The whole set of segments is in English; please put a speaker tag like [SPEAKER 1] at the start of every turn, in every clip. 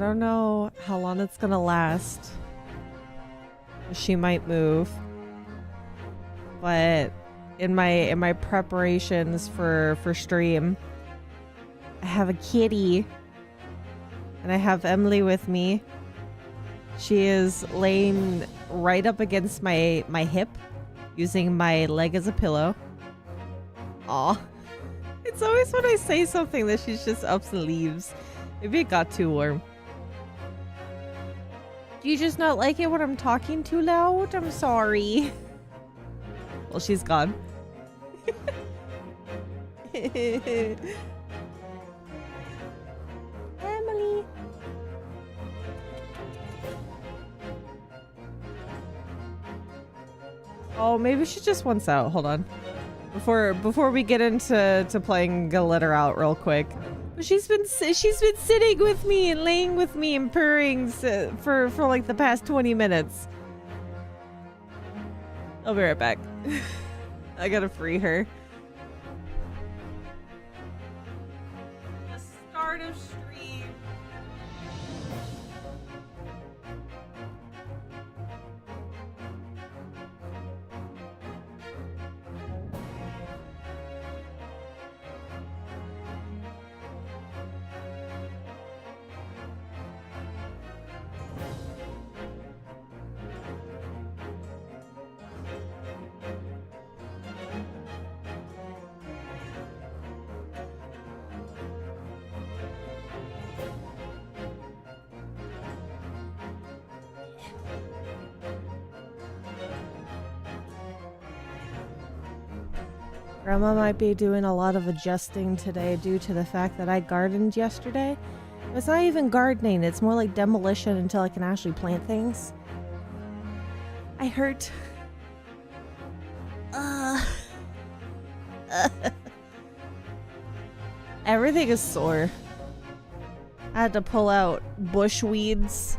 [SPEAKER 1] don't know how long it's gonna last. She might move. But in my preparations for stream, I have a kitty. And I have Emily with me. She is laying right up against my hip, using my leg as a pillow. Aw. It's always when I say something that she's just ups and leaves. Maybe it got too warm. Do you just not like it when I'm talking too loud? I'm sorry. Well, she's gone. Emily. Oh, maybe she just wants out. Hold on. Before we get into playing, gonna let her out real quick. But she's been sitting with me and laying with me and purring for like the past 20 minutes. I'll be right back. I gotta free her. The start of stream. Grandma might be doing a lot of adjusting today due to the fact that I gardened yesterday. It's not even gardening, it's more like demolition until I can actually plant things. I hurt. Everything is sore. I had to pull out bush weeds.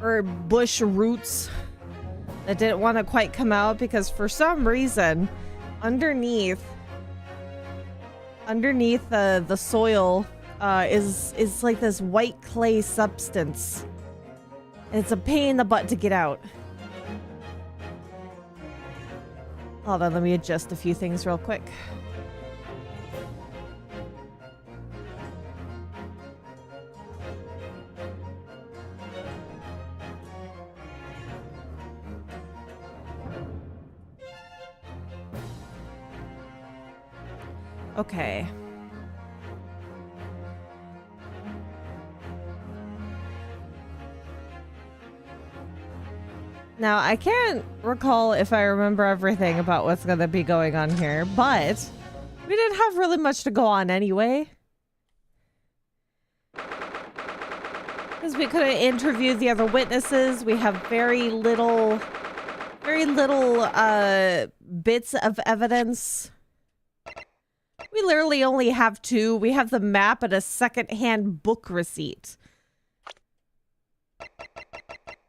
[SPEAKER 1] Or bush roots that didn't want to quite come out because for some reason underneath the soil is like this white clay substance. And it's a pain in the butt to get out. Hold on, let me adjust a few things real quick. Okay. Now, I can't recall if I remember everything about what's going to be going on here, but we didn't have really much to go on anyway. Because we couldn't interview the other witnesses. We have very little bits of evidence. We literally only have 2. We have the map and a second-hand book receipt.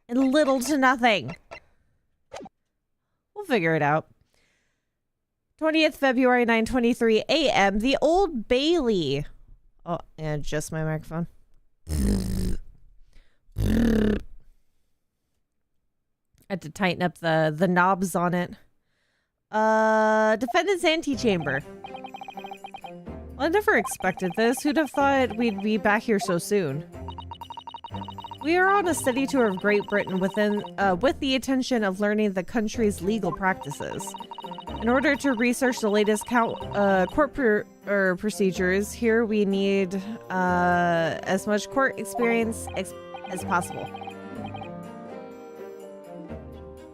[SPEAKER 1] And little to nothing. We'll figure it out. 20th February, 9:23 a.m. The Old Bailey. Oh, and adjust my microphone. I had to tighten up the knobs on it. Defendant's antechamber. Well, I never expected this. Who'd have thought we'd be back here so soon? We are on a study tour of Great Britain with the intention of learning the country's legal practices. In order to research the latest court procedures, here we need as much court experience as possible.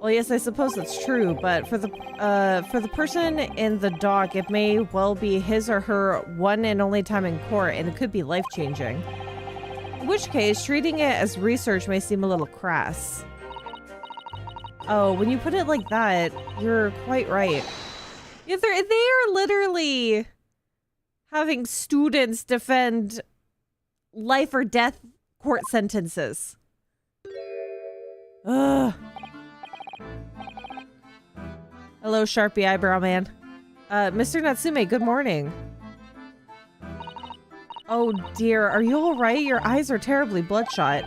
[SPEAKER 1] Well, yes, I suppose that's true, but for the person in the dock, it may well be his or her one and only time in court, and it could be life-changing. In which case, treating it as research may seem a little crass. Oh, when you put it like that, you're quite right. Yeah, they are literally having students defend life or death court sentences. Ugh. Hello, Sharpie Eyebrow Man. Mr. Natsume, good morning. Oh dear, are you alright? Your eyes are terribly bloodshot.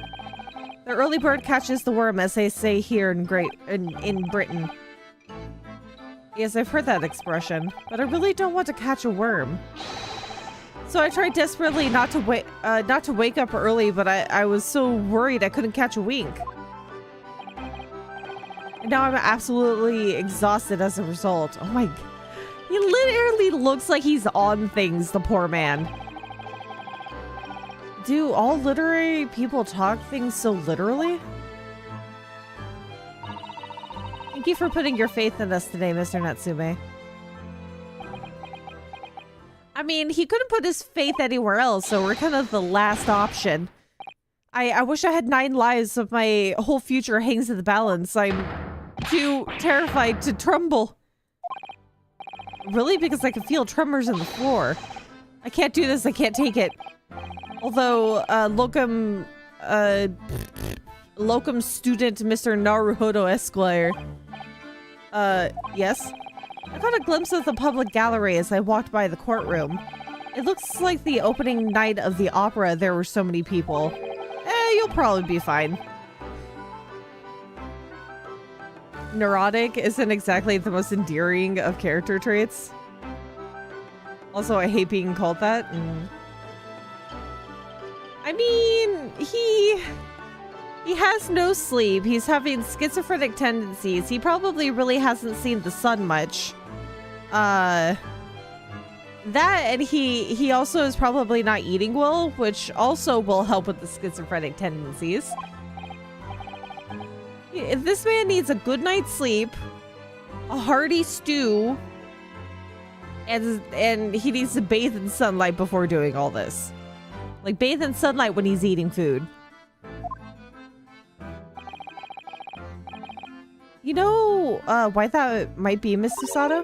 [SPEAKER 1] The early bird catches the worm, as they say here in Britain. Yes, I've heard that expression, but I really don't want to catch a worm. So I tried desperately not to wake up early, but I was so worried I couldn't catch a wink. And now I'm absolutely exhausted as a result. Oh my... He literally looks like he's on things, the poor man. Do all literary people talk things so literally? Thank you for putting your faith in us today, Mr. Natsume. I mean, he couldn't put his faith anywhere else, so we're kind of the last option. I wish I had 9 lives, so my whole future hangs in the balance. I'm too terrified to tremble. Really? Because I can feel tremors in the floor. I can't do this, I can't take it. Although, locum student Mr. Naruhodo Esquire. Yes? I caught a glimpse of the public gallery as I walked by the courtroom. It looks like the opening night of the opera. There were so many people. You'll probably be fine. Neurotic isn't exactly the most endearing of character traits. Also, I hate being called that. I mean, he has no sleep. He's having schizophrenic tendencies. He probably really hasn't seen the sun much. That, and he also is probably not eating well, which also will help with the schizophrenic tendencies. This man needs a good night's sleep, a hearty stew, and he needs to bathe in sunlight before doing all this. Like, bathe in sunlight when he's eating food. You know, why that might be, Miss Susato?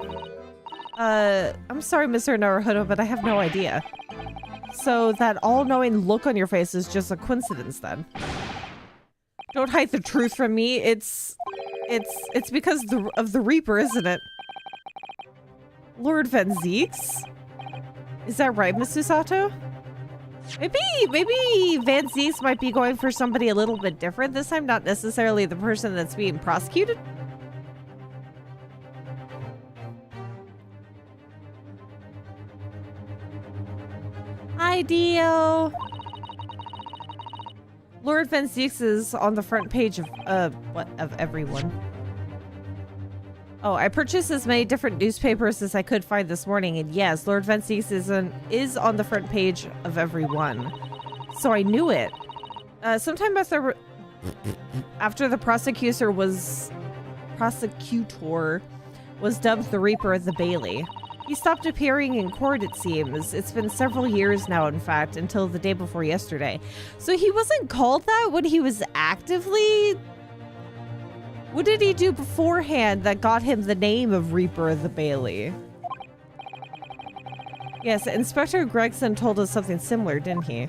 [SPEAKER 1] I'm sorry, Mr. Naruhodo, but I have no idea. So that all-knowing look on your face is just a coincidence, then? Don't hide the truth from me. It's because of the Reaper, isn't it? Lord Van Zeeks? Is that right, Miss Susato? Maybe Van Zeeks might be going for somebody a little bit different this time, not necessarily the person that's being prosecuted. Hi, Dio. Lord Van Zeeks is on the front page of everyone. Oh, I purchased as many different newspapers as I could find this morning, and yes, Lord Van Zeeks is on the front page of everyone. So I knew it. Sometime after the prosecutor was dubbed the Reaper of the Bailey. He stopped appearing in court, it seems. It's been several years now, in fact, until the day before yesterday. So he wasn't called that when he was actively... What did he do beforehand that got him the name of Reaper of the Bailey? Yes, Inspector Gregson told us something similar, didn't he?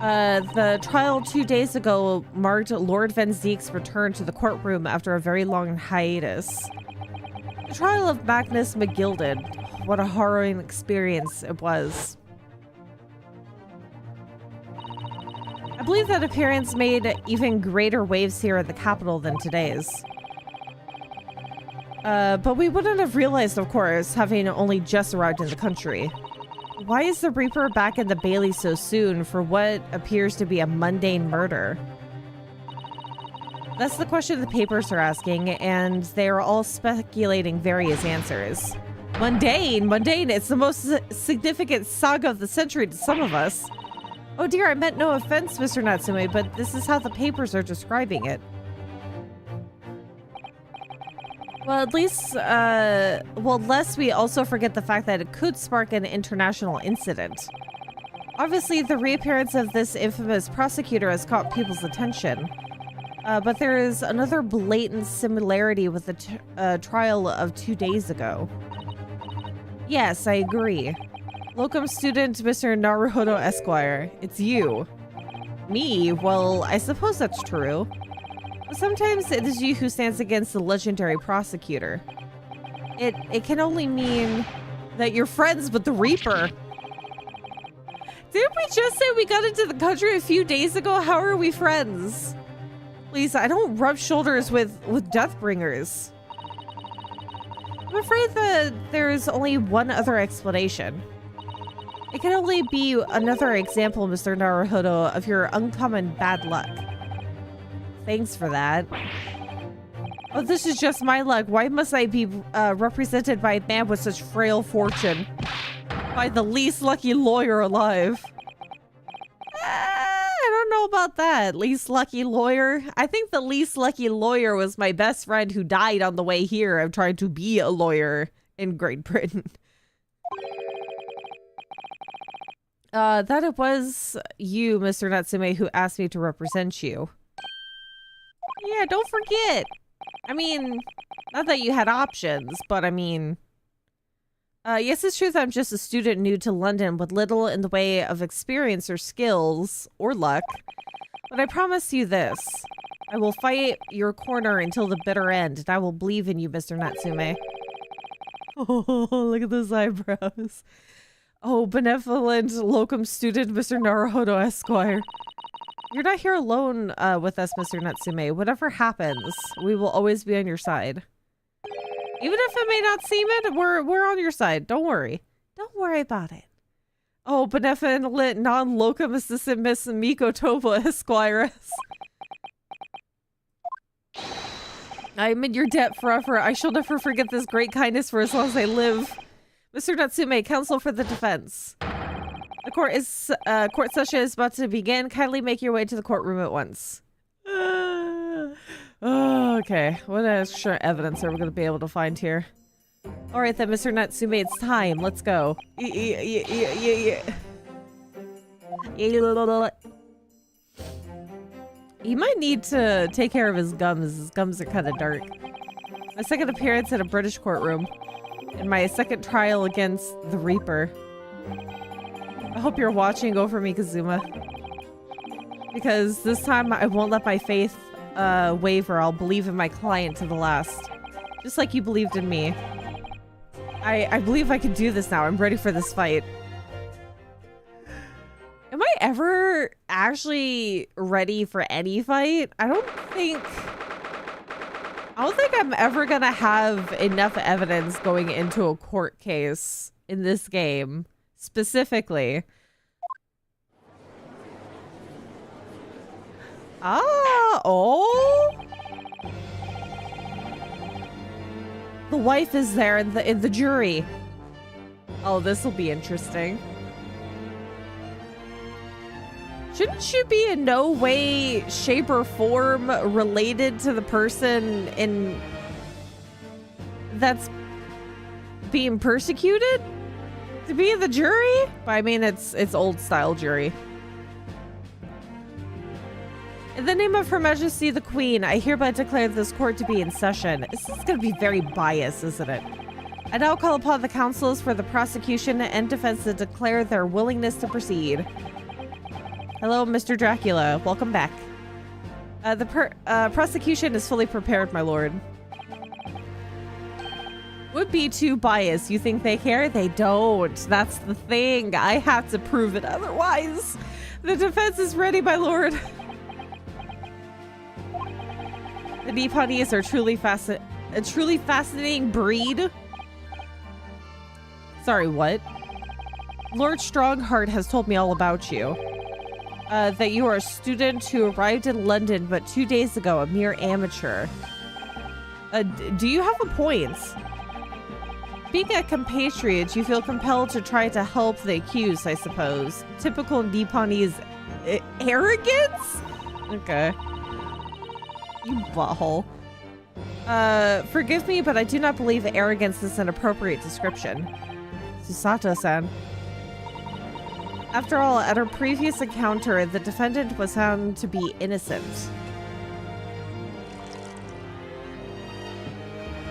[SPEAKER 1] The trial 2 days ago marked Lord Van Zeek's return to the courtroom after a very long hiatus. The trial of Magnus McGilded. What a harrowing experience it was. I believe that appearance made even greater waves here at the capital than today's. But we wouldn't have realized, of course, having only just arrived in the country. Why is the Reaper back in the Bailey so soon for what appears to be a mundane murder? That's the question the papers are asking, and they are all speculating various answers. Mundane? Mundane, it's the most significant saga of the century to some of us. Oh dear, I meant no offense, Mr. Natsume, but this is how the papers are describing it. Well, at least, lest we also forget the fact that it could spark an international incident. Obviously, the reappearance of this infamous prosecutor has caught people's attention. But there is another blatant similarity with the trial of 2 days ago. Yes, I agree. Locum student Mr. Naruhodo Esquire, it's you. Me? Well, I suppose that's true. Sometimes it is you who stands against the legendary prosecutor. It can only mean that you're friends with the Reaper. Didn't we just say we got into the country a few days ago? How are we friends? Please, I don't rub shoulders with Deathbringers. I'm afraid that there's only one other explanation. It can only be another example, Mr. Naruhodo, of your uncommon bad luck. Thanks for that. Oh, this is just my luck. Why must I be represented by a man with such frail fortune? By the least lucky lawyer alive. I don't know about that. Least lucky lawyer? I think the least lucky lawyer was my best friend who died on the way here. I'm trying to be a lawyer in Great Britain. That it was you, Mr. Natsume, who asked me to represent you. Yeah, don't forget. I mean, not that you had options, but I mean... yes, it's true that I'm just a student new to London with little in the way of experience or skills or luck. But I promise you this. I will fight your corner until the bitter end, and I will believe in you, Mr. Natsume. Oh, look at those eyebrows. Oh, benevolent locum student, Mr. Naruhodo Esquire. You're not here alone with us, Mr. Natsume. Whatever happens, we will always be on your side. Even if it may not seem it, we're on your side. Don't worry. Don't worry about it. Oh, benevolent non-locum assistant Miss Miko Toba Esquire. I am in your debt forever. I shall never forget this great kindness for as long as I live. Mr. Natsume, counsel for the defense. The court session is about to begin. Kindly make your way to the courtroom at once. Oh, okay. What extra evidence are we going to be able to find here? All right then, Mr. Natsume, it's time. Let's go. You might need to take care of his gums. His gums are kind of dark. My second appearance in a British courtroom. And my second trial against the Reaper. I hope you're watching over me, Kazuma. Because this time I won't let my faith waver. I'll believe in my client to the last. Just like you believed in me. I believe I can do this now. I'm ready for this fight. Am I ever actually ready for any fight? I don't think I'm ever gonna have enough evidence going into a court case in this game, specifically. Oh! The wife is there in the jury. Oh, this will be interesting. Shouldn't you be in no way, shape, or form related to the person that's being persecuted to be in the jury? But I mean, it's old style jury. In the name of Her Majesty the Queen, I hereby declare this court to be in session. This is going to be very biased, isn't it? I now call upon the counsels for the prosecution and defense to declare their willingness to proceed. Hello, Mr. Dracula. Welcome back. The prosecution is fully prepared, my lord. Would be too biased. You think they care? They don't. That's the thing. I have to prove it otherwise. The defense is ready, my lord. The Nipponese are a truly fascinating breed. Sorry, what? Lord Strongheart has told me all about you. That you are a student who arrived in London but 2 days ago, a mere amateur. Do you have a point? Being a compatriot, you feel compelled to try to help the accused, I suppose. Typical Nipponese arrogance? Okay. You butthole. Forgive me, but I do not believe arrogance is an appropriate description. Susato-san. After all, at our previous encounter, the defendant was found to be innocent.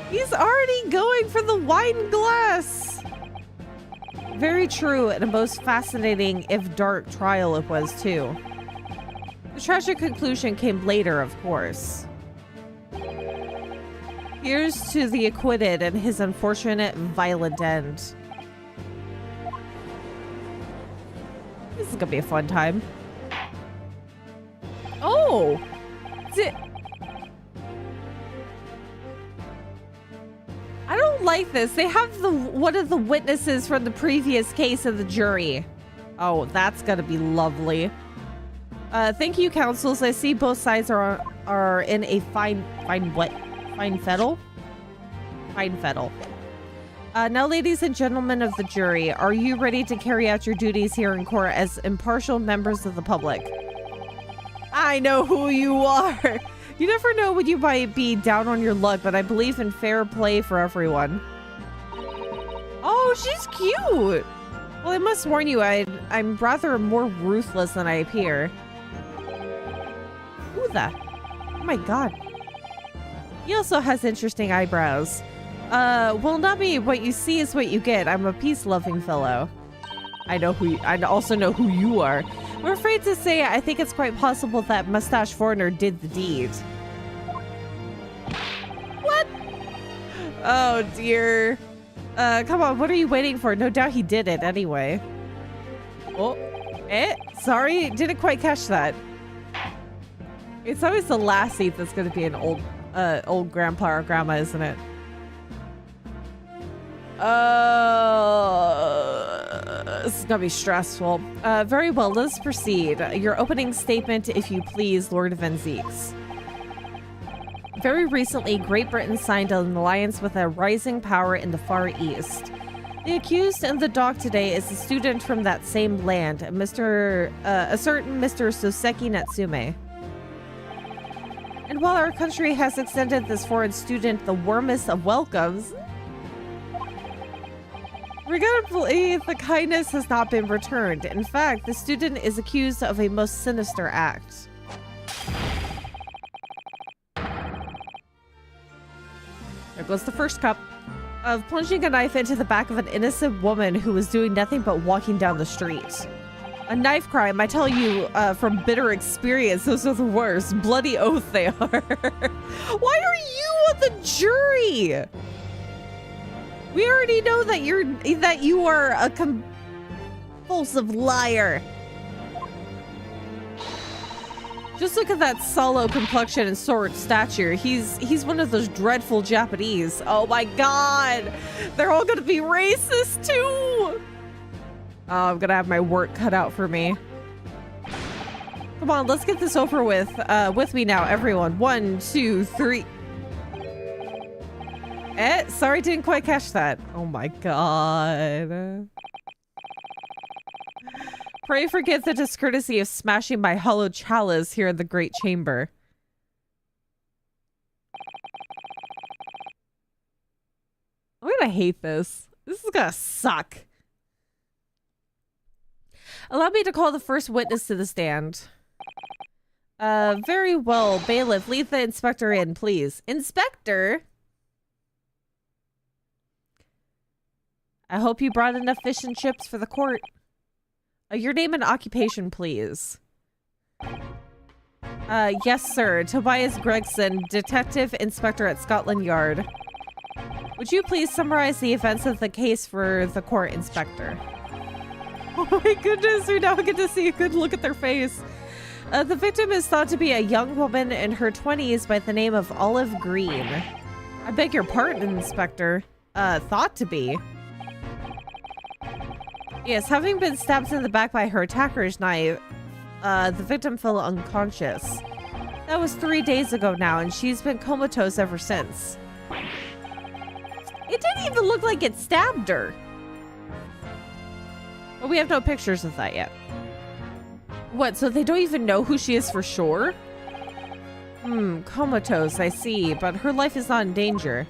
[SPEAKER 1] He's already going for the wine glass! Very true, and a most fascinating, if dark, trial it was, too. The tragic conclusion came later, of course. Here's to the acquitted and his unfortunate violent end. This is gonna be a fun time. Oh! I don't like this. They have one of the witnesses from the previous case of the jury. Oh, that's gonna be lovely. Thank you, counsels. I see both sides are in a fine fettle. Now, ladies and gentlemen of the jury, are you ready to carry out your duties here in court as impartial members of the public? I know who you are. You never know when you might be down on your luck, but I believe in fair play for everyone. Oh, she's cute. Well, I must warn you, I'm rather more ruthless than I appear. Who the? Oh my god. He also has interesting eyebrows. Well, not me. What you see is what you get. I'm a peace-loving fellow. I also know who you are. I'm afraid to say I think it's quite possible that mustache foreigner did the deed. What? Oh dear. Come on, what are you waiting for? No doubt he did it anyway. Oh, sorry, didn't quite catch that. It's always the last seat that's gonna be an old grandpa or grandma, isn't it? This is gonna be stressful. Very well, let's proceed. Your opening statement, if you please, Lord Van Zeeks. Very recently, Great Britain signed an alliance with a rising power in the Far East. The accused in the dock today is a student from that same land, a certain Mr. Soseki Natsume. And while our country has extended this foreign student the warmest of welcomes, regrettably, the kindness has not been returned. In fact, the student is accused of a most sinister act. There goes the first cup. Of plunging a knife into the back of an innocent woman who was doing nothing but walking down the street. A knife crime, I tell you from bitter experience, those are the worst. Bloody oath they are. Why are you on the jury? We already know that you are a compulsive liar. Just look at that sallow complexion and short stature. He's one of those dreadful Japanese. Oh my god! They're all gonna be racist too! Oh, I'm gonna have my work cut out for me. Come on, let's get this over with me now, everyone. 1, 2, 3. Sorry, didn't quite catch that. Oh my god. Pray forget the discourtesy of smashing my hollow chalice here in the Great Chamber. I'm gonna hate this. This is gonna suck. Allow me to call the first witness to the stand. Very well, bailiff, lead the inspector in, please. Inspector? I hope you brought enough fish and chips for the court. Your name and occupation, please. Yes, sir. Tobias Gregson, Detective Inspector at Scotland Yard. Would you please summarize the events of the case for the court, Inspector? Oh my goodness, we now get to see a good look at their face. The victim is thought to be a young woman in her 20s by the name of Olive Green. I beg your pardon, Inspector. Thought to be. Yes, having been stabbed in the back by her attacker's knife, the victim fell unconscious. That was 3 days ago now, and she's been comatose ever since. It didn't even look like it stabbed her. But we have no pictures of that yet. What, so they don't even know who she is for sure? Comatose, I see, but her life is not in danger.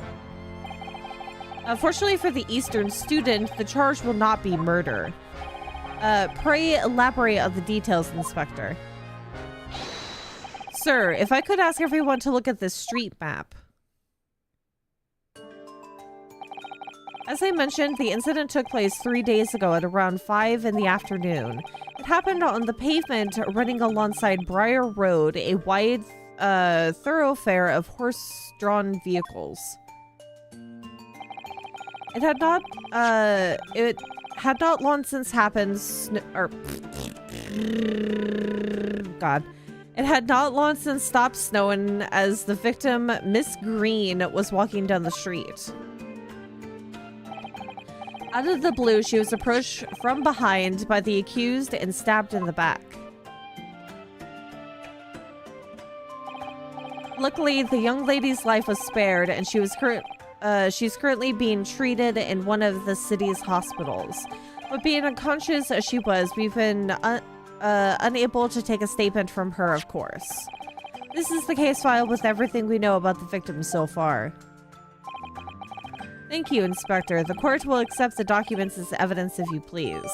[SPEAKER 1] Fortunately for the Eastern student, the charge will not be murder. Pray elaborate on the details, Inspector. Sir, if I could ask everyone to look at this street map. As I mentioned, the incident took place 3 days ago at around 5 in the afternoon. It happened on the pavement running alongside Briar Road, a wide thoroughfare of horse-drawn vehicles. It had not long since happened, God. It had not long since stopped snowing as the victim, Miss Green, was walking down the street. Out of the blue, she was approached from behind by the accused and stabbed in the back. Luckily, the young lady's life was spared, and she's currently being treated in one of the city's hospitals. But being unconscious as she was, we've been unable to take a statement from her, of course. This is the case file with everything we know about the victim so far. Thank you, Inspector. The court will accept the documents as evidence if you please.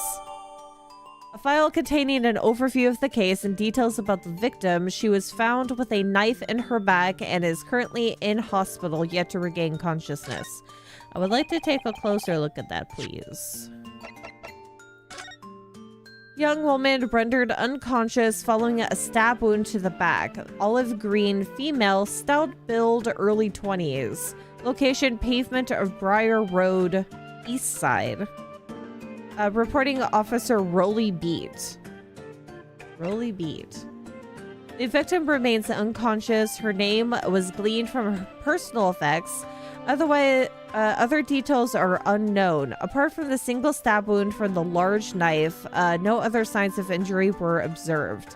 [SPEAKER 1] A file containing an overview of the case and details about the victim. She was found with a knife in her back and is currently in hospital, yet to regain consciousness. I would like to take a closer look at that, please. Young woman rendered unconscious following a stab wound to the back. Olive green, female, stout build, early 20s. Location, pavement of Briar Road, east side. Reporting officer Rolly Beat. Rolly Beat. The victim remains unconscious. Her name was gleaned from her personal effects. Otherwise, other details are unknown. Apart from the single stab wound from the large knife, no other signs of injury were observed.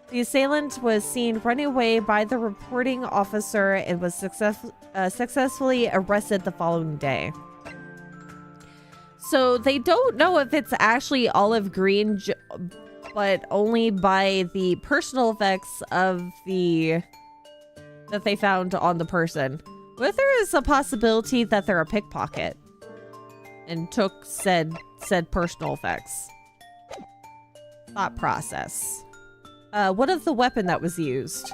[SPEAKER 1] The assailant was seen running away by the reporting officer and was successfully arrested the following day. So they don't know if it's actually olive green, but only by the personal effects of that they found on the person. But there is a possibility that they're a pickpocket and took said personal effects. Thought process. What of the weapon that was used?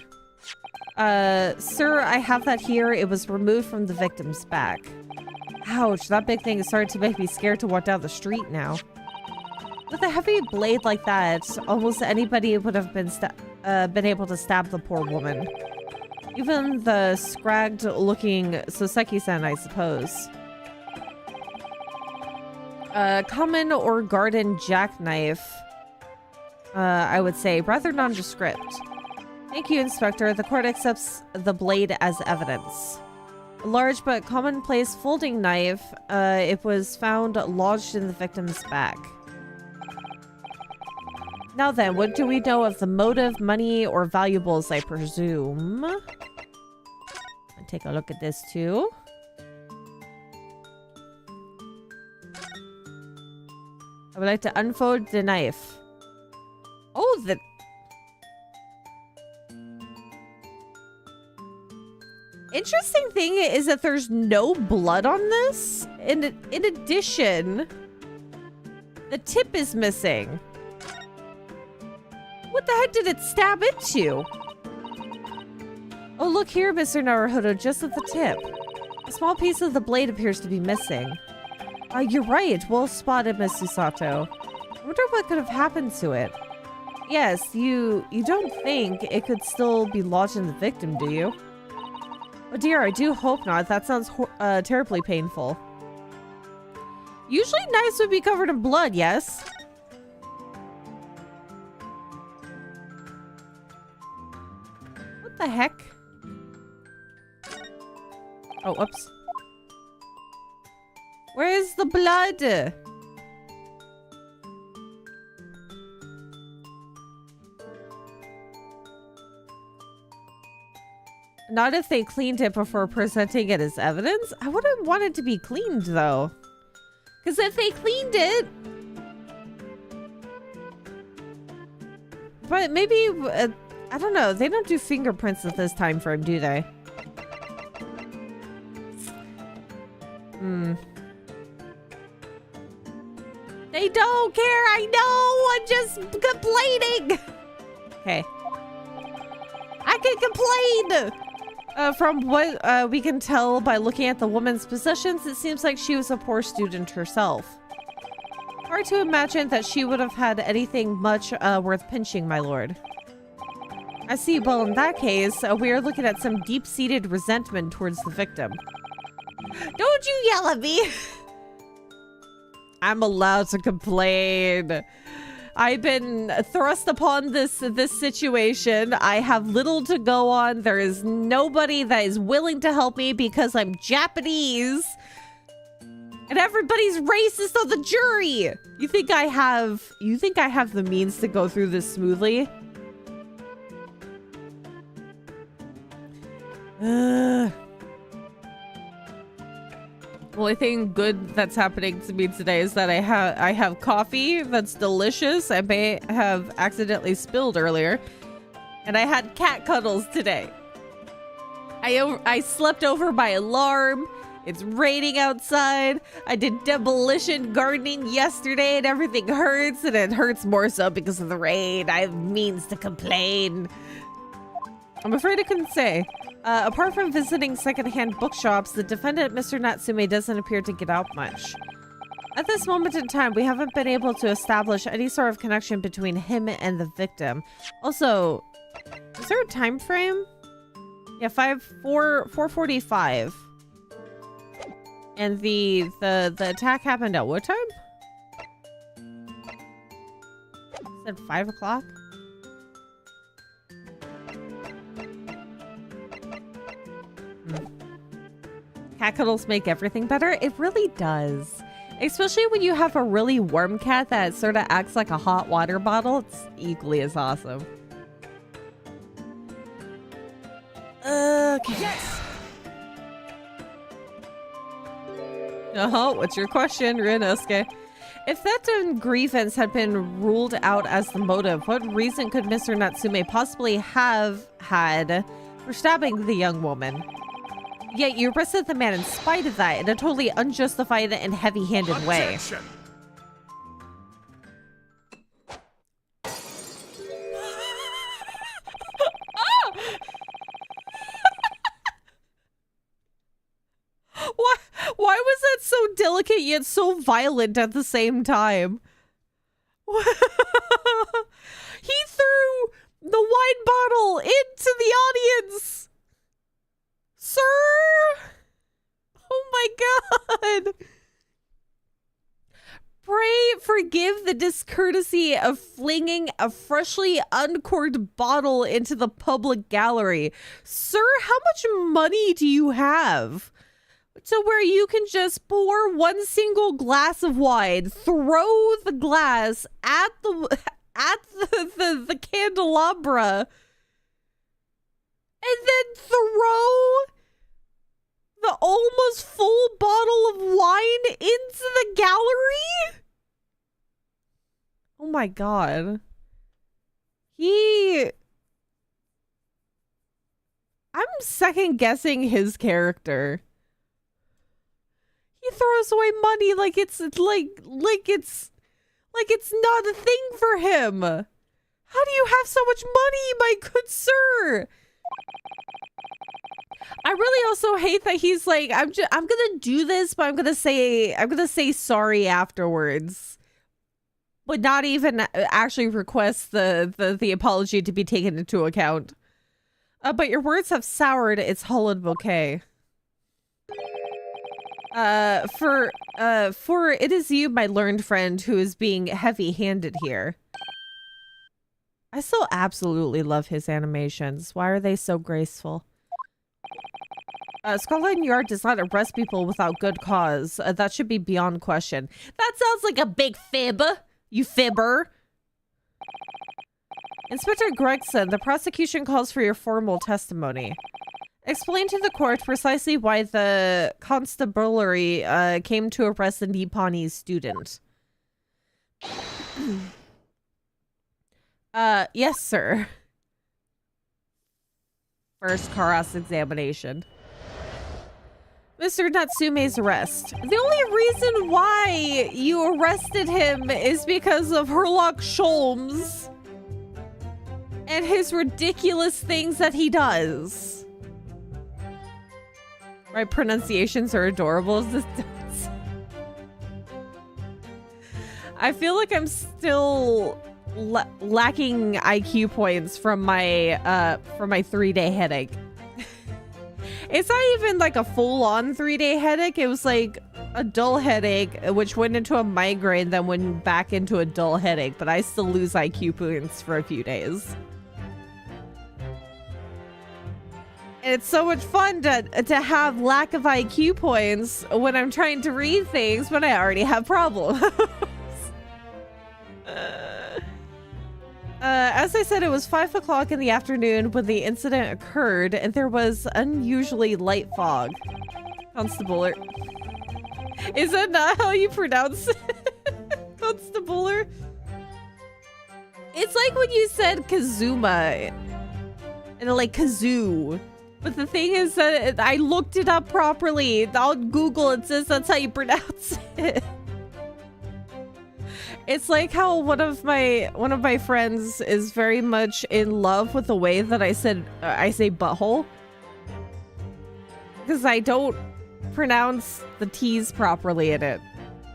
[SPEAKER 1] Sir, I have that here. It was removed from the victim's back. Ouch, that big thing is starting to make me scared to walk down the street now. With a heavy blade like that, almost anybody would have been able to stab the poor woman. Even the scragged-looking Soseki-san, I suppose. Common or garden jackknife, I would say, rather nondescript. Thank you, Inspector. The court accepts the blade as evidence. A large but commonplace folding knife, it was found lodged in the victim's back. Now then, what do we know of the motive, money, or valuables, I presume? I'll take a look at this too. I would like to unfold the knife. Oh, the... Interesting thing is that there's no blood on this. In addition, the tip is missing. What the heck did it stab into? Oh, look here, Mr. Naruhodo, just at the tip. A small piece of the blade appears to be missing. You're right. Well spotted, Miss Susato. I wonder what could have happened to it. Yes, you don't think it could still be lodged in the victim, do you? Oh dear, I do hope not. That sounds terribly painful. Usually knives would be covered in blood, yes? What the heck? Oh, whoops. Where is the blood? Not if they cleaned it before presenting it as evidence. I wouldn't want it to be cleaned, though. Because if they cleaned it... But maybe... I don't know. They don't do fingerprints at this time frame, do they? They don't care. I know. I'm just complaining. Okay. I can complain. From what we can tell by looking at the woman's possessions, it seems like she was a poor student herself. Hard to imagine that she would have had anything much worth pinching, my lord. I see. Well, in that case, we are looking at some deep-seated resentment towards the victim. Don't you yell at me! I'm allowed to complain. I've been thrust upon this situation. I have little to go on. There is nobody that is willing to help me because I'm Japanese. And everybody's racist on the jury. You think I have the means to go through this smoothly? Only thing good that's happening to me today is that I have coffee that's delicious. I may have accidentally spilled earlier. And I had cat cuddles today. I slept over my alarm. It's raining outside. I did demolition gardening yesterday and everything hurts, and it hurts more so because of the rain. I have means to complain. I'm afraid I couldn't say. Apart from visiting secondhand bookshops, the defendant, Mr. Natsume, doesn't appear to get out much. At this moment in time, we haven't been able to establish any sort of connection between him and the victim. Also, is there a time frame? Yeah, 4:45. And the attack happened at what time? Said 5 o'clock? Cat cuddles make everything better. It really does. Especially when you have a really warm cat that sort of acts like a hot water bottle. It's equally as awesome. Okay.
[SPEAKER 2] Yes.
[SPEAKER 1] What's your question, Rudeness? If theft and grievance had been ruled out as the motive, what reason could Mr. Natsume possibly have had for stabbing the young woman? Yet you arrested the man in spite of that in a totally unjustified and heavy-handed way. Why was that so delicate yet so violent at the same time? He threw the wine bottle into the audience! Sir! Oh my god! Pray forgive the discourtesy of flinging a freshly uncorked bottle into the public gallery. Sir, how much money do you have? To where you can just pour one single glass of wine, throw the glass at the candelabra, and then throw the almost full bottle of wine into the gallery? Oh my god. I'm second guessing his character. He throws away money like it's not a thing for him. How do you have so much money, my good sir? I really also hate that he's like, I'm gonna do this, but I'm gonna say sorry afterwards, but not even actually request the apology to be taken into account. But your words have soured its hollowed bouquet. For it is you, my learned friend, who is being heavy-handed here. I still absolutely love his animations. Why are they so graceful? Scotland Yard does not arrest people without good cause. That should be beyond question. That sounds like a big fib, you fibber. Inspector Gregson, the prosecution calls for your formal testimony. Explain to the court precisely why the constabulary came to arrest the Nipponese student. Yes, sir. First cross-examination. Mr. Natsume's arrest. The only reason why you arrested him is because of Herlock Sholmes and his ridiculous things that he does. My pronunciations are adorable. I feel like I'm still lacking IQ points from my 3-day headache. It's not even like a full-on 3-day headache. It was like a dull headache, which went into a migraine, then went back into a dull headache, but I still lose IQ points for a few days. And it's so much fun to have lack of IQ points when I'm trying to read things when I already have problems. As I said, it was 5 o'clock in the afternoon when the incident occurred, and there was unusually light fog. Constabler. Is that not how you pronounce it? Constabler? It's like when you said Kazuma. And like kazoo. But the thing is that I looked it up properly. On Google, it says that's how you pronounce it. It's like how one of my friends is very much in love with the way that I say butthole. Because I don't pronounce the T's properly in it.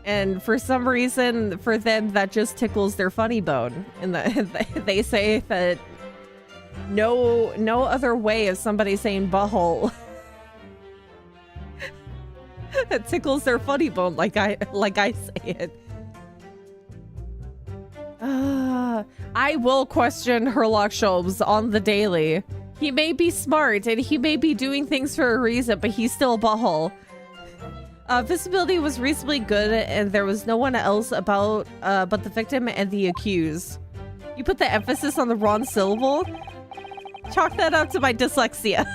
[SPEAKER 1] And for some reason, for them, that just tickles their funny bone. And they say that no other way of somebody saying butthole that tickles their funny bone like I say it. I will question Herlock Sholmes on the daily. He may be smart and he may be doing things for a reason, but he's still a butthole. Visibility was reasonably good and there was no one else about but the victim and the accused. You put the emphasis on the wrong syllable? Chalk that up to my dyslexia.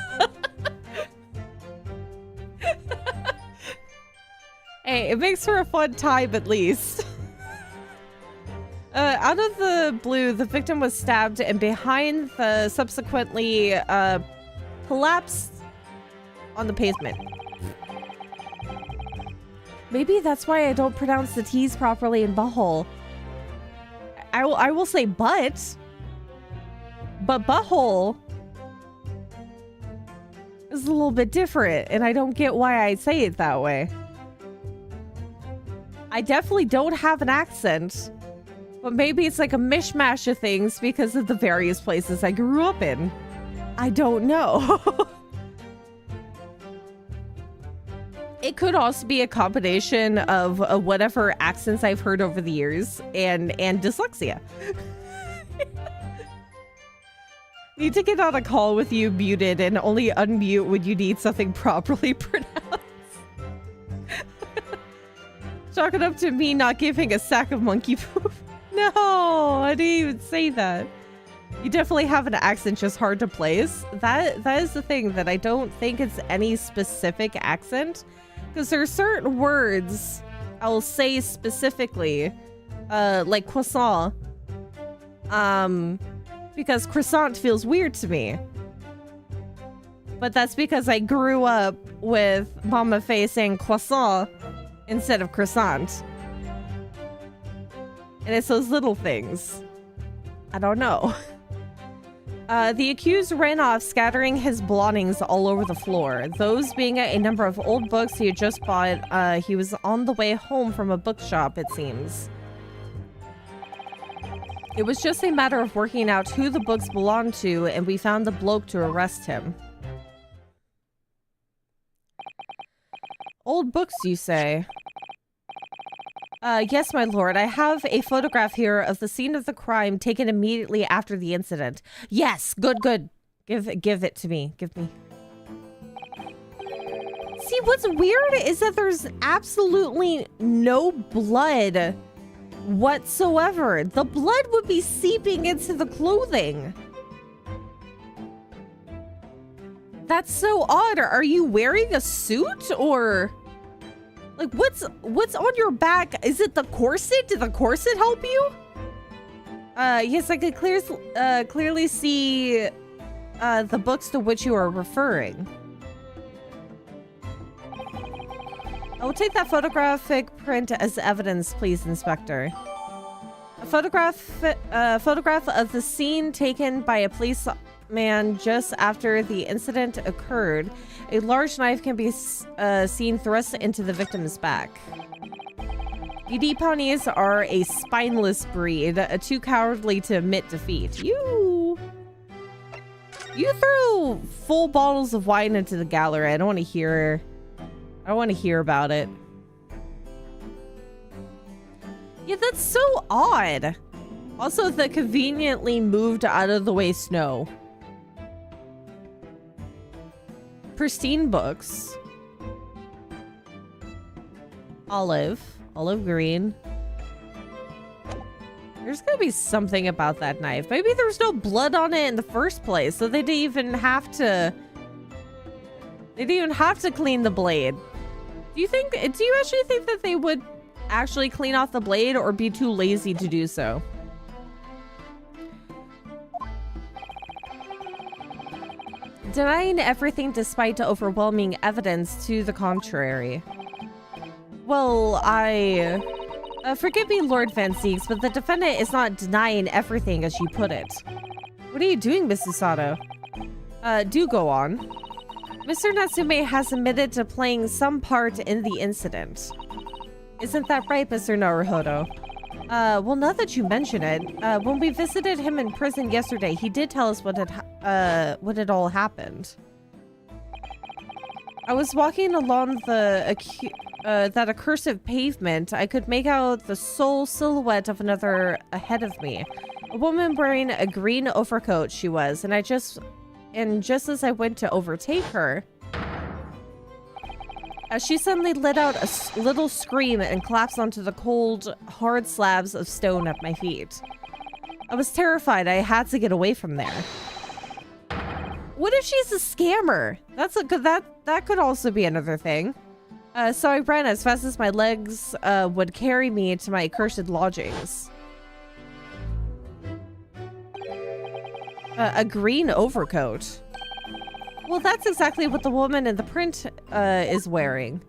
[SPEAKER 1] Hey, it makes for a fun time at least. Out of the blue, the victim was stabbed and behind the subsequently collapsed on the pavement. Maybe that's why I don't pronounce the T's properly in butthole. I will say but butthole is a little bit different, and I don't get why I say it that way. I definitely don't have an accent. But maybe it's like a mishmash of things because of the various places I grew up in. I don't know. It could also be a combination of whatever accents I've heard over the years and dyslexia. Need to get on a call with you muted and only unmute when you need something properly pronounced. Chalk it up to me not giving a sack of monkey poop. No, I didn't even say that. You definitely have an accent, just hard to place. That is the thing, that I don't think it's any specific accent. Because there are certain words I'll say specifically, like croissant. Because croissant feels weird to me. But that's because I grew up with Mama Faye saying croissant instead of croissant. And it's those little things. I don't know. The accused ran off, scattering his belongings all over the floor. Those being a number of old books he had just bought. He was on the way home from a bookshop, it seems. It was just a matter of working out who the books belonged to, and we found the bloke to arrest him. Old books, you say? Yes, my lord. I have a photograph here of the scene of the crime taken immediately after the incident. Yes, good. Give it to me. Give me. See, what's weird is that there's absolutely no blood whatsoever. The blood would be seeping into the clothing. That's so odd. Are you wearing a suit or... Like, what's on your back? Is it the corset? Did the corset help you? Yes, I could clearly see the books to which you are referring. I will take that photographic print as evidence, please, Inspector. A photograph of the scene taken by a policeman just after the incident occurred. A large knife can be seen thrust into the victim's back. UD ponies are a spineless breed, too cowardly to admit defeat. You threw full bottles of wine into the gallery. I don't want to hear about it. Yeah, that's so odd. Also, the conveniently moved out of the way snow. Pristine books. Olive green. There's gonna be something about that knife. Maybe there was no blood on it in the first place, so they didn't even have to clean the blade. Do you actually think that they would actually clean off the blade or be too lazy to do so? Denying everything despite overwhelming evidence to the contrary. Well, forgive me, Lord Van Seeks, but the defendant is not denying everything as you put it. What are you doing, Mrs. Sato? Do go on. Mr. Natsume has admitted to playing some part in the incident. Isn't that right, Mr. Naruhodo? Well, now that you mention it, when we visited him in prison yesterday, he did tell us what had all happened. I was walking along that accursed pavement. I could make out the sole silhouette of another ahead of me. A woman wearing a green overcoat she was, and just as I went to overtake her, she suddenly let out a little scream and collapsed onto the cold, hard slabs of stone at my feet. I was terrified. I had to get away from there. What if she's a scammer? That could also be another thing. So I ran as fast as my legs would carry me to my accursed lodgings. A green overcoat. Well, that's exactly what the woman in the print is wearing.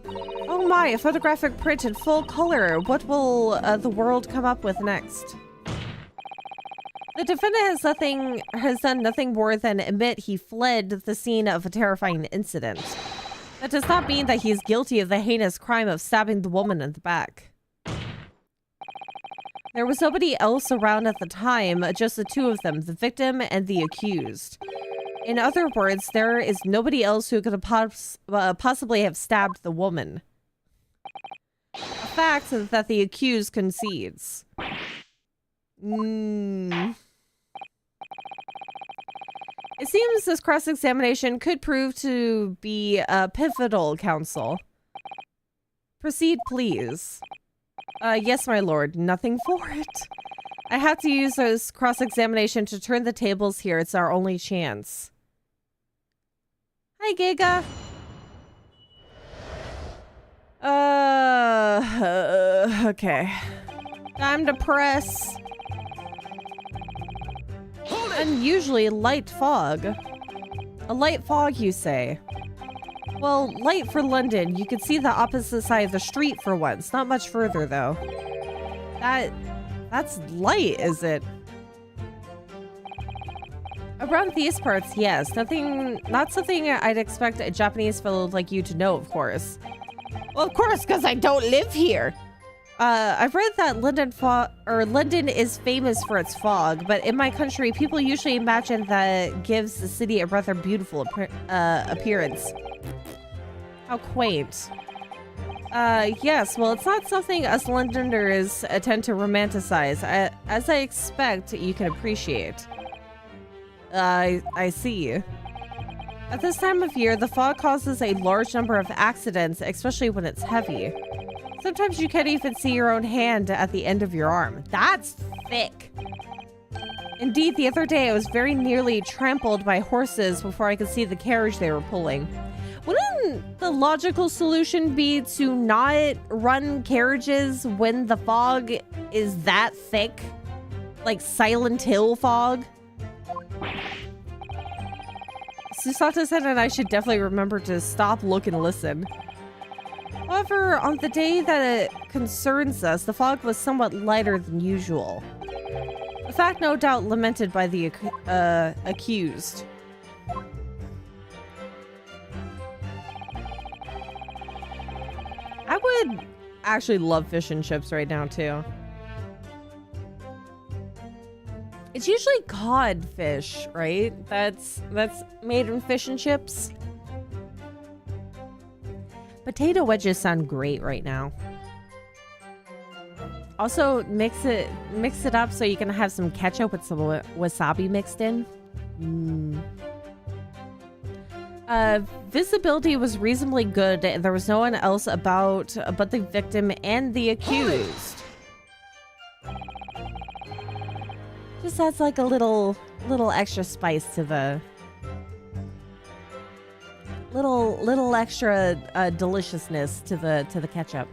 [SPEAKER 1] Oh my, a photographic print in full color. What will the world come up with next? The defendant has done nothing more than admit he fled the scene of a terrifying incident. That does not mean that he is guilty of the heinous crime of stabbing the woman in the back. There was nobody else around at the time, just the two of them, the victim and the accused. In other words, there is nobody else who could have possibly have stabbed the woman. A fact that the accused concedes. It seems this cross-examination could prove to be a pivotal, counsel. Proceed, please. Yes, my lord. Nothing for it. I have to use this cross-examination to turn the tables here. It's our only chance. Hi, Giga. Okay. Time to press. Unusually light fog. A light fog, you say? Well, light for London. You could see the opposite side of the street for once. Not much further, though. That's light, is it? Around these parts, yes. Not something I'd expect a Japanese fellow like you to know, of course. Well, of course, because I don't live here. I've read that London is famous for its fog, but in my country, people usually imagine that gives the city a rather beautiful appearance. How quaint. Yes, well, it's not something us Londoners tend to romanticize, as I expect you can appreciate. I see. At this time of year, the fog causes a large number of accidents, especially when it's heavy. Sometimes you can't even see your own hand at the end of your arm. That's thick. Indeed, the other day I was very nearly trampled by horses before I could see the carriage they were pulling. Wouldn't the logical solution be to not run carriages when the fog is that thick? Like Silent Hill fog? Susato said that I should definitely remember to stop, look, and listen. However, on the day that it concerns us, the fog was somewhat lighter than usual. A fact no doubt lamented by the accused. I would actually love fish and chips right now, too. It's usually codfish, right? That's made in fish and chips. Potato wedges sound great right now. Also, mix it up so you can have some ketchup with some wasabi mixed in. Visibility was reasonably good. There was no one else about but the victim and the accused. Just adds like a little extra spice to the little extra deliciousness to the ketchup.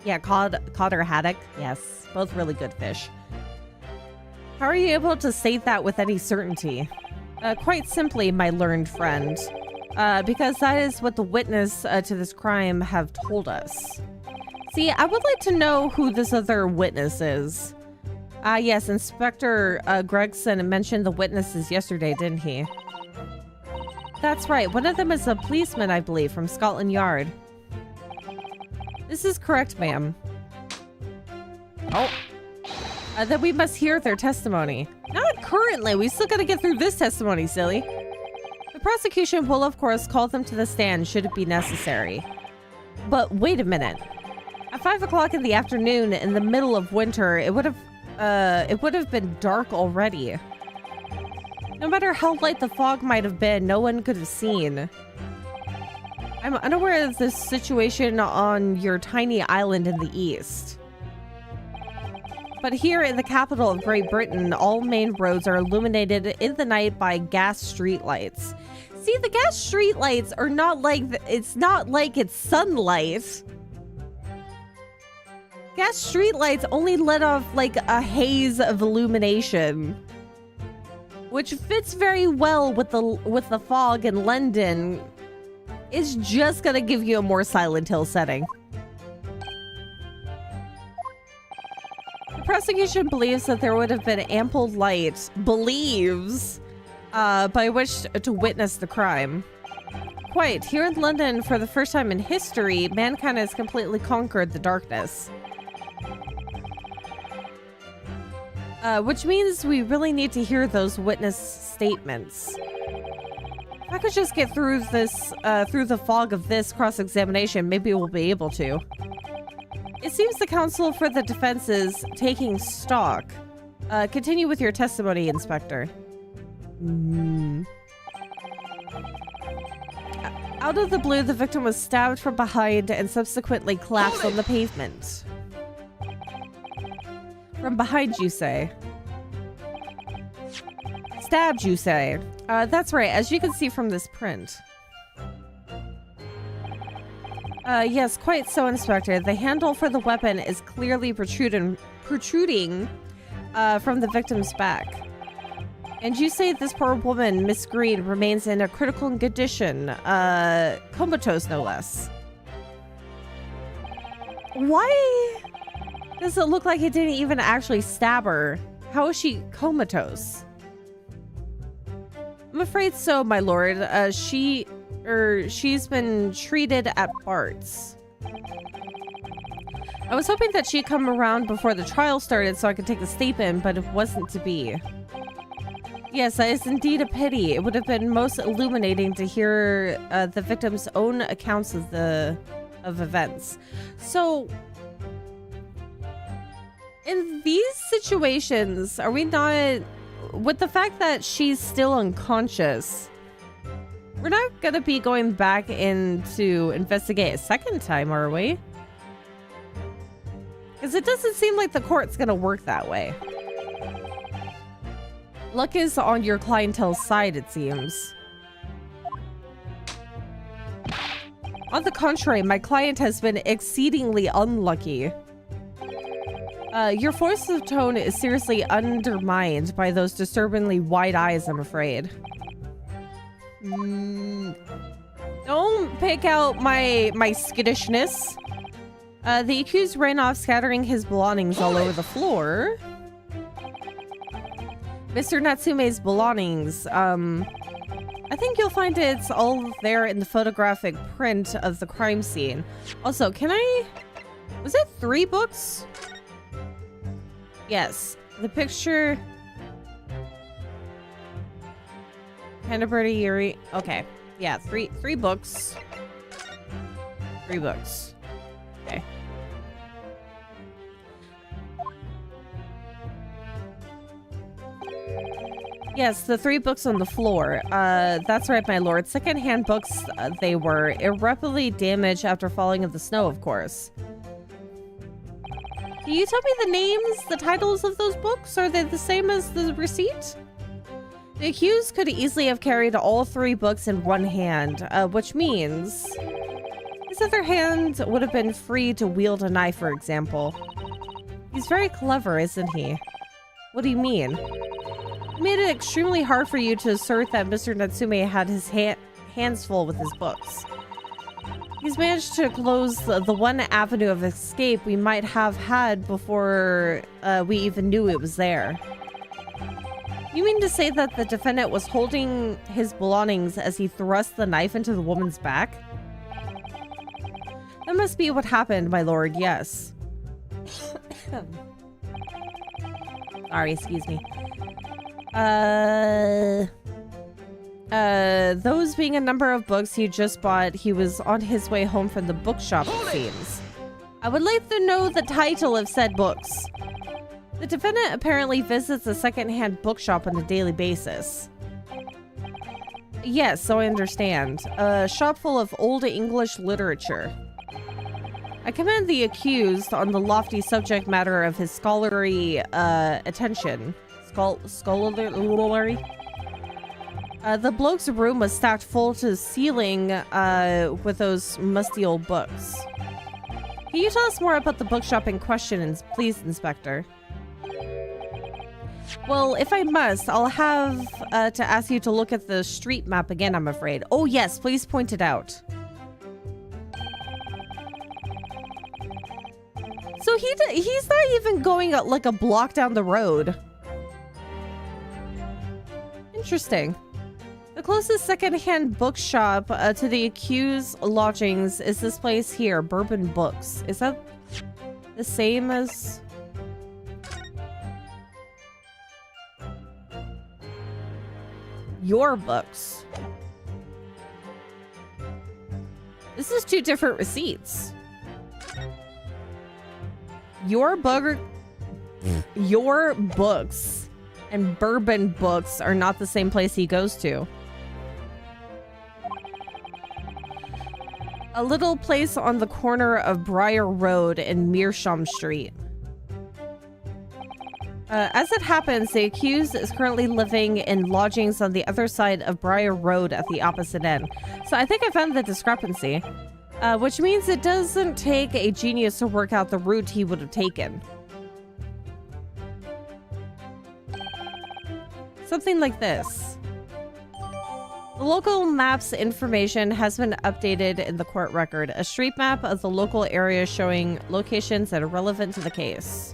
[SPEAKER 1] Yeah, cod or haddock. Yes, both really good fish. How are you able to state that with any certainty? Quite simply, my learned friend. Because that is what the witness to this crime have told us. See, I would like to know who this other witness is. Yes, Inspector Gregson mentioned the witnesses yesterday, didn't he? That's right. One of them is a policeman, I believe, from Scotland Yard. This is correct, ma'am. Oh. Then we must hear their testimony. Not currently. We still gotta get through this testimony, silly. The prosecution will, of course, call them to the stand should it be necessary. But wait a minute. At 5 o'clock in the afternoon, in the middle of winter, it would have been dark already. No matter how light the fog might have been, no one could have seen. I'm unaware of this situation on your tiny island in the east. But here in the capital of Great Britain, all main roads are illuminated in the night by gas streetlights. See, the gas streetlights are not like, it's not like it's sunlight. Gas streetlights only let off like a haze of illumination, which fits very well with the fog in London. It's just gonna give you a more Silent Hill setting. The prosecution believes that there would have been ample light, by which to witness the crime. Quite, here in London, for the first time in history, mankind has completely conquered the darkness. Which means we really need to hear those witness statements. If I could just get through this, through the fog of this cross-examination, maybe we'll be able to. It seems the counsel for the defense is taking stock. Continue with your testimony, Inspector. Out of the blue, the victim was stabbed from behind and subsequently collapsed on the pavement. From behind, you say? Stabbed, you say? That's right, as you can see from this print. Yes, quite so, Inspector. The handle for the weapon is clearly protruding from the victim's back. And you say this poor woman, Miss Green, remains in a critical condition, comatose no less. Why does it look like he didn't even actually stab her? How is she comatose? I'm afraid so, my lord. She's been treated at Bart's. I was hoping that she'd come around before the trial started so I could take the statement, but it wasn't to be. Yes, that is indeed a pity. It would have been most illuminating to hear the victim's own accounts of events. So, in these situations, are we not, with the fact that she's still unconscious, we're not gonna be going back in to investigate a second time, are we? Because it doesn't seem like the court's gonna work that way. Luck is on your clientele's side, it seems. On the contrary, my client has been exceedingly unlucky. Your force of tone is seriously undermined by those disturbingly wide eyes, I'm afraid. Don't pick out my skittishness. The accused ran off, scattering his belongings all over the floor. Mr. Natsume's belongings, I think you'll find it's all there in the photographic print of the crime scene. Also, was it 3 books? Yes, the picture. Canterbury Yuri. Okay, yeah, three books. 3 books. Okay. Yes, the 3 books on the floor. That's right, my lord. Second-hand books, they were irreparably damaged after falling in the snow, of course. Can you tell me the names, the titles of those books? Are they the same as the receipt? The accused could easily have carried all 3 books in one hand, which means his other hand would have been free to wield a knife, for example. He's very clever, isn't he? What do you mean? It made it extremely hard for you to assert that Mr. Natsume had his hands full with his books. He's managed to close the one avenue of escape we might have had before we even knew it was there. You mean to say that the defendant was holding his belongings as he thrust the knife into the woman's back? That must be what happened, my lord, yes. Sorry, excuse me. Those being a number of books he just bought, he was on his way home from the bookshop, it seems. I would like to know the title of said books. The defendant apparently visits a second-hand bookshop on a daily basis. Yes, so I understand. A shop full of old English literature. I commend the accused on the lofty subject matter of his scholarly attention. Scholarly? The bloke's room was stacked full to the ceiling with those musty old books. Can you tell us more about the bookshop in question, please, Inspector? Well, if I must, I'll have to ask you to look at the street map again, I'm afraid. Oh yes, please point it out. So he's not even going like a block down the road. Interesting. The closest second-hand bookshop to the accused lodgings is this place here, Bourbon Books. Is that the same as... Your books? This is 2 different receipts. Your books and Bourbon Books are not the same place he goes to. A little place on the corner of Briar Road and Meerschaum Street. As it happens, the accused is currently living in lodgings on the other side of Briar Road at the opposite end. So I think I found the discrepancy. Which means it doesn't take a genius to work out the route he would have taken. Something like this. The local map's information has been updated in the court record. A street map of the local area showing locations that are relevant to the case.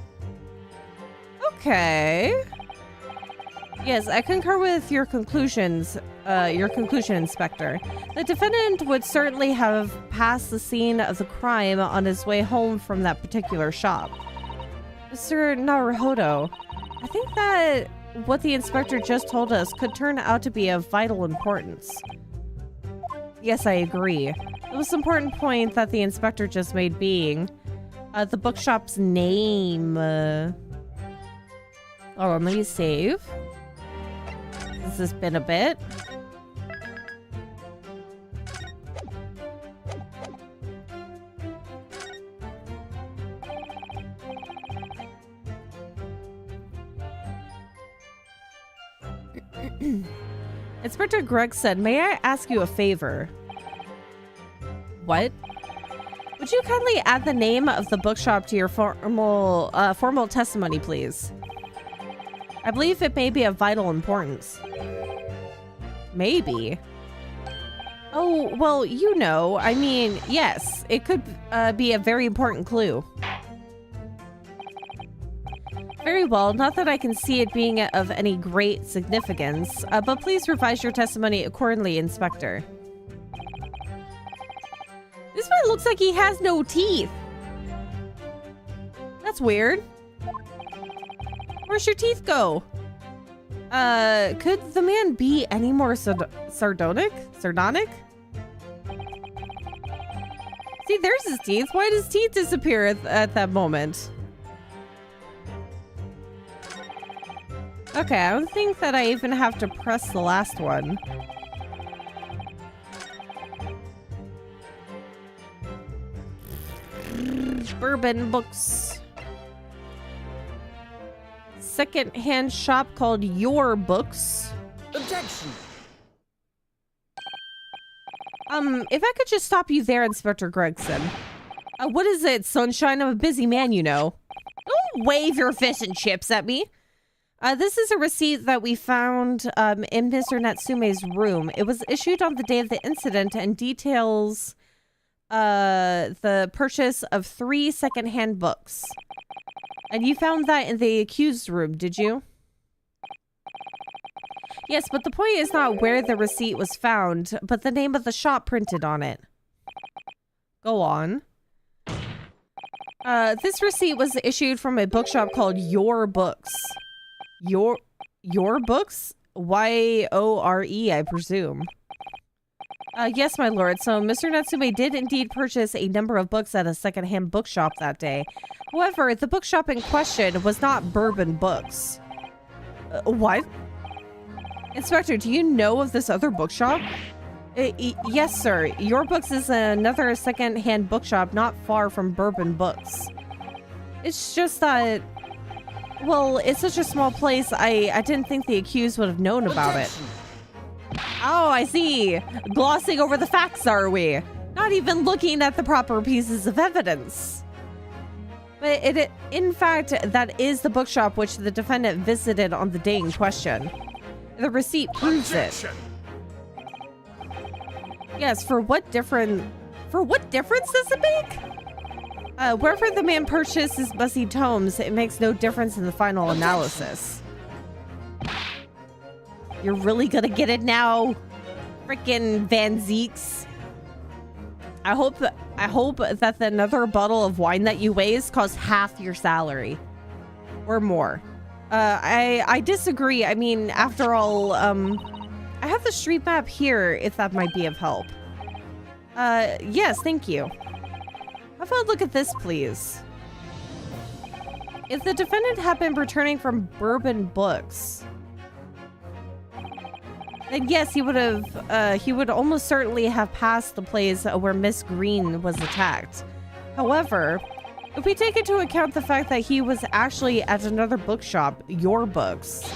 [SPEAKER 1] Okay. Yes, I concur with your conclusions, Inspector. The defendant would certainly have passed the scene of the crime on his way home from that particular shop. Mr. Naruhodo, I think that what the inspector just told us could turn out to be of vital importance. Yes, I agree. The most important point that the inspector just made being the bookshop's name. Oh, let me save. Has this been a bit? Inspector Greg said, "May I ask you a favor?" What? Would you kindly add the name of the bookshop to your formal testimony, please? I believe it may be of vital importance. Maybe. Oh, well, you know, I mean, yes, it could be a very important clue. Very well, not that I can see it being of any great significance, but please revise your testimony accordingly, Inspector. This man looks like he has no teeth. That's weird. Where's your teeth go? Could the man be any more sardonic? Sardonic? See, there's his teeth. Why does teeth disappear at that moment? Okay, I don't think that I even have to press the last one. Bourbon books. Second-hand shop called Your Books.
[SPEAKER 2] Objection.
[SPEAKER 1] If I could just stop you there, Inspector Gregson. What is it, sunshine? I'm a busy man, you know. Don't wave your fish and chips at me. This is a receipt that we found in Mr. Natsume's room. It was issued on the day of the incident and details the purchase of 3 secondhand books. And you found that in the accused room, did you? Yes, but the point is not where the receipt was found, but the name of the shop printed on it. Go on. This receipt was issued from a bookshop called Your Books. Your Books? Y-O-R-E, I presume. Yes, my lord. So Mr. Natsume did indeed purchase a number of books at a secondhand bookshop that day. However, the bookshop in question was not Bourbon Books. What? Inspector, do you know of this other bookshop? Yes, sir. Your Books is another second-hand bookshop not far from Bourbon Books. It's just that... Well, it's such a small place, I didn't think the accused would have known about it. Oh, I see. Glossing over the facts, are we? Not even looking at the proper pieces of evidence. But in fact, that is the bookshop which the defendant visited on the day in question. The receipt proves it. Yes, for what difference does it make? Wherever the man purchased his messy tomes, it makes no difference in the final analysis. You're really gonna get it now, frickin' Van Zeeks. I hope that another bottle of wine that you waste costs half your salary, or more. I disagree. I mean, after all, I have the street map here, if that might be of help. Yes, thank you. How about look at this, please? If the defendant had been returning from Bourbon Books, then yes, he would almost certainly have passed the place where Miss Green was attacked. However, if we take into account the fact that he was actually at another bookshop, Your Books,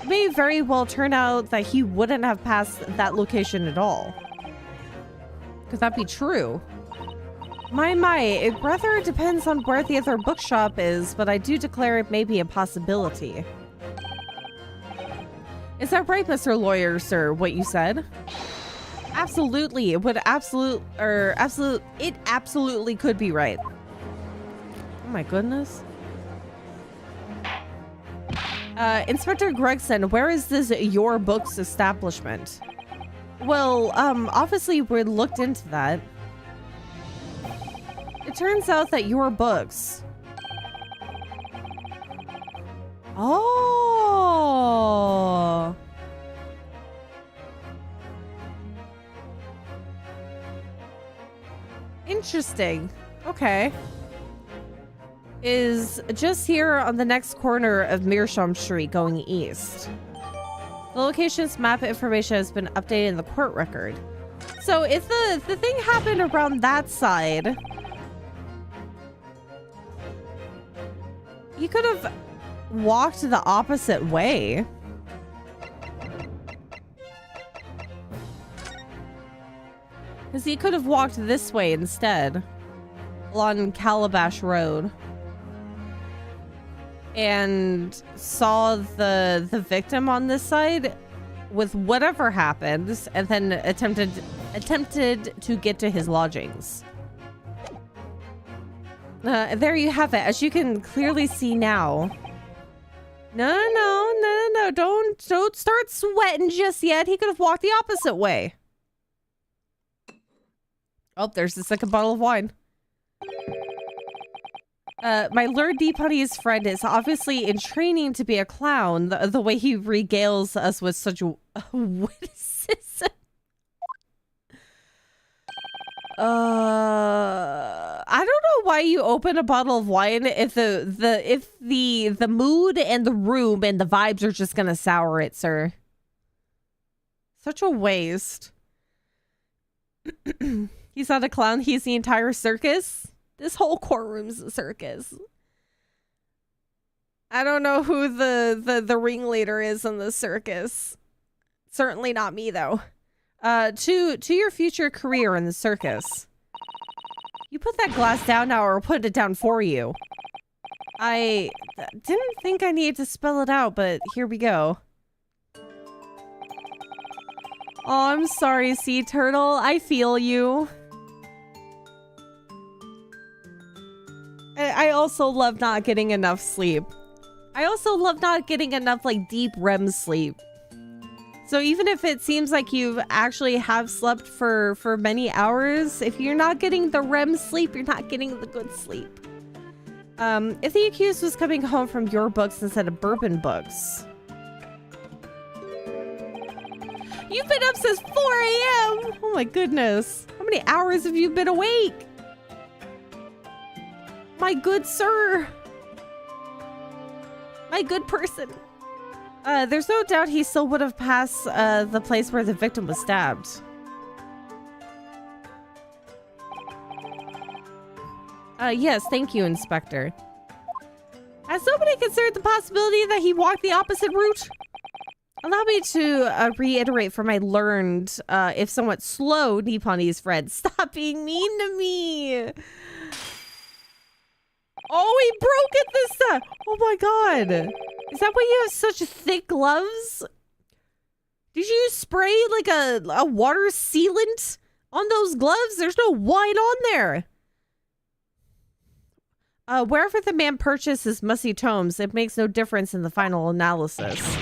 [SPEAKER 1] it may very well turn out that he wouldn't have passed that location at all. Could that be true? My, it rather depends on where the other bookshop is, but I do declare it may be a possibility. Is that right, Mr. Lawyer, sir, what you said? Absolutely, it absolutely could be right. Oh my goodness. Inspector Gregson, where is this Your Books establishment? Well, obviously we looked into that. It turns out that Your Books... Oh! Interesting. Okay. Is just here on the next corner of Meerschaum Street going east. The location's map information has been updated in the court record. So if the thing happened around that side, you could have walked the opposite way. Because he could have walked this way instead, along Calabash Road, and saw the victim on this side with whatever happens, and then attempted to get to his lodgings. There you have it. As you can clearly see now. No, don't start sweating just yet. He could have walked the opposite way. Oh, there's the second bottle of wine. My Lord Deeputty's friend is obviously in training to be a clown, the way he regales us with such witticism. I don't know why you open a bottle of wine if the mood and the room and the vibes are just gonna sour it, sir. Such a waste. He's not a clown, he's the entire circus. This whole courtroom's a circus. I don't know who the ringleader is in the circus. Certainly not me, though. To your future career in the circus. You put that glass down now, or I'll put it down for you. I didn't think I needed to spell it out, but here we go. Oh, I'm sorry, Sea Turtle. I feel you. I also love not getting enough sleep. I also love not getting enough, like, deep REM sleep. So even if it seems like you actually have slept for many hours, if you're not getting the REM sleep, you're not getting the good sleep. If the accused was coming home from your books instead of bourbon books. You've been up since 4 a.m. Oh my goodness. How many hours have you been awake? My good sir. My good person. There's no doubt he still would have passed the place where the victim was stabbed. Yes, thank you, Inspector. Has nobody considered the possibility that he walked the opposite route? Allow me to reiterate from my learned, if somewhat slow Nipponese friend. Stop being mean to me! Oh, he broke it this time! Oh my god! Is that why you have such thick gloves? Did you spray like a water sealant on those gloves? There's no wine on there! Wherever the man purchased his musty tomes, it makes no difference in the final analysis.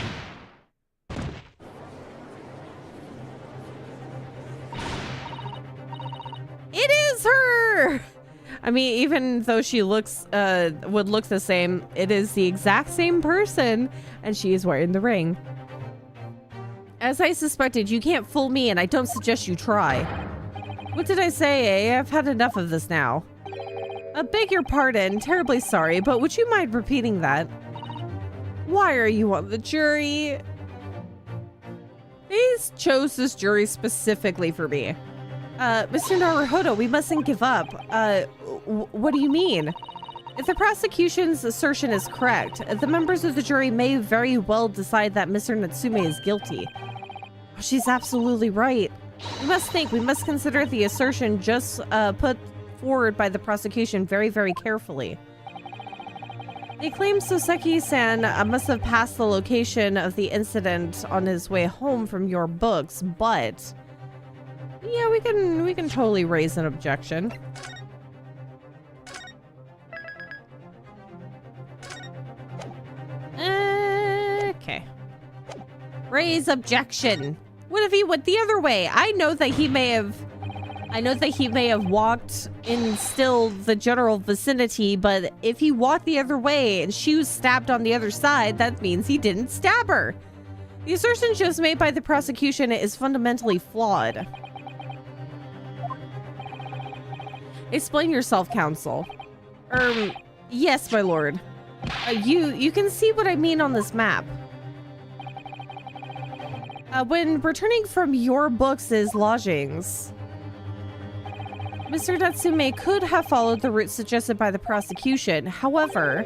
[SPEAKER 1] It is her! I mean, even though she looks, would look the same, it is the exact same person, and she is wearing the ring. As I suspected, you can't fool me, and I don't suggest you try. What did I say, eh? I've had enough of this now. I beg your pardon, terribly sorry, but would you mind repeating that? Why are you on the jury? They chose this jury specifically for me. Mr. Naruhodo, we mustn't give up. What do you mean? If the prosecution's assertion is correct, the members of the jury may very well decide that Mr. Natsume is guilty. She's absolutely right. We must consider the assertion just put forward by the prosecution very, very carefully. They claim Soseki-san must have passed the location of the incident on his way home from your books, but... yeah, we can totally raise an objection. Okay. Raise objection. What if he went the other way? I know that he may have walked in still the general vicinity, but if he walked the other way and she was stabbed on the other side, that means he didn't stab her. The assertion just made by the prosecution is fundamentally flawed. Explain yourself, counsel. Yes, my lord. You can see what I mean on this map. When returning from your books' lodgings, Mr. Natsume could have followed the route suggested by the prosecution. However,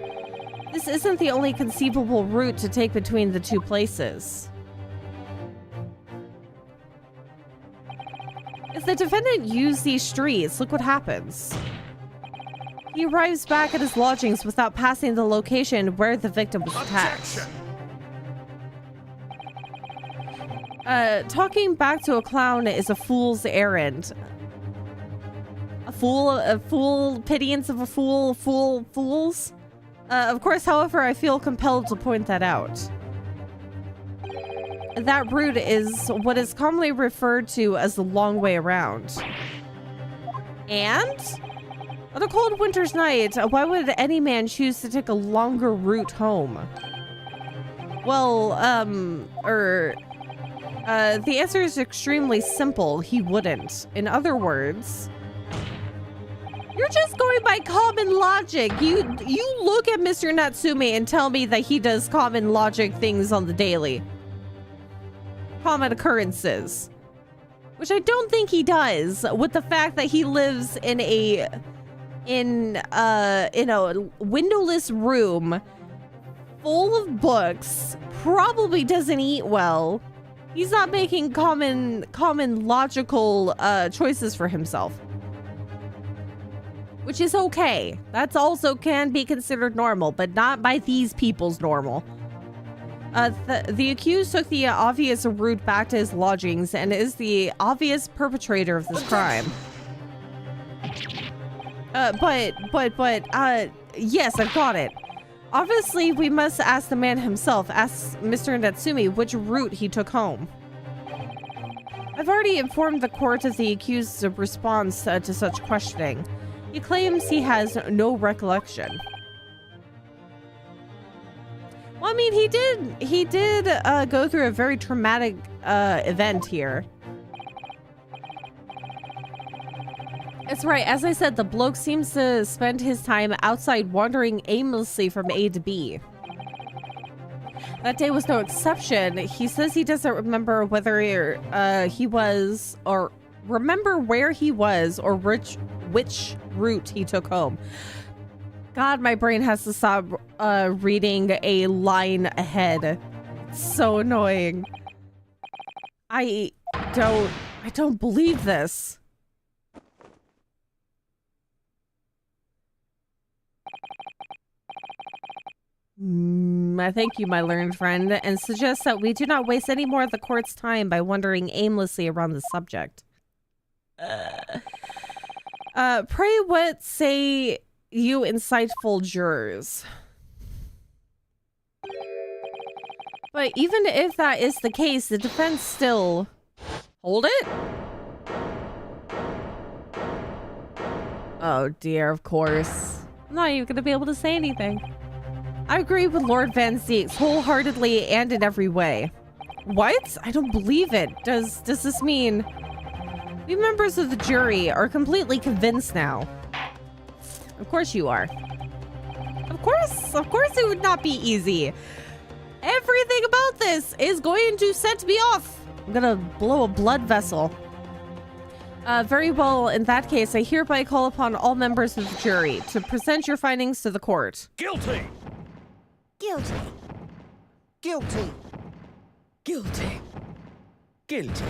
[SPEAKER 1] this isn't the only conceivable route to take between the two places. If the defendant used these streets, look what happens. He arrives back at his lodgings without passing the location where the victim was attacked. Talking back to a clown is a fool's errand. A fool, pittance of a fool, fools? Of course, however, I feel compelled to point that out. That route is what is commonly referred to as the long way around. And? On a cold winter's night, why would any man choose to take a longer route home? Well, the answer is extremely simple. He wouldn't. In other words, You're just going by common logic. You look at Mr. Natsume and tell me that he does common logic things on the daily. Common occurrences. Which I don't think he does, with the fact that he lives in a windowless room full of books, probably doesn't eat well. He's not making common logical choices for himself. Which is okay. That's also can be considered normal, but not by these people's normal. The accused took the obvious route back to his lodgings and is the obvious perpetrator of this crime. Yes, I've got it. Obviously, we must ask the man himself, ask Mr. Natsume which route he took home. I've already informed the court of the accused's response to such questioning. He claims he has no recollection. Well, I mean, he did go through a very traumatic event here. That's right. As I said, the bloke seems to spend his time outside wandering aimlessly from A to B. That day was no exception. He says he doesn't remember whether he was or remember where he was or which route he took home. God, my brain has to stop reading a line ahead. It's so annoying. I don't believe this. I thank you, my learned friend, and suggest that we do not waste any more of the court's time by wandering aimlessly around the subject. Pray what say you insightful jurors? But even if that is the case, the defense still... Hold it? Oh dear, of course. I'm not even gonna be able to say anything. I agree with Lord Van Zieks wholeheartedly and in every way. What? I don't believe it. Does this mean... We members of the jury are completely convinced now. Of course you are. Of course it would not be easy. Everything about this is going to set me off. I'm gonna blow a blood vessel. Very well, in that case, I hereby call upon all members of the jury to present your findings to the court.
[SPEAKER 2] Guilty!
[SPEAKER 3] Guilty. Guilty.
[SPEAKER 2] Guilty. Guilty.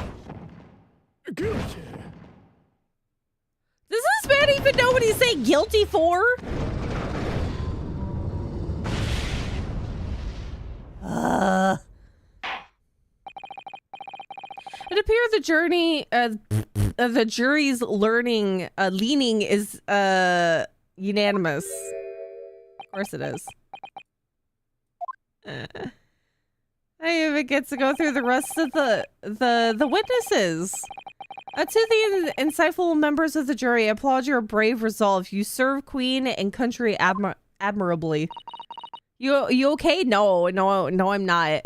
[SPEAKER 2] Guilty.
[SPEAKER 1] Does this man even know what he's saying guilty for? It appears the jury's leaning is unanimous. Of course it is. I even get to go through the rest of the witnesses. To the insightful members of the jury, I applaud your brave resolve. You serve Queen and country admirably. You okay? No, I'm not.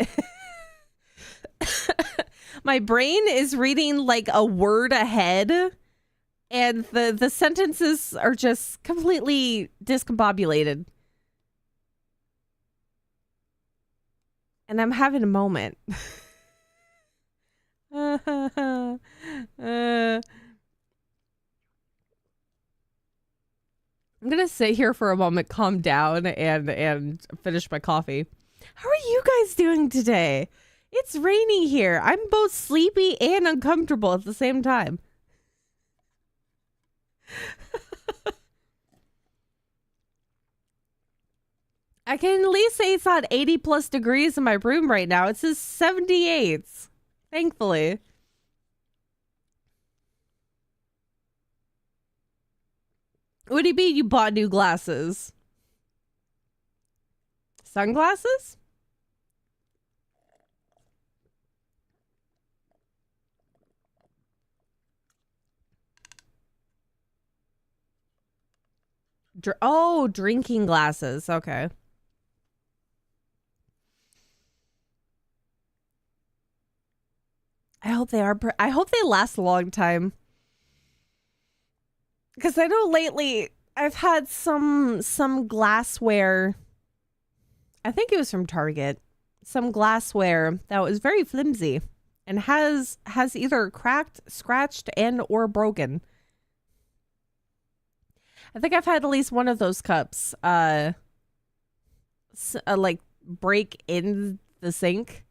[SPEAKER 1] My brain is reading like a word ahead, and the sentences are just completely discombobulated. And I'm having a moment. I'm gonna sit here for a moment, calm down, and finish my coffee. How are you guys doing today? It's rainy here. I'm both sleepy and uncomfortable at the same time. I can at least say it's not 80 plus degrees in my room right now. It says 78, thankfully. What do you mean you bought new glasses? Sunglasses? Drinking glasses. Okay. I hope they last a long time. Because I know lately I've had some glassware. I think it was from Target. Some glassware that was very flimsy and has either cracked, scratched, and or broken. I think I've had at least one of those cups like break in the sink.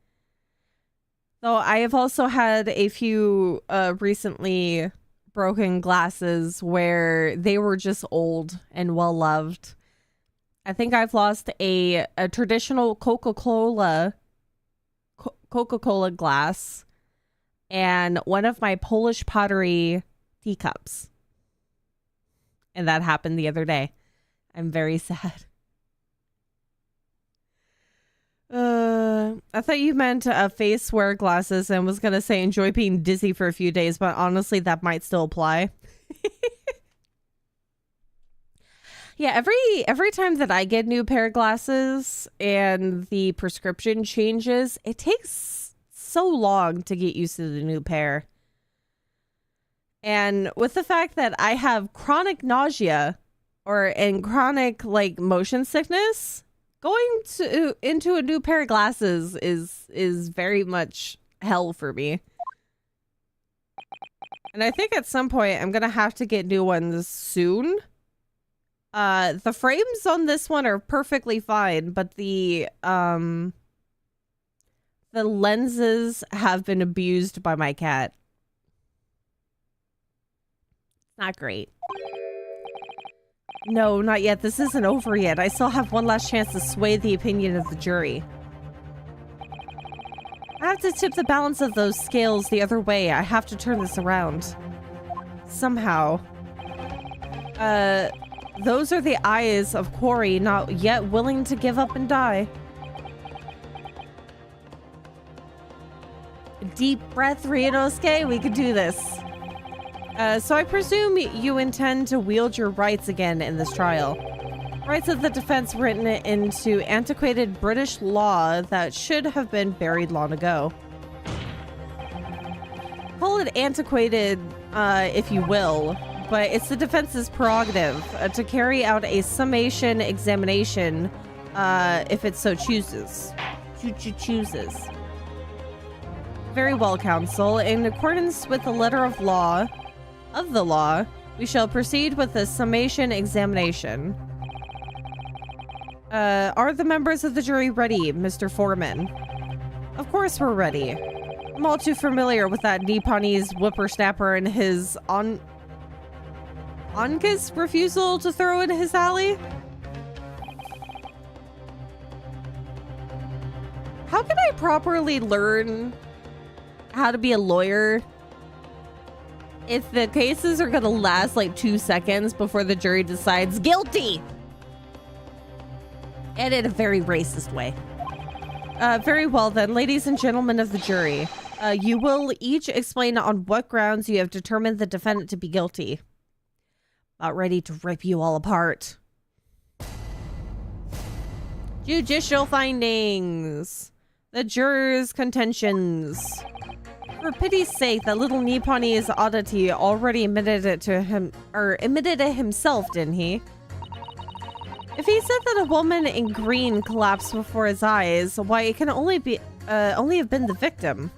[SPEAKER 1] Though I have also had a few recently broken glasses where they were just old and well loved. I think I've lost a traditional Coca-Cola glass and one of my Polish pottery teacups. And that happened the other day. I'm very sad. I thought you meant face wear glasses and was going to say enjoy being dizzy for a few days, but honestly, that might still apply. Yeah, every time that I get new pair of glasses and the prescription changes, it takes so long to get used to the new pair. And with the fact that I have chronic nausea and chronic like motion sickness, going into a new pair of glasses is very much hell for me. And I think at some point I'm gonna have to get new ones soon. The frames on this one are perfectly fine, but the lenses have been abused by my cat. Not great. No, not yet. This isn't over yet. I still have one last chance to sway the opinion of the jury. I have to tip the balance of those scales the other way. I have to turn this around. Somehow. Those are the eyes of Corey, not yet willing to give up and die. Deep breath, Ryunosuke. We could do this. So I presume you intend to wield your rights again in this trial. Rights of the defense written into antiquated British law that should have been buried long ago. Call it antiquated, if you will, but it's the defense's prerogative to carry out a summation examination if it so chooses. Chooses. Very well, counsel. In accordance with the letter of the law, we shall proceed with the summation examination. Are the members of the jury ready, Mr. Foreman? Of course we're ready. I'm all too familiar with that Nipponese whippersnapper and his Anka's refusal to throw in his alley. How can I properly learn how to be a lawyer if the cases are gonna last like 2 seconds before the jury decides guilty? And in a very racist way. Very well then, ladies and gentlemen of the jury. You will each explain on what grounds you have determined the defendant to be guilty. About ready to rip you all apart. Judicial findings. The jurors' contentions. For pity's sake, that little Nipponese oddity already admitted it to him, or admitted it himself, didn't he? If he said that a woman in green collapsed before his eyes, why it can only have been the victim.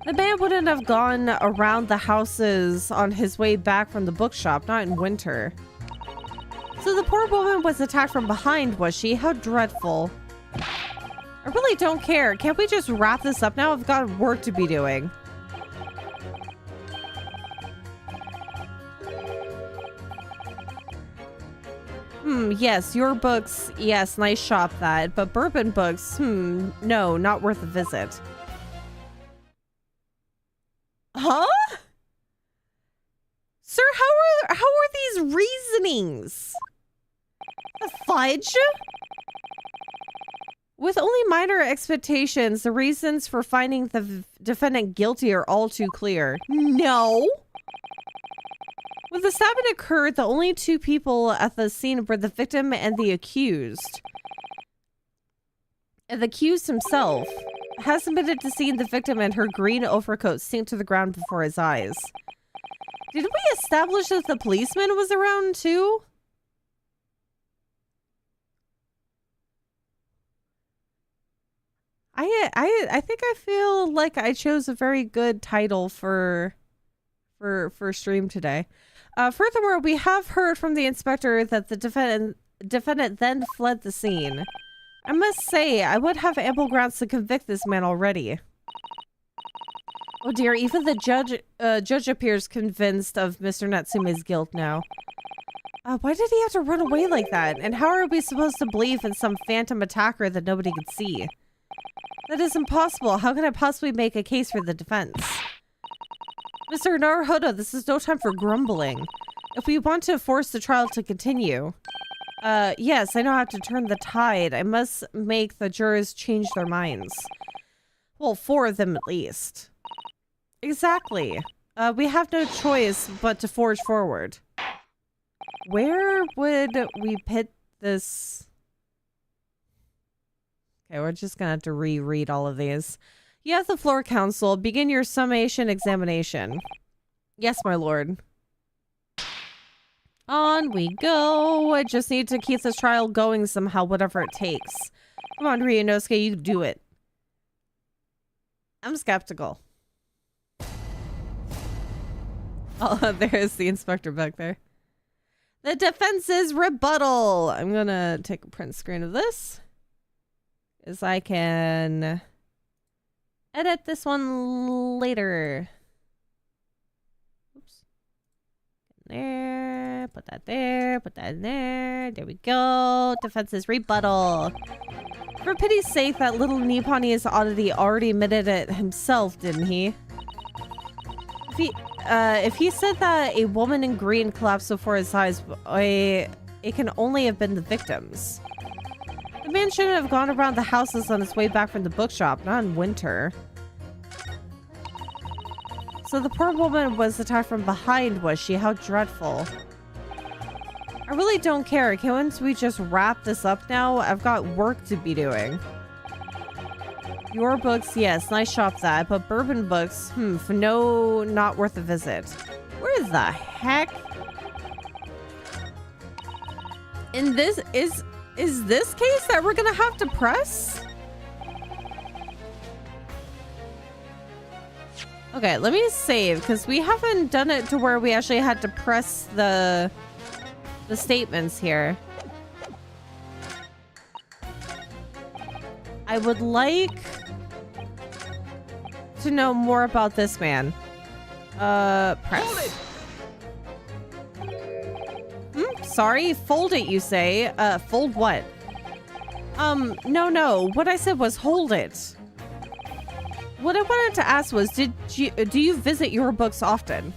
[SPEAKER 1] The man wouldn't have gone around the houses on his way back from the bookshop, not in winter. So the poor woman was attacked from behind, was she? How dreadful. I really don't care. Can't we just wrap this up now? I've got work to be doing. Yes, your books, yes, nice shop that. But bourbon books, no, not worth a visit. Huh? Sir, how are these reasonings? The fudge? With only minor expectations, the reasons for finding the defendant guilty are all too clear. No. When the stabbing occurred, the only two people at the scene were the victim and the accused. And the accused himself has admitted to seeing the victim and her green overcoat sink to the ground before his eyes. Did we establish that the policeman was around too? I think I feel like I chose a very good title for stream today. Furthermore, we have heard from the inspector that the defendant then fled the scene. I must say, I would have ample grounds to convict this man already. Oh dear, even the judge appears convinced of Mr. Natsume's guilt now. Why did he have to run away like that? And how are we supposed to believe in some phantom attacker that nobody could see? That is impossible. How can I possibly make a case for the defense? Mr. Naruhodo, this is no time for grumbling. If we want to force the trial to continue... yes, I know how to turn the tide. I must make the jurors change their minds. Well, 4 of them at least. Exactly. We have no choice but to forge forward. Where would we pit this? Okay, we're just gonna have to reread all of these. You have the floor, counsel. Begin your summation examination. Yes, my lord. On we go. I just need to keep this trial going somehow, whatever it takes. Come on, Ryunosuke, you do it. I'm skeptical. Oh, there's the inspector back there. The defense's rebuttal. I'm gonna take a print screen of this. Because I can edit this one later. Oops. There. Put that there. Put that in there. There we go. Defense's rebuttal. For pity's sake, that little Nipponiese oddity already admitted it himself, didn't he? If he said that a woman in green collapsed before his eyes, it can only have been the victims. The man shouldn't have gone around the houses on his way back from the bookshop, not in winter. So the poor woman was attacked from behind, was she? How dreadful. I really don't care. Can't we just wrap this up now? I've got work to be doing. Your books, yes, nice shop that, but bourbon books, no, not worth a visit. Where the heck? In this, is this case that we're gonna have to press? Okay, let me save, because we haven't done it to where we actually had to press the statements here. I would like to know more about this man. Press. Sorry, fold it, you say. Fold what? No. What I said was hold it. What I wanted to ask was, do you visit your books often?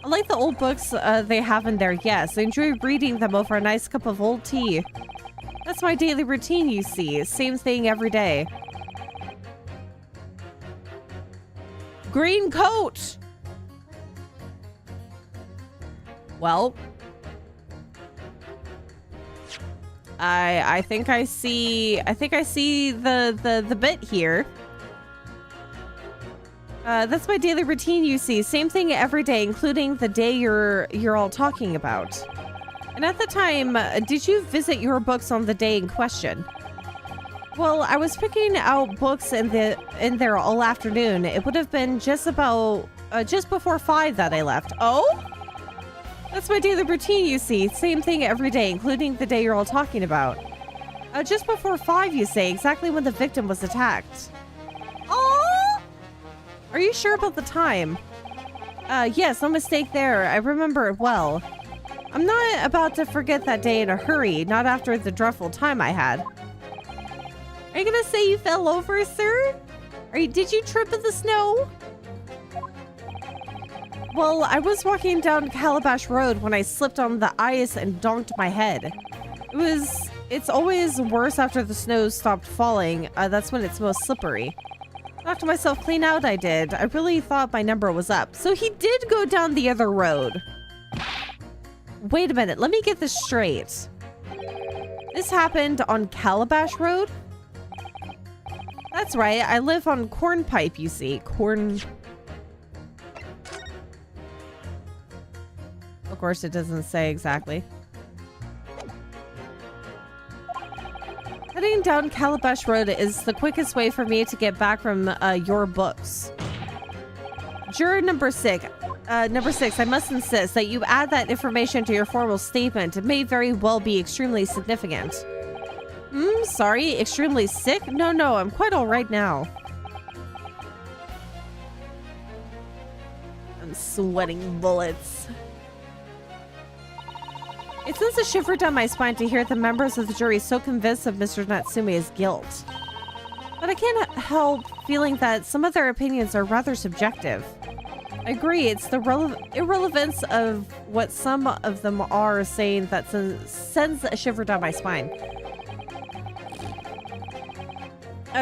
[SPEAKER 1] I like the old books they have in there, yes. I enjoy reading them over a nice cup of old tea. That's my daily routine, you see. Same thing every day. Green coat! Well... I think I see the bit here. That's my daily routine, you see. Same thing every day, including the day you're all talking about. And at the time, did you visit your books on the day in question? Well, I was picking out books in there all afternoon. It would have been just before 5 that I left. Oh? That's my daily routine, you see. Same thing every day, including the day you're all talking about. Just before 5, you say, exactly when the victim was attacked. Oh! Are you sure about the time? Yes, no mistake there. I remember it well. I'm not about to forget that day in a hurry, not after the dreadful time I had. Are you gonna say you fell over, sir? Did you trip in the snow? Well, I was walking down Calabash Road when I slipped on the ice and donked my head. It's always worse after the snow stopped falling. That's when it's most slippery. Knocked myself clean out, I did. I really thought my number was up. So he did go down the other road. Wait a minute, let me get this straight. This happened on Calabash Road? That's right, I live on Cornpipe, you see. Of course, it doesn't say exactly. Heading down Calabash Road is the quickest way for me to get back from your books. Juror number 6, I must insist that you add that information to your formal statement. It may very well be extremely significant. Sorry, extremely sick? No, I'm quite all right now. I'm sweating bullets. It sends a shiver down my spine to hear the members of the jury so convinced of Mr. Natsume's guilt. But I can't help feeling that some of their opinions are rather subjective. I agree, it's the irrelevance of what some of them are saying that sends a shiver down my spine.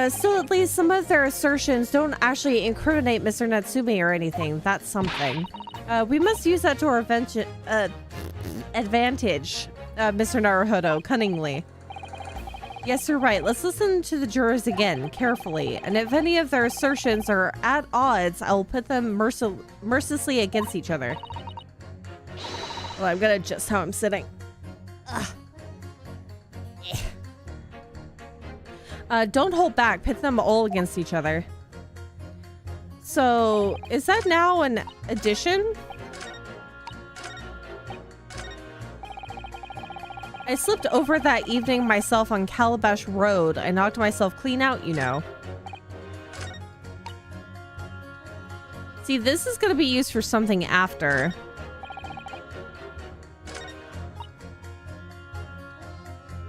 [SPEAKER 1] Still, at least some of their assertions don't actually incriminate Mr. Natsume or anything. That's something. We must use that to our advantage, Mr. Naruhodo, cunningly. Yes, you're right. Let's listen to the jurors again, carefully. And if any of their assertions are at odds, I will put them mercilessly against each other. Well, I'm gonna adjust how I'm sitting. Don't hold back. Pit them all against each other. So, is that now an addition? I slipped over that evening myself on Calabash Road. I knocked myself clean out, you know. See, this is going to be used for something after.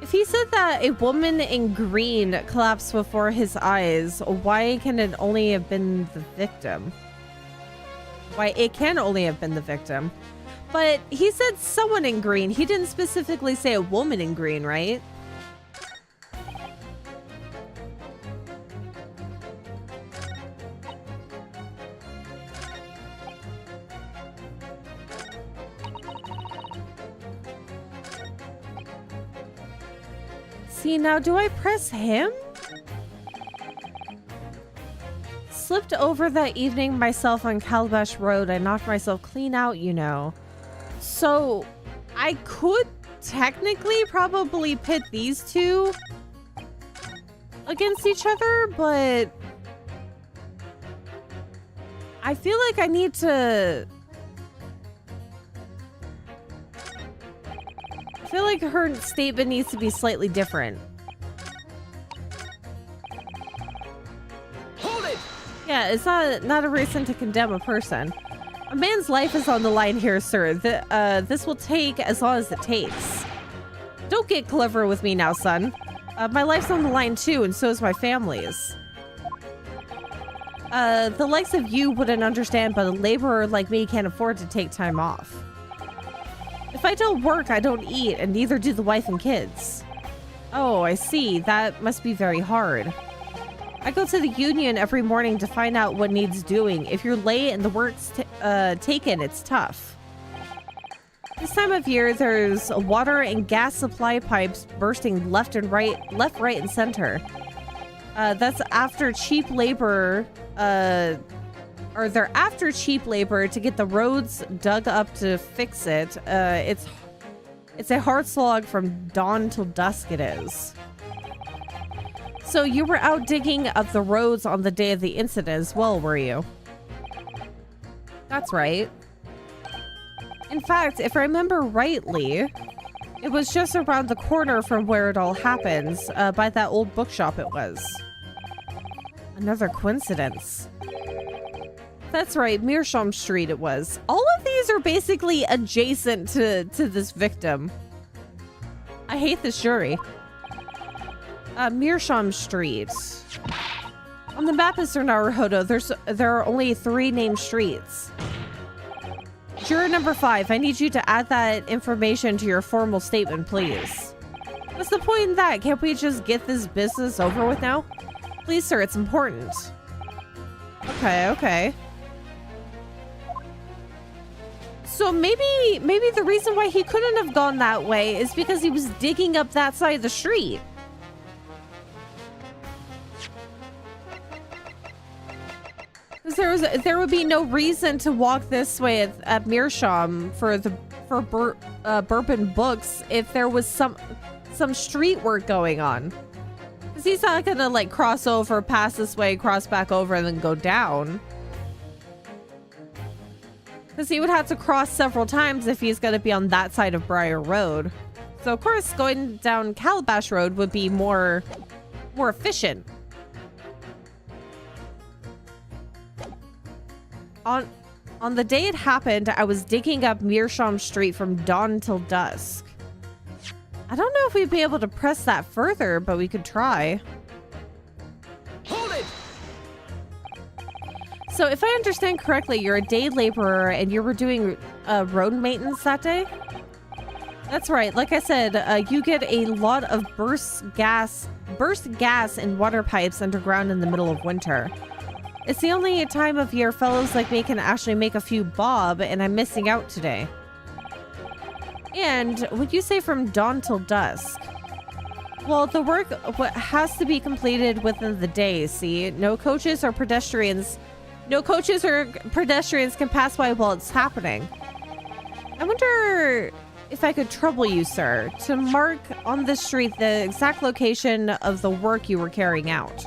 [SPEAKER 1] If he said that a woman in green collapsed before his eyes, why can it only have been the victim? Why, it can only have been the victim. But he said someone in green. He didn't specifically say a woman in green, right? See, now do I press him? Slipped over that evening myself on Calabash Road. I knocked myself clean out, you know. So, I could technically probably pit these two against each other, but I feel like I need to... I feel like her statement needs to be slightly different.
[SPEAKER 2] Hold it!
[SPEAKER 1] Yeah, it's not a reason to condemn a person. A man's life is on the line here, sir. This will take as long as it takes. Don't get clever with me now, son. My life's on the line too, and so is my family's. The likes of you wouldn't understand, but a laborer like me can't afford to take time off. If I don't work, I don't eat, and neither do the wife and kids. Oh, I see. That must be very hard. I go to the union every morning to find out what needs doing. If you're late and the work's taken, it's tough. This time of year, there's water and gas supply pipes bursting left, right, and center. That's after cheap labor, or they're after cheap labor to get the roads dug up to fix it. It's a hard slog from dawn till dusk it is. So you were out digging up the roads on the day of the incident as well, were you? That's right. In fact, if I remember rightly, it was just around the corner from where it all happens, by that old bookshop it was. Another coincidence. That's right, Meerschaum Street it was. All of these are basically adjacent to this victim. I hate this jury. Meerschaum Street. On the map, Mr. Naruhodo, there are only 3 named streets. Juror number 5, I need you to add that information to your formal statement, please. What's the point in that? Can't we just get this business over with now? Please, sir, it's important. Okay. So maybe the reason why he couldn't have gone that way is because he was digging up that side of the street. There would be no reason to walk this way at Meerschaum for for Bourbon Books if there was some street work going on. Because he's not gonna like cross over, pass this way, cross back over, and then go down. Because he would have to cross several times if he's gonna be on that side of Briar Road. So of course going down Calabash Road would be more efficient. On the day it happened, I was digging up Meerschaum Street from dawn till dusk. I don't know if we'd be able to press that further, but we could try.
[SPEAKER 2] Hold it!
[SPEAKER 1] So if I understand correctly, you're a day laborer and you were doing road maintenance that day? That's right. Like I said, you get a lot of burst gas and water pipes underground in the middle of winter. It's the only time of year fellows like me can actually make a few bob, and I'm missing out today. And would you say from dawn till dusk? Well, the work has to be completed within the day, see? No coaches or pedestrians can pass by while it's happening. I wonder if I could trouble you, sir, to mark on the street the exact location of the work you were carrying out.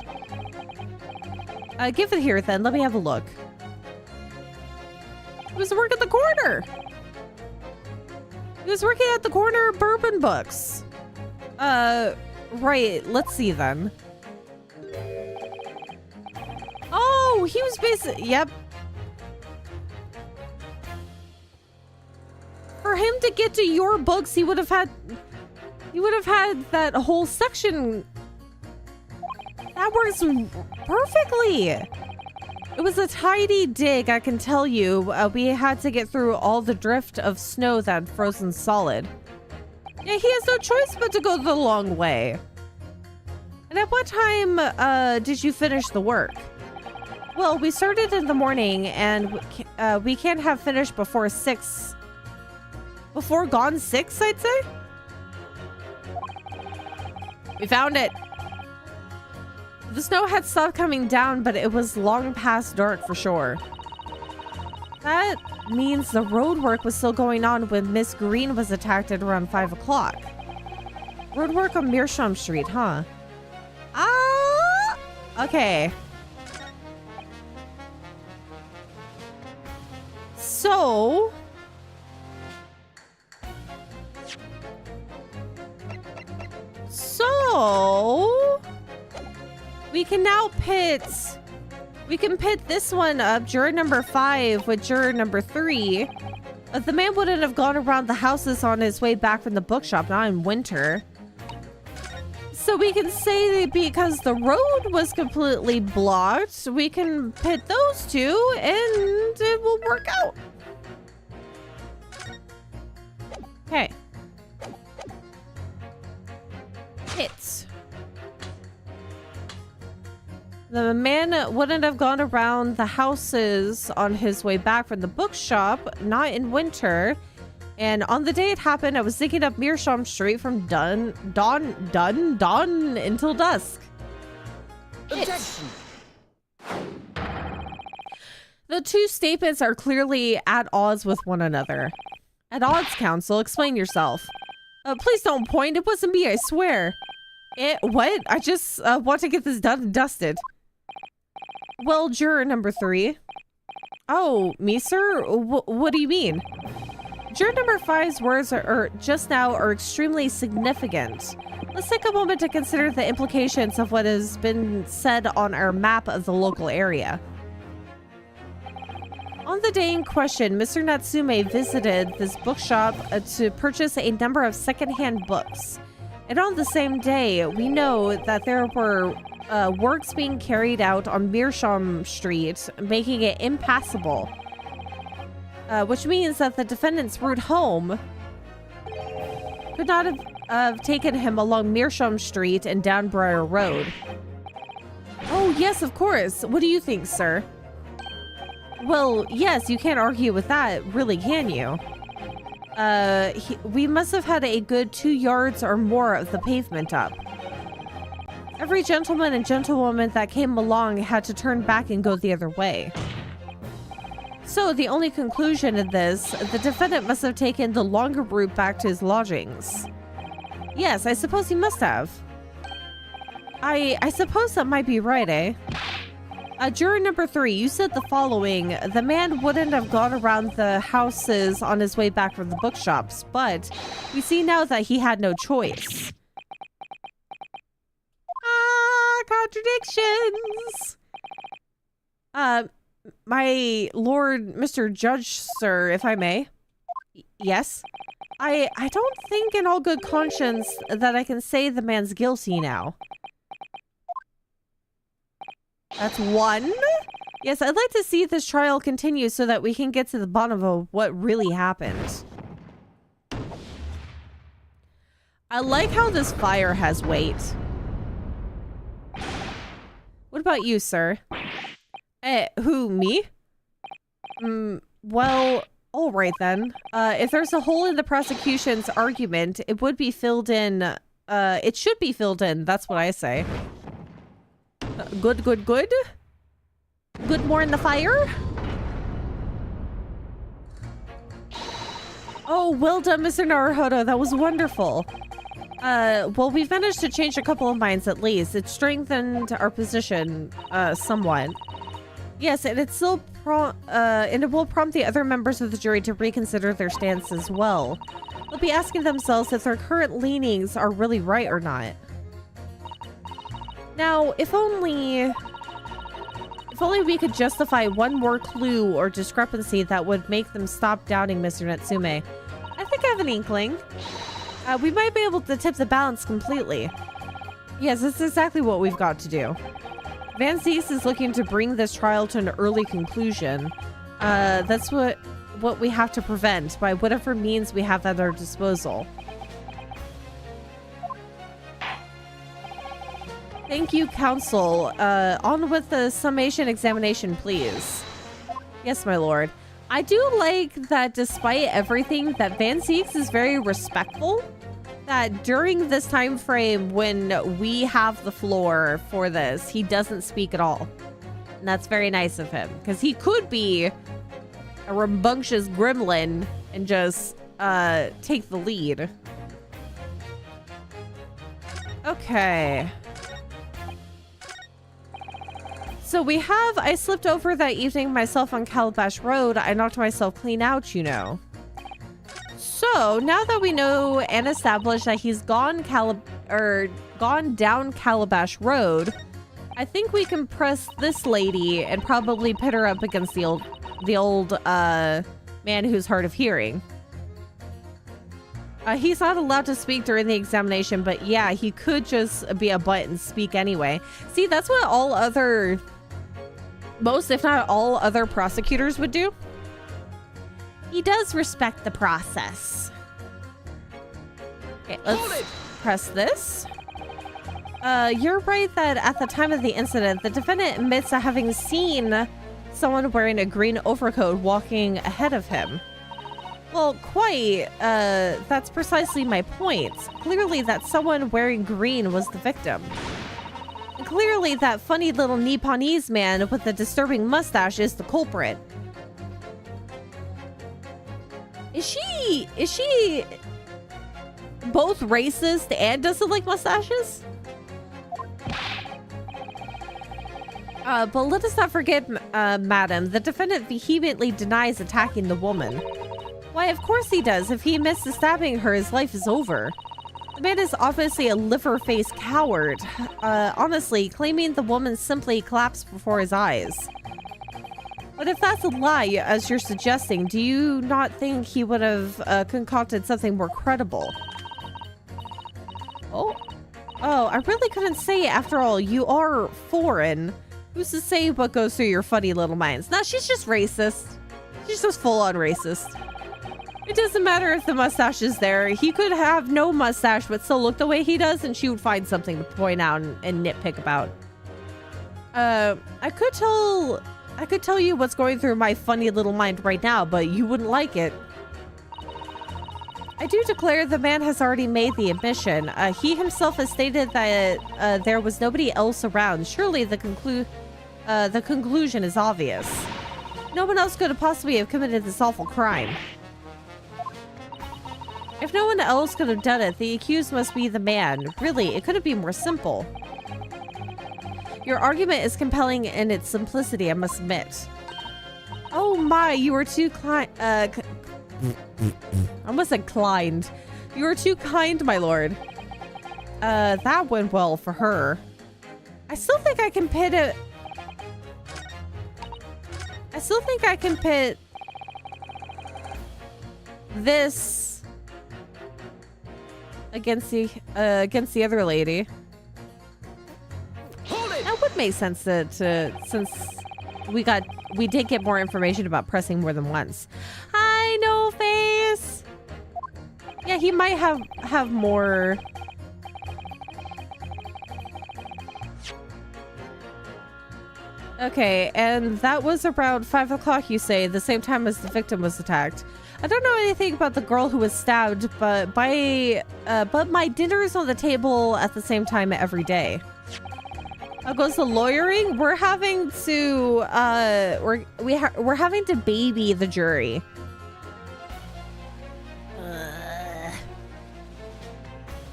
[SPEAKER 1] Give it here then, let me have a look. It was work at the corner! He was working at the corner of Bourbon Books. Right, let's see then. Oh, he was basically, yep. For him to get to your books, he would have had that whole section. That works perfectly. It was a tidy dig, I can tell you. We had to get through all the drift of snow that had frozen solid. Yeah, he has no choice but to go the long way. And at what time did you finish the work? Well, we started in the morning, and we can't have finished before 6. Before gone 6, I'd say? We found it. The snow had stopped coming down, but it was long past dark for sure. That means the road work was still going on when Miss Green was attacked at around 5 o'clock. Road work on Meerschaum Street, huh? Ah! Okay. So... we can now pit this one up, juror number 5 with juror number 3. The man wouldn't have gone around the houses on his way back from the bookshop, not in winter. So we can say that because the road was completely blocked, we can pit those two and it will work out. Okay. Hits. The man wouldn't have gone around the houses on his way back from the bookshop, not in winter. And on the day it happened, I was digging up Meerschaum Street from dawn until dusk.
[SPEAKER 2] Objection.
[SPEAKER 1] The two statements are clearly at odds with one another. At odds, counsel, explain yourself. Please don't point. It wasn't me, I swear. What? I just want to get this done and dusted. Well, juror number 3. Oh, me, sir? What do you mean? Juror number 5's words just now are extremely significant. Let's take a moment to consider the implications of what has been said on our map of the local area. On the day in question, Mr. Natsume visited this bookshop to purchase a number of secondhand books. And on the same day, we know that there were works being carried out on Meerschaum Street, making it impassable. Which means that the defendant's route home could not have taken him along Meerschaum Street and down Briar Road. Oh, yes, of course. What do you think, sir? Well, yes, you can't argue with that, really, can you? We must have had a good 2 yards or more of the pavement up. Every gentleman and gentlewoman that came along had to turn back and go the other way. So the only conclusion in this, the defendant must have taken the longer route back to his lodgings. Yes, I suppose he must have. I suppose that might be right, eh? Juror number 3, you said the following. The man wouldn't have gone around the houses on his way back from the bookshops, but we see now that he had no choice. Contradictions! My lord, Mr. Judge, sir, if I may. Yes? I don't think in all good conscience that I can say the man's guilty now. That's 1. Yes, I'd like to see this trial continue so that we can get to the bottom of what really happened. I like how this fire has weight. What about you, sir? Who, me? Well, all right then. If there's a hole in the prosecution's argument, it would be filled in. It should be filled in. That's what I say. Good. Good more in the fire? Oh, well done, Mr. Naruhodo. That was wonderful. Well, we've managed to change a couple of minds at least. It strengthened our position, somewhat. Yes, and it still and it will prompt the other members of the jury to reconsider their stance as well. They'll be asking themselves if their current leanings are really right or not. Now, if only we could justify one more clue or discrepancy that would make them stop doubting Mr. Natsume. I think I have an inkling. We might be able to tip the balance completely. Yes, that's exactly what we've got to do. Van Zieks is looking to bring this trial to an early conclusion. That's what we have to prevent by whatever means we have at our disposal. Thank you, counsel. On with the summation examination, please. Yes, my lord. I do like that despite everything, that Van Zieks is very respectful. That during this time frame when we have the floor for this, he doesn't speak at all. And that's very nice of him. Because he could be a rambunctious gremlin and just take the lead. Okay. So we have, I slipped over that evening myself on Calabash Road. I knocked myself clean out, you know. So now that we know and established that he's gone down Calabash Road, I think we can press this lady and probably pit her up against the old man who's hard of hearing. He's not allowed to speak during the examination, but yeah, he could just be a butt and speak anyway. See, that's what all other, most if not all other prosecutors would do. He does respect the process. Okay, let's press this. You're right that at the time of the incident, the defendant admits to having seen someone wearing a green overcoat walking ahead of him. Well, quite. That's precisely my point. Clearly that someone wearing green was the victim. And clearly that funny little Nipponese man with the disturbing mustache is the culprit. Is she both racist and doesn't like mustaches? But let us not forget, madam, the defendant vehemently denies attacking the woman. Why, of course he does. If he admits to stabbing her, his life is over. The man is obviously a liver-faced coward. Honestly, claiming the woman simply collapsed before his eyes. But if that's a lie, as you're suggesting, do you not think he would have concocted something more credible? Oh, I really couldn't say. After all, you are foreign. Who's to say what goes through your funny little minds? No, she's just racist. She's just full-on racist. It doesn't matter if the mustache is there. He could have no mustache but still look the way he does, and she would find something to point out and nitpick about. I could tell you what's going through my funny little mind right now, but you wouldn't like it. I do declare the man has already made the admission. He himself has stated that there was nobody else around. Surely the conclusion is obvious. No one else could have possibly have committed this awful crime. If no one else could have done it, the accused must be the man. Really, it couldn't be more simple. Your argument is compelling in its simplicity, I must admit. Oh my, you were too I almost said climbed. You were too kind, my lord. That went well for her. I still think I can pit it. I still think I can pit this against the other lady. That would make sense since we did get more information about pressing more than once. Hi, No Face. Yeah, he might have more. Okay, and that was around 5 o'clock, you say, the same time as the victim was attacked. I don't know anything about the girl who was stabbed, but my dinner is on the table at the same time every day. How goes the lawyering? We're having to we're having to baby the jury.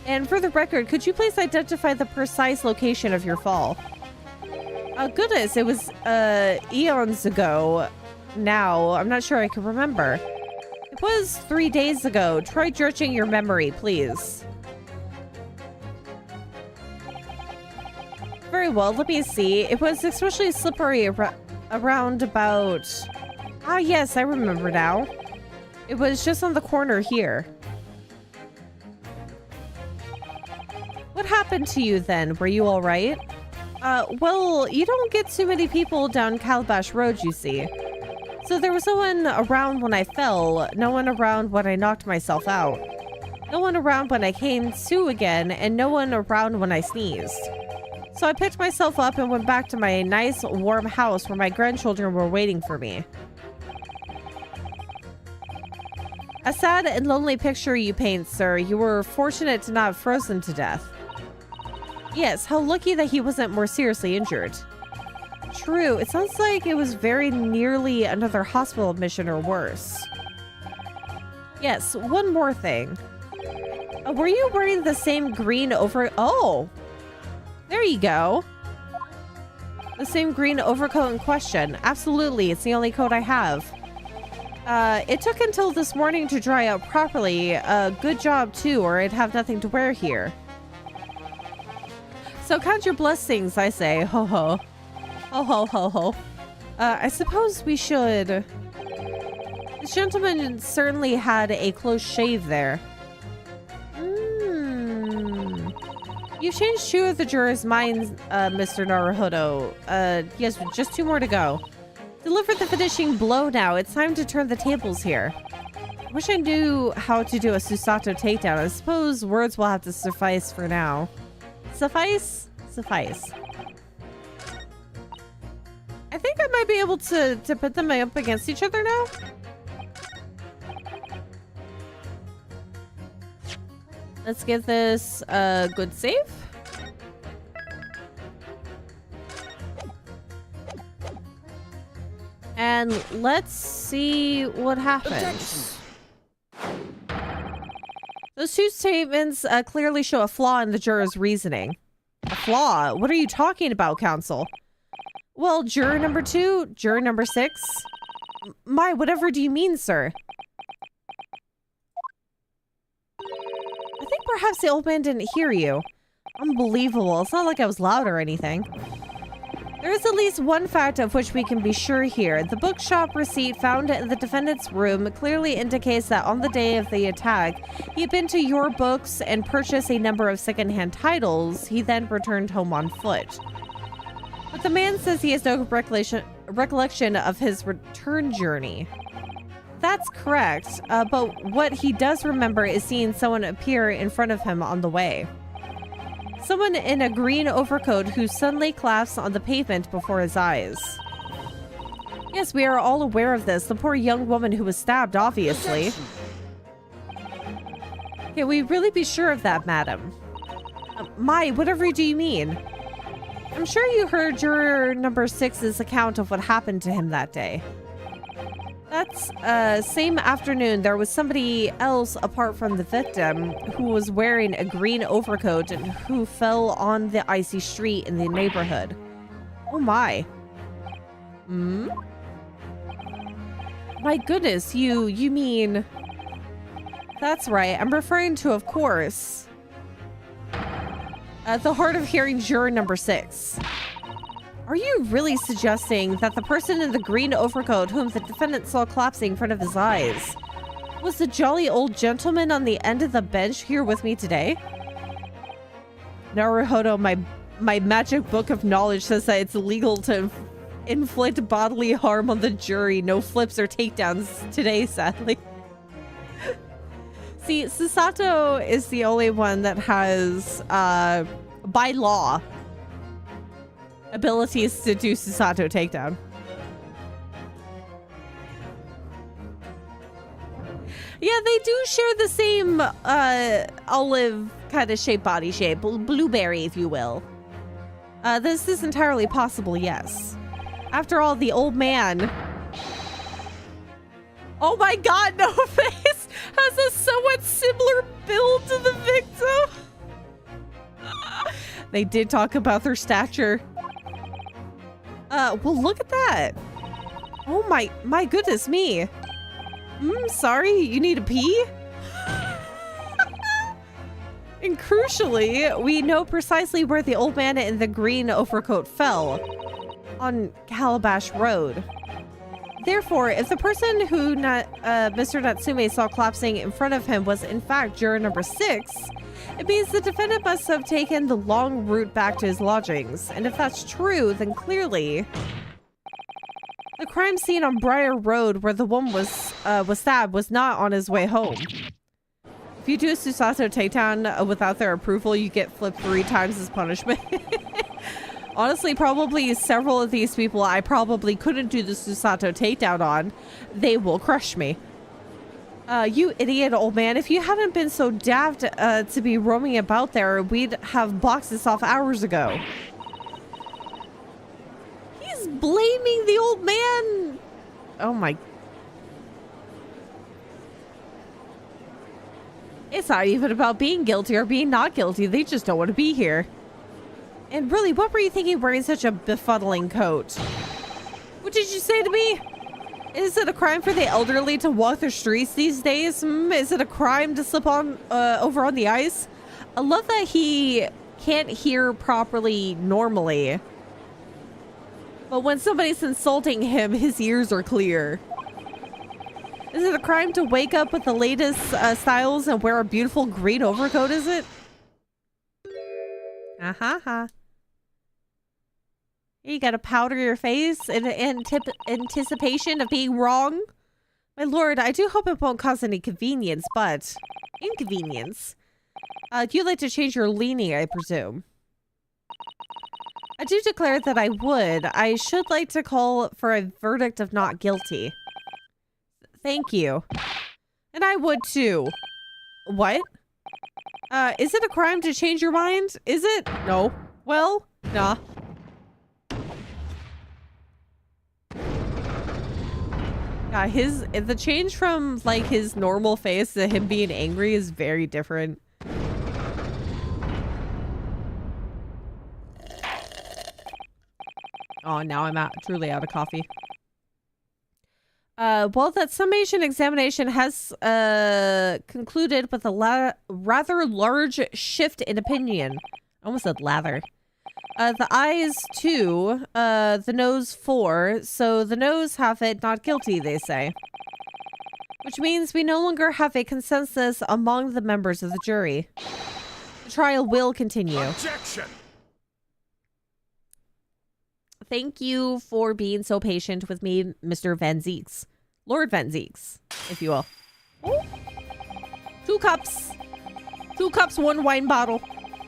[SPEAKER 1] And for the record, could you please identify the precise location of your fall? Oh goodness, it was eons ago now. I'm not sure I can remember. It was 3 days ago. Try judging your memory, please. Very well, let me see. It was especially slippery around about... Ah yes, I remember now. It was just on the corner here. What happened to you then? Were you alright? Well, you don't get too many people down Calabash Road, you see. So there was no one around when I fell, no one around when I knocked myself out, no one around when I came to again, and no one around when I sneezed. So I picked myself up and went back to my nice, warm house where my grandchildren were waiting for me. A sad and lonely picture you paint, sir. You were fortunate to not have frozen to death. Yes, how lucky that he wasn't more seriously injured. True, it sounds like it was very nearly another hospital admission or worse. Yes, one more thing. Were you wearing the same green Oh! There you go. The same green overcoat in question. Absolutely, it's the only coat I have. It took until this morning to dry out properly. Good job, too, or I'd have nothing to wear here. So count your blessings, I say. Ho ho. Ho ho ho ho. I suppose we should... This gentleman certainly had a close shave there. You've changed 2 of the jurors' minds, Mr. Naruhodo. Yes, just 2 more to go. Deliver the finishing blow now. It's time to turn the tables here. I wish I knew how to do a Susato takedown. I suppose words will have to suffice for now. Suffice? Suffice. I think I might be able to put them up against each other now. Let's get this a good save. And let's see what happens. Those 2 statements clearly show a flaw in the juror's reasoning. A flaw? What are you talking about, counsel? Well, juror number 2, juror number 6. Whatever do you mean, sir? I think perhaps the old man didn't hear you. Unbelievable. It's not like I was loud or anything. There is at least one fact of which we can be sure here. The bookshop receipt found in the defendant's room clearly indicates that on the day of the attack, he had been to your books and purchased a number of secondhand titles. He then returned home on foot. But the man says he has no recollection of his return journey. That's correct, but what he does remember is seeing someone appear in front of him on the way. Someone in a green overcoat who suddenly collapsed on the pavement before his eyes. Yes, we are all aware of this. The poor young woman who was stabbed, obviously. Can we really be sure of that, madam? Whatever do you mean? I'm sure you heard juror number 6's account of what happened to him that day. That's, same afternoon, there was somebody else apart from the victim who was wearing a green overcoat and who fell on the icy street in the neighborhood. Oh my. Hmm? My goodness, you mean... That's right, I'm referring to, of course, the hard of hearing juror number 6. Are you really suggesting that the person in the green overcoat whom the defendant saw collapsing in front of his eyes was the jolly old gentleman on the end of the bench here with me today? Naruhodo, my magic book of knowledge says that it's illegal to inflict bodily harm on the jury. No flips or takedowns today, sadly. See, Susato is the only one that has, by law, abilities to do Susato takedown. Yeah, they do share the same olive kind of shape, body shape, blueberry, if you will. This is entirely possible, yes. After all, the old man... Oh my god, No Face has a somewhat similar build to the victim. They did talk about their stature. Well, look at that. Oh my goodness me. Sorry, you need a pee? And crucially, we know precisely where the old man in the green overcoat fell. On Calabash Road. Therefore, if the person who Mr. Natsume saw collapsing in front of him was in fact juror number 6, it means the defendant must have taken the long route back to his lodgings. And if that's true, then clearly the crime scene on Briar Road where the woman was stabbed was not on his way home. If you do a Susato takedown without their approval, you get flipped 3 times as punishment. Honestly, probably several of these people I probably couldn't do the Susato takedown on. They will crush me. You idiot old man, if you hadn't been so daft to be roaming about there, we'd have boxed this off hours ago. He's blaming the old man. Oh my. It's not even about being guilty or being not guilty. They just don't want to be here. And really, what were you thinking wearing such a befuddling coat? What did you say to me? Is it a crime for the elderly to walk the streets these days? Is it a crime to slip on over on the ice? I love that he can't hear properly normally. But when somebody's insulting him, his ears are clear. Is it a crime to wake up with the latest styles and wear a beautiful green overcoat, is it? Ha. You gotta powder your face in anticipation of being wrong? My lord, I do hope it won't cause any convenience, but... Inconvenience? You'd like to change your leaning, I presume. I do declare that I would. I should like to call for a verdict of not guilty. Thank you. And I would too. What? Is it a crime to change your mind? Is it? No. Well, nah. Yeah, the change from like his normal face to him being angry is very different. Oh, now I'm truly out of coffee. Well, that summation examination has concluded with a rather large shift in opinion. I almost said lather. The eyes 2, the nose 4, so the nose have it not guilty, they say. Which means we no longer have a consensus among the members of the jury. The trial will continue.
[SPEAKER 2] Objection!
[SPEAKER 1] Thank you for being so patient with me, Mr. Van Zeeks. Lord Van Zeeks, if you will. 2 cups. 2 cups, 1 wine bottle.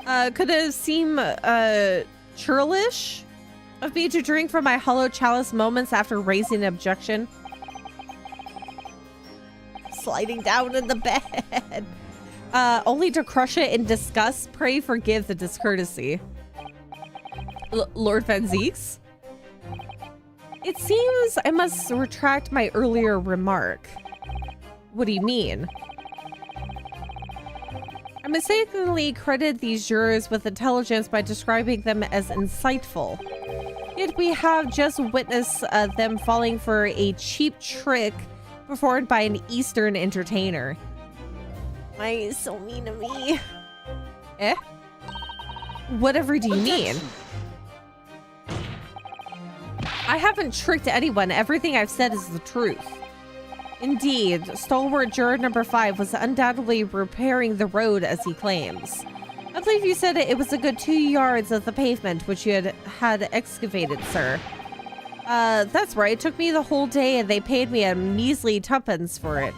[SPEAKER 1] Could it seem, churlish of me to drink from my hollow chalice moments after raising an objection? Sliding down in the bed. Only to crush it in disgust. Pray forgive the discourtesy. Lord Van Zeeks? It seems I must retract my earlier remark. What do you mean? I mistakenly credited these jurors with intelligence by describing them as insightful. Yet we have just witnessed them falling for a cheap trick performed by an Eastern entertainer. Why is so mean to me? Eh? Whatever do you mean? I haven't tricked anyone. Everything I've said is the truth. Indeed, stalwart juror number 5 was undoubtedly repairing the road as he claims. I believe you said it was a good 2 yards of the pavement which you had excavated, sir. That's right. It took me the whole day and they paid me a measly tuppence for it.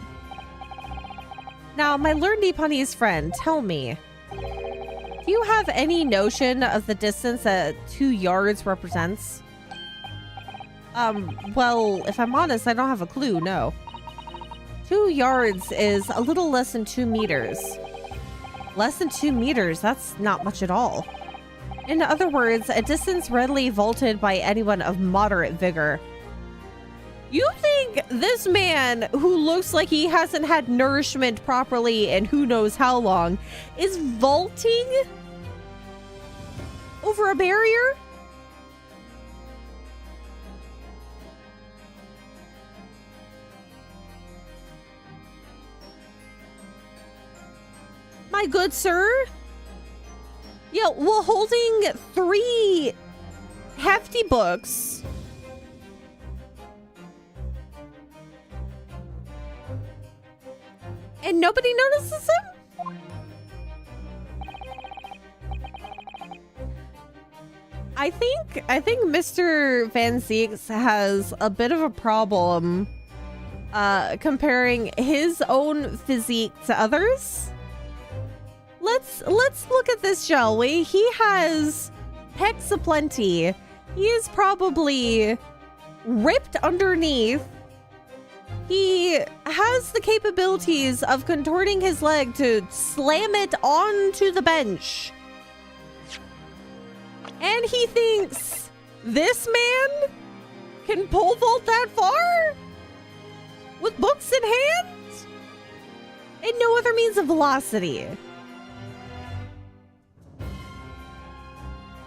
[SPEAKER 1] Now, my learned Nipponiese friend, tell me, do you have any notion of the distance that 2 yards represents? Well, if I'm honest, I don't have a clue, no. 2 yards is a little less than 2 meters. Less than 2 meters, that's not much at all. In other words, a distance readily vaulted by anyone of moderate vigor. You think this man, who looks like he hasn't had nourishment properly in who knows how long, is vaulting over a barrier? My good sir? Yeah, while holding 3 hefty books. And nobody notices him? I think Mr. Van Zieks has a bit of a problem comparing his own physique to others. Let's look at this, shall we? He has pecs aplenty. He is probably ripped underneath. He has the capabilities of contorting his leg to slam it onto the bench. And he thinks this man can pole vault that far? With books in hand? And no other means of velocity.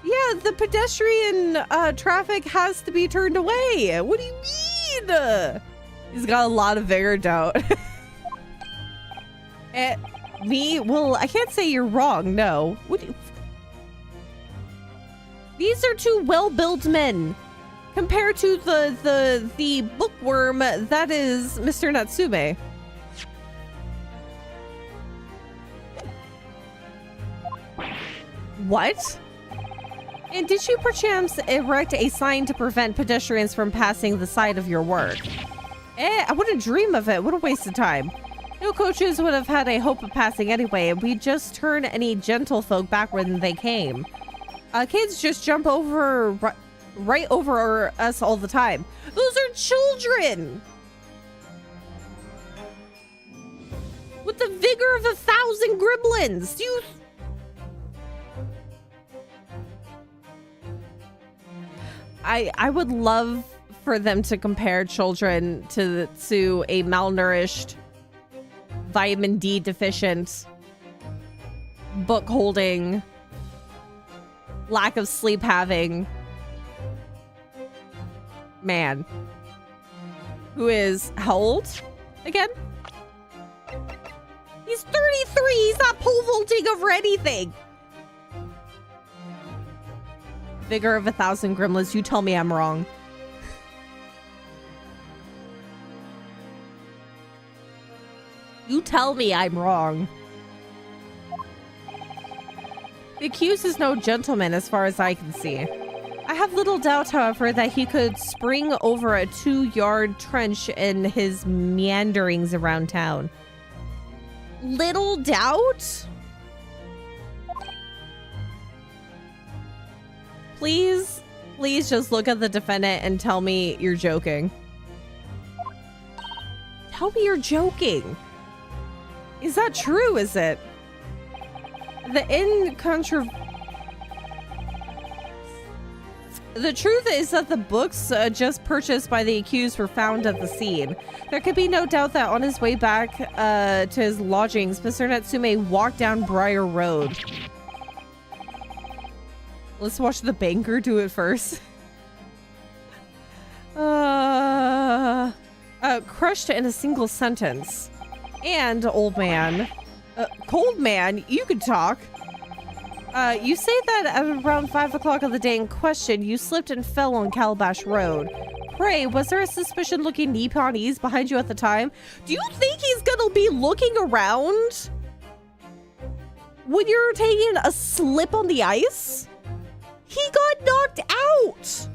[SPEAKER 1] Yeah, the pedestrian traffic has to be turned away. What do you mean? He's got a lot of vigor, doubt. Me? Well, I can't say you're wrong, no. What do you... These are 2 well-built men compared to the bookworm that is Mr. Natsume. What? And did you perchance erect a sign to prevent pedestrians from passing the side of your work? I wouldn't dream of it. What a waste of time. No coaches would have had a hope of passing anyway. We just turn any gentlefolk back when they came. Kids just jump over right over us all the time. Those are children! With the vigor of 1,000 gremlins! You... I would love for them to compare children to a malnourished, vitamin D deficient, book holding, lack of sleep having man who is how old again? He's 33. He's not pole vaulting over anything. Vigor of 1,000 gremlins. You tell me I'm wrong. You tell me I'm wrong. The accused is no gentleman as far as I can see. I have little doubt, however, that he could spring over a 2-yard trench in his meanderings around town. Little doubt? Please just look at the defendant and tell me you're joking. Tell me you're joking. Is that true, is it? The The truth is that the books just purchased by the accused were found at the scene. There could be no doubt that on his way back to his lodgings, Mr. Natsume walked down Briar Road. Let's watch the banker do it first. Crushed in a single sentence. And, old man. Cold man, you could talk. You say that at around 5 o'clock of the day in question, you slipped and fell on Calabash Road. Pray, was there a suspicion-looking Nipponese behind you at the time? Do you think he's gonna be looking around when you're taking a slip on the ice? He got knocked out!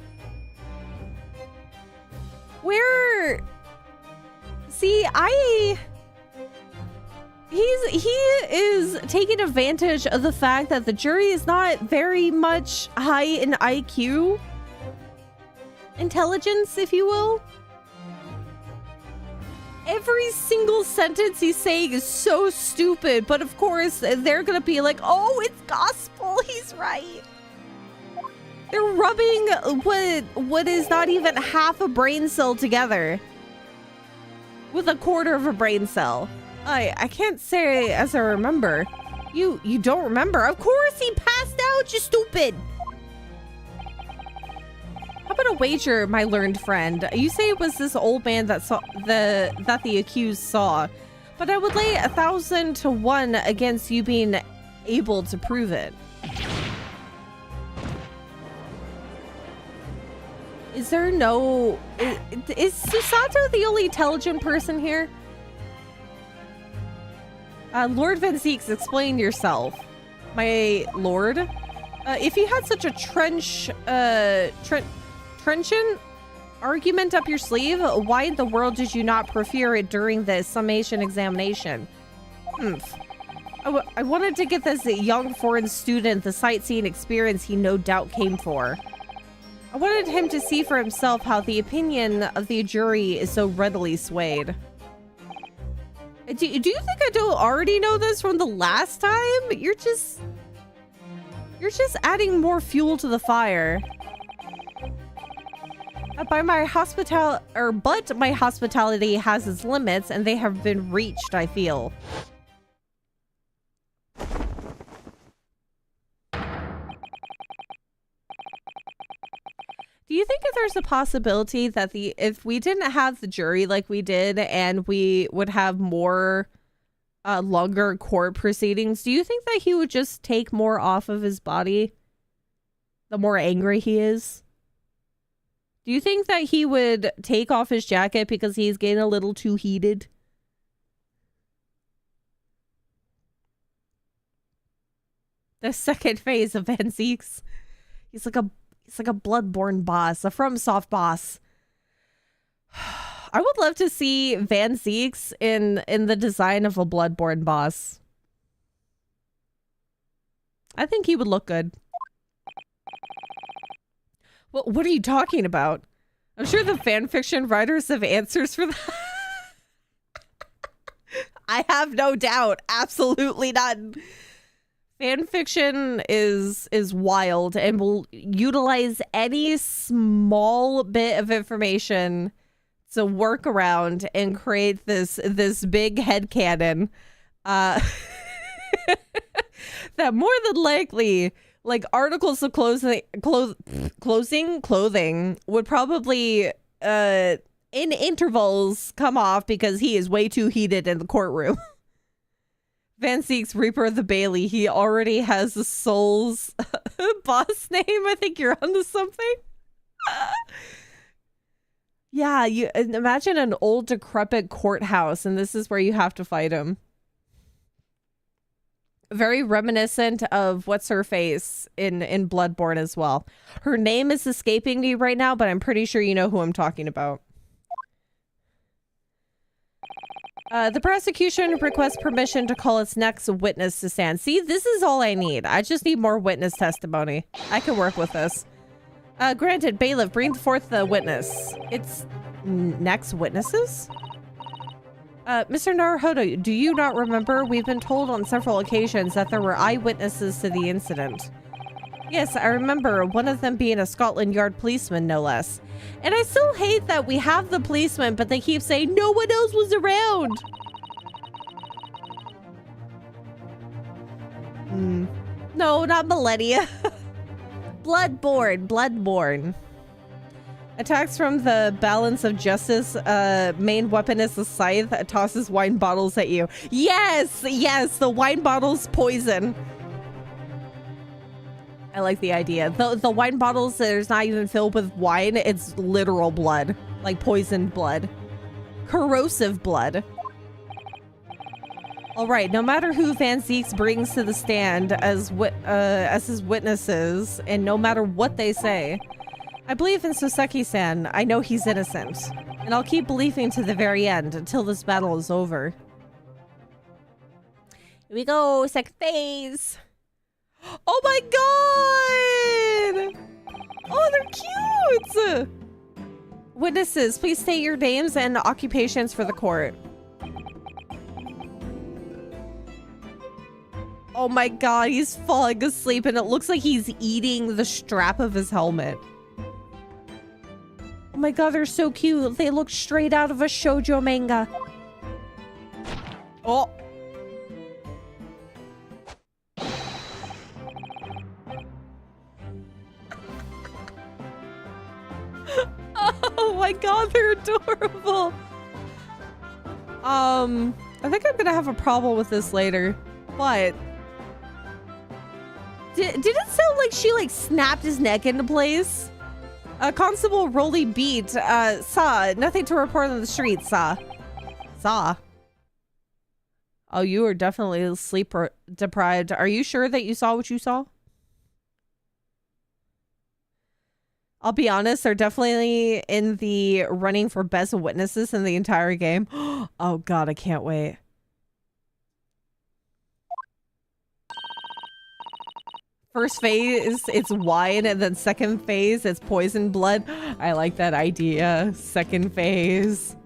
[SPEAKER 1] Where... See, he is taking advantage of the fact that the jury is not very much high in IQ. Intelligence, if you will. Every single sentence he's saying is so stupid, but of course they're gonna be like, oh, it's gospel, he's right. They're rubbing what is not even half a brain cell together with a quarter of a brain cell. I can't say as I remember. You don't remember? Of course he passed out, you stupid. How about a wager, my learned friend? You say it was this old man that the accused saw, but I would lay 1,000 to 1 against you being able to prove it. Is there no... Is Susato the only intelligent person here? Lord Van Zeeks, explain yourself. My lord? If you had such a trenchant argument up your sleeve, why in the world did you not prefer it during the summation examination? I wanted to get this young foreign student the sightseeing experience he no doubt came for. I wanted him to see for himself how the opinion of the jury is so readily swayed. Do you think I don't already know this from the last time? You're just adding more fuel to the fire. But my hospitality has its limits, and they have been reached, I feel. Do you think that there's a possibility that if we didn't have the jury like we did and we would have more longer court proceedings, do you think that he would just take more off of his body the more angry he is? Do you think that he would take off his jacket because he's getting a little too heated? The second phase of Van Zeeks. He's like a Bloodborne boss, a FromSoft boss. I would love to see Van Zeeks in the design of a Bloodborne boss. I think he would look good. Well, what are you talking about? I'm sure the fanfiction writers have answers for that. I have no doubt. Absolutely none. Fanfiction is wild and will utilize any small bit of information to work around and create this big headcanon that more than likely, like, articles of clothing would probably in intervals come off because he is way too heated in the courtroom. Van Zeeks, Reaper of the Bailey. He already has the Soul's boss name. I think you're onto something. Yeah, you imagine an old decrepit courthouse, and this is where you have to fight him. Very reminiscent of what's her face in Bloodborne as well. Her name is escaping me right now, but I'm pretty sure you know who I'm talking about. The prosecution requests permission to call its next witness to stand. See, this is all I need. I just need more witness testimony. I can work with this. Granted, bailiff, bring forth the witness. It's next witnesses? Mr. Naruhodo, do you not remember? We've been told on several occasions that there were eyewitnesses to the incident. Yes, I remember one of them being a Scotland Yard policeman, no less. And I still hate that we have the policeman, but they keep saying no one else was around. No, not millennia. Bloodborne. Attacks from the balance of justice. Main weapon is the scythe. It tosses wine bottles at you. Yes, the wine bottles poison. I like the idea. The wine bottles, there's not even filled with wine. It's literal blood. Like poisoned blood. Corrosive blood. All right, no matter who Van Zeeks brings to the stand as his witnesses, and no matter what they say, I believe in Soseki-san. I know he's innocent. And I'll keep believing to the very end until this battle is over. Here we go, second phase. Oh my god! Oh, they're cute! Witnesses, please state your names and occupations for the court. Oh my god, he's falling asleep and it looks like he's eating the strap of his helmet. Oh my god, they're so cute. They look straight out of a shoujo manga. Oh. Oh my god, they're adorable. I think I'm gonna have a problem with this later, but did it sound like she like snapped his neck into place? Constable Rolly Beat, saw nothing to report on the street, saw. Oh, you are definitely sleep deprived. Are you sure that you saw what you saw? I'll be honest, they're definitely in the running for best witnesses in the entire game. Oh god, I can't wait. First phase, it's wine, and then second phase, it's poison blood. I like that idea. Second phase.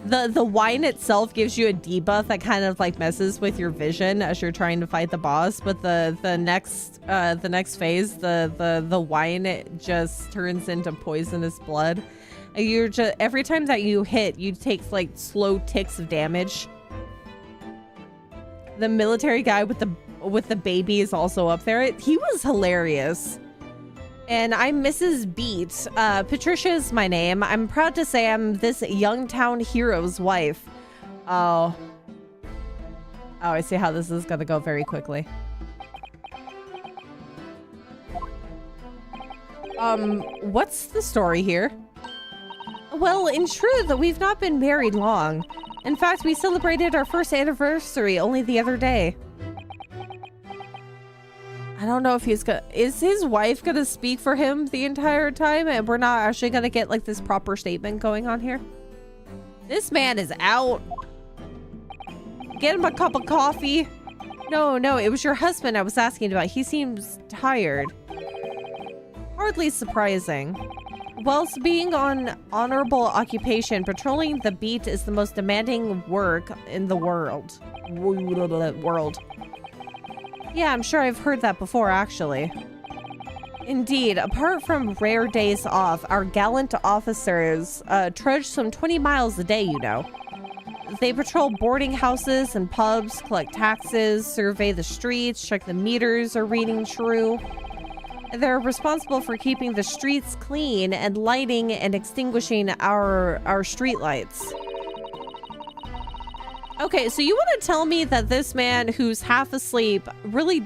[SPEAKER 1] The wine itself gives you a debuff that kind of like messes with your vision as you're trying to fight the boss, but the next phase, the wine, it just turns into poisonous blood. And you're just, every time that you hit, you take like slow ticks of damage. The military guy with the baby is also up there. He was hilarious. And I'm Mrs. Beat. Patricia is my name. I'm proud to say I'm this young town hero's wife. Oh, I see how this is gonna go very quickly. What's the story here? Well, in truth, we've not been married long. In fact, we celebrated our first anniversary only the other day. I don't know if he's gonna... Is his wife gonna speak for him the entire time? And we're not actually gonna get, like, this proper statement going on here? This man is out. Get him a cup of coffee. No, it was your husband I was asking about. He seems tired. Hardly surprising. Whilst being on honorable occupation, patrolling the beat is the most demanding work in the world. Yeah, I'm sure I've heard that before, actually. Indeed, apart from rare days off, our gallant officers trudge some 20 miles a day, you know. They patrol boarding houses and pubs, collect taxes, survey the streets, check the meters are reading true. They're responsible for keeping the streets clean and lighting and extinguishing our street lights. Okay, so you want to tell me that this man who's half asleep really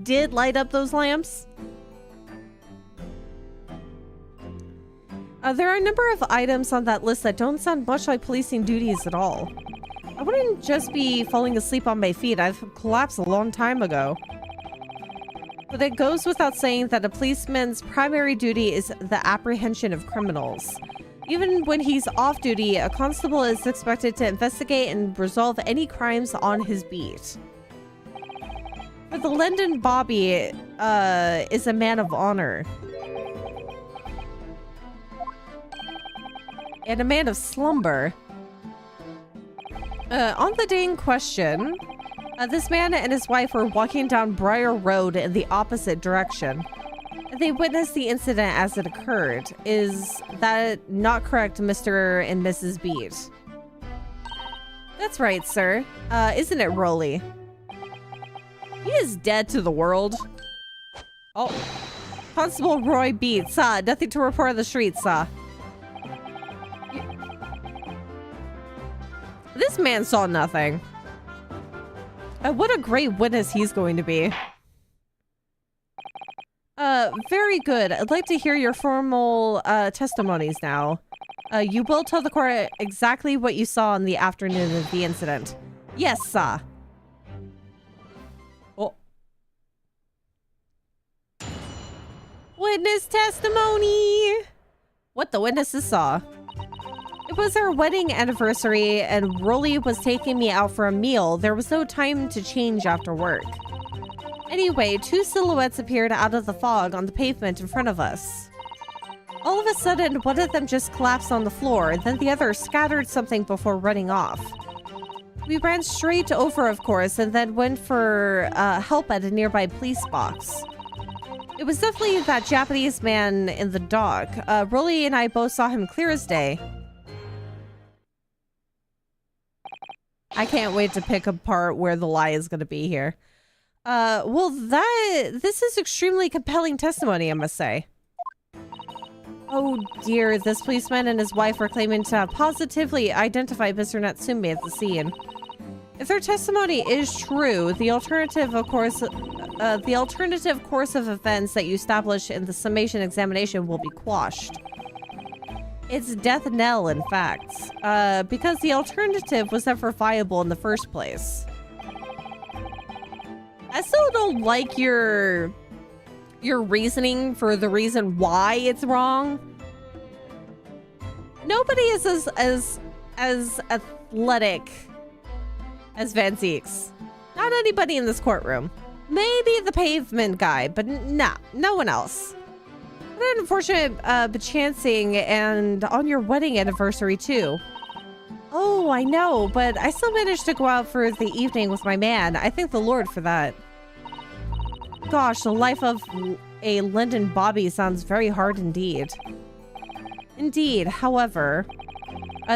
[SPEAKER 1] did light up those lamps? There are a number of items on that list that don't sound much like policing duties at all. I wouldn't just be falling asleep on my feet. I've collapsed a long time ago. But it goes without saying that a policeman's primary duty is the apprehension of criminals. Even when he's off duty, a constable is expected to investigate and resolve any crimes on his beat. But the London Bobby is a man of honor. And a man of slumber. On the day in question, This man and his wife were walking down Briar Road in the opposite direction. They witnessed the incident as it occurred. Is that not correct, Mr. and Mrs. Beat? That's right, sir. Isn't it, Rolly? He is dead to the world. Oh. Constable Roy Beat, sir. Nothing to report on the street, sir. This man saw nothing. What a great witness he's going to be. Very good. I'd like to hear your formal testimonies now. You will tell the court exactly what you saw in the afternoon of the incident. Yes, sir. Oh. Witness testimony! What the witnesses saw. It was our wedding anniversary and Rolly was taking me out for a meal. There was no time to change after work. Anyway, two silhouettes appeared out of the fog on the pavement in front of us. All of a sudden, one of them just collapsed on the floor, then the other scattered something before running off. We ran straight over, of course, and then went for help at a nearby police box. It was definitely that Japanese man in the dock. Rolly and I both saw him clear as day. I can't wait to pick apart where the lie is going to be here. Well, this is extremely compelling testimony, I must say. Oh dear, this policeman and his wife are claiming to have positively identified Mr. Natsume at the scene. If their testimony is true, the alternative course of events that you established in the summation examination will be quashed. It's death knell, in fact, because the alternative was never viable in the first place. I still don't like your reasoning for the reason why it's wrong. Nobody is as athletic as Van Zeeks. Not anybody in this courtroom. Maybe the pavement guy, but nah, no one else. What an unfortunate chancing, and on your wedding anniversary too. Oh, I know, but I still managed to go out for the evening with my man. I thank the Lord for that. Gosh, the life of a Lyndon Bobby sounds very hard indeed. Indeed, however,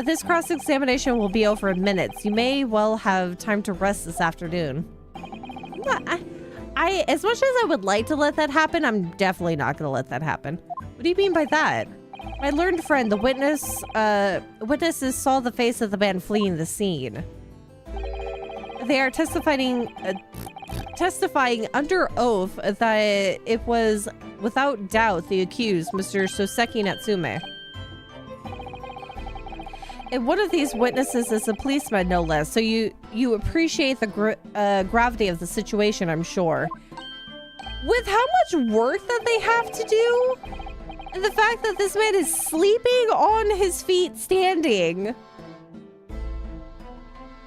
[SPEAKER 1] this cross-examination will be over in minutes. You may well have time to rest this afternoon. As much as I would like to let that happen, I'm definitely not going to let that happen. What do you mean by that? My learned friend, the witnesses saw the face of the man fleeing the scene. They are testifying under oath that it was without doubt the accused, Mr. Soseki Natsume. And one of these witnesses is a policeman, no less, so you appreciate the gravity of the situation, I'm sure. With how much work that they have to do, and the fact that this man is sleeping on his feet standing,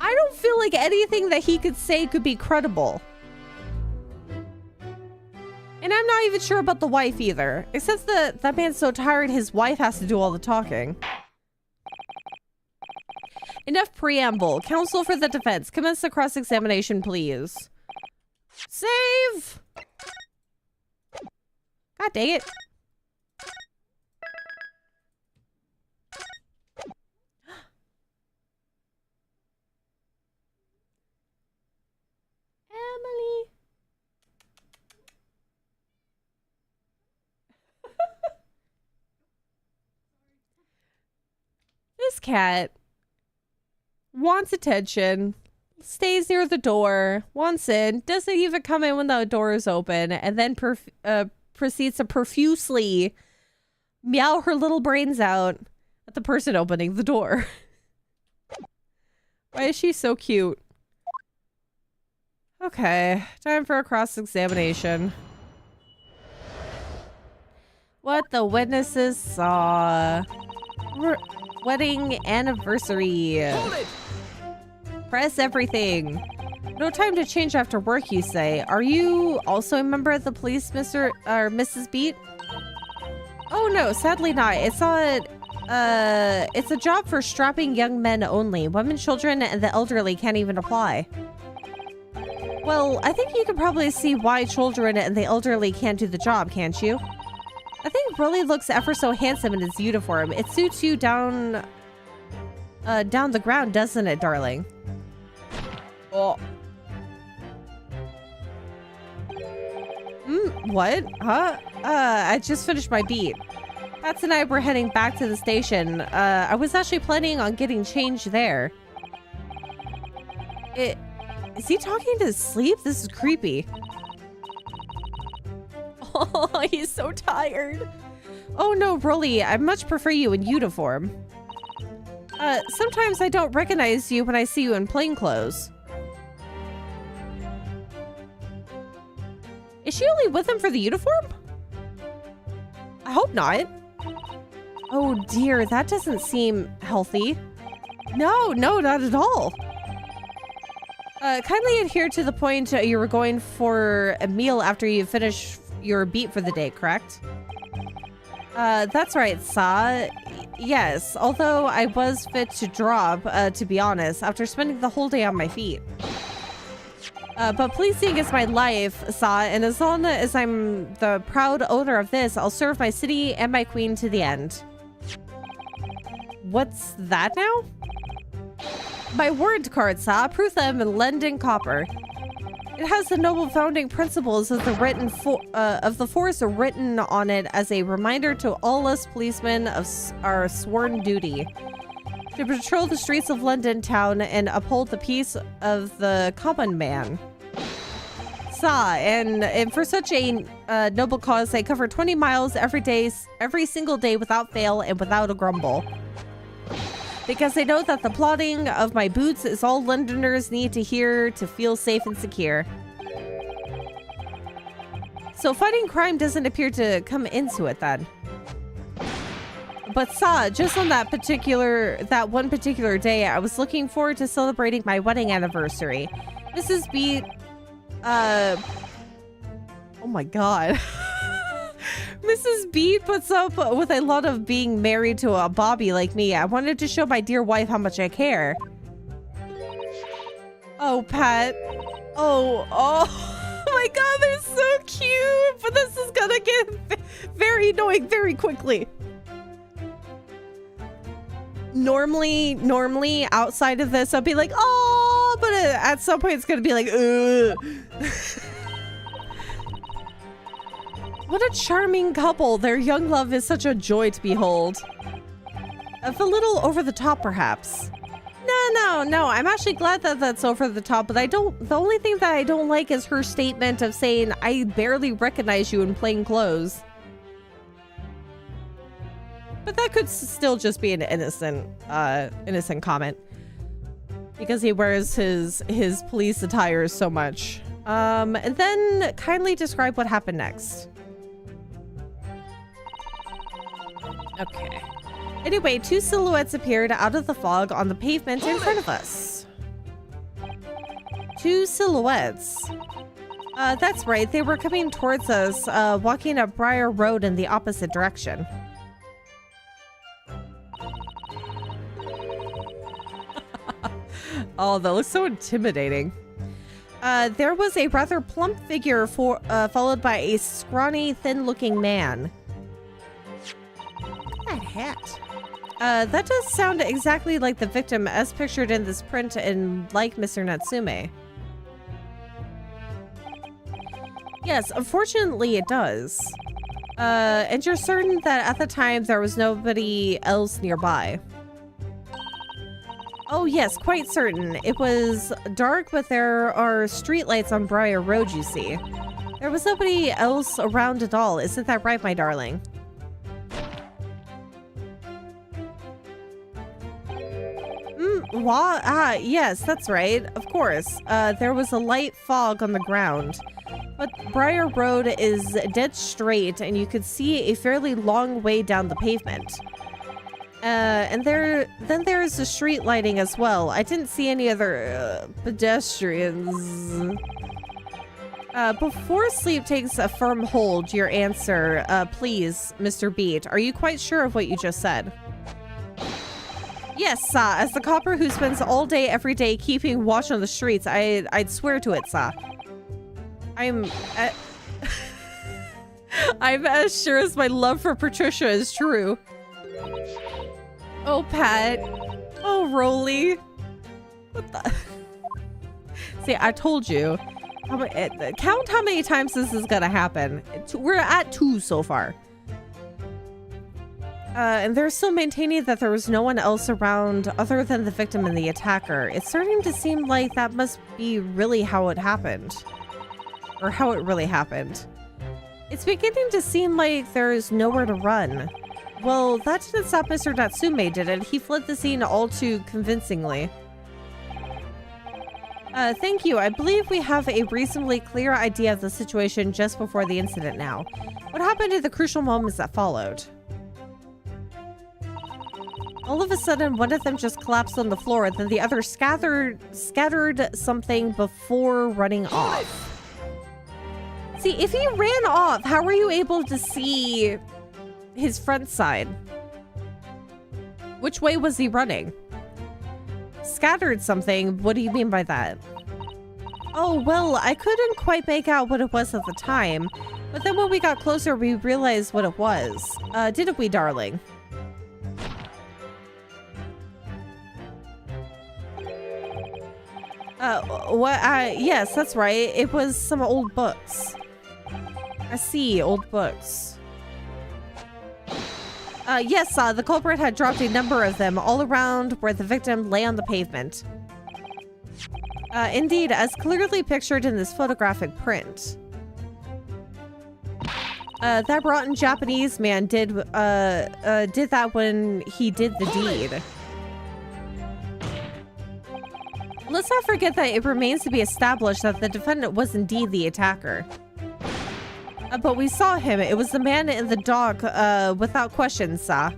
[SPEAKER 1] I don't feel like anything that he could say could be credible. And I'm not even sure about the wife either, except that man's so tired his wife has to do all the talking. Enough preamble. Counsel for the defense. Commence the cross-examination, please. Save! God dang it. Emily. This cat wants attention, stays near the door, wants in, doesn't even come in when the door is open, and then proceeds to profusely meow her little brains out at the person opening the door. Why is she so cute? Okay, time for a cross-examination. What the witnesses saw. Wedding anniversary.
[SPEAKER 2] Hold it!
[SPEAKER 1] Press everything. No time to change after work, you say. Are you also a member of the police, Mr. or Mrs. Beat? Oh no, sadly not. It's a job for strapping young men only. Women, children, and the elderly can't even apply. Well, I think you can probably see why children and the elderly can't do the job, can't you? I think Rolly looks ever so handsome in his uniform. It suits you down the ground, doesn't it, darling? Oh. What? Huh? I just finished my beat. Pats and I were heading back to the station. I was actually planning on getting changed there. Is he talking to sleep? This is creepy. Oh, he's so tired. Oh no, Rolly, I much prefer you in uniform. Sometimes I don't recognize you when I see you in plain clothes. Is she only with him for the uniform? I hope not. Oh dear, that doesn't seem healthy. No, not at all. Kindly adhere to the point you were going for a meal after you finish your beat for the day, correct? That's right, Sa. Yes, although I was fit to drop, to be honest, after spending the whole day on my feet. But pleasing is my life, Sa, and as long as I'm the proud owner of this, I'll serve my city and my queen to the end. What's that now? My word card, Sa. Proof them in London copper. It has the noble founding principles of the force written on it as a reminder to all us policemen of our sworn duty to patrol the streets of London town and uphold the peace of the common man. Sa, and for such a noble cause, they cover 20 miles every single day without fail and without a grumble. Because they know that the plodding of my boots is all Londoners need to hear to feel safe and secure. So fighting crime doesn't appear to come into it then. But Sa, just on that one particular day, I was looking forward to celebrating my wedding anniversary. Mrs. B, oh my god. Mrs. Beat puts up with a lot of being married to a Bobby like me. I wanted to show my dear wife how much I care. Oh, Pat. Oh my god, they're so cute. But this is gonna get very annoying very quickly. Normally, outside of this, I'll be like, oh, but at some point it's gonna be like, ugh. What a charming couple. Their young love is such a joy to behold. A little over the top, perhaps. No. I'm actually glad that that's over the top, but the only thing that I don't like is her statement of saying, I barely recognize you in plain clothes. But that could still just be an innocent comment. Because he wears his police attire so much. And then kindly describe what happened next. Okay. Anyway, two silhouettes appeared out of the fog on the pavement in front of us. Two silhouettes. That's right. They were coming towards us, walking up Briar Road in the opposite direction. Oh, that looks so intimidating. There was a rather plump figure followed by a scrawny, thin-looking man. That hat. That does sound exactly like the victim as pictured in this print and like Mr. Natsume. Yes, unfortunately it does. And you're certain that at the time there was nobody else nearby? Oh yes, quite certain. It was dark, but there are streetlights on Briar Road, you see. There was nobody else around at all. Isn't that right, my darling? Yes, that's right. Of course. There was a light fog on the ground. But Briar Road is dead straight, and you could see a fairly long way down the pavement. And then there's the street lighting as well. I didn't see any other pedestrians. Before sleep takes a firm hold, your answer, please, Mr. Beat. Are you quite sure of what you just said? Yes, Sa. As the copper who spends all day every day keeping watch on the streets, I'd swear to it, Sa. I'm as sure as my love for Patricia is true. Oh, Pat. Oh, Rolly. What the? See, I told you. Count how many times this is gonna happen. We're at 2 so far. And they're still maintaining that there was no one else around other than the victim and the attacker. It's starting to seem like that must be really how it happened. Or how it really happened. It's beginning to seem like there's nowhere to run. Well, that didn't stop Mr. Natsume, did it? He fled the scene all too convincingly. Thank you. I believe we have a reasonably clear idea of the situation just before the incident now. What happened in the crucial moments that followed? All of a sudden, one of them just collapsed on the floor, then the other scattered something before running off. See, if he ran off, how were you able to see his front side? Which way was he running? Scattered something? What do you mean by that? Oh, well, I couldn't quite make out what it was at the time, but then when we got closer, we realized what it was. Didn't we, darling? Yes, that's right. It was some old books. I see, old books. Yes, the culprit had dropped a number of them all around where the victim lay on the pavement. Indeed, as clearly pictured in this photographic print. That rotten Japanese man did that when he did the deed. Let's not forget that it remains to be established that the defendant was indeed the attacker. But we saw him. It was the man in the dock, without question, sir.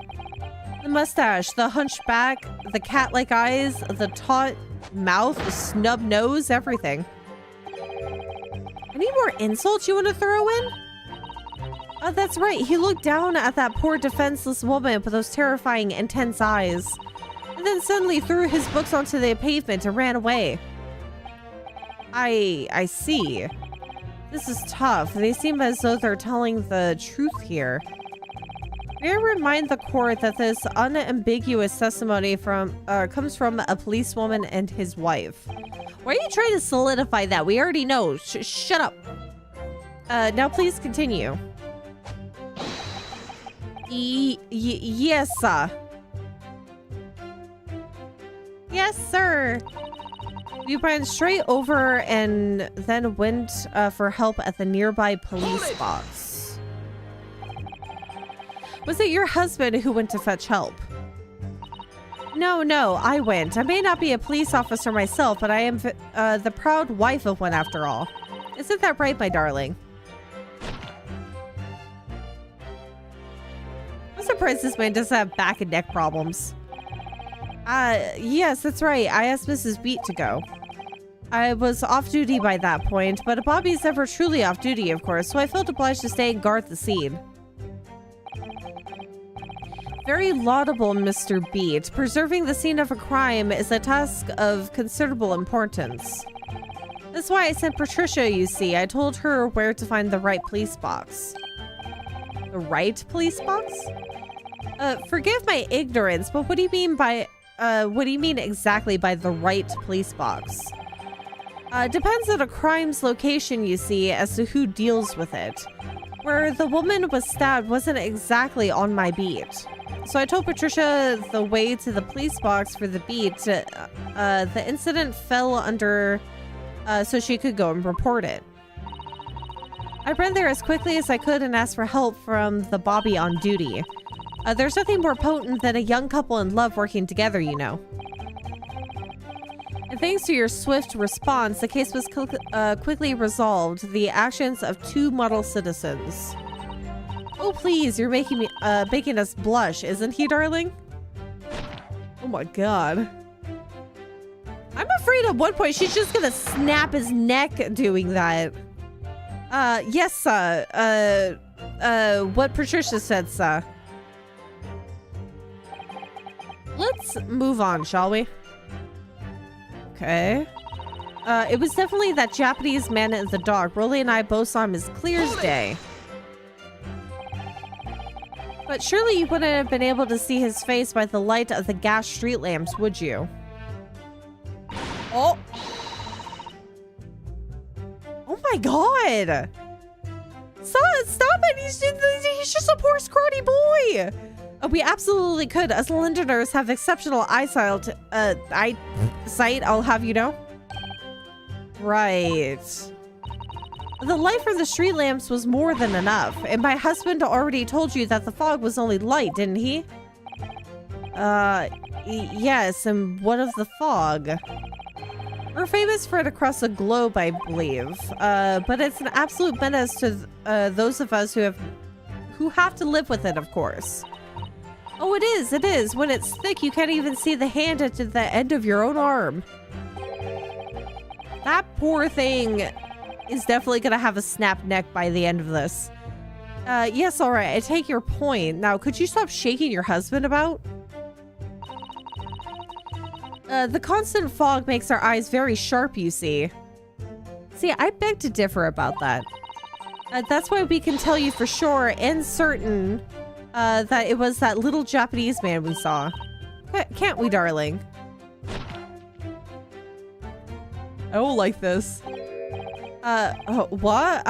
[SPEAKER 1] The mustache, the hunchback, the cat-like eyes, the taut mouth, the snub nose, everything. Any more insults you want to throw in? Oh, that's right. He looked down at that poor defenseless woman with those terrifying, intense eyes. And then suddenly threw his books onto the pavement and ran away. I see. This is tough. They seem as though they're telling the truth here. May I remind the court that this unambiguous testimony comes from a policewoman and his wife. Why are you trying to solidify that? We already know. Shut up. Now please continue. Yes, sir. Yes, sir. We ran straight over and then went for help at the nearby police box. Was it your husband who went to fetch help? No, I went. I may not be a police officer myself, but I am the proud wife of one after all. Isn't that right, my darling? I'm surprised this man doesn't have back and neck problems. Yes, that's right. I asked Mrs. Beat to go. I was off duty by that point, but Bobby's never truly off duty, of course, so I felt obliged to stay and guard the scene. Very laudable, Mr. Beat. Preserving the scene of a crime is a task of considerable importance. That's why I sent Patricia, you see. I told her where to find the right police box. The right police box? Forgive my ignorance, but what do you mean by, what do you mean exactly by the right police box? Depends on a crime's location, you see, as to who deals with it. Where the woman was stabbed wasn't exactly on my beat. So I told Patricia the way to the police box for the beat. The incident fell under, so she could go and report it. I ran there as quickly as I could and asked for help from the Bobby on duty. There's nothing more potent than a young couple in love working together, you know. And thanks to your swift response, the case was quickly resolved. The actions of 2 model citizens. Oh, please, you're making us blush, isn't he, darling? Oh my god. I'm afraid at one point she's just gonna snap his neck doing that. Yes, what Patricia said, sir. Let's move on, shall we? Okay. It was definitely that Japanese man in the dark. Rolly and I both saw him as clear as day. But surely you wouldn't have been able to see his face by the light of the gas street lamps, would you? Oh! Oh my god! Stop it! He's just a poor scrawny boy! We absolutely could. As Londoners have exceptional eyesight, I'll have you know. Right. The light from the street lamps was more than enough, and my husband already told you that the fog was only light, didn't he? Yes, and what of the fog? We're famous for it across the globe, I believe, but it's an absolute menace to those of us who have to live with it, of course. Oh, it is. When it's thick, you can't even see the hand at the end of your own arm. That poor thing is definitely gonna have a snap neck by the end of this. Yes, all right, I take your point. Now, could you stop shaking your husband about? The constant fog makes our eyes very sharp, you see. See, I beg to differ about that. That's why we can tell you for sure and certain that it was that little Japanese man we saw. Can't we, darling? I don't like this. What?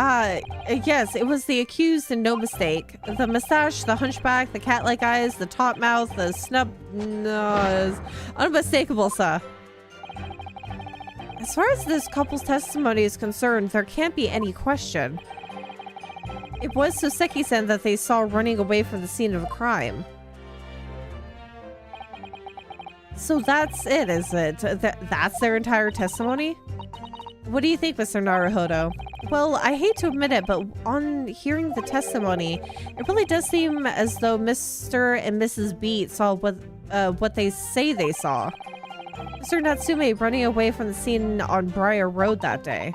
[SPEAKER 1] Yes, it was the accused and no mistake. The mustache, the hunchback, the cat-like eyes, the top mouth, the snub nose. Unmistakable, sir. As far as this couple's testimony is concerned, there can't be any question. It was Soseki-san that they saw running away from the scene of a crime. So that's it, is it? That's their entire testimony? What do you think, Mr. Naruhodo? Well, I hate to admit it, but on hearing the testimony, it really does seem as though Mr. and Mrs. Beat saw what they say they saw. Mr. Natsume running away from the scene on Briar Road that day.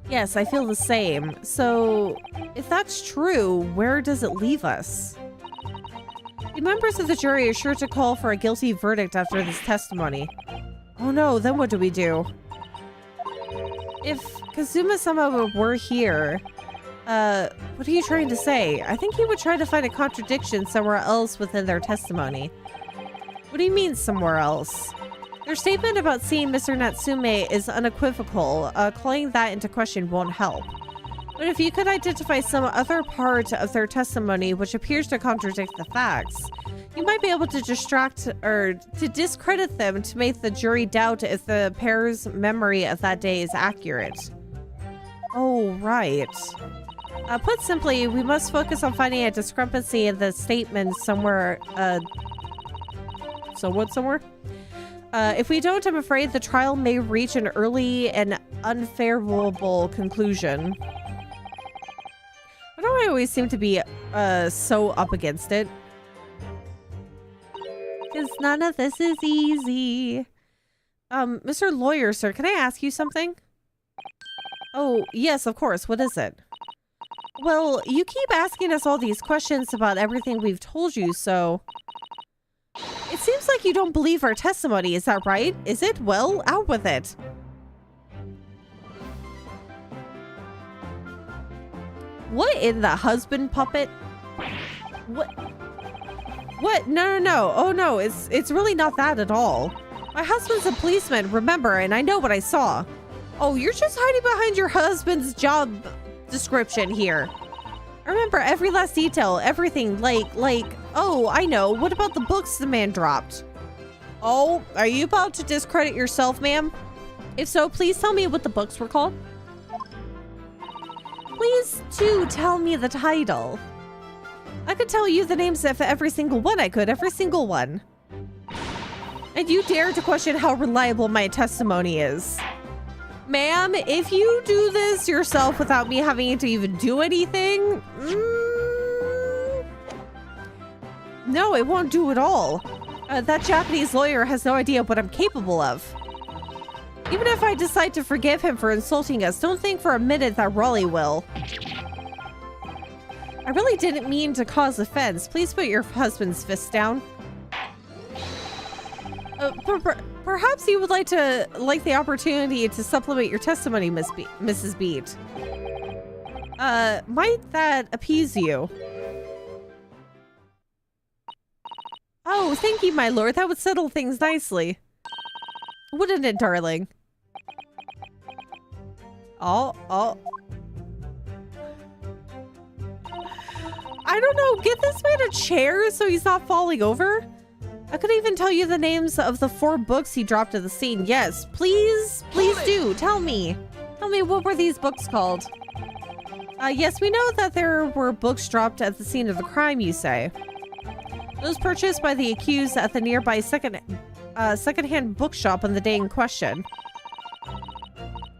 [SPEAKER 1] Yes, I feel the same. So, if that's true, where does it leave us? The members of the jury are sure to call for a guilty verdict after this testimony. Oh no, then what do we do? If Kazuma-sama were here, what are you trying to say? I think he would try to find a contradiction somewhere else within their testimony. What do you mean somewhere else? Their statement about seeing Mr. Natsume is unequivocal. Calling that into question won't help. But if you could identify some other part of their testimony which appears to contradict the facts, you might be able to distract or to discredit them to make the jury doubt if the pair's memory of that day is accurate. Oh, right. Put simply, we must focus on finding a discrepancy in the statement somewhere, somewhere? If we don't, I'm afraid the trial may reach an early and unfavorable conclusion. Why do I always seem to be so up against it? Because none of this is easy. Mr. Lawyer, sir, can I ask you something? Oh, yes, of course. What is it? Well, you keep asking us all these questions about everything we've told you, so... It seems like you don't believe our testimony, is that right? Is it? Well, out with it. What in the husband puppet? What? What? No. Oh no, it's really not that at all. My husband's a policeman, remember, and I know what I saw. Oh, you're just hiding behind your husband's job description here. I remember every last detail, everything, like, oh, I know. What about the books the man dropped? Oh, are you about to discredit yourself, ma'am? If so, please tell me what the books were called. Please, too, tell me the title. I could tell you the names of every single one I could, every single one. And you dare to question how reliable my testimony is. Ma'am, if you do this yourself without me having to even do anything, no, it won't do at all. That Japanese lawyer has no idea what I'm capable of. Even if I decide to forgive him for insulting us, don't think for a minute that Raleigh will. I really didn't mean to cause offense. Please put your husband's fist down. Perhaps you would like the opportunity to supplement your testimony, Mrs. Beat. Might that appease you? Oh, thank you, my lord. That would settle things nicely. Wouldn't it, darling? Oh. I don't know. Get this man a chair so he's not falling over? I could even tell you the names of the 4 books he dropped at the scene. Yes, please do. Tell me. Tell me, what were these books called? Yes, we know that there were books dropped at the scene of the crime, you say. Those purchased by the accused at the nearby secondhand bookshop on the day in question.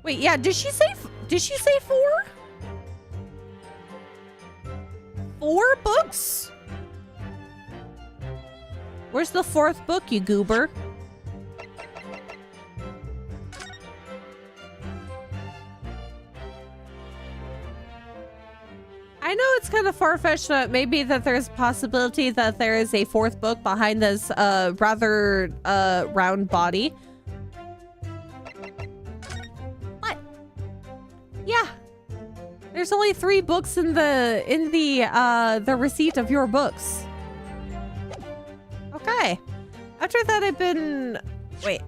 [SPEAKER 1] Wait, yeah, did she say 4? 4 books? Where's the 4th book, you goober? I know it's kind of far-fetched that maybe that there's a possibility that there is a 4th book behind this rather round body. What? Yeah. There's only 3 books in the receipt of your books. Okay. After that, I've been... Wait.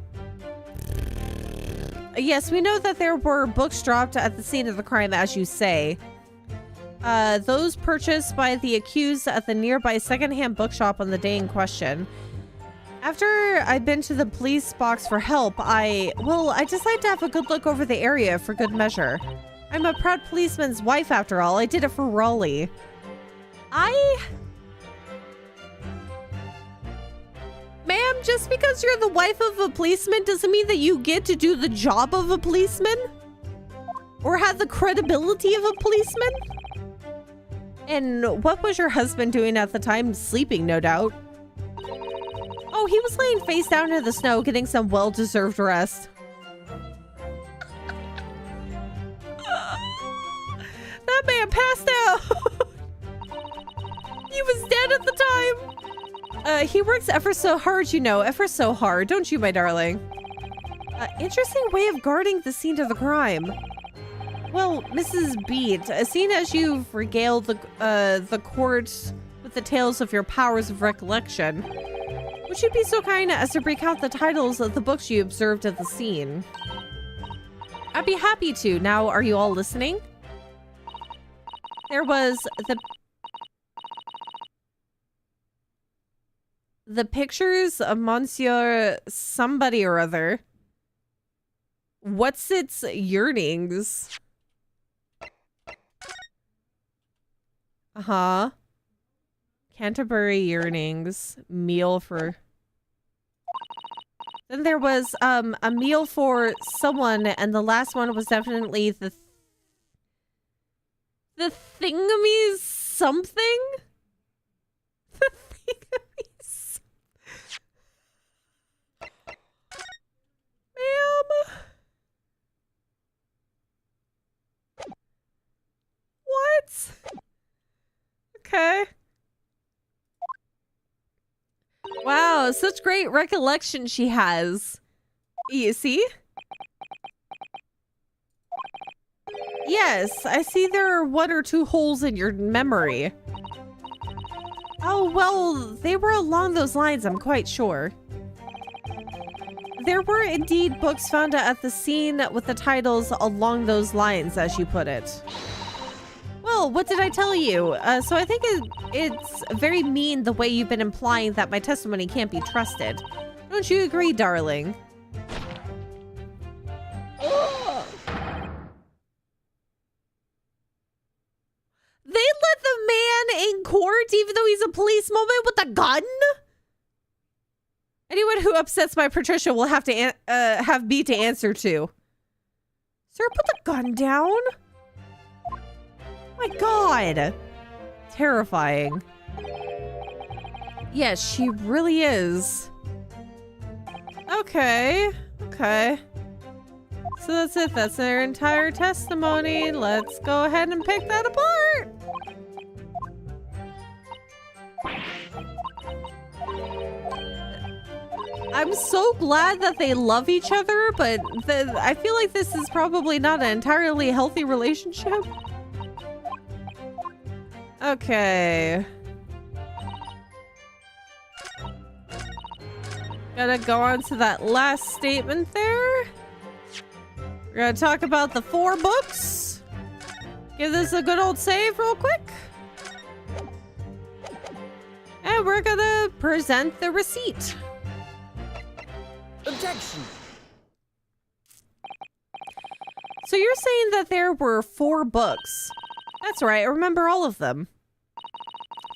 [SPEAKER 1] Yes, we know that there were books dropped at the scene of the crime, as you say. Those purchased by the accused at the nearby secondhand bookshop on the day in question. After I've been to the police box for help, I decided to have a good look over the area for good measure. I'm a proud policeman's wife, after all. I did it for Raleigh. Ma'am, just because you're the wife of a policeman doesn't mean that you get to do the job of a policeman? Or have the credibility of a policeman? And what was your husband doing at the time? Sleeping, no doubt. Oh, he was laying face down in the snow, getting some well-deserved rest. That man passed out. He was dead at the time. He works ever so hard, you know. Ever so hard, don't you, my darling? Interesting way of guarding the scene of the crime. Well, Mrs. Beat, seeing as you've regaled the court with the tales of your powers of recollection, would you be so kind as to recount the titles of the books you observed at the scene? I'd be happy to. Now, are you all listening? There was the pictures of Monsieur somebody or other. What's its yearnings? Uh-huh. Canterbury yearnings. Meal for... Then there was a meal for someone, and the last one was definitely the thingamies something? The thingamies... Ma'am? What? Okay. Wow, such great recollection she has. You see? Yes, I see there are 1 or 2 holes in your memory. Oh, well, they were along those lines, I'm quite sure. There were indeed books found at the scene with the titles along those lines, as you put it. Well, what did I tell you? So I think it's very mean the way you've been implying that my testimony can't be trusted. Don't you agree, darling? Ugh. They let the man in court even though he's a policeman with a gun? Anyone who upsets my Patricia will have to have me to answer to. Sir, put the gun down. My God. Terrifying. Yes, she really is. Okay. Okay. So that's it. That's their entire testimony. Let's go ahead and pick that apart. I'm so glad that they love each other, but I feel like this is probably not an entirely healthy relationship. Okay. Gotta go on to that last statement there. We're gonna talk about the 4 books. Give this a good old save real quick. And we're gonna present the receipt.
[SPEAKER 2] Objection.
[SPEAKER 1] So you're saying that there were 4 books. That's right, I remember all of them.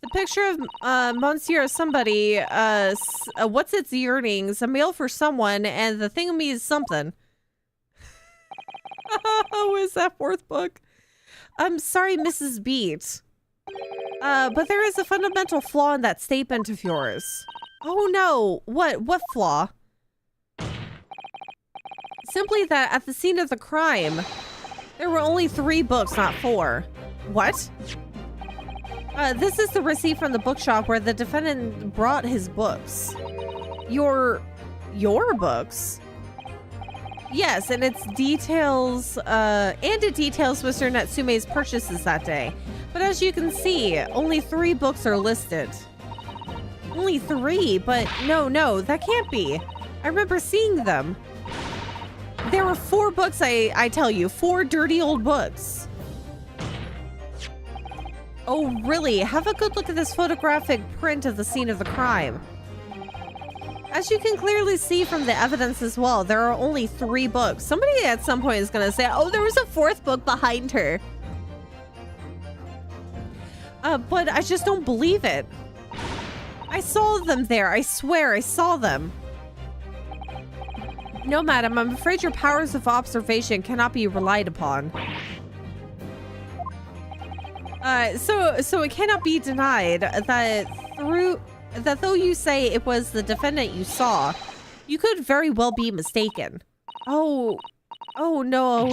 [SPEAKER 1] The picture of Monsieur somebody, what's its yearnings, a meal for someone, and the thingamy is something. Oh, is that 4th book? I'm sorry, Mrs. Beat. But there is a fundamental flaw in that statement of yours. Oh no, what flaw? Simply that at the scene of the crime, there were only 3 books, not 4. What? This is the receipt from the bookshop where the defendant brought his books. Your books? Yes, and it details Mr. Natsume's purchases that day. But as you can see, only 3 books are listed. Only 3? But no, that can't be. I remember seeing them. There were 4 books, I tell you. 4 dirty old books. Oh, really? Have a good look at this photographic print of the scene of the crime. As you can clearly see from the evidence as well, there are only 3 books. Somebody at some point is going to say, oh, there was a 4th book behind her. But I just don't believe it. I saw them there. I swear I saw them. No, madam, I'm afraid your powers of observation cannot be relied upon. So it cannot be denied that though you say it was the defendant you saw, you could very well be mistaken. Oh no.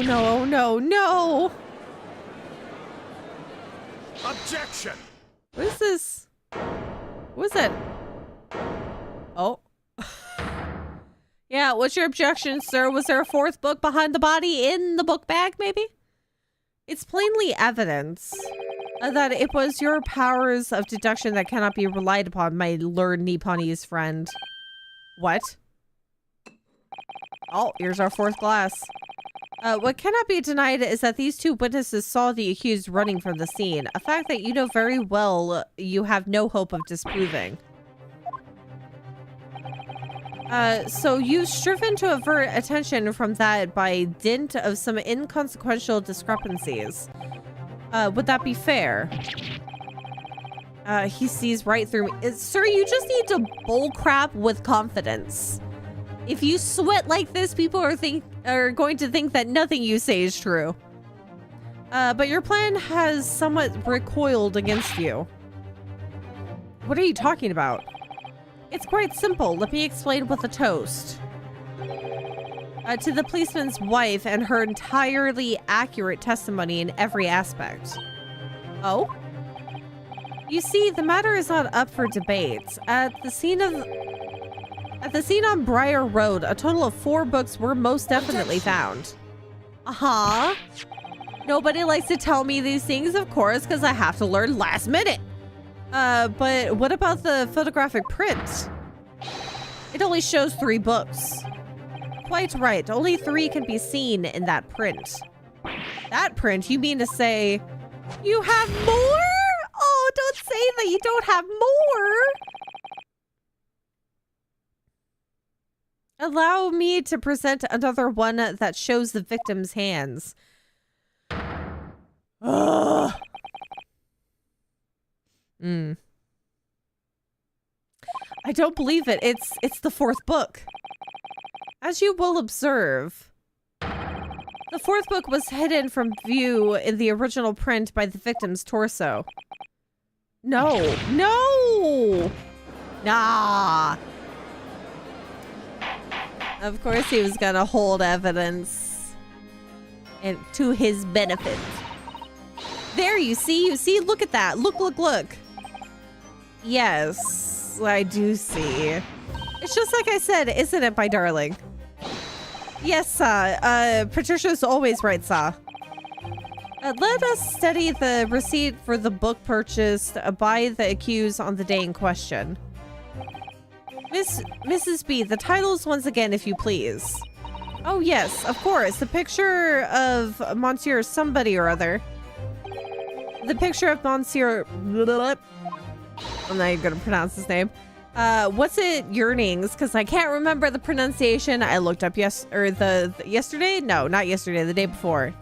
[SPEAKER 2] Objection.
[SPEAKER 1] What is this? What is it? Oh. Yeah, what's your objection, sir? Was there a 4th book behind the body in the book bag, maybe? It's plainly evidence that it was your powers of deduction that cannot be relied upon, my learned Nipponese friend. What? Oh, here's our 4th glass. What cannot be denied is that these 2 witnesses saw the accused running from the scene, a fact that you know very well you have no hope of disproving. So you've striven to avert attention from that by dint of some inconsequential discrepancies. Would that be fair? He sees right through me. Sir, you just need to bullcrap with confidence. If you sweat like this, people are going to think that nothing you say is true. But your plan has somewhat recoiled against you. What are you talking about? It's quite simple. Let me explain with a toast. To the policeman's wife and her entirely accurate testimony in every aspect. Oh? You see, the matter is not up for debate. At the scene on Briar Road, a total of 4 books were most definitely found. Uh-huh. Nobody likes to tell me these things, of course, because I have to learn last minute. But what about the photographic print? It only shows 3 books. Quite right. Only 3 can be seen in that print. That print? You mean to say you have more? Oh, don't say that you don't have more. Allow me to present another one that shows the victim's hands. Ugh. I don't believe it. It's the 4th book. As you will observe, the 4th book was hidden from view in the original print by the victim's torso. No. Nah. Of course he was gonna hold evidence and to his benefit. There, you see, look at that. Look. Yes, I do see. It's just like I said, isn't it, my darling? Yes, Patricia's always right, sir. Let us study the receipt for the book purchased by the accused on the day in question. Mrs. B, the titles once again, if you please. Oh, yes, of course. The picture of Monsieur somebody or other. The picture of Monsieur... I'm not even going to pronounce his name. What's it? Yearnings, because I can't remember the pronunciation. I looked up yesterday? No, not yesterday. The day before.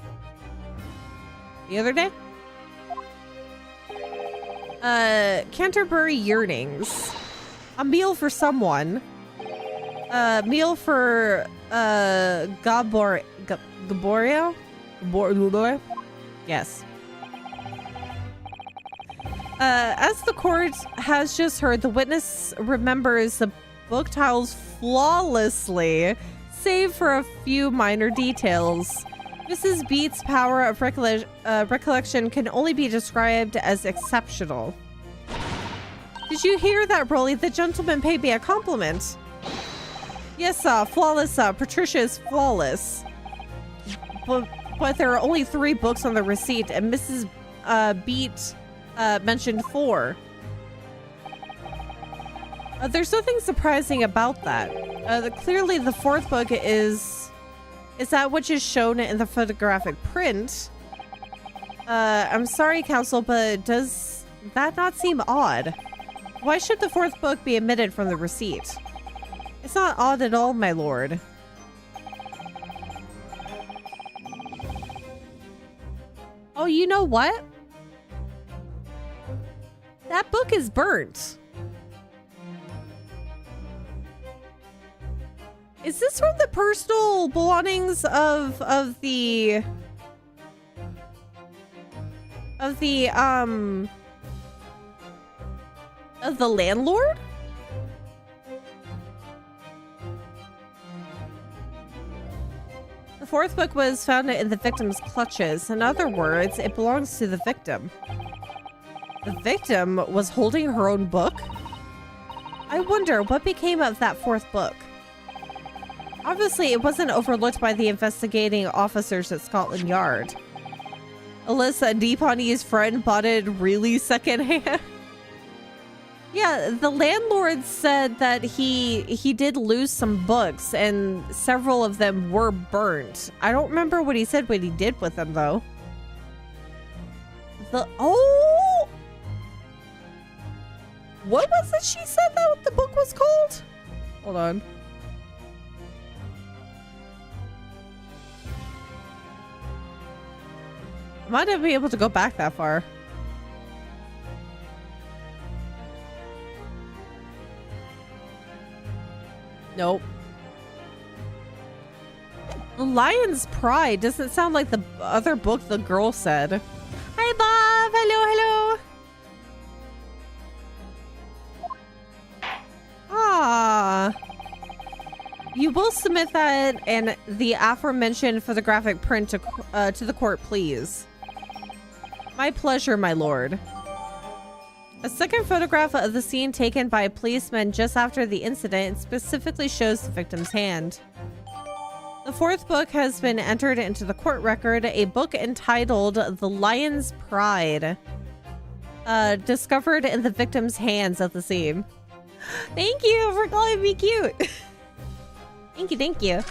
[SPEAKER 1] The other day? Canterbury Yearnings. A meal for someone. Meal for Gaborio? Yes. As the court has just heard, the witness remembers the book titles flawlessly, save for a few minor details. Mrs. Beat's power of recollection can only be described as exceptional. Did you hear that, Rolly? The gentleman paid me a compliment. Yes, flawless. Patricia is flawless. But there are only 3 books on the receipt, and Mrs. Beat mentioned 4. There's nothing surprising about that. Clearly, the 4th book is that which is shown in the photographic print. I'm sorry, counsel, but does that not seem odd? Why should the 4th book be omitted from the receipt? It's not odd at all, my lord. Oh, you know what? That book is burnt. Is this from the personal belongings of the landlord? The 4th book was found in the victim's clutches. In other words, it belongs to the victim. The victim was holding her own book? I wonder what became of that 4th book. Obviously, it wasn't overlooked by the investigating officers at Scotland Yard. Alyssa, Deepawnee's friend, bought it really secondhand. Yeah, the landlord said that he did lose some books, and several of them were burnt. I don't remember what he said what he did with them, though. Oh! What was it she said that the book was called? Hold on. I might not be able to go back that far. Nope. Lion's Pride doesn't sound like the other book the girl said. Hi, Bob. Hello, hello. Ah. You will submit that and the aforementioned photographic print to the court, please. My pleasure, my lord. A second photograph of the scene taken by a policeman just after the incident specifically shows the victim's hand. The 4th book has been entered into the court record, a book entitled The Lion's Pride, discovered in the victim's hands at the scene. Thank you for calling me cute. Thank you, thank you.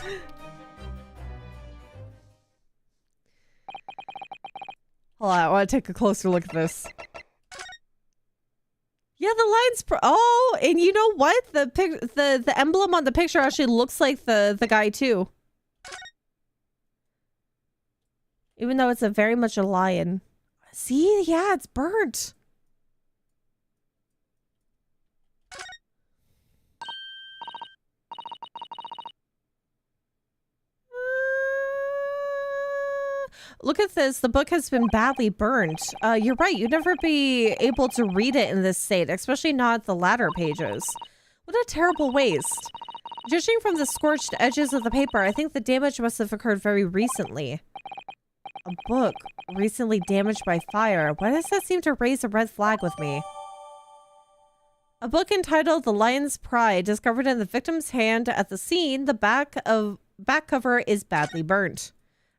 [SPEAKER 1] Hold on, I want to take a closer look at this. Yeah, the lion's oh, and you know what? The emblem on the picture actually looks like the guy too. Even though it's very much a lion. See? Yeah, it's burnt. Look at this. The book has been badly burnt. You're right. You'd never be able to read it in this state, especially not the latter pages. What a terrible waste. Judging from the scorched edges of the paper, I think the damage must have occurred very recently. A book recently damaged by fire. Why does that seem to raise a red flag with me? A book entitled The Lion's Pride, discovered in the victim's hand at the scene. The back cover is badly burnt.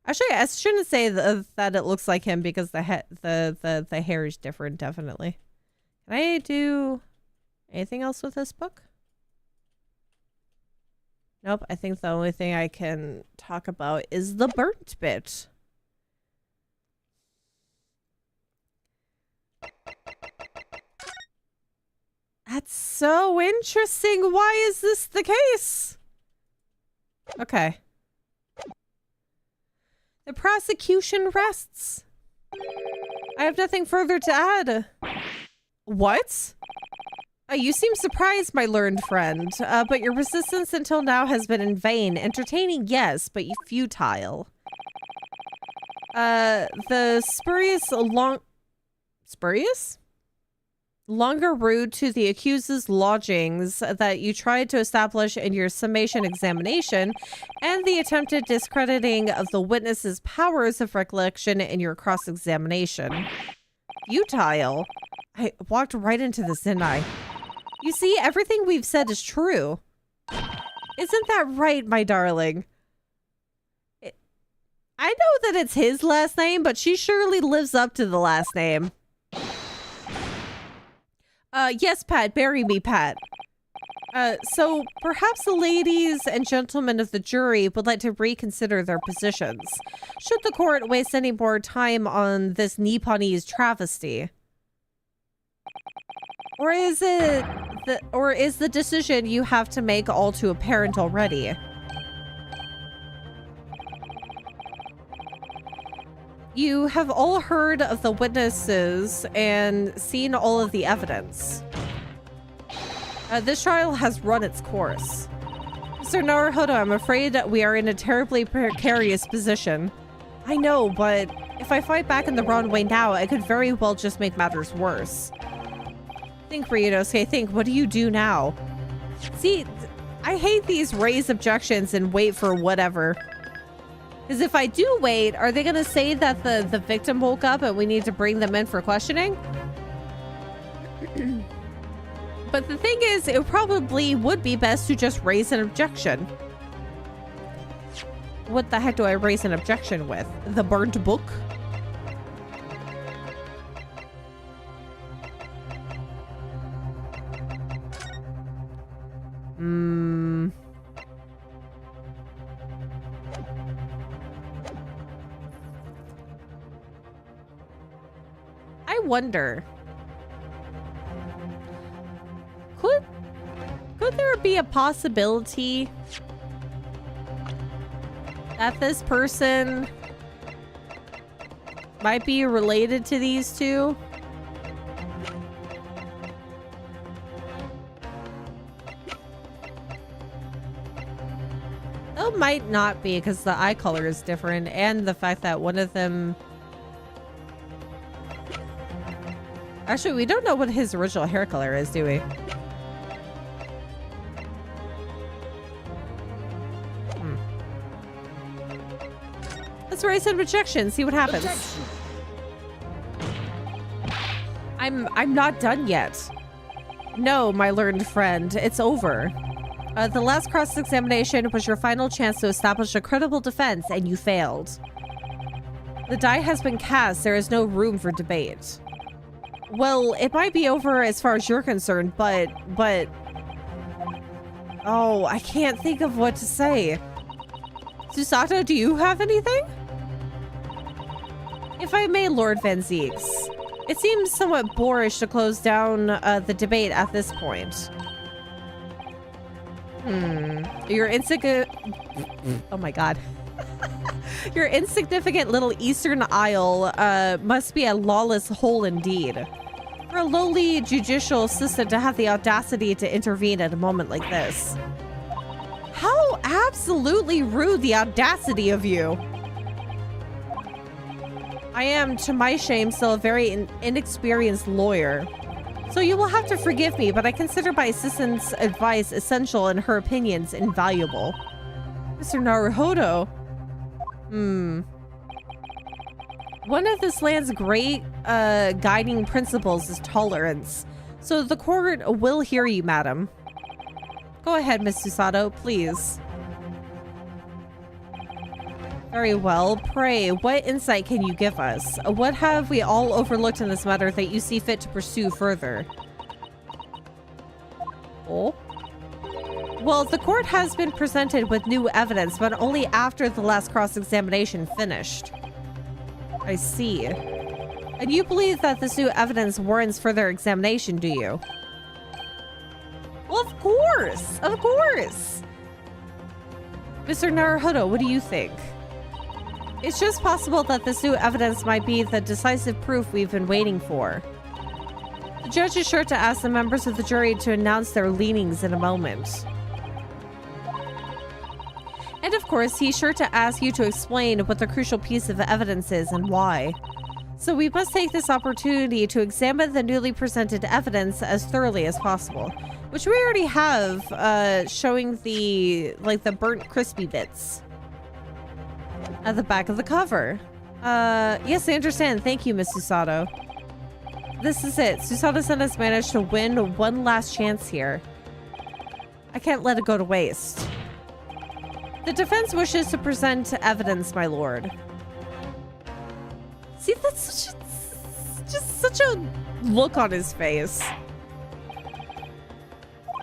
[SPEAKER 1] Actually, I shouldn't say that it looks like him because the hair is different, definitely. Can I do anything else with this book? Nope, I think the only thing I can talk about is the burnt bit. That's so interesting. Why is this the case? Okay. The prosecution rests. I have nothing further to add. What? You seem surprised, my learned friend, but your persistence until now has been in vain. Entertaining, yes, but futile. The spurious? Longer route to the accused's lodgings that you tried to establish in your summation examination, and the attempted discrediting of the witness's powers of recollection in your cross-examination. Futile? I walked right into this, didn't I? You see, everything we've said is true. Isn't that right, my darling? I know that it's his last name, but she surely lives up to the last name. Yes, Pat. Bury me, Pat. So perhaps the ladies and gentlemen of the jury would like to reconsider their positions. Should the court waste any more time on this Nipponese travesty? Or is the decision you have to make all too apparent already? You have all heard of the witnesses and seen all of the evidence. This trial has run its course. Mr. Naruhodo, I'm afraid that we are in a terribly precarious position. I know, but if I fight back in the wrong way now, I could very well just make matters worse. Think, Ryunosuke, think. What do you do now? See, I hate these raised objections and wait for whatever. Because if I do wait, are they going to say that the victim woke up and we need to bring them in for questioning? But the thing is, it probably would be best to just raise an objection. What the heck do I raise an objection with? The burnt book? I wonder. Could there be a possibility that this person might be related to these two? It might not be because the eye color is different and the fact that one of them... Actually, we don't know what his original hair color is, do we? Let's raise an objection, see what happens.
[SPEAKER 3] Objection.
[SPEAKER 1] I'm not done yet. No, my learned friend, it's over. The last cross-examination was your final chance to establish a credible defense, and you failed. The die has been cast. There is no room for debate. Well, it might be over as far as you're concerned, but... Oh, I can't think of what to say. Susato, do you have anything? If I may, Lord Van Zeeks, it seems somewhat boorish to close down the debate at this point. Your oh my god. Your insignificant little Eastern Isle must be a lawless hole indeed. For a lowly judicial assistant to have the audacity to intervene at a moment like this. How absolutely rude, the audacity of you. I am, to my shame, still a very inexperienced lawyer. So you will have to forgive me, but I consider my assistant's advice essential and her opinions invaluable. Mr. Naruhodo? One of this land's great guiding principles is tolerance. So the court will hear you, madam. Go ahead, Miss Susato, please. Very well. Pray, what insight can you give us? What have we all overlooked in this matter that you see fit to pursue further? Oh? Well, the court has been presented with new evidence, but only after the last cross-examination finished. I see. And you believe that this new evidence warrants further examination, do you? Well, of course! Of course! Mr. Naruhodo, what do you think? It's just possible that this new evidence might be the decisive proof we've been waiting for. The judge is sure to ask the members of the jury to announce their leanings in a moment. And of course, he's sure to ask you to explain what the crucial piece of evidence is and why. So we must take this opportunity to examine the newly presented evidence as thoroughly as possible. Which we already have, showing the burnt crispy bits at the back of the cover. Yes, I understand. Thank you, Miss Susato. This is it. Susato-san has managed to win one last chance here. I can't let it go to waste. The defense wishes to present evidence, my lord. See, that's just such a look on his face.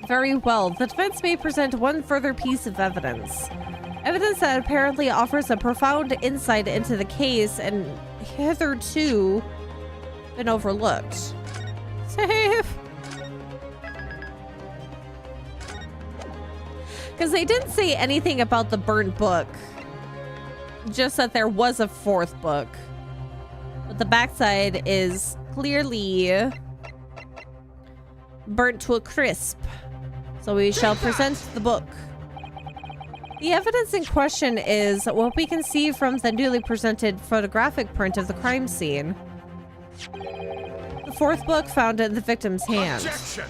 [SPEAKER 1] Very well. The defense may present one further piece of evidence. Evidence that apparently offers a profound insight into the case and hitherto been overlooked. Safe. Because they didn't say anything about the burnt book. Just that there was a fourth book. But the backside is clearly burnt to a crisp. So we shall present the book. The evidence in question is what we can see from the newly presented photographic print of the crime scene. The fourth book found in the victim's hand.
[SPEAKER 2] Objection.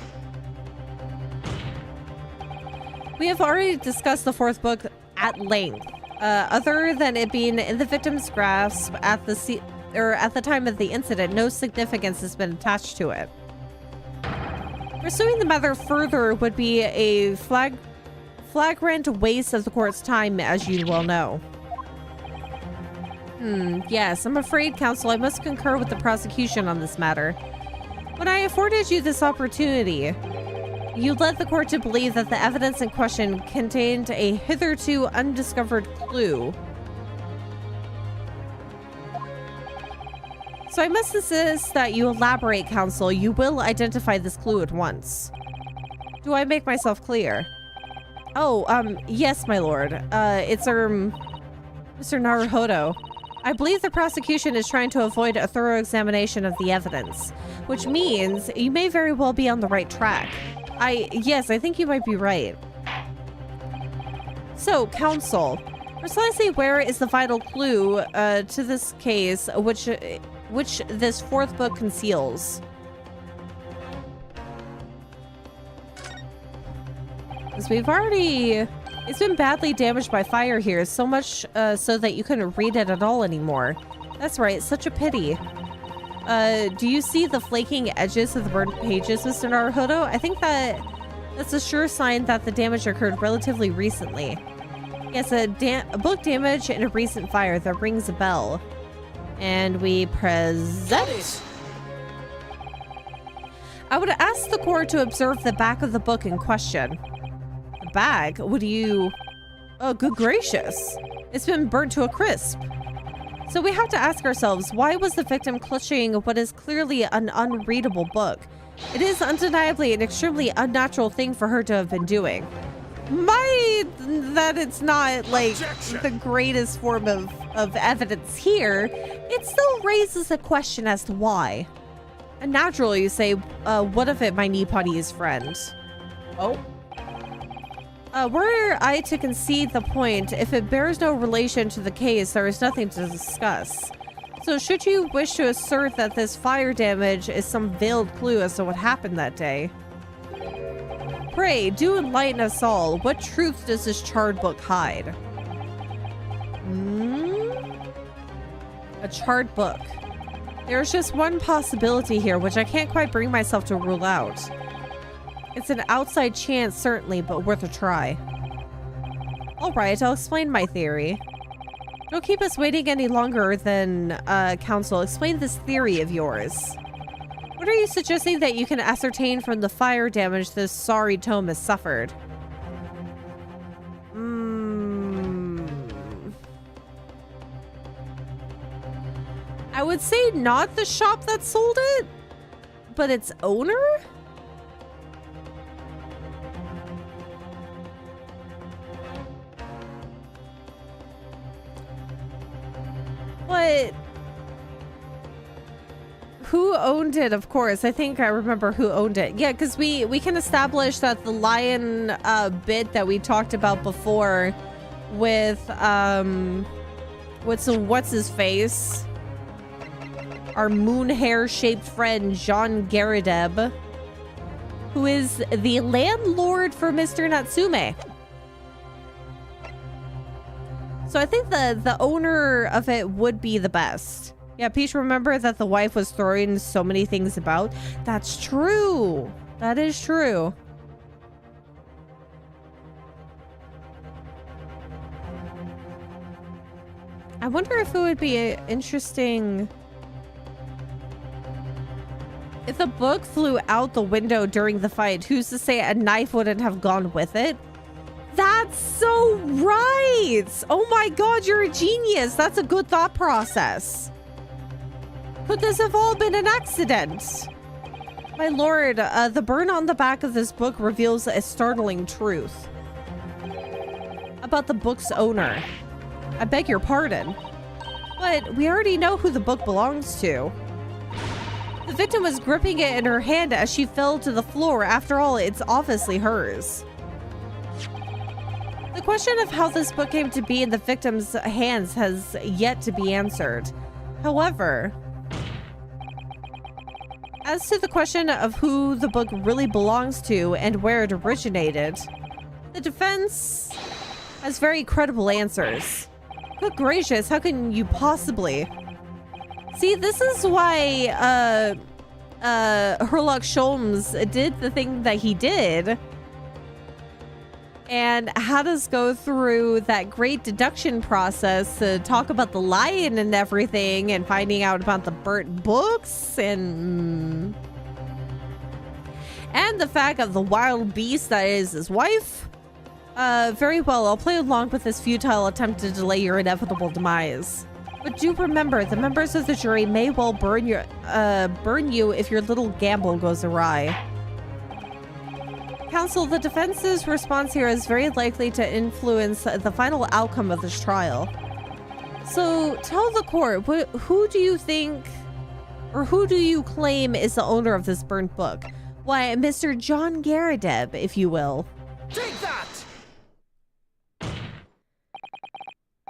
[SPEAKER 1] We have already discussed the fourth book at length. Other than it being in the victim's grasp at the time of the incident, no significance has been attached to it. Pursuing the matter further would be a flagrant waste of the court's time, as you well know. Yes, I'm afraid, counsel, I must concur with the prosecution on this matter. When I afforded you this opportunity, you led the court to believe that the evidence in question contained a hitherto undiscovered clue. So I must insist that you elaborate, counsel. You will identify this clue at once. Do I make myself clear? Oh, yes, my lord. It's, Mr. Naruhodo. I believe the prosecution is trying to avoid a thorough examination of the evidence, which means you may very well be on the right track. Yes, I think you might be right. So, counsel, precisely where is the vital clue, to this case, which this fourth book conceals? Because we've already... It's been badly damaged by fire here, so much so that you couldn't read it at all anymore. That's right, such a pity. Do you see the flaking edges of the burnt pages, Mr. Naruhodo? I think that's a sure sign that the damage occurred relatively recently. Yes, a book damage in a recent fire that rings a bell. And we present. I would ask the court to observe the back of the book in question. The bag? Would you... Oh, good gracious. It's been burnt to a crisp. So we have to ask ourselves, why was the victim clutching what is clearly an unreadable book? It is undeniably an extremely unnatural thing for her to have been doing. That it's not, like,
[SPEAKER 2] Objection.
[SPEAKER 1] the greatest form of evidence here, it still raises a question as to why. And naturally, you say, what if it my Nipponi's friend? Oh. Were I to concede the point, if it bears no relation to the case, there is nothing to discuss. So should you wish to assert that this fire damage is some veiled clue as to what happened that day? Pray, do enlighten us all. What truth does this charred book hide? A charred book. There's just one possibility here, which I can't quite bring myself to rule out. It's an outside chance, certainly, but worth a try. Alright, I'll explain my theory. Don't keep us waiting any longer than, Counsel. Explain this theory of yours. What are you suggesting that you can ascertain from the fire damage this sorry tome has suffered? I would say not the shop that sold it, but its owner? But who owned it? Of course, I think I remember who owned it. Yeah, because we can establish that the lion bit that we talked about before with what's his face? Our moon hair shaped friend Jean Garadeb, who is the landlord for Mr. Natsume. So I think the owner of it would be the best. Yeah, Peach, remember that the wife was throwing so many things about? That's true. That is true. I wonder if it would be interesting if the book flew out the window during the fight. Who's to say a knife wouldn't have gone with it? That's so right! Oh my god, you're a genius! That's a good thought process. Could this have all been an accident? My lord, the burn on the back of this book reveals a startling truth about the book's owner. I beg your pardon, but we already know who the book belongs to. The victim was gripping it in her hand as she fell to the floor. After all, it's obviously hers. The question of how this book came to be in the victim's hands has yet to be answered. However, as to the question of who the book really belongs to and where it originated, the defense has very credible answers. Good gracious, how can you possibly? See, this is why Herlock Sholmes did the thing that he did and had us go through that great deduction process to talk about the lion and everything and finding out about the burnt books and the fact of the wild beast that is his wife. Very well, I'll play along with this futile attempt to delay your inevitable demise. But do remember, the members of the jury may well burn you if your little gamble goes awry. Counsel, the defense's response here is very likely to influence the final outcome of this trial. So tell the court, who do you think, or who do you claim is the owner of this burnt book? Why, Mr. John Garadeb, if you will.
[SPEAKER 2] Take that!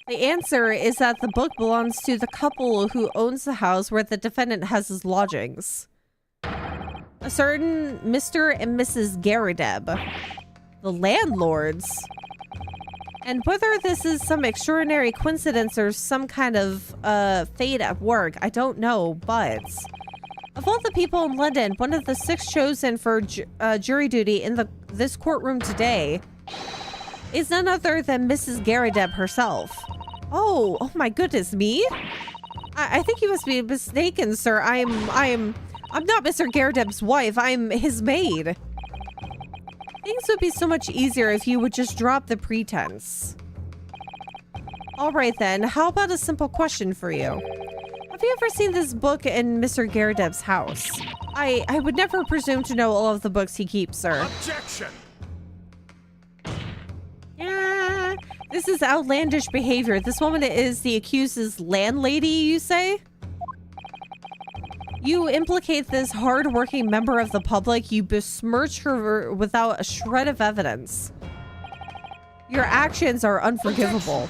[SPEAKER 1] The answer is that the book belongs to the couple who owns the house where the defendant has his lodgings. A certain Mr. and Mrs. Garadeb, the landlords. And whether this is some extraordinary coincidence or some kind of fate at work, I don't know, but of all the people in London, one of the 6 chosen for jury duty in this courtroom today is none other than Mrs. Garadeb herself. Oh my goodness, me? I think you must be mistaken, sir. I'm not Mr. Garadeb's wife. I'm his maid. Things would be so much easier if you would just drop the pretense. All right then, how about a simple question for you? Have you ever seen this book in Mr. Garadeb's house? I would never presume to know all of the books he keeps, sir.
[SPEAKER 2] Objection!
[SPEAKER 1] Yeah, this is outlandish behavior. This woman is the accused's landlady, you say? You implicate this hard-working member of the public. You besmirch her without a shred of evidence. Your actions are unforgivable.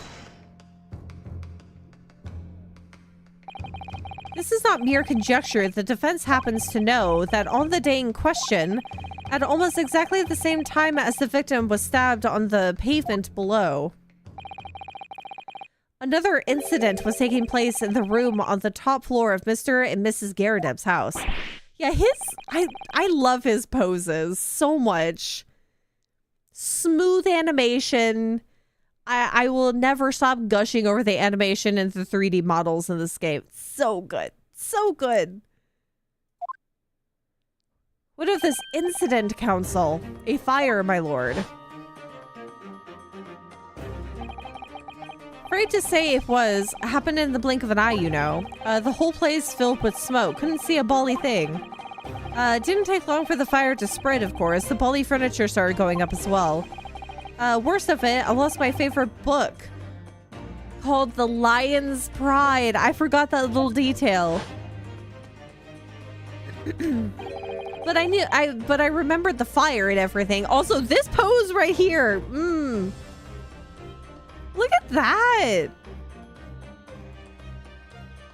[SPEAKER 1] This is not mere conjecture. The defense happens to know that on the day in question, at almost exactly the same time as the victim was stabbed on the pavement below, Another incident was taking place in the room on the top floor of Mr. and Mrs. Garrideb's house. Yeah, I love his poses so much. Smooth animation. I will never stop gushing over the animation and the 3D models in this game. So good. So good. What of this incident council? A fire, my lord. Afraid to say it was. Happened in the blink of an eye, you know. The whole place filled with smoke. Couldn't see a bally thing. Didn't take long for the fire to spread, of course. The bally furniture started going up as well. Worst of it, I lost my favorite book. Called The Lion's Pride. I forgot that little detail. But I remembered the fire and everything. Also, this pose right here. Look at that.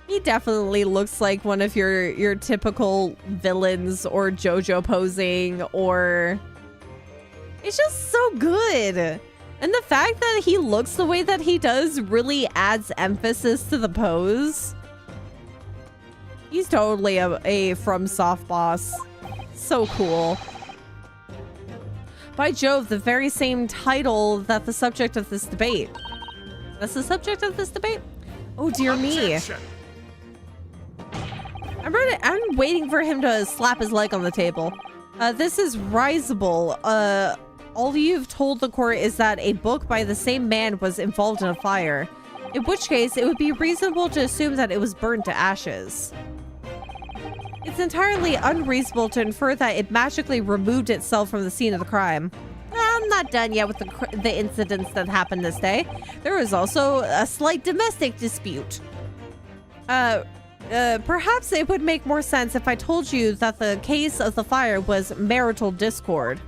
[SPEAKER 1] He definitely looks like one of your typical villains or JoJo posing, or it's just so good. And the fact that he looks the way that he does really adds emphasis to the pose. He's totally a FromSoft boss. So cool. By Jove, the very same title that the subject of this debate. That's the subject of this debate? Oh, dear me. I'm waiting for him to slap his leg on the table. This is risible. All you've told the court is that a book by the same man was involved in a fire. In which case, it would be reasonable to assume that it was burned to ashes. It's entirely unreasonable to infer that it magically removed itself from the scene of the crime. I'm not done yet with the incidents that happened this day. There was also a slight domestic dispute. Perhaps it would make more sense if I told you that the case of the fire was marital discord.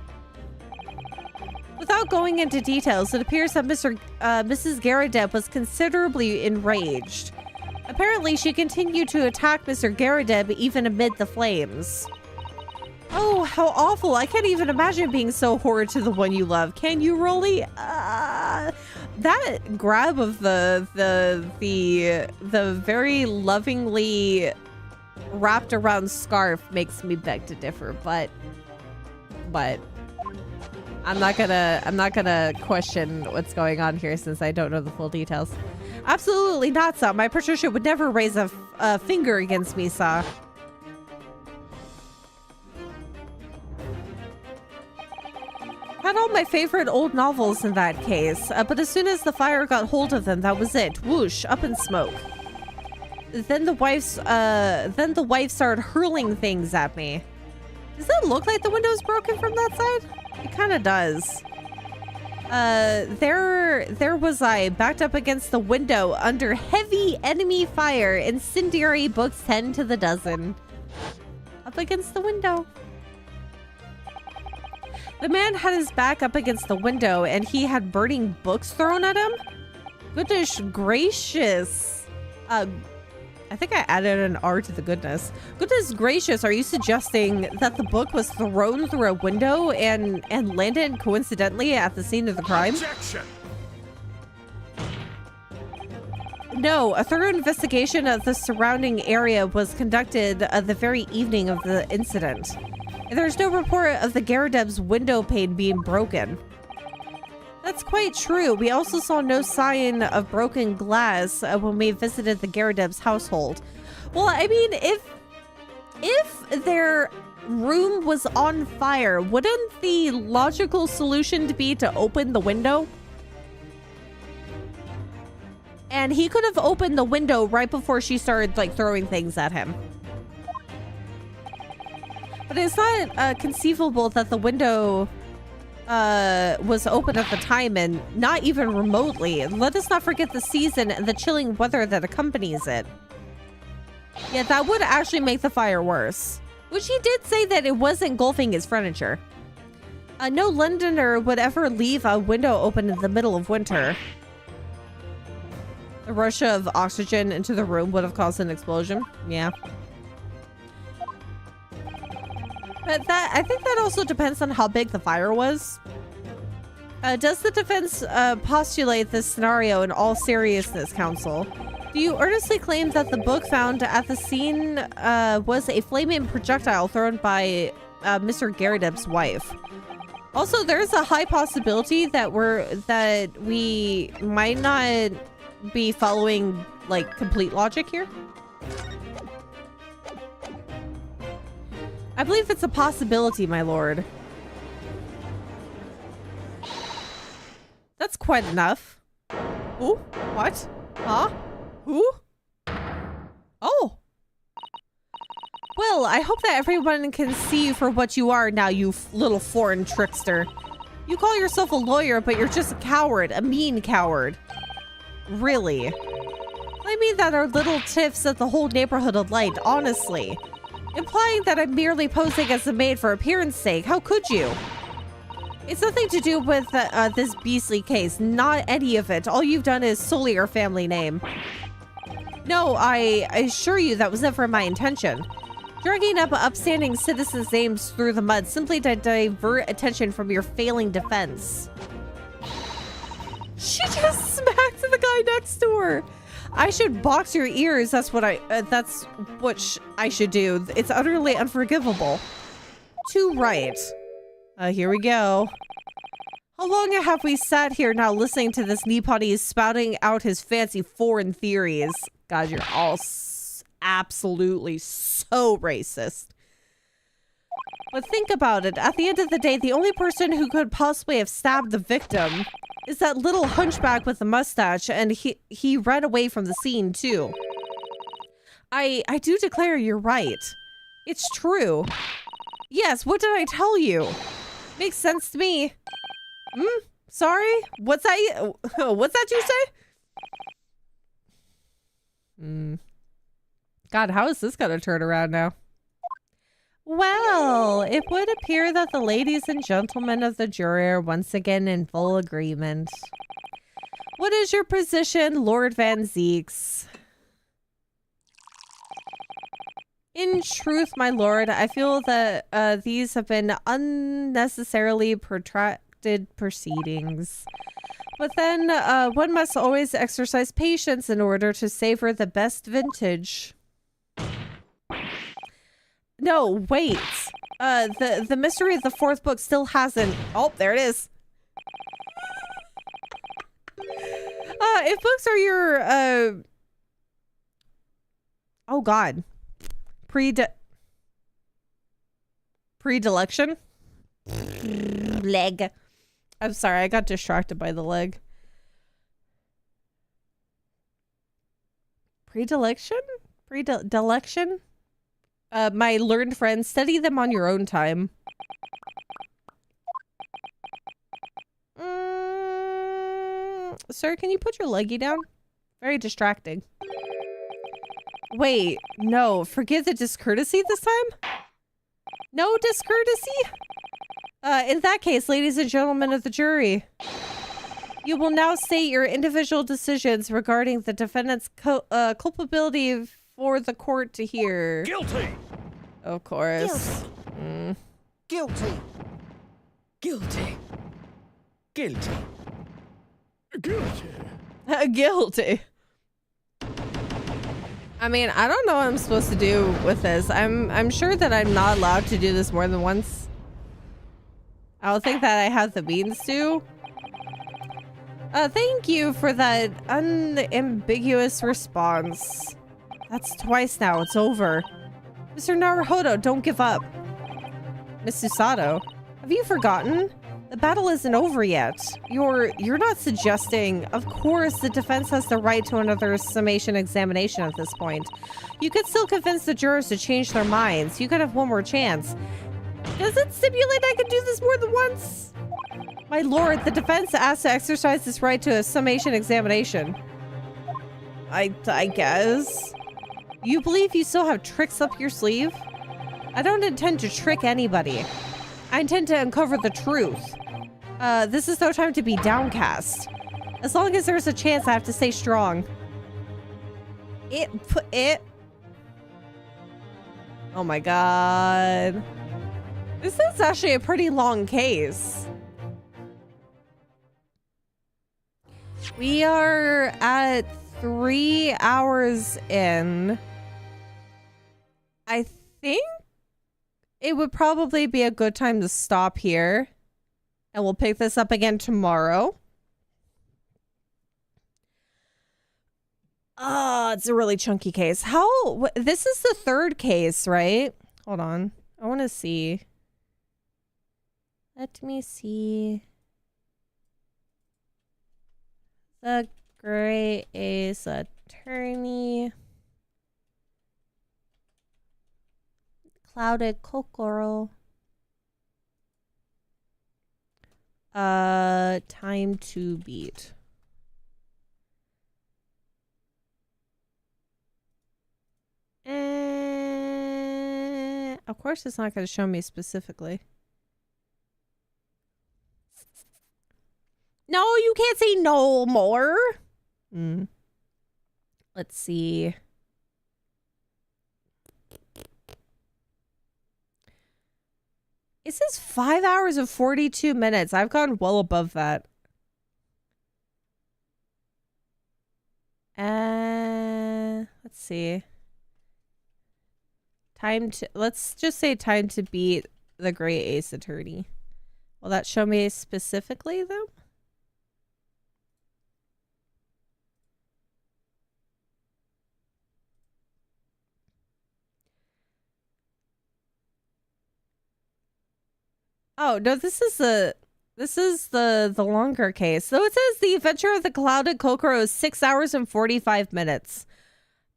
[SPEAKER 1] Without going into details, it appears that Mrs. Garrideb was considerably enraged. Apparently, she continued to attack Mr. Garrideb even amid the flames. Oh, how awful. I can't even imagine being so horrid to the one you love. Can you, Rolly? That grab of the very lovingly wrapped around scarf makes me beg to differ, but I'm not gonna question what's going on here since I don't know the full details. Absolutely not, Sa. My Patricia would never raise a finger against me, Sa. Had all my favorite old novels in that case, but as soon as the fire got hold of them, that was it. Whoosh, up in smoke. Then the wife started hurling things at me. Does that look like the window's broken from that side? It kind of does. There was I, backed up against the window under heavy enemy fire, incendiary books 10 to the dozen. Up against the window. The man had his back up against the window and he had burning books thrown at him? Goodness gracious. I think I added an R to the goodness. Goodness gracious, are you suggesting that the book was thrown through a window and landed coincidentally at the scene of the crime?
[SPEAKER 2] Objection.
[SPEAKER 1] No, a thorough investigation of the surrounding area was conducted the very evening of the incident. There's no report of the Garrideb's window pane being broken. That's quite true. We also saw no sign of broken glass when we visited the Garrideb's household. Well, I mean, if their room was on fire, wouldn't the logical solution be to open the window? And he could have opened the window right before she started, like, throwing things at him. But it's not conceivable that the window was open at the time, and not even remotely. Let us not forget the season and the chilling weather that accompanies it. Yeah, that would actually make the fire worse. Which he did say that it was engulfing his furniture. No Londoner would ever leave a window open in the middle of winter. The rush of oxygen into the room would have caused an explosion. Yeah. But I think that also depends on how big the fire was. Does the defense postulate this scenario in all seriousness, counsel? Do you earnestly claim that the book found at the scene was a flaming projectile thrown by Mr. Garrideb's wife? Also, there's a high possibility that we might not be following like complete logic here. I believe it's a possibility, my lord. That's quite enough. Ooh, what? Huh? Who? Oh. Well, I hope that everyone can see you for what you are now, you little foreign trickster. You call yourself a lawyer, but you're just a coward, a mean coward. Really? I mean that our little tiffs set the whole neighborhood alight, honestly. Implying that I'm merely posing as a maid for appearance sake, how could you? It's nothing to do with this beastly case, not any of it. All you've done is sully your family name. No, I assure you that was never my intention. Dragging up upstanding citizens' names through the mud simply to divert attention from your failing defense. She just smacked the guy next to her. I should box your ears. That's what I should do. It's utterly unforgivable. Too right. Here we go. How long have we sat here now listening to this Nipponi spouting out his fancy foreign theories? God, you're all absolutely so racist. But think about it. At the end of the day, the only person who could possibly have stabbed the victim is that little hunchback with the mustache, and he ran away from the scene too. I do declare you're right. It's true. Yes, what did I tell you? Makes sense to me. Sorry? What's that? What's that you say? God, how is this gonna turn around now? Well, it would appear that the ladies and gentlemen of the jury are once again in full agreement. What is your position, Lord Van Zeeks? In truth, my lord, I feel that these have been unnecessarily protracted proceedings. But then, one must always exercise patience in order to savor the best vintage. No, wait. The mystery of the fourth book still hasn't... Oh, there it is. If books are your, oh god. Predilection? Leg. I'm sorry, I got distracted by the leg. Predilection? Predilection? My learned friends, study them on your own time. Sir, can you put your leggy down? Very distracting. Wait, no, forgive the discourtesy this time? No discourtesy? In that case, ladies and gentlemen of the jury, you will now state your individual decisions regarding the defendant's culpability for the court to hear.
[SPEAKER 2] Guilty!
[SPEAKER 1] Of course.
[SPEAKER 3] Guilty.
[SPEAKER 2] Guilty. Guilty. Guilty.
[SPEAKER 1] Guilty. I mean, I don't know what I'm supposed to do with this. I'm sure that I'm not allowed to do this more than once. I don't think that I have the means to. Thank you for that unambiguous response. That's twice now. It's over. Mr. Naruhodo, don't give up. Miss Susato, have you forgotten? The battle isn't over yet. You're not suggesting... Of course, the defense has the right to another summation examination at this point. You could still convince the jurors to change their minds. You could have one more chance. Does it stipulate I could do this more than once? My lord, the defense asked to exercise this right to a summation examination. I guess. You believe you still have tricks up your sleeve? I don't intend to trick anybody. I intend to uncover the truth. This is no time to be downcast. As long as there's a chance, I have to stay strong. Oh my god. This is actually a pretty long case. We are at 3 hours in. I think it would probably be a good time to stop here. And we'll pick this up again tomorrow. Oh, it's a really chunky case. This is the third case, right? Hold on. I want to see. Let me see. The Great Ace Attorney. Clouded Kokoro. Time to beat. Of course it's not going to show me specifically. No, you can't say no more. Let's see. It says 5 hours and 42 minutes. I've gone well above that. Let's see. Let's just say time to beat the Great Ace Attorney. Will that show me specifically though? Oh, no, this is the longer case. So it says the adventure of the clouded Kokoro is 6 hours and 45 minutes.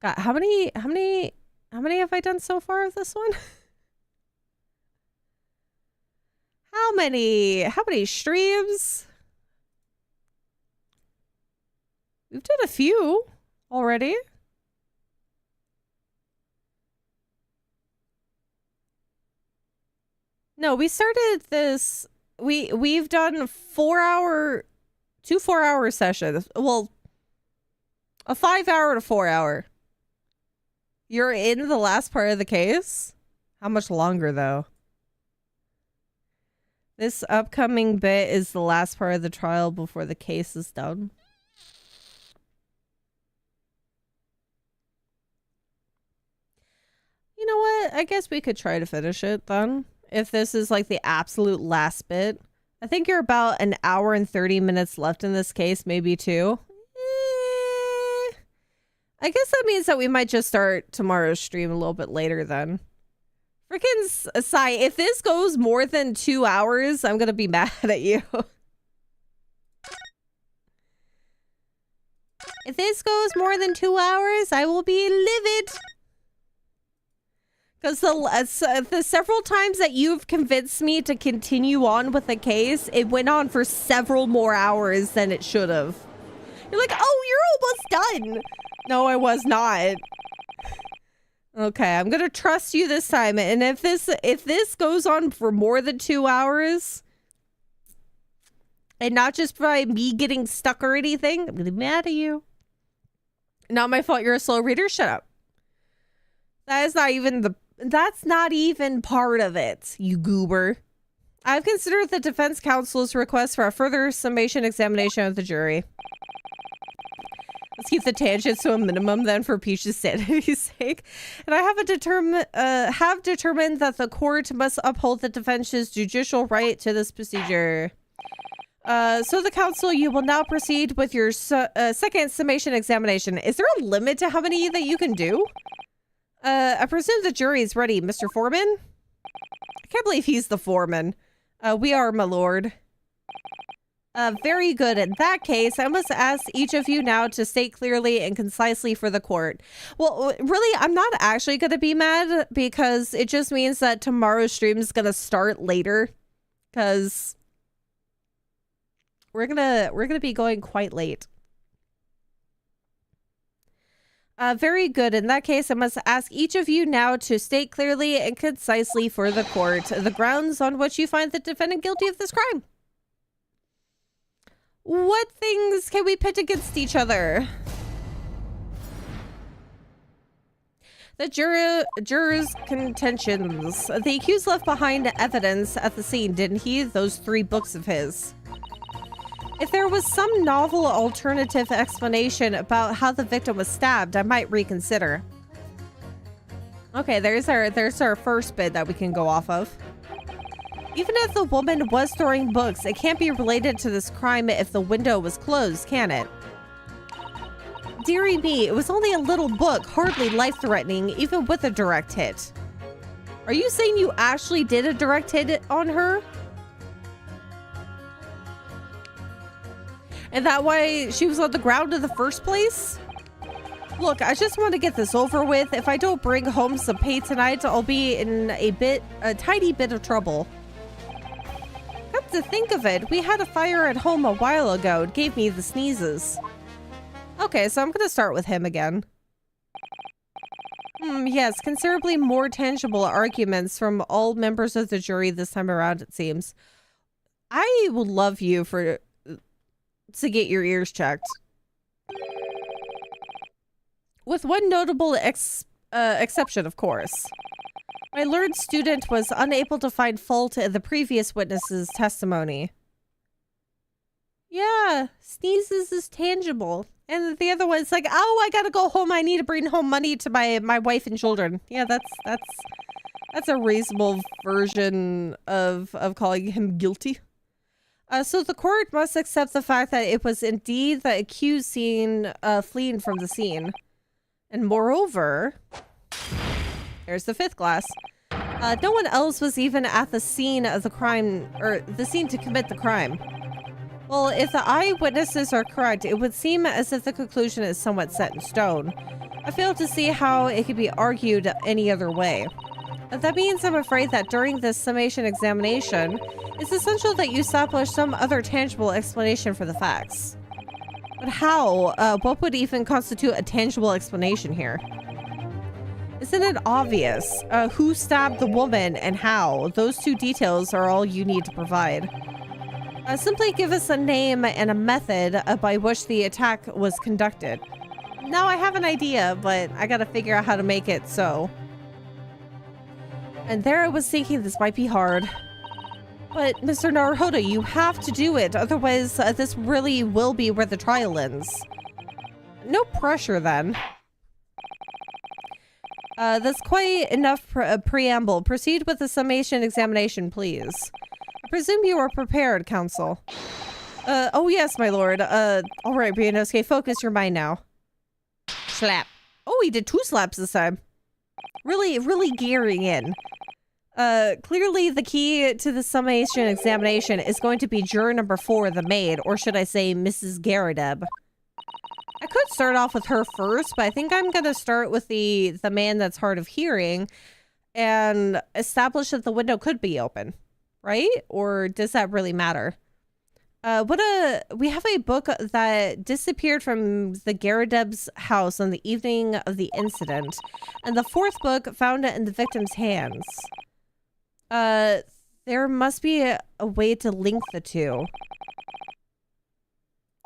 [SPEAKER 1] God, how many have I done so far of this one? How many streams? We've done a few already. No, we started this. We've done 2 4-hour sessions. Well, a 5-hour to 4-hour. You're in the last part of the case? How much longer though? This upcoming bit is the last part of the trial before the case is done. You know what? I guess we could try to finish it then. If this is like the absolute last bit. I think you're about 1 hour and 30 minutes left in this case, maybe 2. I guess that means that we might just start tomorrow's stream a little bit later then. Freaking Sai, if this goes more than 2 hours, I'm gonna be mad at you. If this goes more than 2 hours, I will be livid. Because the several times that you've convinced me to continue on with the case, it went on for several more hours than it should have. You're like, oh, you're almost done. No, I was not. Okay, I'm gonna trust you this time. And if this goes on for more than 2 hours, and not just by me getting stuck or anything, I'm gonna be mad at you. Not my fault. You're a slow reader. Shut up. That's not even part of it, you goober. I've considered the defense counsel's request for a further summation examination of the jury. Let's keep the tangents to a minimum then for Peach's sanity's sake. And I have determined that the court must uphold the defense's judicial right to this procedure. So the counsel, you will now proceed with your second summation examination. Is there a limit to how many that you can do? I presume the jury is ready, Mr. Foreman? I can't believe he's the foreman. We are, my lord. Very good. In that case, I must ask each of you now to state clearly and concisely for the court. Well, really, I'm not actually going to be mad because it just means that tomorrow's stream is going to start later because we're gonna be going quite late. Very good. In that case, I must ask each of you now to state clearly and concisely for the court the grounds on which you find the defendant guilty of this crime. What things can we pit against each other? The jurors' contentions. The accused left behind evidence at the scene, didn't he? Those 3 books of his. If there was some novel alternative explanation about how the victim was stabbed, I might reconsider. Okay, there's our first bit that we can go off of. Even if the woman was throwing books, it can't be related to this crime if the window was closed, can it? Dearie me, it was only a little book, hardly life-threatening, even with a direct hit. Are you saying you actually did a direct hit on her? And that why she was on the ground in the first place? Look, I just want to get this over with. If I don't bring home some pay tonight, I'll be in a tiny bit of trouble. Come to think of it, we had a fire at home a while ago. It gave me the sneezes. Okay, so I'm gonna start with him again. Yes, considerably more tangible arguments from all members of the jury this time around, it seems. I would love you to get your ears checked. With one notable exception, of course. My learned student was unable to find fault in the previous witness's testimony. Yeah, sneezes is tangible. And the other one's like, oh, I gotta go home. I need to bring home money to my wife and children. Yeah, that's a reasonable version of calling him guilty. So the court must accept the fact that it was indeed the accused seen fleeing from the scene. And moreover, there's the fifth glass. No one else was even at the scene of the crime, or the scene to commit the crime. Well, if the eyewitnesses are correct, it would seem as if the conclusion is somewhat set in stone. I fail to see how it could be argued any other way. That means I'm afraid that during this summation examination, it's essential that you establish some other tangible explanation for the facts. But how? What would even constitute a tangible explanation here? Isn't it obvious? Who stabbed the woman and how? Those two details are all you need to provide. Simply give us a name and a method by which the attack was conducted. Now I have an idea, but I gotta figure out how to make it so. And there I was thinking this might be hard. But Mr. Naruhodo, you have to do it, otherwise this really will be where the trial ends. No pressure then. That's quite enough preamble. Proceed with the summation examination, please. I presume you are prepared, counsel. Oh yes, my lord. Alright, Brianosuke, focus your mind now. Slap. Oh, he did 2 slaps this time. Really gearing in. Clearly the key to the summation examination is going to be juror number 4, the maid, or should I say Mrs. Garadeb. I could start off with her first, but I think I'm gonna start with the man that's hard of hearing and establish that the window could be open, right? Or does that really matter? We have a book that disappeared from the Garadeb's house on the evening of the incident, and the 4th book found it in the victim's hands. There must be a way to link the two.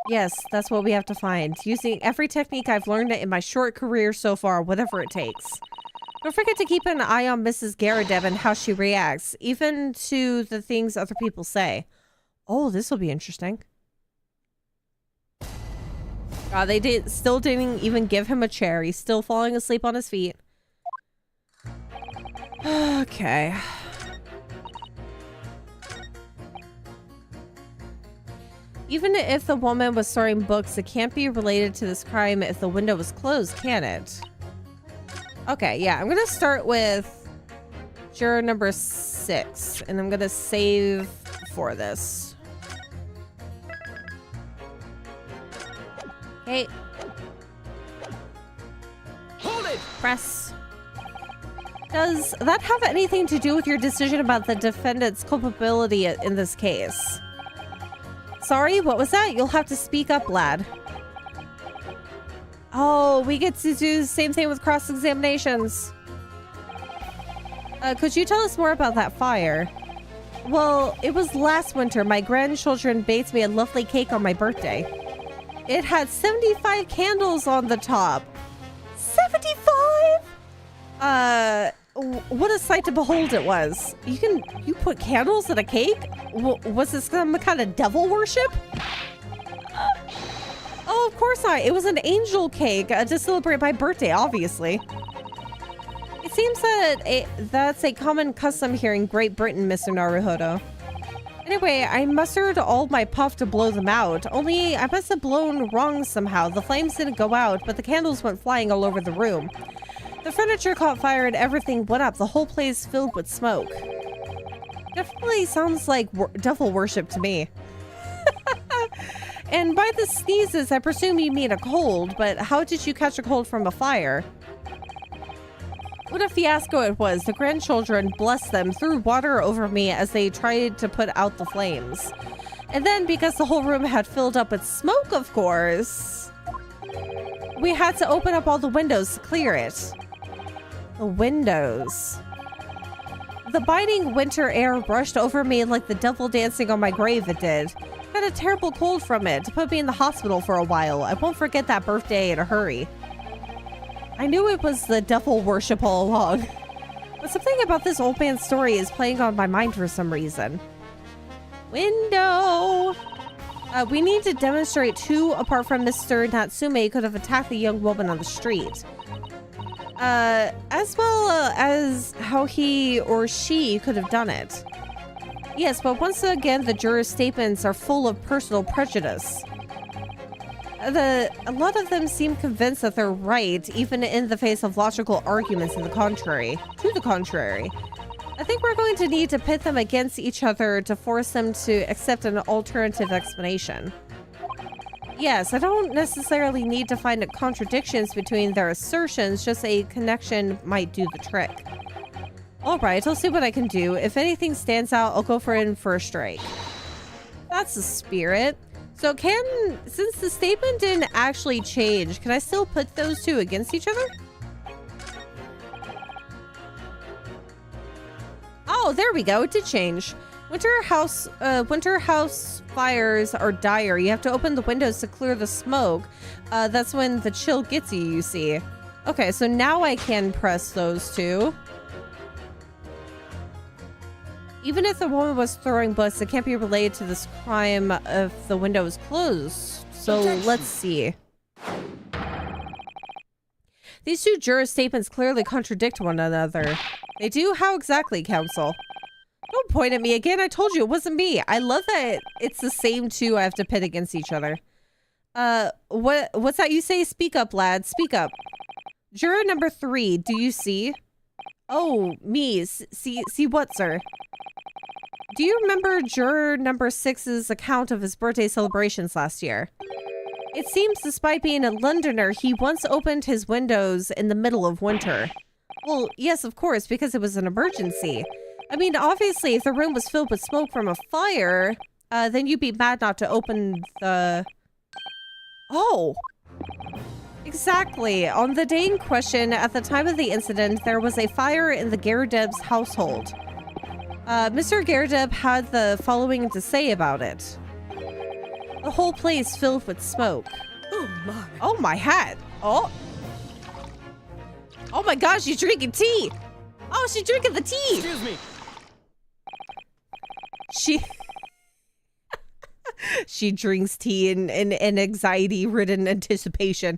[SPEAKER 1] Yes, that's what we have to find. Using every technique I've learned in my short career so far, whatever it takes. Don't forget to keep an eye on Mrs. Garadeb and how she reacts, even to the things other people say. Oh, this will be interesting. God, they still didn't even give him a chair. He's still falling asleep on his feet. Okay. Even if the woman was throwing books, it can't be related to this crime if the window was closed, can it? Okay, yeah, I'm gonna start with juror number 6, and I'm gonna save for this. Okay.
[SPEAKER 2] Hold it!
[SPEAKER 1] Press. Does that have anything to do with your decision about the defendant's culpability in this case? Sorry, what was that? You'll have to speak up, lad. Oh, we get to do the same thing with cross-examinations. Could you tell us more about that fire? Well, it was last winter. My grandchildren baked me a lovely cake on my birthday. It had 75 candles on the top. 75?! What a sight to behold it was. You put candles in a cake? Was this some kind of devil worship? of course not. It was an angel cake to celebrate my birthday, obviously. It seems that that's a common custom here in Great Britain, Mr. Naruhodo. Anyway, I mustered all my puff to blow them out, only I must have blown wrong somehow. The flames didn't go out, but the candles went flying all over the room. The furniture caught fire and everything went up, the whole place filled with smoke. Definitely sounds like devil worship to me. And by the sneezes, I presume you mean a cold, but how did you catch a cold from a fire? What a fiasco it was. The grandchildren, bless them, threw water over me as they tried to put out the flames. And then, because the whole room had filled up with smoke, of course, we had to open up all the windows to clear it. The windows. The biting winter air rushed over me like the devil dancing on my grave it did. Got a terrible cold from it to put me in the hospital for a while. I won't forget that birthday in a hurry. I knew it was the devil worship all along. But something about this old man's story is playing on my mind for some reason. Window! We need to demonstrate who, apart from Mr. Natsume, could have attacked the young woman on the street. As well as how he or she could have done it. Yes, but once again, the jurors' statements are full of personal prejudice. A lot of them seem convinced that they're right, even in the face of logical arguments to the contrary. I think we're going to need to pit them against each other to force them to accept an alternative explanation. Yes, I don't necessarily need to find contradictions between their assertions, just a connection might do the trick. Alright, I'll see what I can do. If anything stands out, I'll go for a strike. That's the spirit. So since the statement didn't actually change, can I still put those two against each other? Oh, there we go. It did change. Winter house fires are dire. You have to open the windows to clear the smoke. That's when the chill gets you see. Okay, so now I can press those two. Even if the woman was throwing books, it can't be related to this crime if the window is closed. So let's see. These two juror statements clearly contradict one another. They do? How exactly, counsel? Don't point at me again. I told you it wasn't me. I love that it's the same two I have to pit against each other. What's that you say? Speak up, lad. Speak up. Juror number 3, do you see? Oh, me. See what, sir? Do you remember juror number 6's account of his birthday celebrations last year? It seems despite being a Londoner, he once opened his windows in the middle of winter. Well, yes, of course, because it was an emergency. I mean, obviously, if the room was filled with smoke from a fire, then you'd be mad not to open the... Oh! Exactly. On the day in question, at the time of the incident, there was a fire in the Garadeb's household. Mr. Garadeb had the following to say about it. The whole place filled with smoke.
[SPEAKER 2] Oh my.
[SPEAKER 1] Oh my hat. Oh. Oh my gosh, she's drinking tea. Oh, she's drinking the tea.
[SPEAKER 2] Excuse me.
[SPEAKER 1] She drinks tea in anxiety-ridden anticipation.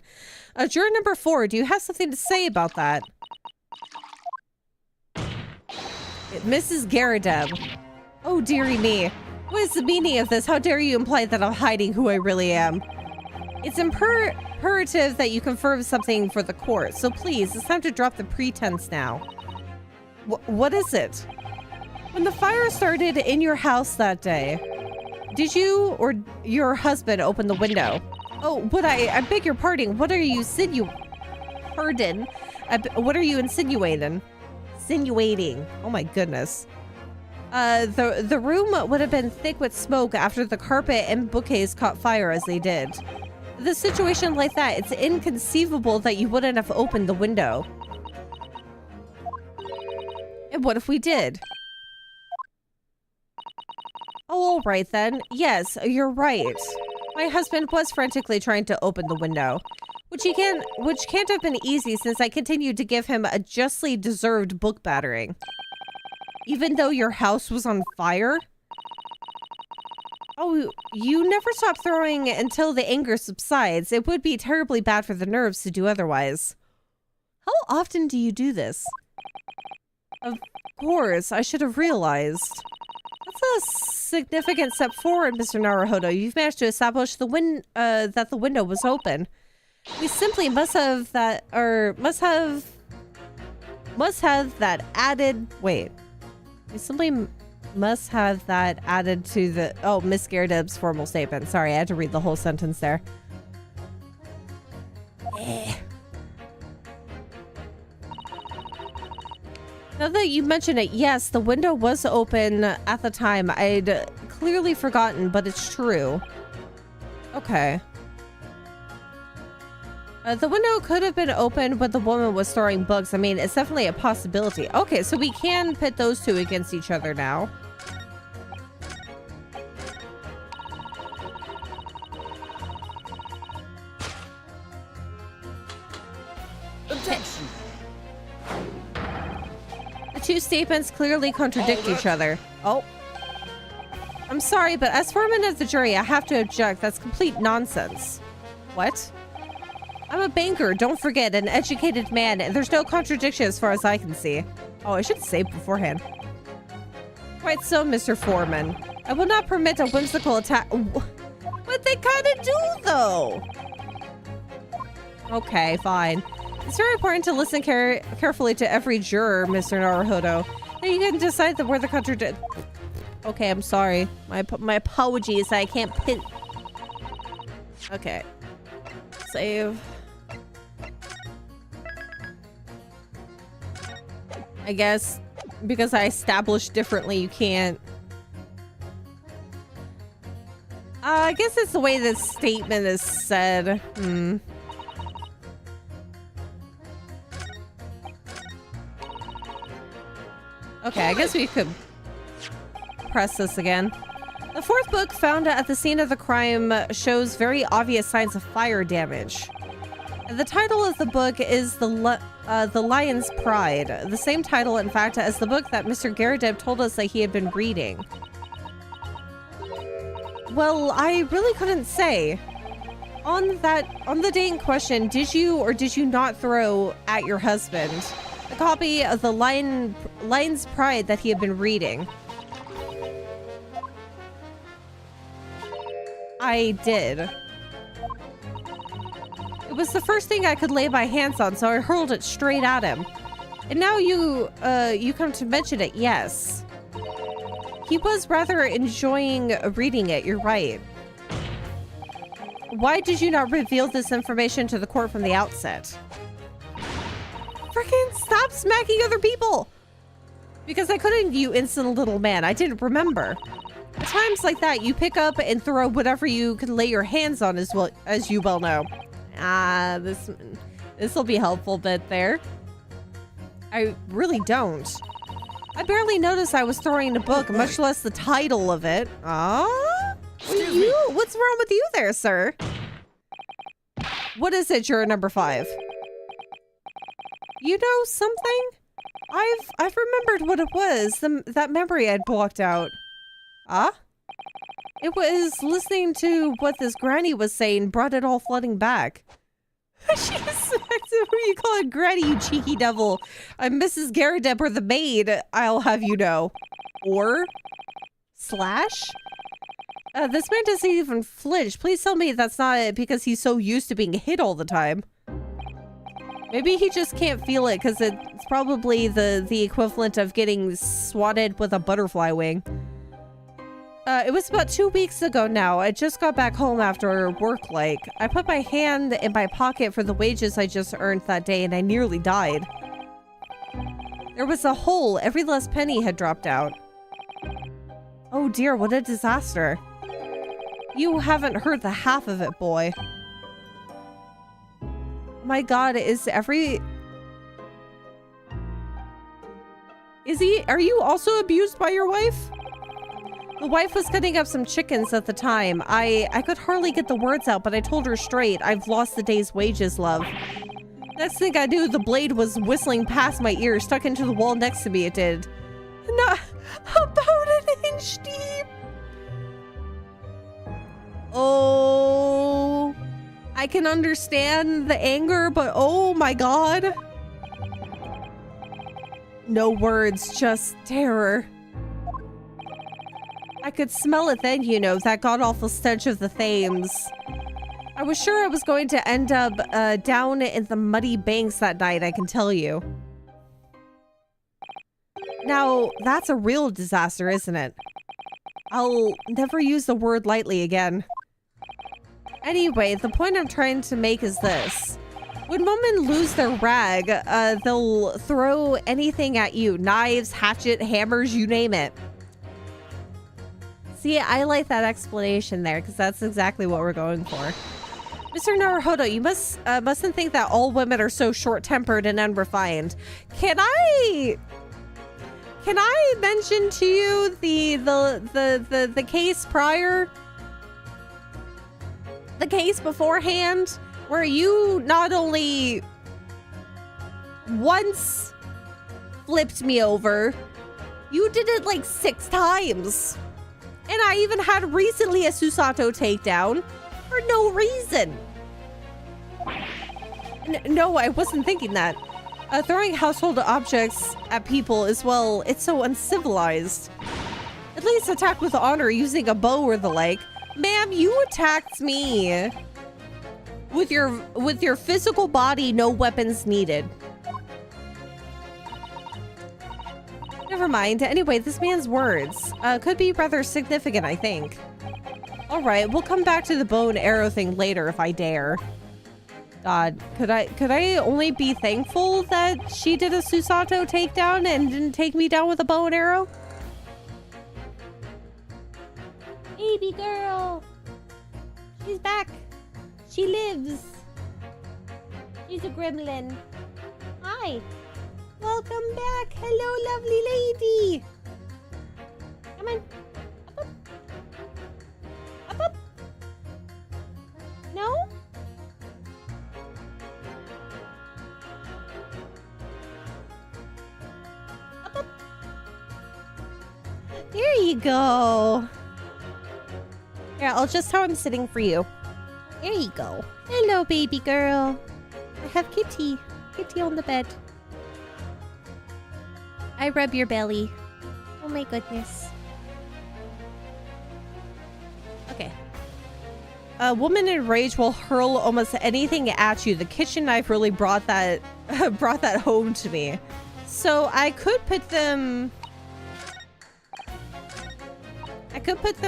[SPEAKER 1] Juror number 4, do you have something to say about that? Mrs. Garadeb. Oh, dearie me. What is the meaning of this? How dare you imply that I'm hiding who I really am? It's imperative that you confirm something for the court, so please, it's time to drop the pretense now. What is it? When the fire started in your house that day, did you or your husband open the window? Oh, I beg your pardon. What are you Pardon. What are you insinuating? Insinuating. Oh my goodness. The room would have been thick with smoke after the carpet and bookcase caught fire as they did. The situation like that, it's inconceivable that you wouldn't have opened the window. And what if we did? Oh, all right then. Yes, you're right. My husband was frantically trying to open the window, which can't have been easy since I continued to give him a justly deserved book battering. Even though your house was on fire? Oh, you never stop throwing until the anger subsides. It would be terribly bad for the nerves to do otherwise. How often do you do this? Of course, I should have realized. That's a significant step forward, Mr. Naruhodo. You've managed to establish that the window was open. We simply must have that added. Wait. We simply must have that added to the. Oh, Miss Garrideb's formal statement. Sorry, I had to read the whole sentence there. Now that you mention it, yes, the window was open at the time. I'd clearly forgotten, but it's true. Okay. The window could have been open when the woman was throwing books. I mean, it's definitely a possibility. Okay, so we can pit those two against each other now.
[SPEAKER 2] Objection.
[SPEAKER 1] The two statements clearly contradict each other. Oh. I'm sorry, but as foreman of the jury, I have to object. That's complete nonsense. What? I'm a banker, don't forget, an educated man, and there's no contradiction as far as I can see. Oh, I should say beforehand. Quite so, Mr. Foreman. I will not permit a whimsical attack. What they kind of do, though? Okay, fine. It's very important to listen carefully to every juror, Mr. Naruhodo. And you can decide that where the contradict. Okay, I'm sorry. My apologies. I can't pin. Okay. Save. I guess because I established differently, you can't. I guess it's the way this statement is said. Okay, I guess we could press this again. The fourth book found at the scene of the crime shows very obvious signs of fire damage. The title of the book is The Lion's Pride, the same title, in fact, as the book that Mr. Garrideb told us that he had been reading. Well, I really couldn't say. On the day in question, did you or did you not throw at your husband a copy of The Lion's Pride that he had been reading? I did. It was the first thing I could lay my hands on, so I hurled it straight at him. And now you come to mention it, yes. He was rather enjoying reading it, you're right. Why did you not reveal this information to the court from the outset? Freaking stop smacking other people! Because I couldn't, you innocent little man. I didn't remember. At times like that, you pick up and throw whatever you can lay your hands on, as well as you well know. This will be helpful bit there. I really don't. I barely noticed I was throwing a book, much less the title of it. What's wrong with you there, sir? What is it, juror number 5? You know something? I've remembered what it was. That memory I'd blocked out. It was listening to what this granny was saying brought it all flooding back. What do you call it, granny, you cheeky devil? I'm Mrs. Garrideb, or the maid, I'll have you know. Or? Slash? This man doesn't even flinch. Please tell me that's not it because he's so used to being hit all the time. Maybe he just can't feel it because it's probably the equivalent of getting swatted with a butterfly wing. It was about 2 weeks ago now. I just got back home after work, like. I put my hand in my pocket for the wages I just earned that day and I nearly died. There was a hole. Every last penny had dropped out. Oh dear, what a disaster. You haven't heard the half of it, boy. My God, are you also abused by your wife? The wife was cutting up some chickens at the time. I could hardly get the words out, but I told her straight, I've lost the day's wages, love. Next thing I knew, the blade was whistling past my ear, stuck into the wall next to me, it did. Not about an inch deep. Oh, I can understand the anger, but oh my God. No words, just terror. I could smell it then, you know, that god-awful stench of the Thames. I was sure I was going to end up down in the muddy banks that night, I can tell you. Now, that's a real disaster, isn't it? I'll never use the word lightly again. Anyway, the point I'm trying to make is this. When women lose their rag, they'll throw anything at you. Knives, hatchet, hammers, you name it. See, I like that explanation there, because that's exactly what we're going for. Mr. Naruhodo, you mustn't think that all women are so short-tempered and unrefined. Can I mention to you the case prior? The case beforehand, where you not only once flipped me over, you did it like 6 times. And I even had recently a Susato takedown for no reason. No, I wasn't thinking that. Throwing household objects at people as well, it's so uncivilized. At least attack with honor using a bow or the like. Ma'am, you attacked me with your physical body, no weapons needed. Never mind. Anyway, this man's words could be rather significant, I think. All right, we'll come back to the bow and arrow thing later if I dare. God, could I only be thankful that she did a Susato takedown and didn't take me down with a bow and arrow? Baby girl. She's back. She lives. She's a gremlin. Hi. Welcome back. Hello, lovely lady. Come on. Up, up. Up, up. No? Up, up. There you go. Yeah, I'll just how I'm sitting for you. There you go. Hello, baby girl. I have Kitty. Kitty on the bed. I rub your belly. Oh my goodness. Okay. A woman in rage will hurl almost anything at you. The kitchen knife really brought that home to me. So I could put them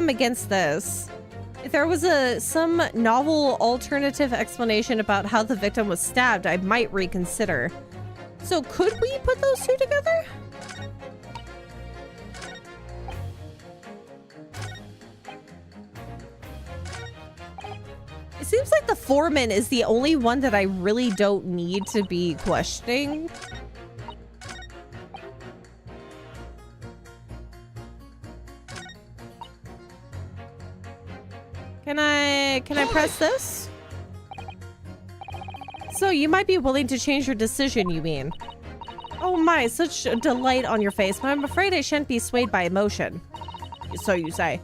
[SPEAKER 1] against this. If there was some novel alternative explanation about how the victim was stabbed, I might reconsider. So could we put those two together? It seems like the foreman is the only one that I really don't need to be questioning. Can I press this? So you might be willing to change your decision, you mean? Oh my, such a delight on your face, but I'm afraid I shan't be swayed by emotion. So you say.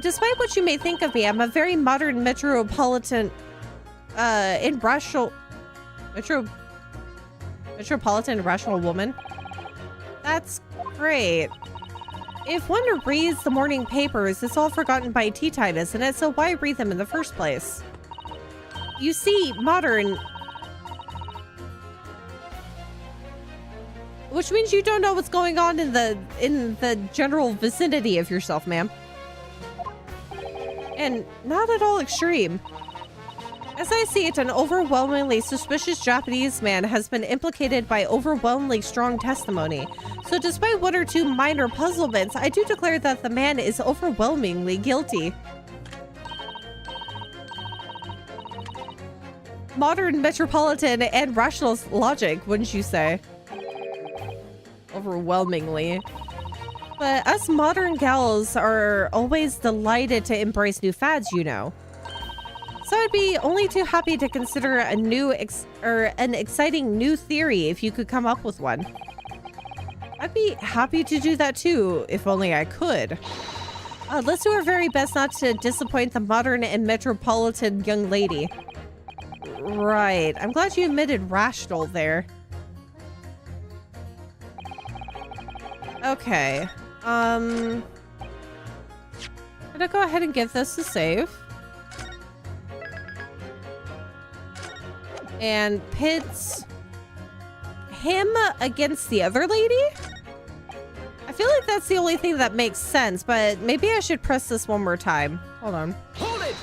[SPEAKER 1] Despite what you may think of me, I'm a very modern metropolitan rational woman. That's great. If one reads the morning papers, it's all forgotten by tea time, isn't it? So why read them in the first place? You see, modern... Which means you don't know what's going on in the general vicinity of yourself, ma'am. And not at all extreme. As I see it, an overwhelmingly suspicious Japanese man has been implicated by overwhelmingly strong testimony. So despite 1 or 2 minor puzzlements, I do declare that the man is overwhelmingly guilty. Modern, metropolitan, and rational logic, wouldn't you say? Overwhelmingly. But us modern gals are always delighted to embrace new fads, you know. So I'd be only too happy to consider a new an exciting new theory if you could come up with one. I'd be happy to do that too, if only I could. Let's do our very best not to disappoint the modern and metropolitan young lady. Right. I'm glad you admitted rational there. Okay. I'm gonna go ahead and give this a save. And pits him against the other lady? I feel like that's the only thing that makes sense, but maybe I should press this one more time. Hold on.
[SPEAKER 2] Hold it!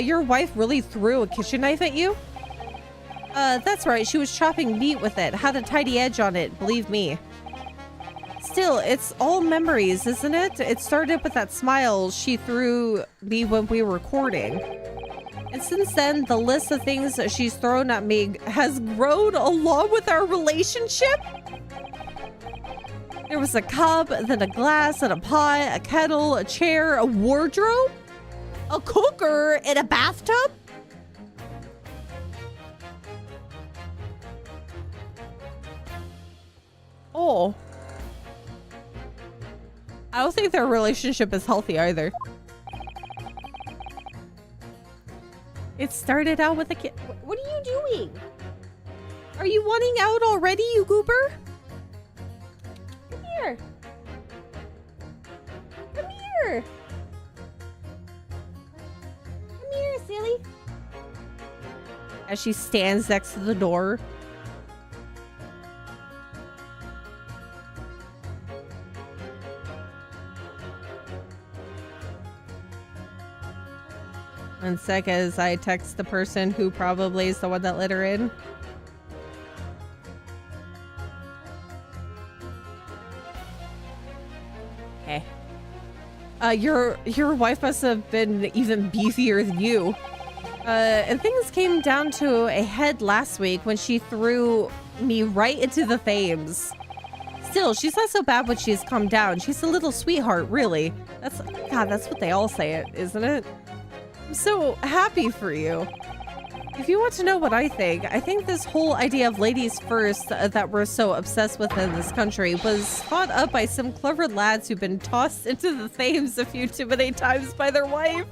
[SPEAKER 1] Your wife really threw a kitchen knife at you? That's right. She was chopping meat with it. Had a tiny edge on it, believe me. Still, it's all memories, isn't it? It started with that smile she threw me when we were recording. And since then, the list of things that she's thrown at me has grown along with our relationship. There was a cup, then a glass, and a pot, a kettle, a chair, a wardrobe, a cooker, and a bathtub. Oh. I don't think their relationship is healthy either. It started out with a kid. What are you doing? Are you wanting out already, you goober? Come here. Come here. Come here, silly. As she stands next to the door. One sec as I text the person who probably is the one that let her in. Okay. Your wife must have been even beefier than you. And things came down to a head last week when she threw me right into the Thames. Still, she's not so bad when she's calmed down. She's a little sweetheart, really. That's what they all say, isn't it? I'm so happy for you. If you want to know what I think this whole idea of ladies first that we're so obsessed with in this country was thought up by some clever lads who've been tossed into the Thames a few too many times by their wife.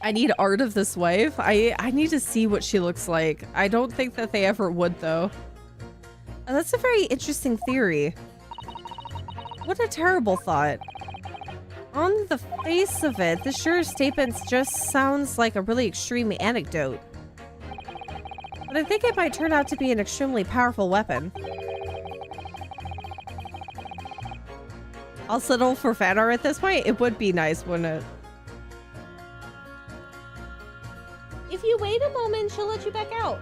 [SPEAKER 1] I need art of this wife. I need to see what she looks like. I don't think that they ever would, though. That's a very interesting theory. What a terrible thought. On the face of it, this juror's statement just sounds like a really extreme anecdote. But I think it might turn out to be an extremely powerful weapon. I'll settle for fan art at this point. It would be nice, wouldn't it? If you wait a moment, she'll let you back out.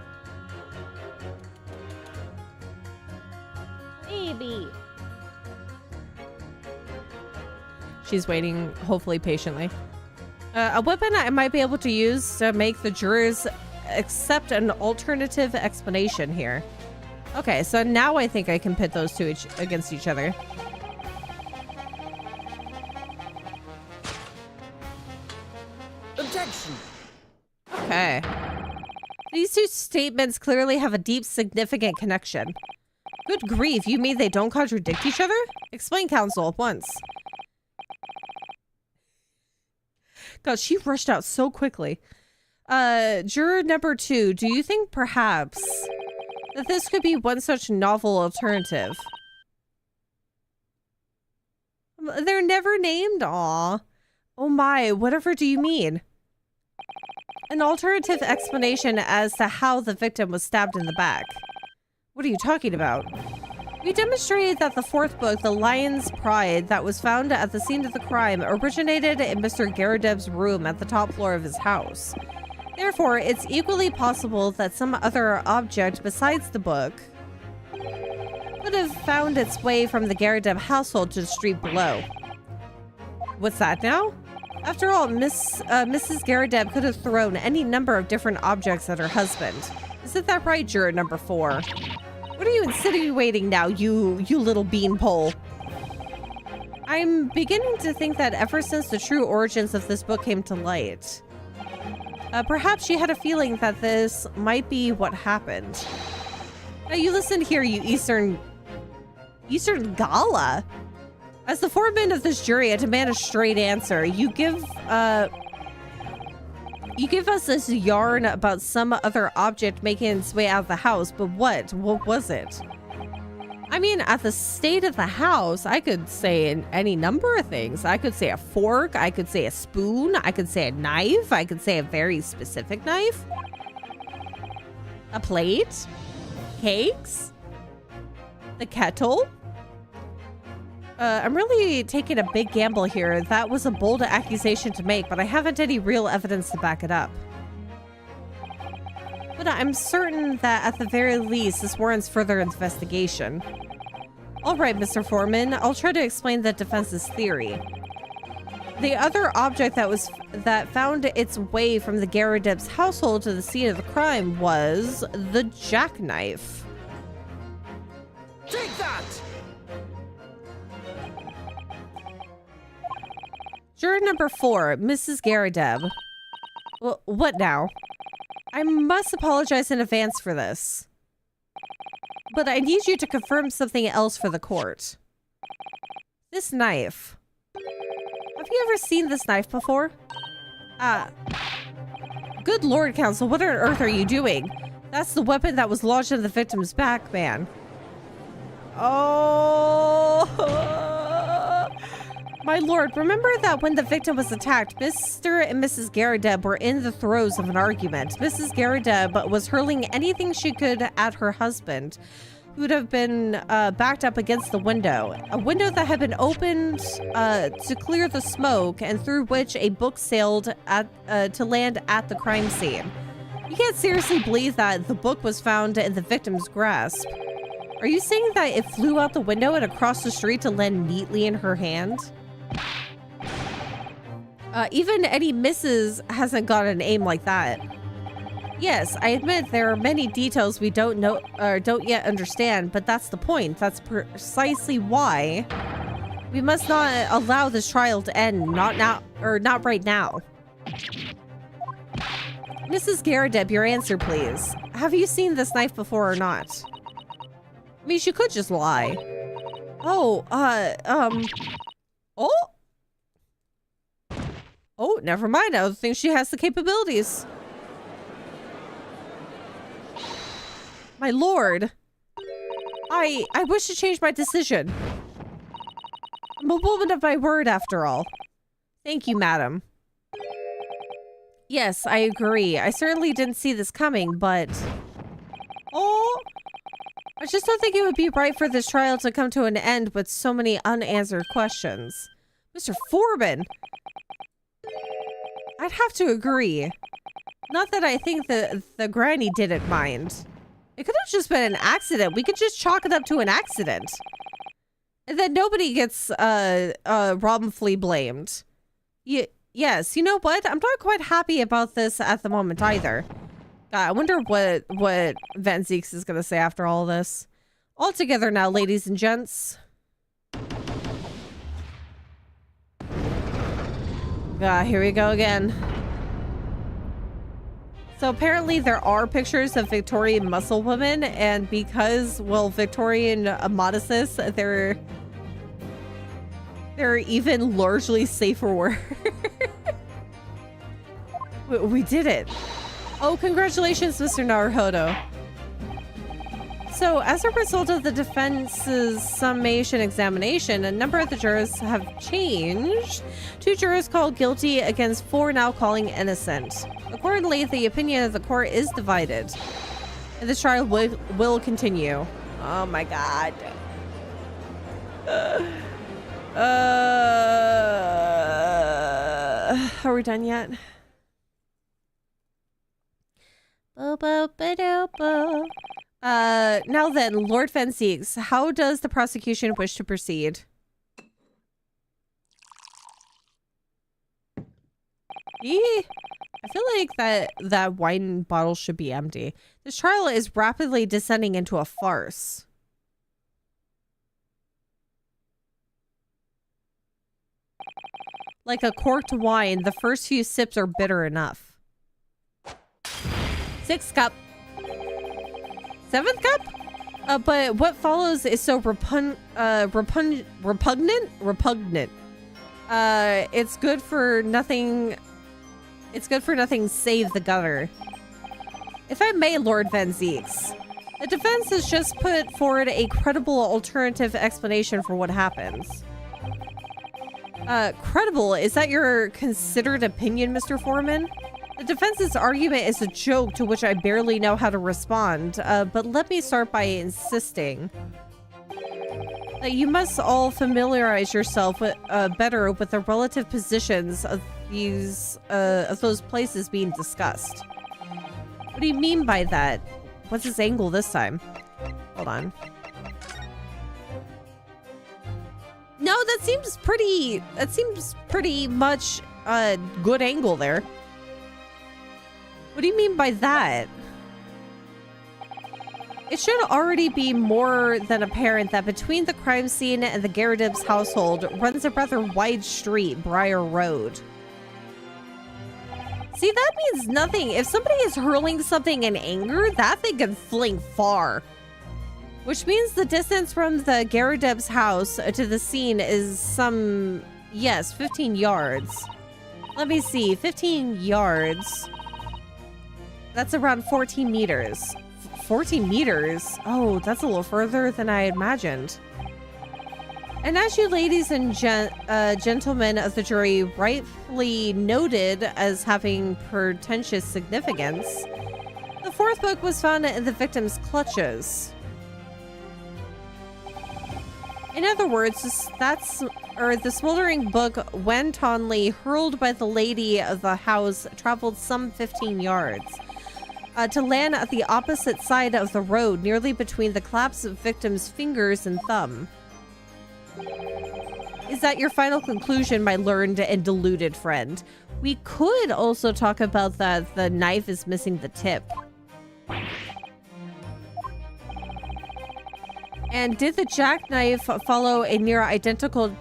[SPEAKER 1] Maybe. She's waiting, hopefully patiently. A weapon I might be able to use to make the jurors accept an alternative explanation here. Okay, so now I think I can pit those two against each other.
[SPEAKER 2] Objection.
[SPEAKER 1] Okay. These two statements clearly have a deep, significant connection. Good grief, you mean they don't contradict each other? Explain, counsel, at once. God, she rushed out so quickly. Juror number 2, do you think perhaps that this could be one such novel alternative? They're never named, aw. Oh my, whatever do you mean? An alternative explanation as to how the victim was stabbed in the back. What are you talking about? We demonstrated that the fourth book, The Lion's Pride, that was found at the scene of the crime, originated in Mr. Garadeb's room at the top floor of his house. Therefore, it's equally possible that some other object besides the book would have found its way from the Garadeb household to the street below. What's that now? After all, Mrs. Garadeb could have thrown any number of different objects at her husband. Isn't that right, juror number 4? What are you insinuating now, you little beanpole? I'm beginning to think that ever since the true origins of this book came to light, perhaps she had a feeling that this might be what happened. Now you listen here, you Eastern Gala? As the foreman of this jury, I demand a straight answer. You give us this yarn about some other object making its way out of the house, but what? What was it? I mean, at the state of the house, I could say any number of things. I could say a fork, I could say a spoon, I could say a knife, I could say a very specific knife. A plate? Cakes? The kettle? I'm really taking a big gamble here. That was a bold accusation to make, but I haven't any real evidence to back it up. But I'm certain that at the very least, this warrants further investigation. All right, Mr. Foreman, I'll try to explain the defense's theory. The other object that found its way from the Garadeb's household to the scene of the crime was the jackknife.
[SPEAKER 3] Take that!
[SPEAKER 1] Juror number 4, Mrs. Garadeb. Well, what now? I must apologize in advance for this. But I need you to confirm something else for the court. This knife. Have you ever seen this knife before? Good Lord, Counsel, what on earth are you doing? That's the weapon that was lodged in the victim's back, man. Oh... My lord, remember that when the victim was attacked, Mr. and Mrs. Garadeb were in the throes of an argument. Mrs. Garadeb was hurling anything she could at her husband, who would have been backed up against the window. A window that had been opened to clear the smoke and through which a book sailed to land at the crime scene. You can't seriously believe that the book was found in the victim's grasp. Are you saying that it flew out the window and across the street to land neatly in her hand? Even Eddie Mrs. hasn't got an aim like that. Yes, I admit there are many details we don't know or don't yet understand, but that's the point. That's precisely why we must not allow this trial to end. Not now, or not right now. Mrs. Garadeb, your answer, please. Have you seen this knife before or not? I mean, she could just lie. Oh, oh. Oh, never mind. I don't think she has the capabilities. My lord. I wish to change my decision. I'm a woman of my word, after all. Thank you, madam. Yes, I agree. I certainly didn't see this coming, but... Oh! I just don't think it would be right for this trial to come to an end with so many unanswered questions. Mr. Foreman! I'd have to agree. Not that I think the granny didn't mind. It could have just been an accident. We could just chalk it up to an accident. And then nobody gets wrongfully blamed. Yes, you know what? I'm not quite happy about this at the moment either. I wonder what Van Zeeks is going to say after all this. All together now, ladies and gents. Here we go again. So apparently there are pictures of Victorian muscle women, and because, well, Victorian modesties, they're even largely safe for work. We did it. Oh, congratulations, Mr. Naruhodo. So, as a result of the defense's summation examination, a number of the jurors have changed. 2 jurors called guilty against 4 now calling innocent. Accordingly, the opinion of the court is divided. And the trial will continue. Oh my god. Are we done yet? Now then, Lord Van Zeeks, how does the prosecution wish to proceed? I feel like that wine bottle should be empty. This trial is rapidly descending into a farce. Like a corked wine, the first few sips are bitter enough. 6th cup. 7th cup? But what follows is so repugnant. It's good for nothing. It's good for nothing save the gutter. If I may, Lord Van Zeeks, the defense has just put forward a credible alternative explanation for what happens. Credible? Is that your considered opinion, Mr. Foreman? The defense's argument is a joke to which I barely know how to respond, but let me start by insisting that you must all familiarize yourself with, better with the relative positions of those places being discussed. What do you mean by that? What's his angle this time? Hold on. No, that seems pretty much a good angle there. What do you mean by that? It should already be more than apparent that between the crime scene and the Garridibs household runs a rather wide street, Briar Road. See, that means nothing. If somebody is hurling something in anger, that thing can fling far. Which means the distance from the Garridibs house to the scene is some, yes, 15 yards. Let me see, 15 yards. That's around 14 meters. 14 meters? Oh, that's a little further than I imagined. And as you ladies and gentlemen of the jury rightfully noted as having pretentious significance, the fourth book was found in the victim's clutches. In other words, the smoldering book wantonly hurled by the lady of the house traveled some 15 yards. To land at the opposite side of the road, nearly between the collapsed victim's fingers and thumb. Is that your final conclusion, my learned and deluded friend? We could also talk about that the knife is missing the tip. And did the jackknife follow a near identical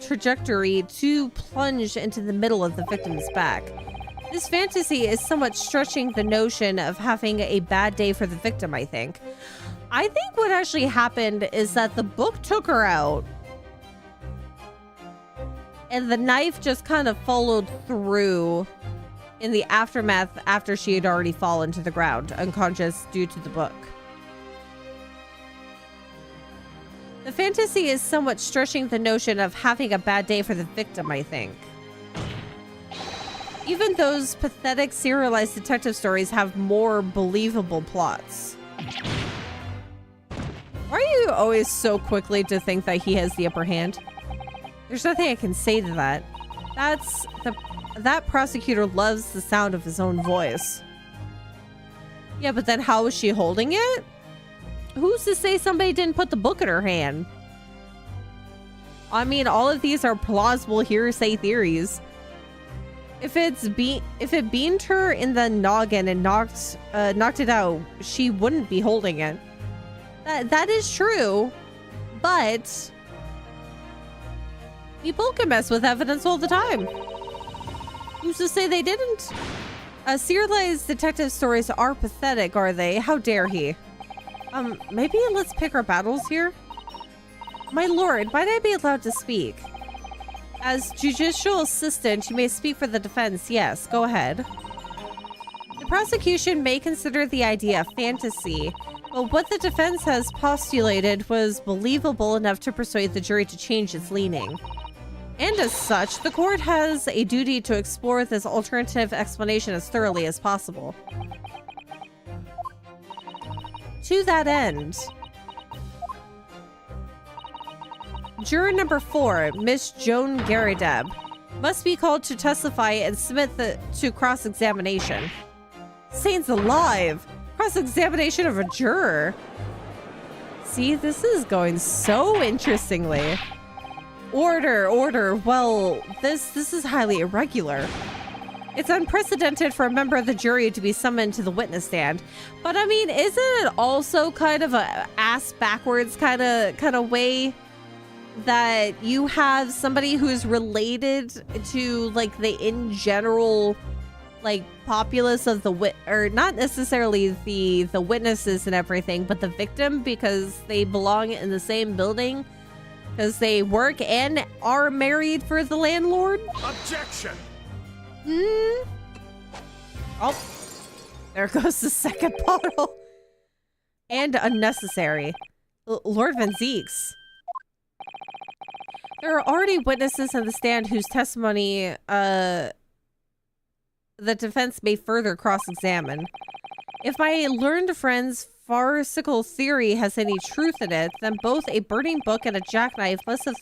[SPEAKER 1] trajectory to plunge into the middle of the victim's back? This fantasy is somewhat stretching the notion of having a bad day for the victim, I think. I think what actually happened is that the book took her out and the knife just kind of followed through in the aftermath after she had already fallen to the ground, unconscious due to the book. The fantasy is somewhat stretching the notion of having a bad day for the victim, I think. Even those pathetic serialized detective stories have more believable plots. Why are you always so quickly to think that he has the upper hand? There's nothing I can say to that. That prosecutor loves the sound of his own voice. Yeah, but then how is she holding it? Who's to say somebody didn't put the book in her hand? I mean, all of these are plausible hearsay theories. If it beamed her in the noggin and knocked it out, she wouldn't be holding it. That is true, but people can mess with evidence all the time. Who's to say they didn't? Serialized detective stories are pathetic, are they? How dare he? Maybe let's pick our battles here? My lord, might I be allowed to speak? As judicial assistant, you may speak for the defense. Yes, go ahead. The prosecution may consider the idea a fantasy, but what the defense has postulated was believable enough to persuade the jury to change its leaning. And as such, the court has a duty to explore this alternative explanation as thoroughly as possible. To that end, juror number 4, Miss Joan Garrideb, must be called to testify and submit to cross-examination. Saints alive! Cross-examination of a juror. See, this is going so interestingly. Order. Well, this is highly irregular. It's unprecedented for a member of the jury to be summoned to the witness stand. But I mean, isn't it also kind of a ass backwards kind of way that you have somebody who's related to like the in general like populace of the or not necessarily the witnesses and everything, but the victim, because they belong in the same building, because they work and are married for the landlord.
[SPEAKER 2] Objection.
[SPEAKER 1] Oh, there goes the second bottle. And unnecessary. Lord Van Zeeks. There are already witnesses in the stand whose testimony the defense may further cross-examine. If my learned friend's farcical theory has any truth in it, then both a burning book and a jackknife must have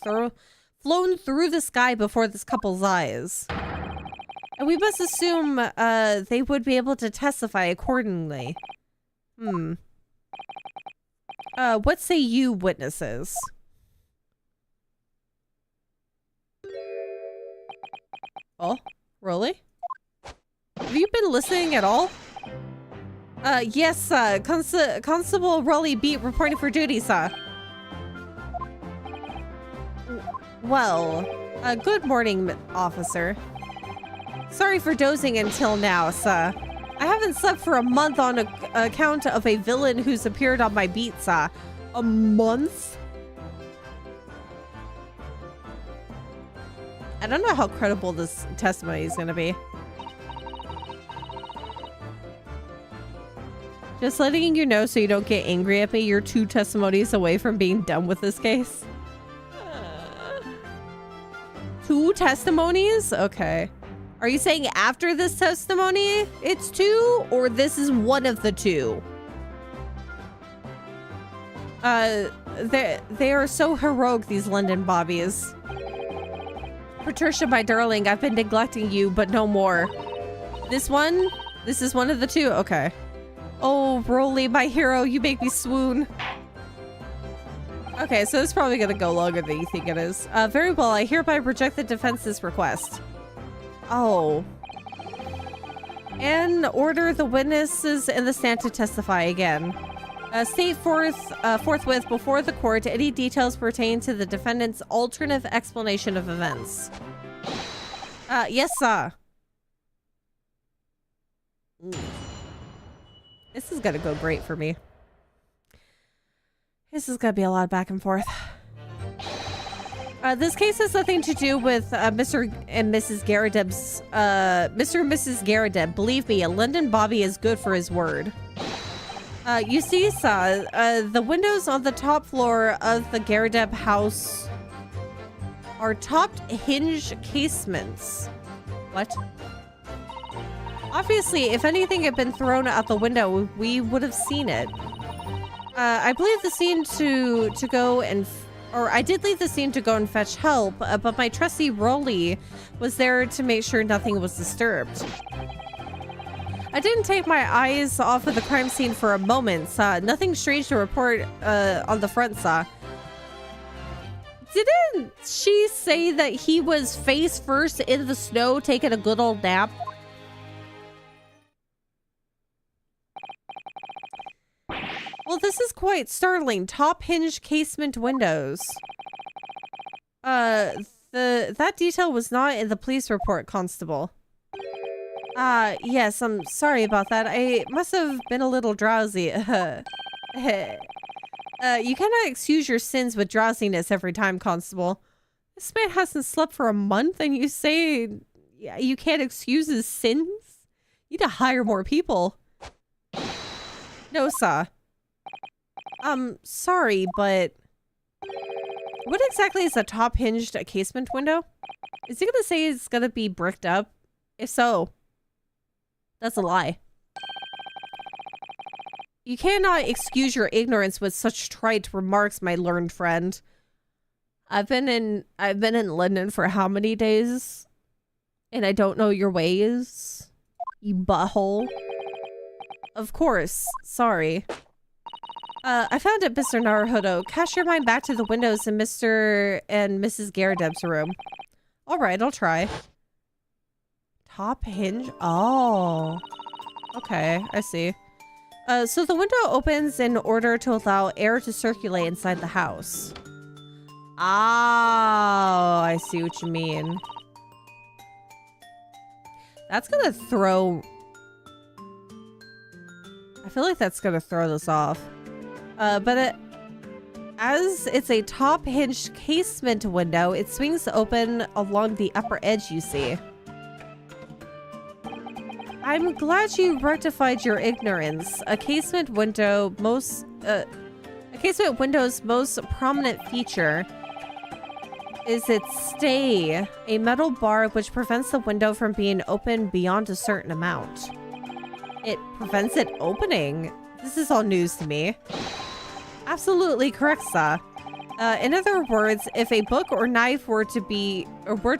[SPEAKER 1] flown through the sky before this couple's eyes. And we must assume they would be able to testify accordingly. What say you, witnesses? Oh, really? Have you been listening at all? Yes, Constable Raleigh Beat reporting for duty, sir. Well, good morning, officer. Sorry for dozing until now, sir. I haven't slept for a month on account of a villain who's appeared on my beat, sir. A month? I don't know how credible this testimony is going to be. Just letting you know so you don't get angry at me, you're 2 testimonies away from being done with this case. 2 testimonies? Okay. Are you saying after this testimony it's 2, or this is one of the 2? They are so heroic, these London bobbies. Patricia, my darling, I've been neglecting you, but no more. This is one of the 2? Okay. Oh, Broly, my hero, you make me swoon. Okay, so it's probably gonna go longer than you think it is. Very well, I hereby reject the defense's request. Oh. And order the witnesses in the stand to testify again. State forthwith before the court any details pertaining to the defendant's alternative explanation of events. Yes, sir. This is gonna go great for me. This is gonna be a lot of back and forth. This case has nothing to do with Mr. and Mrs. Garrideb's, Mr. and Mrs. Garrideb. Believe me, a London Bobby is good for his word. You see, sir, the windows on the top floor of the Garrideb house are topped hinge casements. What? Obviously, if anything had been thrown out the window, we would have seen it. I believe the scene to go and... I did leave the scene to go and fetch help, but my trusty Rolly was there to make sure nothing was disturbed. I didn't take my eyes off of the crime scene for a moment, nothing strange to report on the front, Didn't she say that he was face first in the snow taking a good old nap? Well, this is quite startling. Top hinge casement windows. That detail was not in the police report, Constable. Yes, I'm sorry about that. I must have been a little drowsy. You cannot excuse your sins with drowsiness every time, Constable. This man hasn't slept for a month and you say you can't excuse his sins? You need to hire more people. No, sir. Sorry, but what exactly is a top hinged casement window? Is he gonna say it's gonna be bricked up? If so, that's a lie. You cannot excuse your ignorance with such trite remarks, my learned friend. I've been in London for how many days? And I don't know your ways? You butthole. Of course, sorry. I found it, Mr. Naruhodo. Cast your mind back to the windows in Mr. and Mrs. Garrideb's room. Alright, I'll try. Top hinge? Oh. Okay, I see. So the window opens in order to allow air to circulate inside the house. Oh, I see what you mean. That's gonna throw... I feel like that's gonna throw this off. As it's a top hinged casement window, it swings open along the upper edge, you see. I'm glad you rectified your ignorance. A casement window's most prominent feature is its stay, a metal bar which prevents the window from being opened beyond a certain amount. It prevents it opening? This is all news to me. Absolutely correct, sir. In other words, if a book or knife were to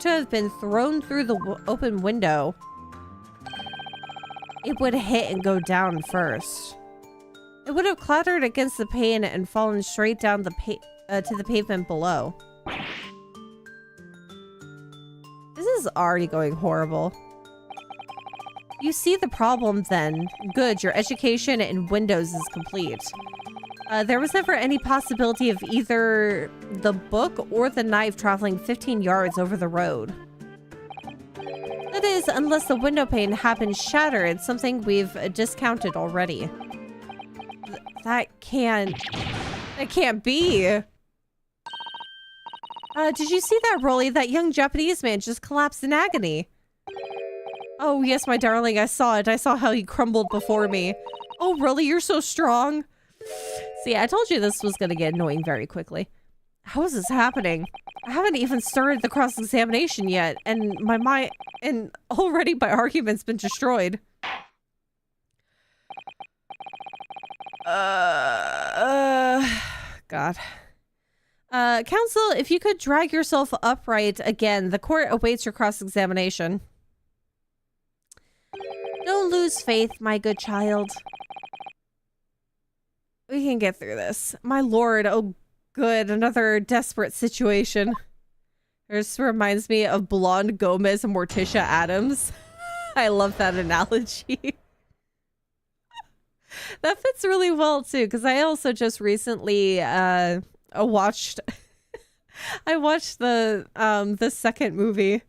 [SPEAKER 1] have been thrown through the open window, it would hit and go down first. It would have clattered against the pane and fallen straight down to the pavement below. This is already going horrible. You see the problem then. Good, your education in Windows is complete. There was never any possibility of either the book or the knife traveling 15 yards over the road. That is, unless the window pane happened shattered, something we've discounted already. That can't be. Did you see that, Rolly? That young Japanese man just collapsed in agony. Oh, yes, my darling, I saw it. I saw how he crumbled before me. Oh, Rolly, you're so strong. See, I told you this was going to get annoying very quickly. How is this happening? I haven't even started the cross-examination yet, and already my argument's been destroyed. God. Counsel, if you could drag yourself upright again, the court awaits your cross-examination. Don't lose faith, my good child. We can get through this. My lord, oh good, another desperate situation. This reminds me of Blonde Gomez and Morticia Adams. I love that analogy. That fits really well too, because I also just recently watched I watched the second movie.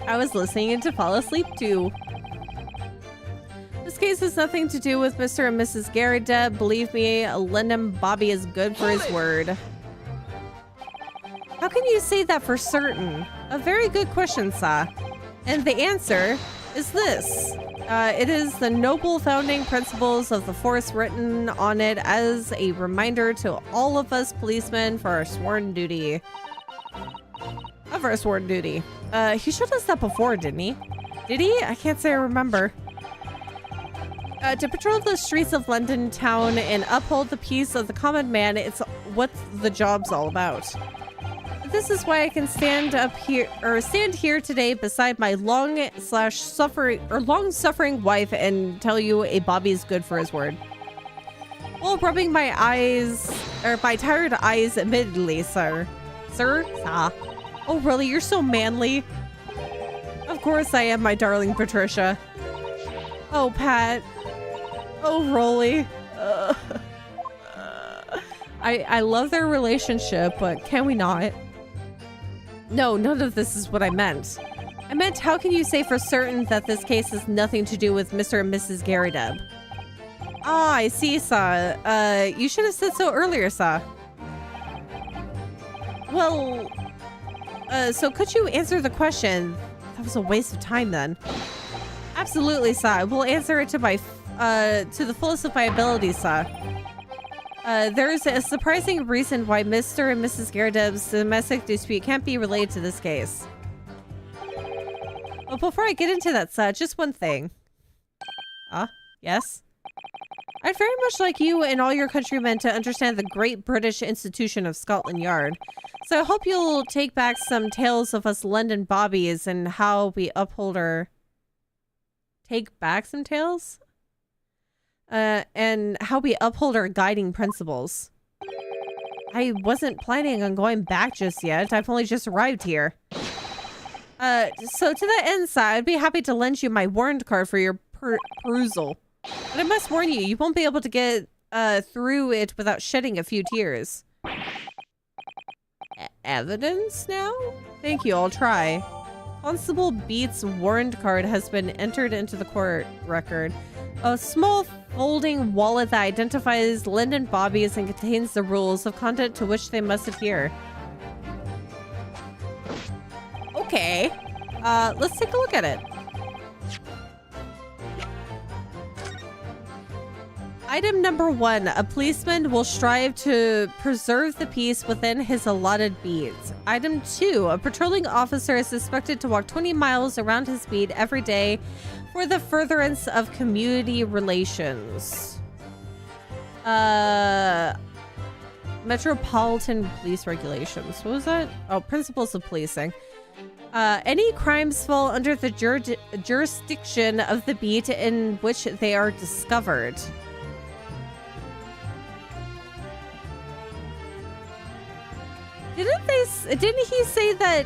[SPEAKER 1] I was listening to fall asleep too. This case has nothing to do with Mr. and Mrs. Garrideb. Believe me, Lyndon Bobby is good for his word. How can you say that for certain? A very good question, sir. And the answer is this. It is the noble founding principles of the force written on it as a reminder to all of us policemen for our sworn duty. Of our sworn duty. He showed us that before, didn't he? Did he? I can't say I remember. To patrol the streets of London town and uphold the peace of the common man, it's what the job's all about. This is why I can stand here today beside my long-suffering wife and tell you a Bobby's good for his word. While rubbing my tired eyes admittedly, sir. Sir? Ah. Oh, really? You're so manly. Of course I am, my darling Patricia. Oh, Pat. Oh, Rolly. I love their relationship, but can we not? No, none of this is what I meant. I meant, how can you say for certain that this case has nothing to do with Mr. and Mrs. Garrideb? Ah, I see, sir. You should have said so earlier, sir. Well, so could you answer the question? That was a waste of time then. Absolutely, sir. We'll answer it to the fullest of my abilities, sir. There's a surprising reason why Mr. and Mrs. Garrideb's domestic dispute can't be related to this case. But before I get into that, sir, just one thing. Yes? I'd very much like you and all your countrymen to understand the great British institution of Scotland Yard. So I hope you'll take back some tales of us London Bobbies and how we uphold our... Take back some tales? And how we uphold our guiding principles. I wasn't planning on going back just yet. I've only just arrived here. So to that end, sir, I'd be happy to lend you my warrant card for your perusal. But I must warn you, you won't be able to get through it without shedding a few tears. Evidence now? Thank you, I'll try. Constable Beats warrant card has been entered into the court record. A small folding wallet that identifies Lyndon Bobbies and contains the rules of conduct to which they must adhere. Okay. Let's take a look at it. Item number 1, a policeman will strive to preserve the peace within his allotted beats. Item 2, a patrolling officer is suspected to walk 20 miles around his beat every day for the furtherance of community relations. Metropolitan police regulations. What was that? Oh, principles of policing. Any crimes fall under the jurisdiction of the beat in which they are discovered. Didn't he say that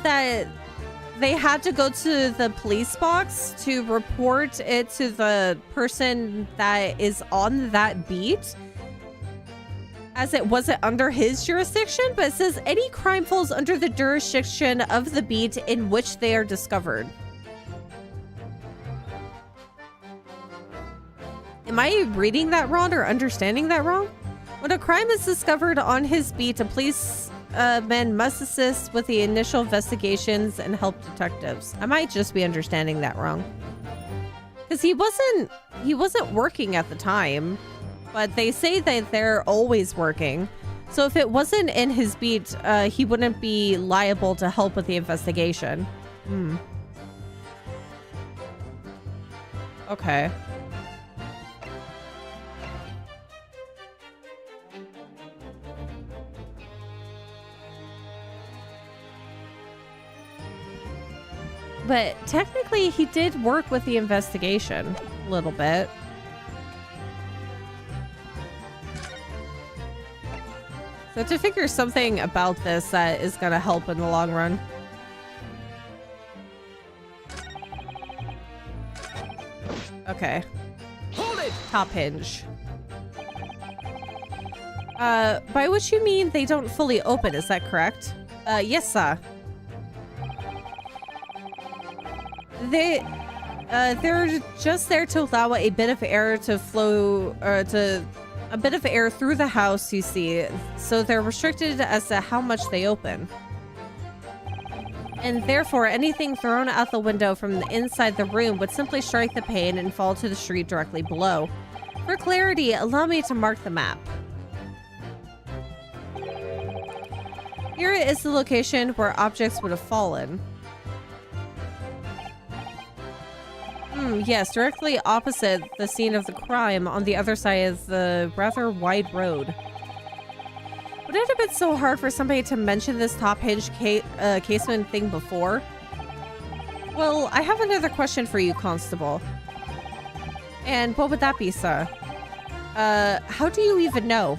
[SPEAKER 1] that they had to go to the police box to report it to the person that is on that beat, as it wasn't under his jurisdiction? But it says any crime falls under the jurisdiction of the beat in which they are discovered. Am I reading that wrong or understanding that wrong? When a crime is discovered on his beat, a policeman must assist with the initial investigations and help detectives. I might just be understanding that wrong. Because he wasn't working at the time, but they say that they're always working. So if it wasn't in his beat, he wouldn't be liable to help with the investigation. Okay. But technically, he did work with the investigation a little bit. So to figure something about this that is going to help in the long run. Okay.
[SPEAKER 2] Hold it!
[SPEAKER 1] Top hinge. By which you mean they don't fully open, is that correct? Yes, sir. They're just there to allow a bit of air to flow, a bit of air through the house, you see, so they're restricted as to how much they open. And therefore, anything thrown out the window from the inside the room would simply strike the pane and fall to the street directly below. For clarity, allow me to mark the map. Here is the location where objects would have fallen. Yes, directly opposite the scene of the crime on the other side of the rather wide road. Would it have been so hard for somebody to mention this top hinge casement thing before? Well, I have another question for you, Constable. And what would that be, sir? How do you even know?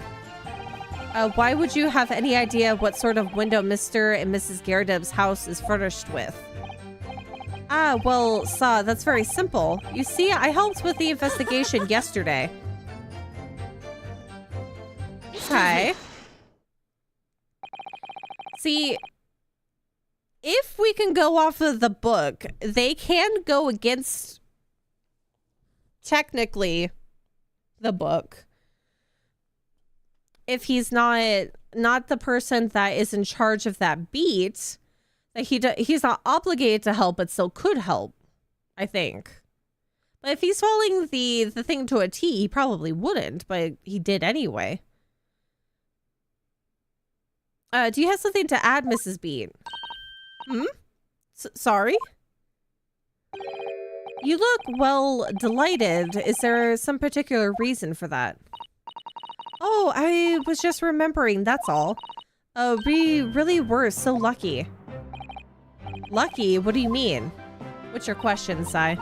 [SPEAKER 1] Why would you have any idea what sort of window Mr. and Mrs. Gerdeb's house is furnished with? Ah, well, sir, that's very simple. You see, I helped with the investigation yesterday. Okay. See, if we can go off of the book, they can go against, technically, the book. If he's not the person that is in charge of that beat, that he's not obligated to help, but still could help, I think. But if he's following the thing to a T, he probably wouldn't, but he did anyway. Do you have something to add, Mrs. Beat? Sorry? You look, well, delighted. Is there some particular reason for that? Oh, I was just remembering, that's all. We really were so lucky. Lucky? What do you mean? What's your question, Sai?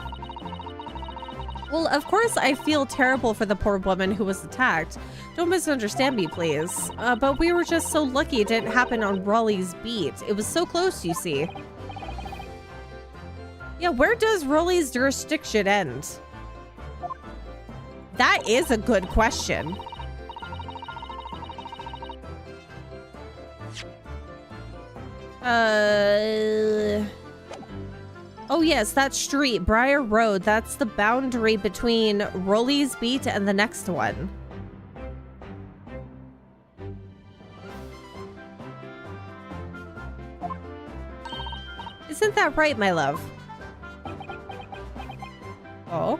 [SPEAKER 1] Well, of course I feel terrible for the poor woman who was attacked. Don't misunderstand me, please. But we were just so lucky it didn't happen on Raleigh's beat. It was so close, you see. Yeah, where does Raleigh's jurisdiction end? That is a good question. Oh yes, that street, Briar Road. That's the boundary between Rolly's Beat and the next one. Isn't that right, my love? Oh.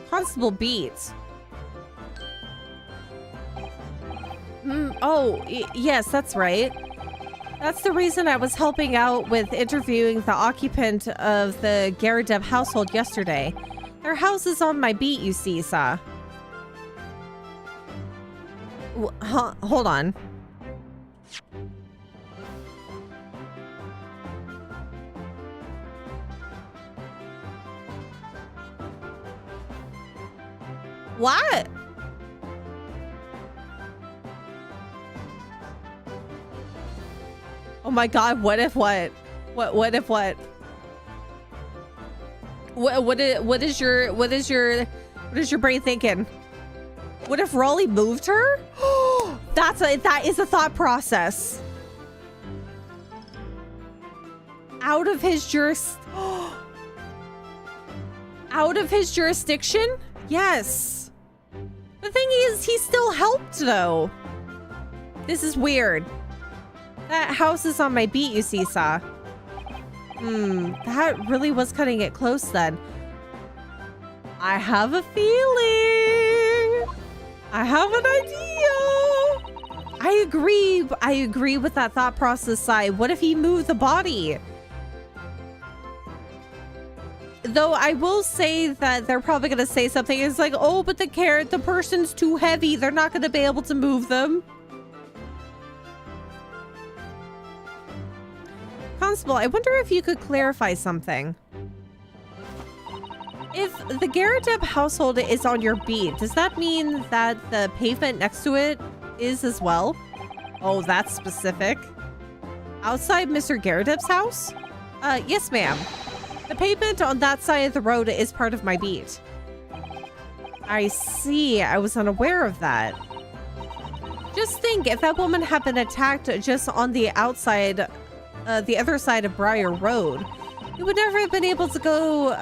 [SPEAKER 1] Constable Beat. Oh, yes, that's right. That's the reason I was helping out with interviewing the occupant of the Garadeb household yesterday. Their house is on my beat, you see, Sa. Hold on. What? Oh my god, what if what? What if what? What is your brain thinking? What if Raleigh moved her? That is a thought process. Out of his jurisdiction? Yes. The thing is, he still helped though. This is weird. That house is on my beat, you see, Sa. That really was cutting it close then. I have a feeling. I have an idea. I agree with that thought process side. What if he moved the body? Though I will say that they're probably going to say something. It's like, oh, but the person's too heavy. They're not going to be able to move them. Constable, I wonder if you could clarify something. If the Garadeb household is on your beat, does that mean that the pavement next to it is as well? Oh, that's specific. Outside Mr. Garadeb's house? Yes, ma'am. The pavement on that side of the road is part of my beat. I see. I was unaware of that. Just think, if that woman had been attacked just on the outside, the other side of Briar Road, we would never have been able to go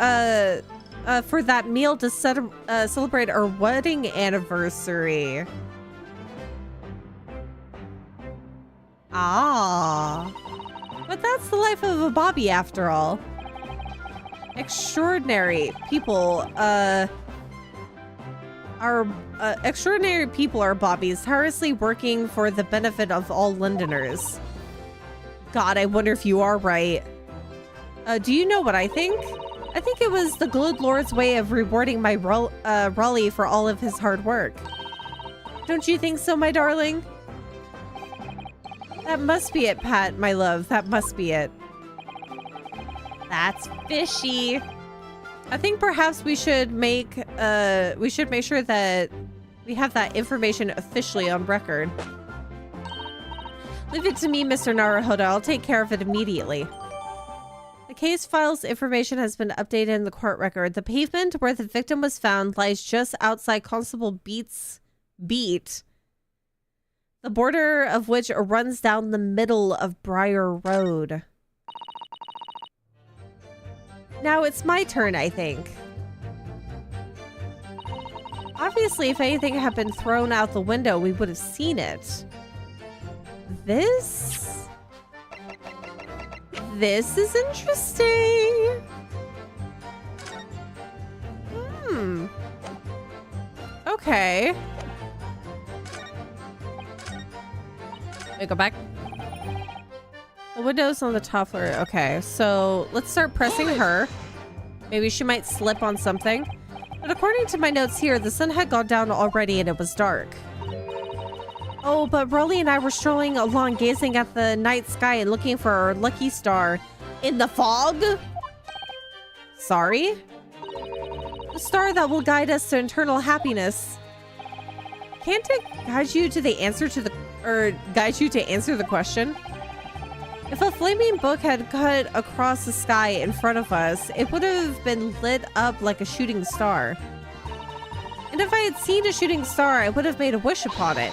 [SPEAKER 1] for that meal to celebrate our wedding anniversary. Ah. But that's the life of a Bobby after all. Extraordinary people are Bobbies, tirelessly working for the benefit of all Londoners. God, I wonder if you are right. Do you know what I think? I think it was the Glood Lord's way of rewarding my Raleigh for all of his hard work. Don't you think so, my darling? That must be it, Pat, my love. That must be it. That's fishy. I think perhaps we should make sure that we have that information officially on record. Leave it to me, Mr. Naruhodo. I'll take care of it immediately. The case file's information has been updated in the court record. The pavement where the victim was found lies just outside Constable Beat's beat, the border of which runs down the middle of Briar Road. Now it's my turn, I think. Obviously, if anything had been thrown out the window, we would have seen it. This is interesting. Okay. Let me go back. The window's on the top floor. Okay, so let's start pressing her. Maybe she might slip on something. But according to my notes here, the sun had gone down already and it was dark. Oh, but Raleigh and I were strolling along, gazing at the night sky and looking for our lucky star. In the fog? Sorry? The star that will guide us to eternal happiness. Can't it guide you to the answer to the... or guide you to answer the question? If a flaming book had cut across the sky in front of us, it would have been lit up like a shooting star. And if I had seen a shooting star, I would have made a wish upon it.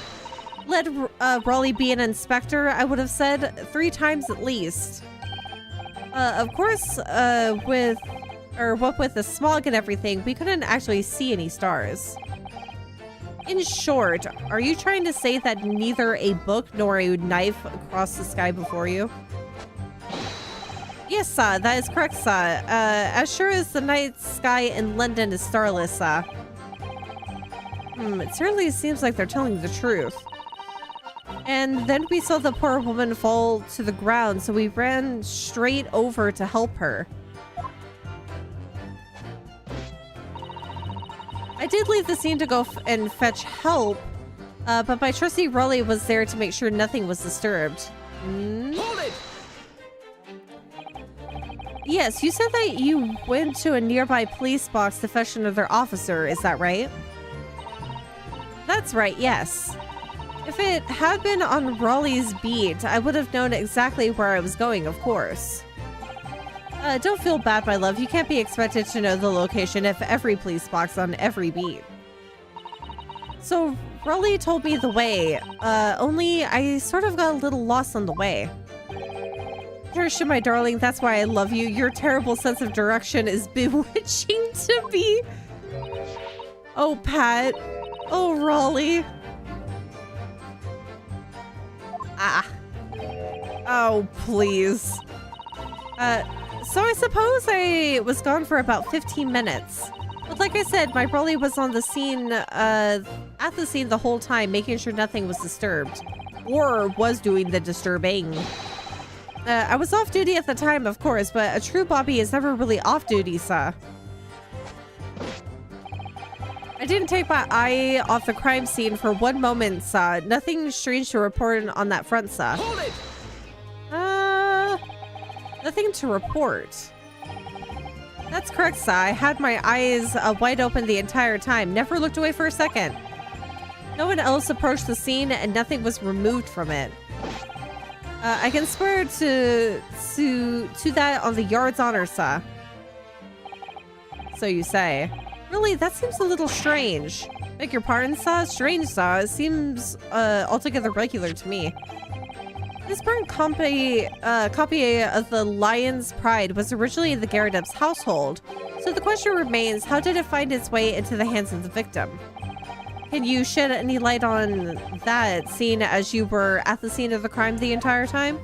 [SPEAKER 1] Let Raleigh be an inspector, I would have said 3 times at least. Of course, what with the smog and everything, we couldn't actually see any stars. In short, are you trying to say that neither a book nor a knife crossed the sky before you? Yes, sir, that is correct, sir. As sure as the night sky in London is starless, sir. It certainly seems like they're telling the truth. And then we saw the poor woman fall to the ground, so we ran straight over to help her. I did leave the scene to go and fetch help, but my trusty Raleigh was there to make sure nothing was disturbed.
[SPEAKER 2] Hold it!
[SPEAKER 1] Yes, you said that you went to a nearby police box to fetch another officer, is that right? That's right, yes. If it had been on Raleigh's beat, I would have known exactly where I was going, of course. Don't feel bad, my love. You can't be expected to know the location of every police box on every beat. So, Raleigh told me the way, only I sort of got a little lost on the way. Tertia, my darling, that's why I love you. Your terrible sense of direction is bewitching to me. Oh, Pat. Oh, Raleigh. Ah. Oh, please. So I suppose I was gone for about 15 minutes. But like I said, my Raleigh was on the scene, at the scene the whole time, making sure nothing was disturbed. Or was doing the disturbing. I was off duty at the time, of course, but a true Bobby is never really off duty, sir. I didn't take my eye off the crime scene for one moment, sir. Nothing strange to report on that front, sir.
[SPEAKER 2] Hold it!
[SPEAKER 1] Nothing to report. That's correct, sir. I had my eyes wide open the entire time. Never looked away for a second. No one else approached the scene and nothing was removed from it. I can swear to that on the yard's honor, sir. So you say. Really, that seems a little strange. Beg your pardon, sir? Strange, sir. It seems altogether regular to me. This burnt copy of the Lion's Pride was originally in the Garrideb's household, so the question remains, how did it find its way into the hands of the victim? Can you shed any light on that, seeing as you were at the scene of the crime the entire time?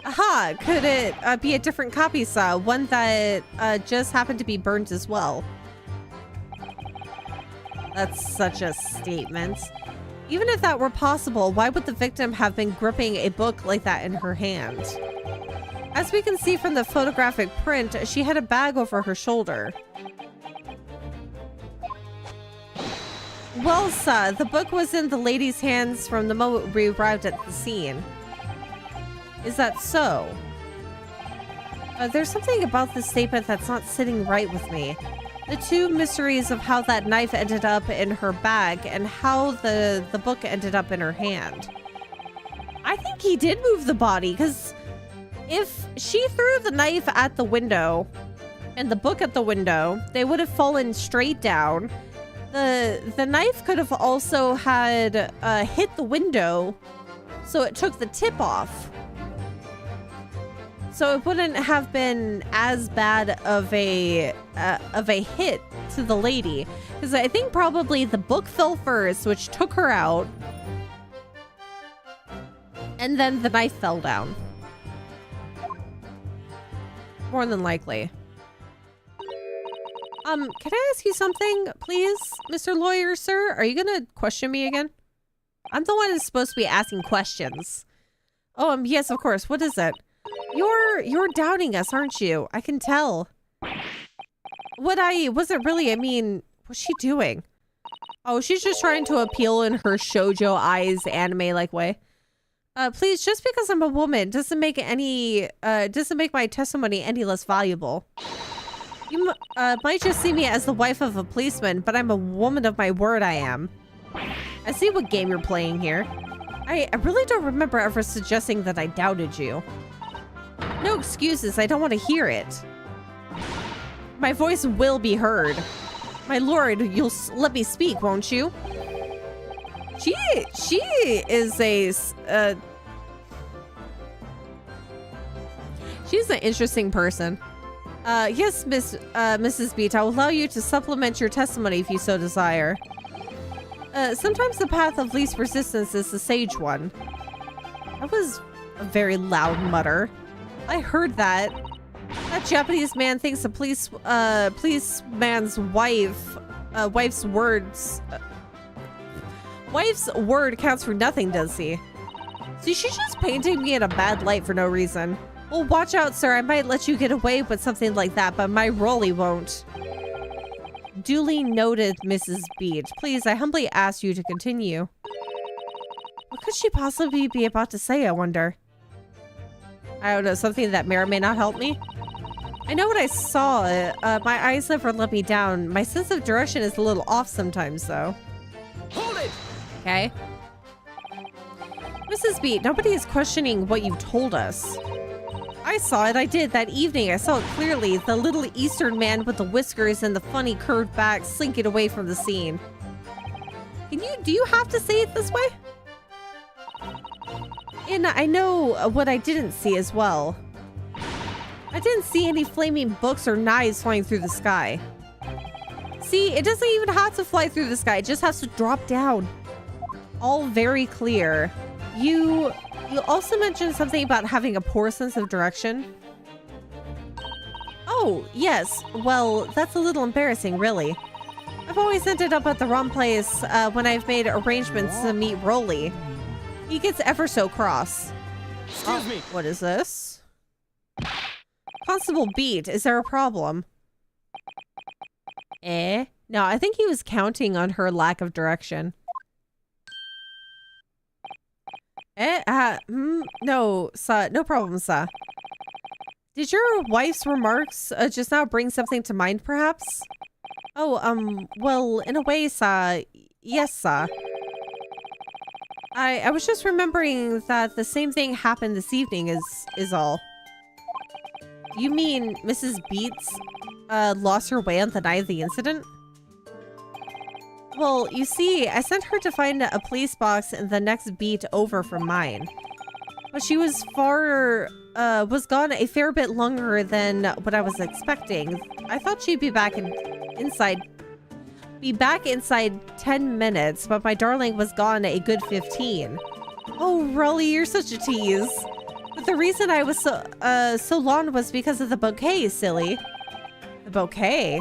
[SPEAKER 1] Aha! Could it be a different copy, sir? One that just happened to be burnt as well? That's such a statement. Even if that were possible, why would the victim have been gripping a book like that in her hand? As we can see from the photographic print, she had a bag over her shoulder. Well, sir, the book was in the lady's hands from the moment we arrived at the scene. Is that so? There's something about this statement that's not sitting right with me. The two mysteries of how that knife ended up in her bag and how the book ended up in her hand. I think he did move the body, because if she threw the knife at the window and the book at the window, they would have fallen straight down. The knife could have also had hit the window, so it took the tip off. So it wouldn't have been as bad of a hit to the lady, because I think probably the book fell first, which took her out, and then the knife fell down. More than likely. Can I ask you something, please, Mr. Lawyer, sir? Are you gonna question me again? I'm the one who's supposed to be asking questions. Oh, yes, of course. What is it? You're doubting us, aren't you? I can tell. Wasn't really, I mean, what's she doing? Oh, she's just trying to appeal in her shoujo eyes anime-like way. Please, just because I'm a woman doesn't make my testimony any less valuable. You might just see me as the wife of a policeman, but I'm a woman of my word, I am. I see what game you're playing here. I really don't remember ever suggesting that I doubted you. No excuses, I don't want to hear it. My voice will be heard. My lord, you'll let me speak, won't you? She is a, she's an interesting person. Yes, Mrs. Beat, I will allow you to supplement your testimony if you so desire. Sometimes the path of least resistance is the sage one. That was a very loud mutter. I heard that. That Japanese man thinks a policeman's wife's word counts for nothing, does he? So she's just painting me in a bad light for no reason. Well, watch out, sir. I might let you get away with something like that, but my Rolly won't. Duly noted, Mrs. Beat. Please, I humbly ask you to continue. What could she possibly be about to say, I wonder? I don't know, something that may or may not help me? I know what I saw. My eyes never let me down. My sense of direction is a little off sometimes, though.
[SPEAKER 2] Hold it!
[SPEAKER 1] Okay. Mrs. Beat, nobody is questioning what you told us. I saw it. I did. That evening, I saw it clearly. The little Eastern man with the whiskers and the funny curved back slinking away from the scene. Do you have to say it this way? And I know what I didn't see as well. I didn't see any flaming books or knives flying through the sky. See, it doesn't even have to fly through the sky. It just has to drop down. All very clear. You also mentioned something about having a poor sense of direction. Oh, yes. Well, that's a little embarrassing, really. I've always ended up at the wrong place when I've made arrangements to meet Rolly. He gets ever so cross.
[SPEAKER 2] Excuse me.
[SPEAKER 1] What is this? Constable Beat, is there a problem? No, I think he was counting on her lack of direction. No, sir, no problem, sir. Did your wife's remarks just now bring something to mind, perhaps? Oh, well, in a way, sir, yes, sir. I was just remembering that the same thing happened this evening is all. You mean Mrs. Beats, lost her way on the night of the incident? Well, you see, I sent her to find a police box in the next beat over from mine. But she was gone a fair bit longer than what I was expecting. I thought she'd be back inside 10 minutes, but my darling was gone a good 15. Oh, Rolly, you're such a tease. But the reason I was so long was because of the bouquet, silly. The bouquet?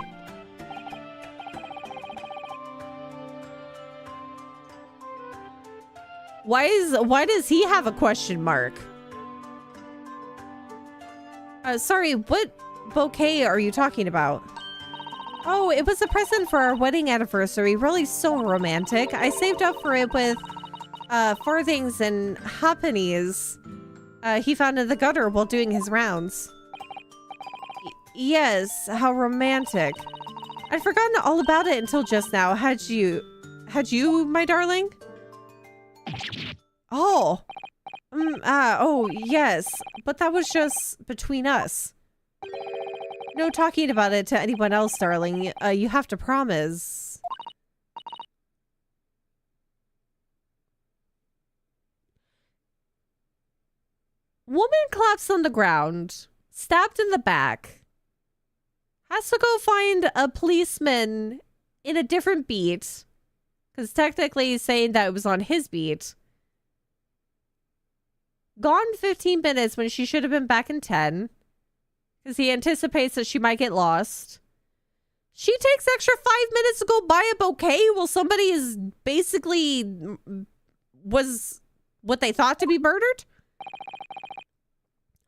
[SPEAKER 1] Why does he have a question mark? Sorry, what bouquet are you talking about? Oh, it was a present for our wedding anniversary. Really so romantic. I saved up for it with farthings and halfpennies he found in the gutter while doing his rounds. Yes, how romantic. I'd forgotten all about it until just now. Had you, my darling? Oh. Oh, yes. But that was just between us. No talking about it to anyone else, darling. You have to promise. Woman collapsed on the ground, stabbed in the back. Has to go find a policeman in a different beat. Because technically he's saying that it was on his beat. Gone 15 minutes when she should have been back in 10. Because he anticipates that she might get lost. She takes extra 5 minutes to go buy a bouquet while somebody is basically was what they thought to be murdered?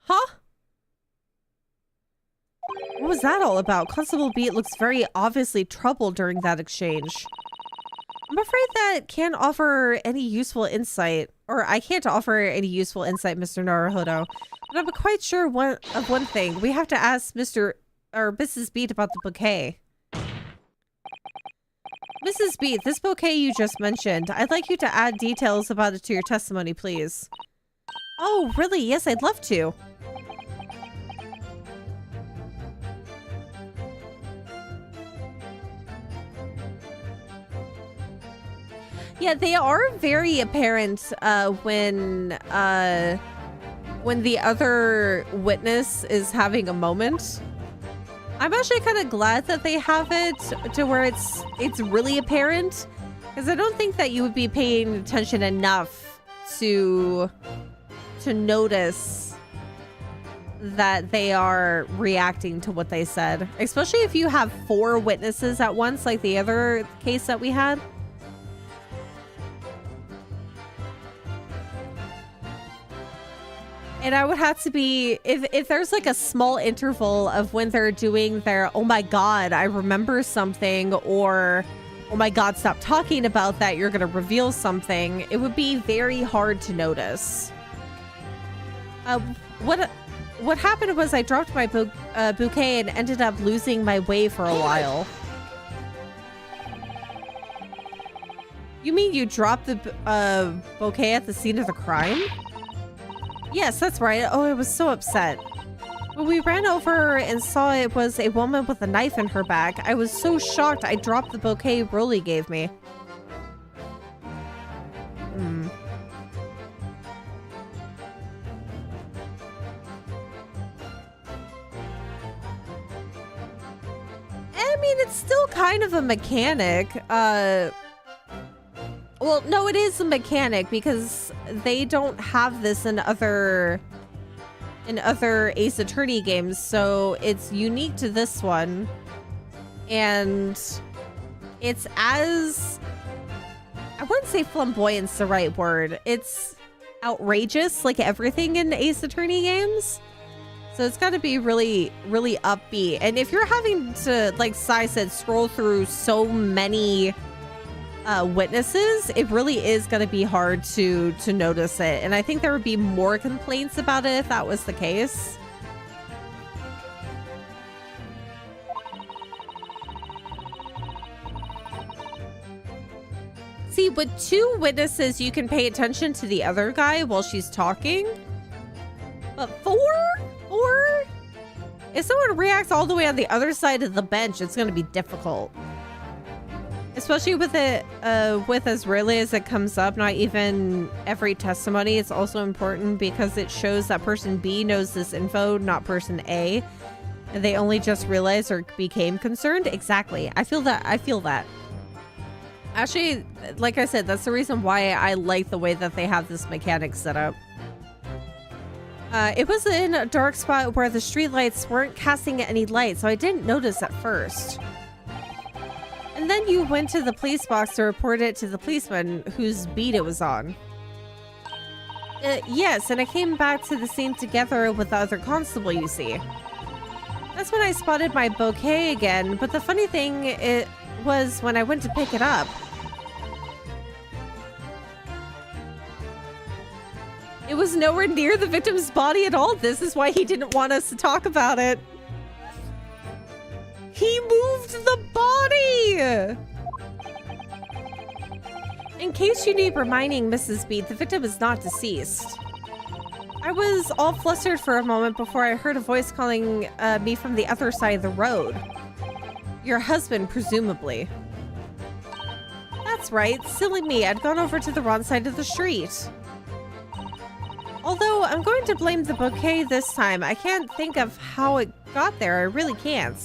[SPEAKER 1] Huh? What was that all about? Constable Beat looks very obviously troubled during that exchange. I'm afraid that can't offer any useful insight. Or I can't offer any useful insight, Mr. Naruhodo. But I'm quite sure of one thing. We have to ask Mrs. Beat about the bouquet. Mrs. Beat, this bouquet you just mentioned, I'd like you to add details about it to your testimony, please. Oh, really? Yes, I'd love to. Yeah, they are very apparent when the other witness is having a moment. I'm actually kind of glad that they have it to where it's really apparent, because I don't think that you would be paying attention enough to notice that they are reacting to what they said, especially if you have 4 witnesses at once, like the other case that we had. And I would have to be, if there's like a small interval of when they're doing their, oh my God, I remember something, or oh my God, stop talking about that, you're going to reveal something, it would be very hard to notice. What happened was I dropped my bouquet and ended up losing my way for a while. You mean you dropped the bouquet at the scene of the crime? Yes, that's right. Oh, I was so upset. When we ran over and saw it was a woman with a knife in her back, I was so shocked I dropped the bouquet Rolly gave me. I mean, it's still kind of a mechanic. Well, no, it is a mechanic because they don't have this in other Ace Attorney games, so it's unique to this one. And it's as, I wouldn't say flamboyant's the right word. It's outrageous, like everything in Ace Attorney games. So it's got to be really, really upbeat. And if you're having to, like Sai said, scroll through so many witnesses, it really is going to be hard to notice it. And I think there would be more complaints about it if that was the case. See, with 2 witnesses, you can pay attention to the other guy while she's talking. But 4? If someone reacts all the way on the other side of the bench, it's going to be difficult. Especially with it, with as rarely as it comes up, not even every testimony. It's also important because it shows that person B knows this info, not person A. And they only just realized or became concerned. Exactly. I feel that. Actually, like I said, that's the reason why I like the way that they have this mechanic set up. It was in a dark spot where the streetlights weren't casting any light, so I didn't notice at first. And then you went to the police box to report it to the policeman whose beat it was on. Yes, and I came back to the scene together with the other constable, you see. That's when I spotted my bouquet again, but the funny thing it was when I went to pick it up. It was nowhere near the victim's body at all. This is why he didn't want us to talk about it. He moved the body! In case you need reminding, Mrs. B, the victim is not deceased. I was all flustered for a moment before I heard a voice calling me from the other side of the road. Your husband, presumably. That's right, silly me, I'd gone over to the wrong side of the street. Although I'm going to blame the bouquet this time. I can't think of how it got there, I really can't.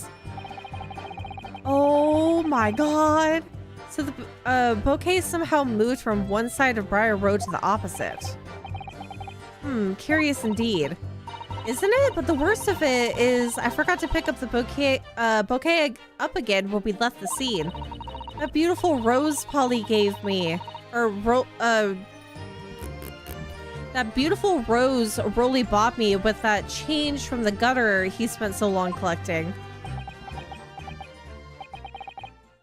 [SPEAKER 1] Oh my God. So the bouquet somehow moved from one side of Briar Road to the opposite. Curious indeed. Isn't it? But the worst of it is I forgot to pick up the bouquet up again when we left the scene. That beautiful rose Polly gave me. That beautiful rose Rolly bought me with that change from the gutter he spent so long collecting.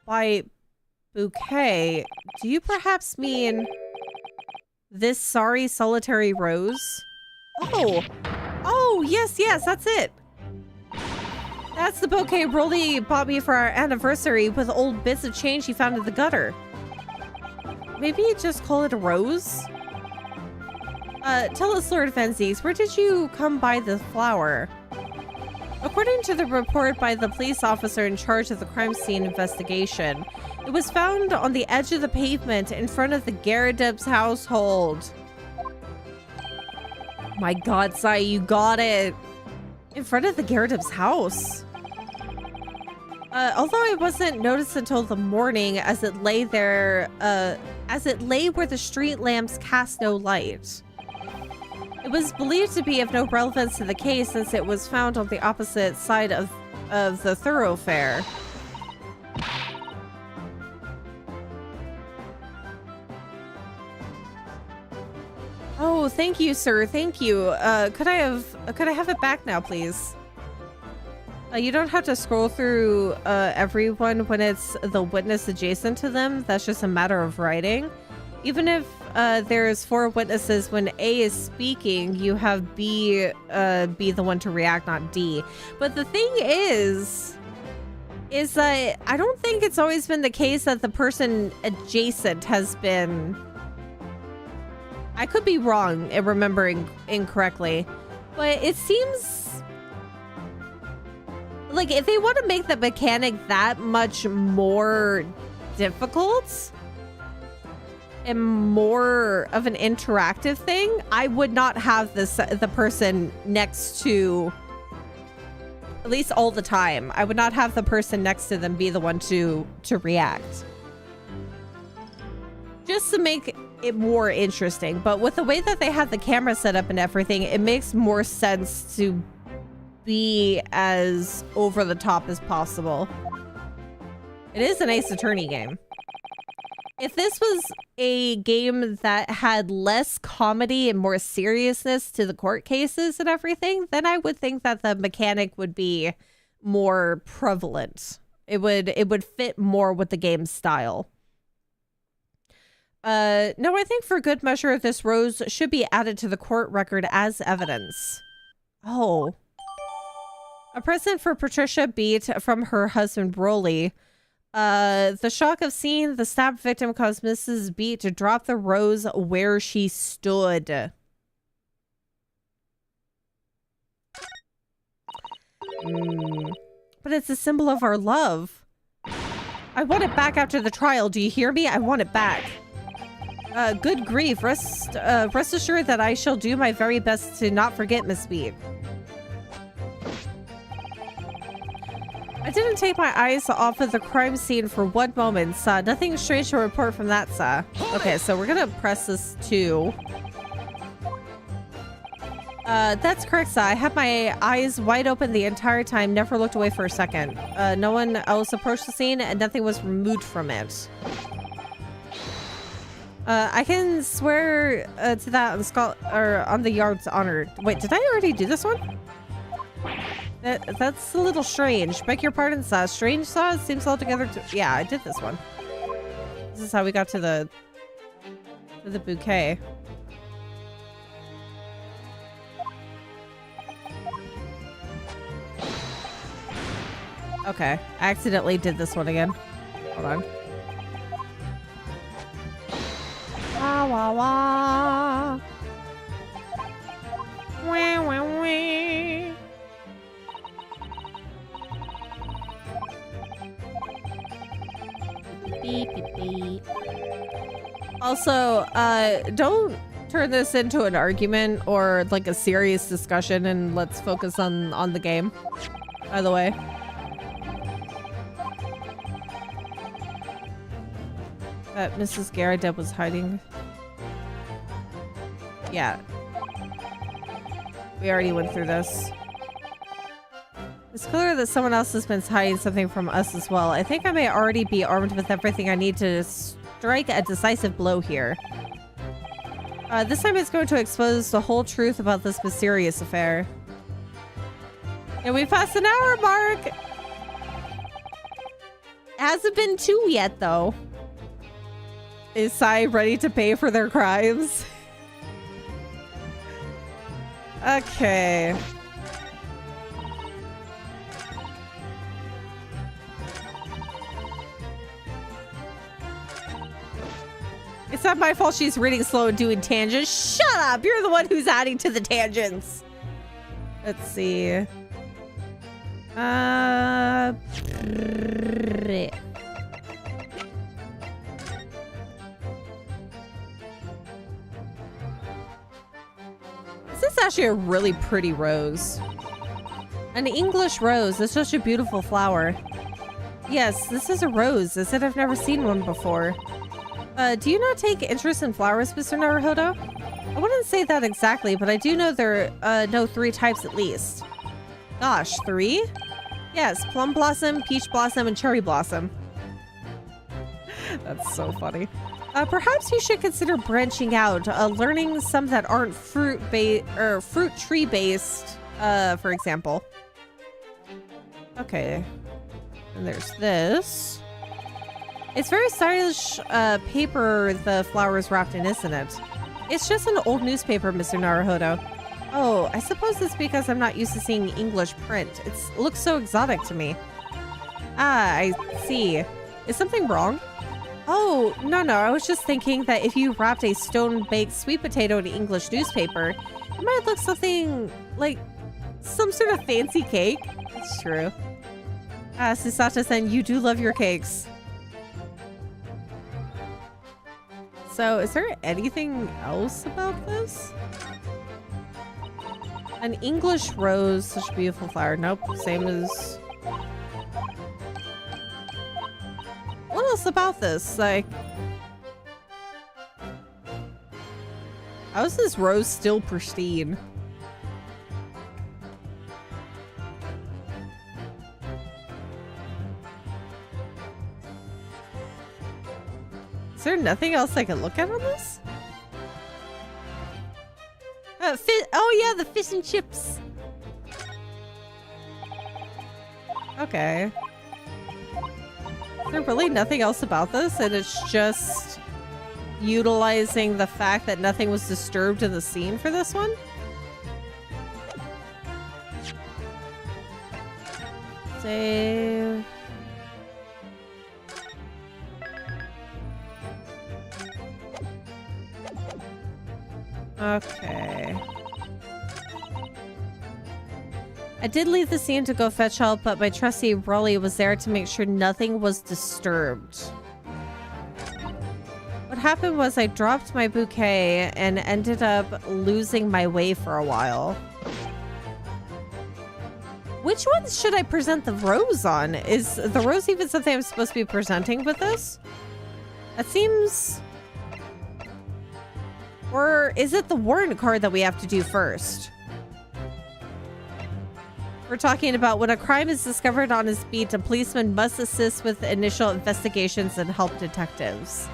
[SPEAKER 1] By bouquet, do you perhaps mean this sorry solitary rose? Oh, yes, that's it. That's the bouquet Rolly bought me for our anniversary with old bits of change he found in the gutter. Maybe just call it a rose? Tell us, Lord Fenzies, where did you come by the flower? According to the report by the police officer in charge of the crime scene investigation, it was found on the edge of the pavement in front of the Garrideb's household. My God, Sai, you got it. In front of the Garrideb's house. Although it wasn't noticed until the morning as it lay there, as it lay where the street lamps cast no light. It was believed to be of no relevance to the case since it was found on the opposite side of the thoroughfare. Oh, thank you, sir. Thank you. Could I have it back now, please? You don't have to scroll through everyone when it's the witness adjacent to them. That's just a matter of writing. Even if there's 4 witnesses, when A is speaking, you have B be the one to react, not D. But the thing is that I don't think it's always been the case that the person adjacent has been... I could be wrong in remembering incorrectly, but it seems like if they want to make the mechanic that much more difficult and more of an interactive thing, I would not have the person next to, at least all the time, I would not have the person next to them be the one to react. Just to make it more interesting. But with the way that they have the camera set up and everything, it makes more sense to be as over the top as possible. It is an Ace Attorney game. If this was a game that had less comedy and more seriousness to the court cases and everything, then I would think that the mechanic would be more prevalent. It would fit more with the game's style. No, I think for good measure, this rose should be added to the court record as evidence. Oh. A present for Patricia Beat from her husband, Broly. The shock of seeing the stabbed victim caused Mrs. Beat to drop the rose where she stood. But it's a symbol of our love. I want it back after the trial. Do you hear me? I want it back. Good grief. Rest assured that I shall do my very best to not forget Miss Beat. I didn't take my eyes off of the crime scene for one moment, sir. Nothing strange to report from that, sir. Okay, so we're gonna press this too. That's correct, sir. I had my eyes wide open the entire time, never looked away for a second. No one else approached the scene and nothing was removed from it. I can swear to that on the yard's honor. Wait, did I already do this one? That's a little strange. Beg your pardon, sir. Strange, sir? Seems altogether yeah, I did this one. This is how we got to the bouquet. Okay, I accidentally did this one again. Hold on. Wah, wah, wah. Wah, wah, wah. Beep, beep, beep. Also, don't turn this into an argument or like a serious discussion, and let's focus on the game. By the way. That Mrs. Garrideb was hiding. Yeah. We already went through this. It's clear that someone else has been hiding something from us as well. I think I may already be armed with everything I need to strike a decisive blow here. This time it's going to expose the whole truth about this mysterious affair. And we passed an hour mark! Hasn't been 2 yet, though. Is Sai ready to pay for their crimes? Okay. It's not my fault she's reading slow and doing tangents. Shut up! You're the one who's adding to the tangents. Let's see. This is actually a really pretty rose. An English rose. It's such a beautiful flower. Yes, this is a rose. I said I've never seen one before. Do you not take interest in flowers, Mr. Naruhodo? I wouldn't say that exactly, but I do know there know 3 types at least. Gosh, 3? Yes, plum blossom, peach blossom, and cherry blossom. That's so funny. Perhaps you should consider branching out, learning some that aren't fruit tree based, for example. Okay. And there's this. It's very stylish paper the flower is wrapped in, isn't it? It's just an old newspaper, Mr. Naruhodo. Oh, I suppose it's because I'm not used to seeing English print. It looks so exotic to me. Ah, I see. Is something wrong? Oh, no, I was just thinking that if you wrapped a stone-baked sweet potato in English newspaper, it might look something like some sort of fancy cake. It's true. Ah, Susata-san, you do love your cakes. So, is there anything else about this? An English rose, such a beautiful flower. Nope, same as... What else about this? Like... How is this rose still pristine? Is there nothing else I can look at on this? Oh yeah, the fish and chips. Okay. Is there really nothing else about this? And it's just utilizing the fact that nothing was disturbed in the scene for this one? Save. Okay. I did leave the scene to go fetch help, but my trusty Rolly was there to make sure nothing was disturbed. What happened was I dropped my bouquet and ended up losing my way for a while. Which one should I present the rose on? Is the rose even something I'm supposed to be presenting with this? That seems... Or is it the warrant card that we have to do first? We're talking about when a crime is discovered on his beat, a policeman must assist with initial investigations and help detectives.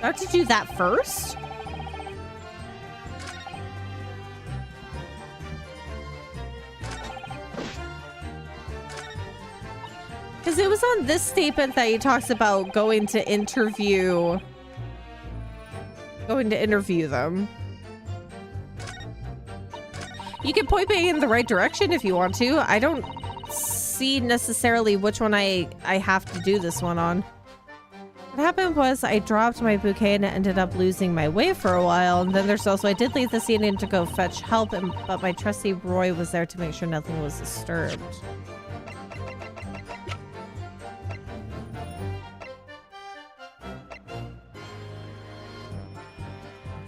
[SPEAKER 1] I have to do that first? Because it was on this statement that he talks about going to interview them. You can point me in the right direction if you want to. I don't see necessarily which one I have to do this one on. What happened was I dropped my bouquet and ended up losing my way for a while. And then there's also, I did leave the scene in to go fetch help, but my trusty Roy was there to make sure nothing was disturbed.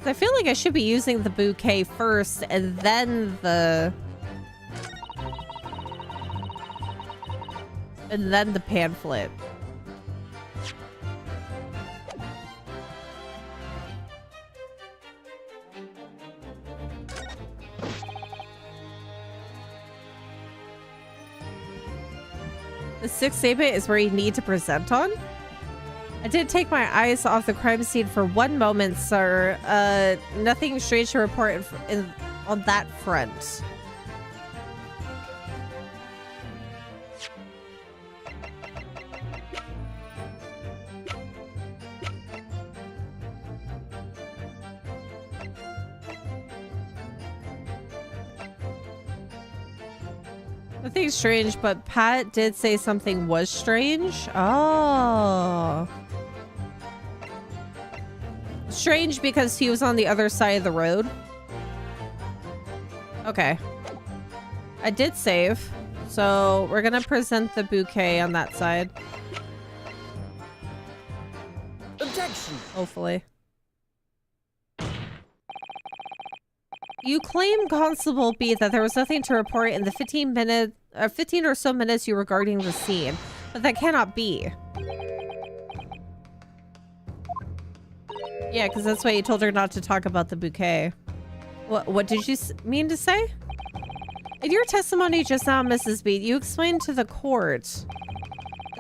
[SPEAKER 1] I feel like I should be using the bouquet first and then the pamphlet. The sixth statement is where you need to present on. I did take my eyes off the crime scene for one moment, sir. Nothing strange to report on that front. Nothing strange, but Pat did say something was strange. Oh. strange because he was on the other side of the road. Okay. I did save. So we're gonna present the bouquet on that side.
[SPEAKER 2] Objection!
[SPEAKER 1] Hopefully. You claim, Constable B, that there was nothing to report in the 15 or so minutes you were guarding the scene, but that cannot be. Yeah, because that's why you told her not to talk about the bouquet. What did you mean to say? In your testimony just now, Mrs. Beat, you explained to the court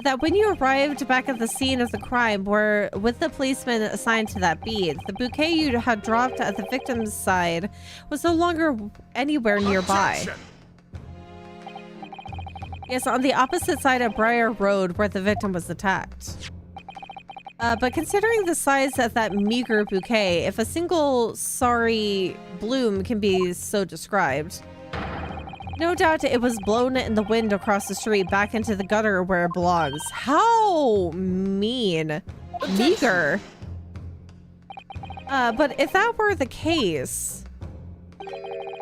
[SPEAKER 1] that when you arrived back at the scene of the crime were with the policeman assigned to that beat, the bouquet you had dropped at the victim's side was no longer anywhere nearby.
[SPEAKER 2] Objection.
[SPEAKER 1] Yes, on the opposite side of Briar Road where the victim was attacked. But considering the size of that meager bouquet, if a single sorry bloom can be so described, no doubt it was blown in the wind across the street back into the gutter where it belongs. How mean. Meager. But if that were the case,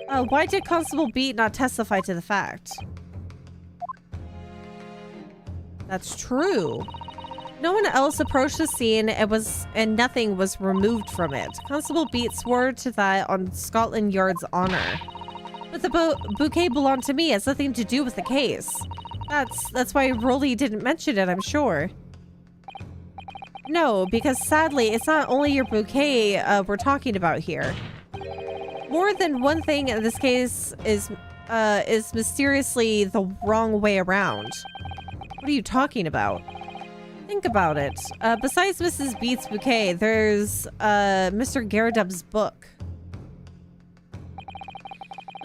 [SPEAKER 1] why did Constable Beat not testify to the fact? That's true. No one else approached the scene and nothing was removed from it. Constable Beat swore to that on Scotland Yard's honor. But the bouquet belonged to me. It has nothing to do with the case. That's why Rolly didn't mention it, I'm sure. No, because sadly, it's not only your bouquet we're talking about here. More than one thing in this case is mysteriously the wrong way around. What are you talking about? Think about it. Besides Mrs. Beat's bouquet, there's Mr. Garadub's book.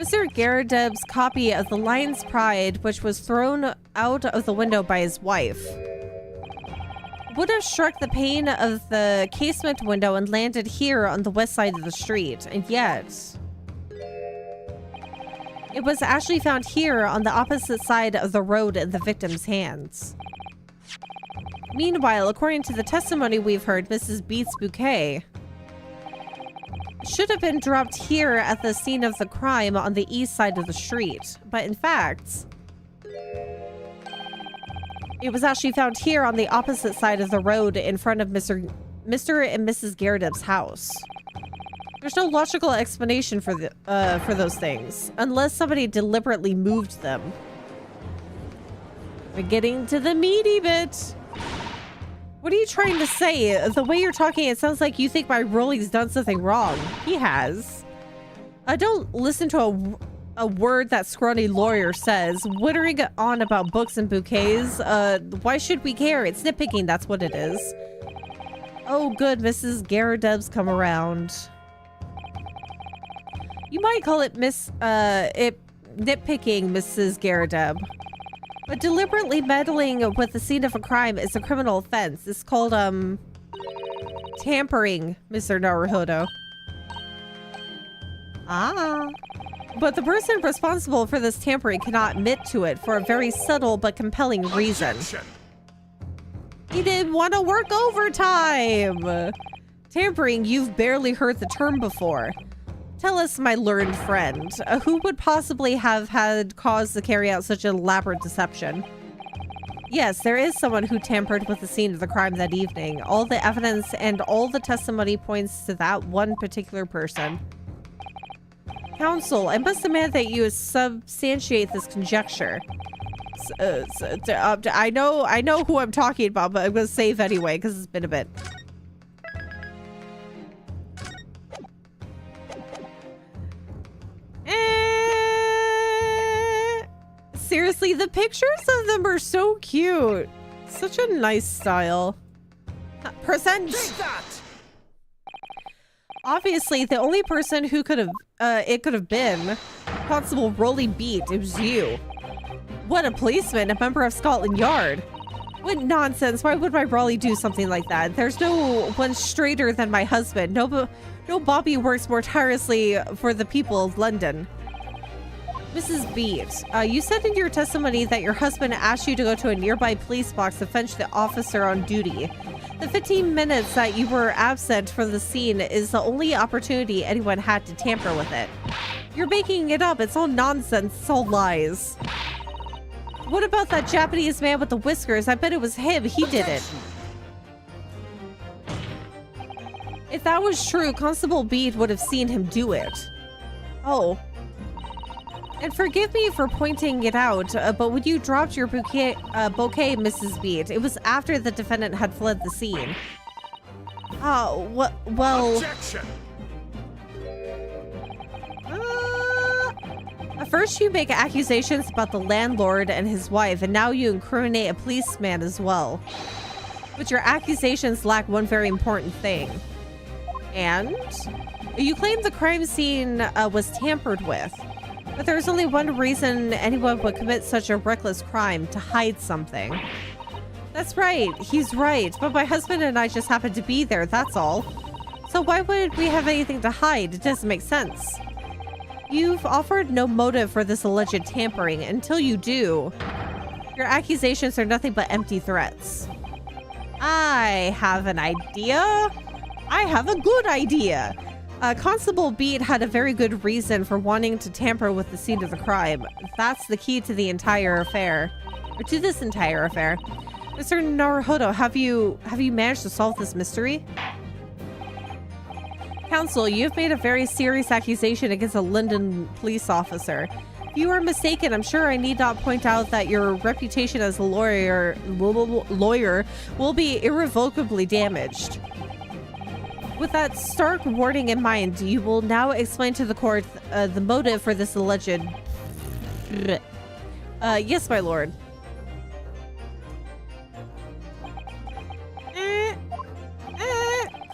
[SPEAKER 1] Mr. Garadub's copy of The Lion's Pride, which was thrown out of the window by his wife, would have struck the pane of the casement window and landed here on the west side of the street, and yet it was actually found here on the opposite side of the road in the victim's hands. Meanwhile, according to the testimony we've heard, Mrs. Beat's bouquet should have been dropped here at the scene of the crime on the east side of the street. But in fact, it was actually found here on the opposite side of the road in front of Mr. and Mrs. Garadub's house. There's no logical explanation for those things, unless somebody deliberately moved them. We're getting to the meaty bit. What are you trying to say? The way you're talking, it sounds like you think my Rolly's done something wrong. He has. Don't listen to a word that scrawny lawyer says. Wittering on about books and bouquets. Why should we care? It's nitpicking, that's what it is. Oh, good, Mrs. Garadub's come around. You might call it nitpicking, Mrs. Garadub. But deliberately meddling with the scene of a crime is a criminal offense. It's called, tampering, Mr. Naruhodo. Ah. But the person responsible for this tampering cannot admit to it for a very subtle but compelling reason. He didn't want to work overtime! Tampering, you've barely heard the term before. Tell us, my learned friend, who would possibly have had cause to carry out such an elaborate deception? Yes, there is someone who tampered with the scene of the crime that evening. All the evidence and all the testimony points to that one particular person. Counsel, I must demand that you substantiate this conjecture. I know who I'm talking about, but I'm going to save anyway, because it's been a bit. Seriously, the pictures of them are so cute. Such a nice style. Present.
[SPEAKER 2] Take that!
[SPEAKER 1] Obviously, the only person who could have been Constable Rolly Beat. It was you. What a policeman, a member of Scotland Yard. What nonsense. Why would my Rolly do something like that? There's no one straighter than my husband. No Bobby works more tirelessly for the people of London. Mrs. Beat, you said in your testimony that your husband asked you to go to a nearby police box to fetch the officer on duty. The 15 minutes that you were absent from the scene is the only opportunity anyone had to tamper with it. You're making it up. It's all nonsense. It's all lies. What about that Japanese man with the whiskers? I bet it was him. He did it. If that was true, Constable Bede would have seen him do it. Oh. And forgive me for pointing it out, but when you dropped your bouquet, Mrs. Bede, it was after the defendant had fled the scene. Oh, well...
[SPEAKER 4] Objection!
[SPEAKER 1] At first you make accusations about the landlord and his wife, and now you incriminate a policeman as well. But your accusations lack one very important thing. And? You claim the crime scene was tampered with. But there's only one reason anyone would commit such a reckless crime: to hide something. That's right, he's right, but my husband and I just happened to be there, that's all. So why would we have anything to hide? It doesn't make sense. You've offered no motive for this alleged tampering. Until you do, your accusations are nothing but empty threats. I have an idea. I have a good idea. Constable Bede had a very good reason for wanting to tamper with the scene of the crime. That's the key to the entire affair. Or to this entire affair. Mr. Naruhodo, have you managed to solve this mystery? Counsel, you've made a very serious accusation against a London police officer. If you are mistaken, I'm sure I need not point out that your reputation as a lawyer will be irrevocably damaged. With that stark warning in mind, you will now explain to the court the motive for this alleged... yes, my lord.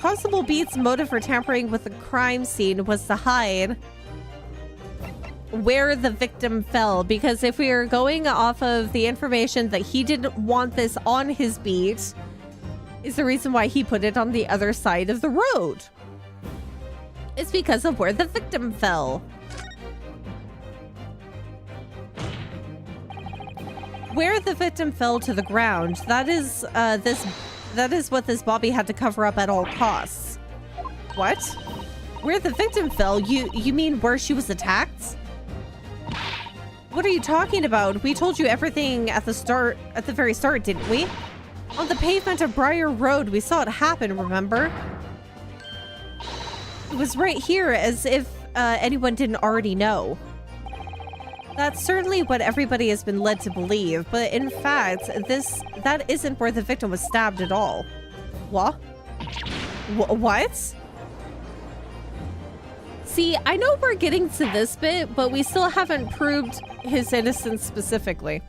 [SPEAKER 1] Constable Bede's motive for tampering with the crime scene was to hide where the victim fell, because if we are going off of the information that he didn't want this on his beat, is the reason why he put it on the other side of the road. It's because of where the victim fell. Where the victim fell to the ground, that is what this Bobby had to cover up at all costs. What? Where the victim fell? You mean where she was attacked? What are you talking about? We told you everything at the very start, didn't we? On the pavement of Briar Road, we saw it happen, remember? It was right here, as if anyone didn't already know. That's certainly what everybody has been led to believe, but in fact, that isn't where the victim was stabbed at all. What? What? See, I know we're getting to this bit, but we still haven't proved his innocence specifically.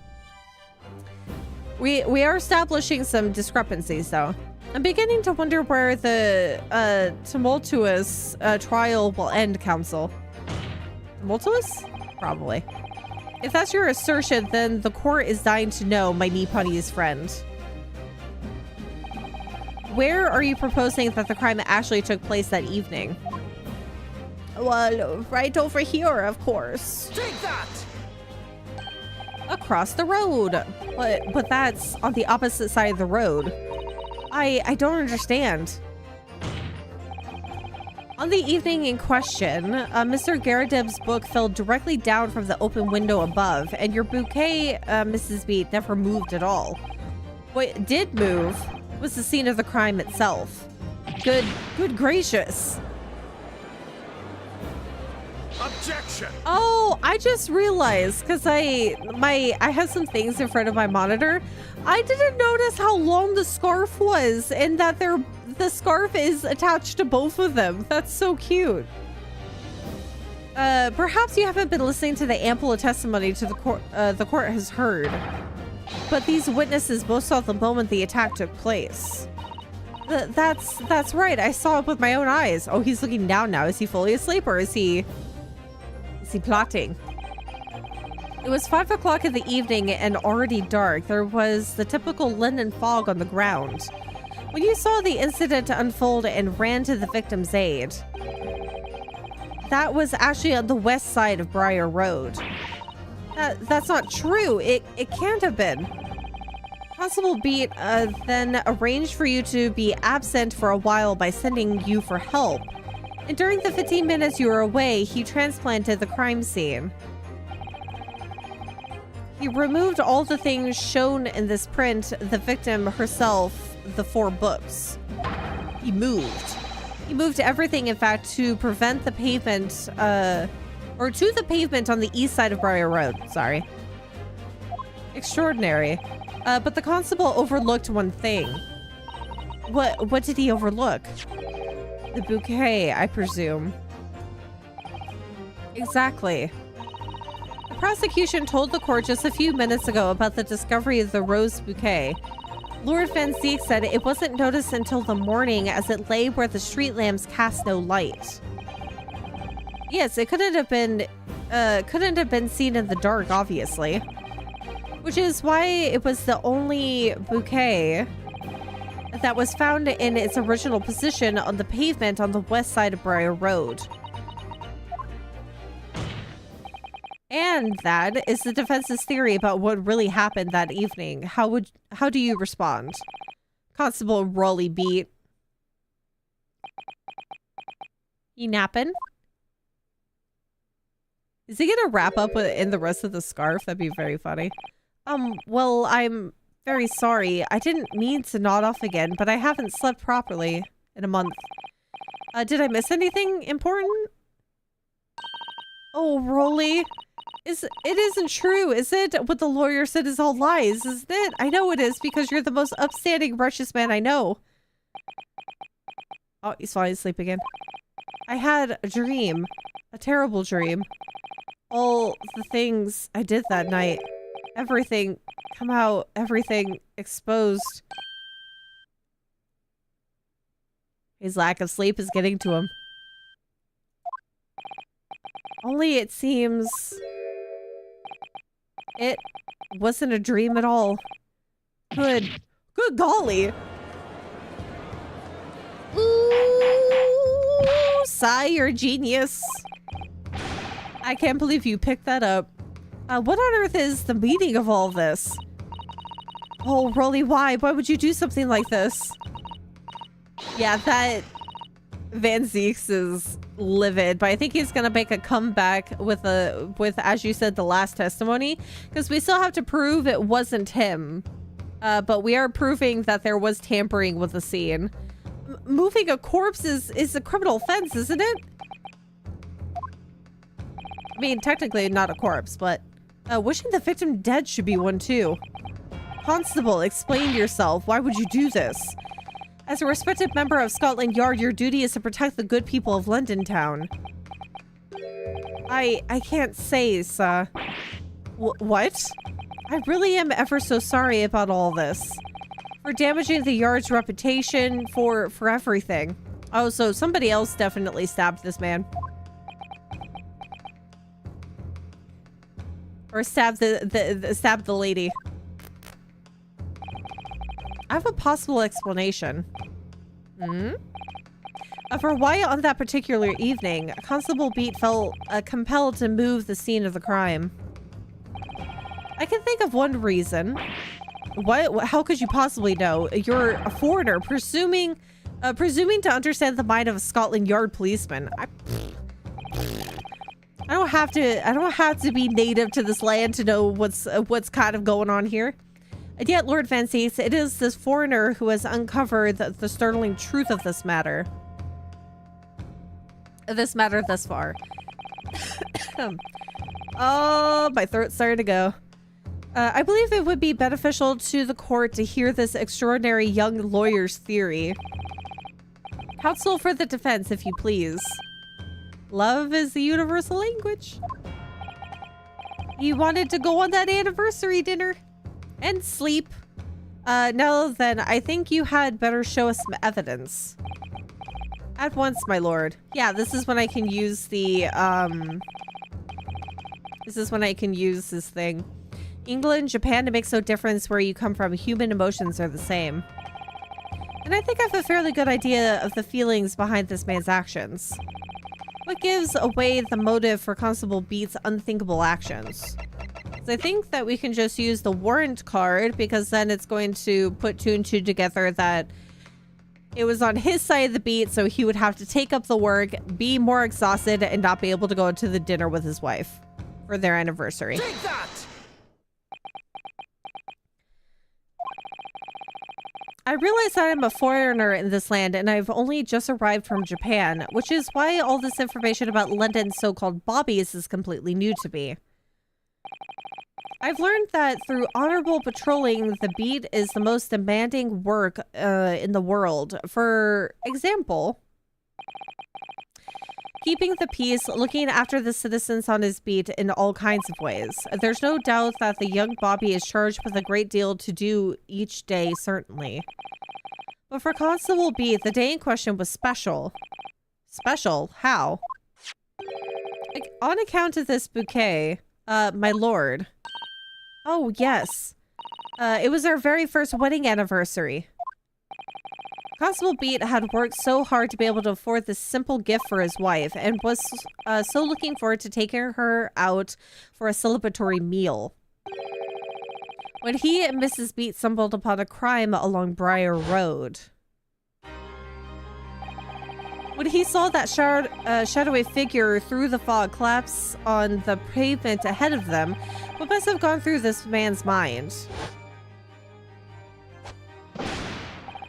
[SPEAKER 1] We are establishing some discrepancies, though. I'm beginning to wonder where the tumultuous trial will end, Counsel. Tumultuous? Probably. If that's your assertion, then the court is dying to know, my Nipponiese friend. Where are you proposing that the crime actually took place that evening? Well, right over here, of course.
[SPEAKER 3] Take that!
[SPEAKER 1] Across the road. But that's on the opposite side of the road. I don't understand. On the evening in question, Mr. Garadib's book fell directly down from the open window above, and your bouquet, Mrs. Bede, never moved at all. What did move was the scene of the crime itself. Good gracious.
[SPEAKER 4] Objection!
[SPEAKER 1] Oh, I just realized, because I have some things in front of my monitor. I didn't notice how long the scarf was, and that the scarf is attached to both of them. That's so cute. Perhaps you haven't been listening to the ample testimony to the court has heard. But these witnesses both saw the moment the attack took place. That's right. I saw it with my own eyes. Oh, he's looking down now. Is he fully asleep, or is he plotting? It was 5 o'clock in the evening and already dark. There was the typical London fog on the ground. When you saw the incident unfold and ran to the victim's aid, that was actually on the west side of Briar Road. That's not true. It can't have been. Constable Beat then arranged for you to be absent for a while by sending you for help. And during the 15 minutes you were away, he transplanted the crime scene. He removed all the things shown in this print, the victim herself, the 4 books. He moved. He moved everything, in fact, to prevent the pavement, or to the pavement on the east side of Briar Road. Sorry. Extraordinary. But the constable overlooked one thing. What did he overlook? The bouquet, I presume. Exactly. The prosecution told the court just a few minutes ago about the discovery of the rose bouquet. Lord Van Ziek said it wasn't noticed until the morning as it lay where the street lamps cast no light. Yes, it couldn't have been seen in the dark, obviously. Which is why it was the only bouquet that was found in its original position on the pavement on the west side of Briar Road. And that is the defense's theory about what really happened that evening. How do you respond? Constable Rolly Beat. You napping? Is he gonna wrap up in the rest of the scarf? That'd be very funny. Well, I'm very sorry. I didn't mean to nod off again, but I haven't slept properly in a month. Did I miss anything important? Oh, Rolly. It isn't true, is it? What the lawyer said is all lies, isn't it? I know it is, because you're the most upstanding, righteous man I know. Oh, he's falling asleep again. I had a dream. A terrible dream. All the things I did that night. Everything come out. Everything exposed. His lack of sleep is getting to him. Only it seems... it wasn't a dream at all. Good golly. Ooh, Sigh, you're a genius. I can't believe you picked that up. What on earth is the meaning of all this? Oh, Rolly, why? Why would you do something like this? Yeah, that Van Zieks is livid, but I think he's gonna make a comeback with as you said, the last testimony, because we still have to prove it wasn't him. But we are proving that there was tampering with the scene. Moving a corpse is a criminal offense, isn't it? I mean, technically not a corpse, but wishing the victim dead should be one too. Constable, explain yourself. Why would you do this? As a respected member of Scotland Yard, your duty is to protect the good people of London Town. I can't say, sir. What? I really am ever so sorry about all this. For damaging the Yard's reputation, for everything. Oh, so somebody else definitely stabbed this man. Or stabbed the lady. I have a possible explanation. For why on that particular evening, Constable Beat felt compelled to move the scene of the crime. I can think of one reason. What? How could you possibly know? You're a foreigner, presuming to understand the mind of a Scotland Yard policeman. I don't have to be native to this land to know what's kind of going on here. And yet, Lord Van Zieks, it is this foreigner who has uncovered the startling truth of this matter. This matter thus far. Oh, my throat's starting to go. I believe it would be beneficial to the court to hear this extraordinary young lawyer's theory. Counsel for the defense, if you please. Love is the universal language. You wanted to go on that anniversary dinner and sleep. No, then I think you had better show us some evidence. At once, my lord. Yeah, this is when I can use the, this is when I can use this thing. England, Japan, it makes no difference where you come from. Human emotions are the same. And I think I have a fairly good idea of the feelings behind this man's actions. What gives away the motive for Constable Beat's unthinkable actions? So I think that we can just use the warrant card because then it's going to put two and two together that it was on his side of the beat, so he would have to take up the work, be more exhausted, and not be able to go to the dinner with his wife for their anniversary.
[SPEAKER 2] Take that!
[SPEAKER 1] I realize that I'm a foreigner in this land and I've only just arrived from Japan, which is why all this information about London's so-called bobbies is completely new to me. I've learned that through honorable patrolling, the beat is the most demanding work in the world. For example, keeping the peace, looking after the citizens on his beat in all kinds of ways. There's no doubt that the young Bobby is charged with a great deal to do each day, certainly. But for Constable Beat, the day in question was special. Special? How? Like, on account of this bouquet, my lord. Oh, yes. It was our very first wedding anniversary. Constable Beat had worked so hard to be able to afford this simple gift for his wife and was so looking forward to taking her out for a celebratory meal. When he and Mrs. Beat stumbled upon a crime along Briar Road. When he saw that shadowy figure through the fog collapse on the pavement ahead of them, what must have gone through this man's mind?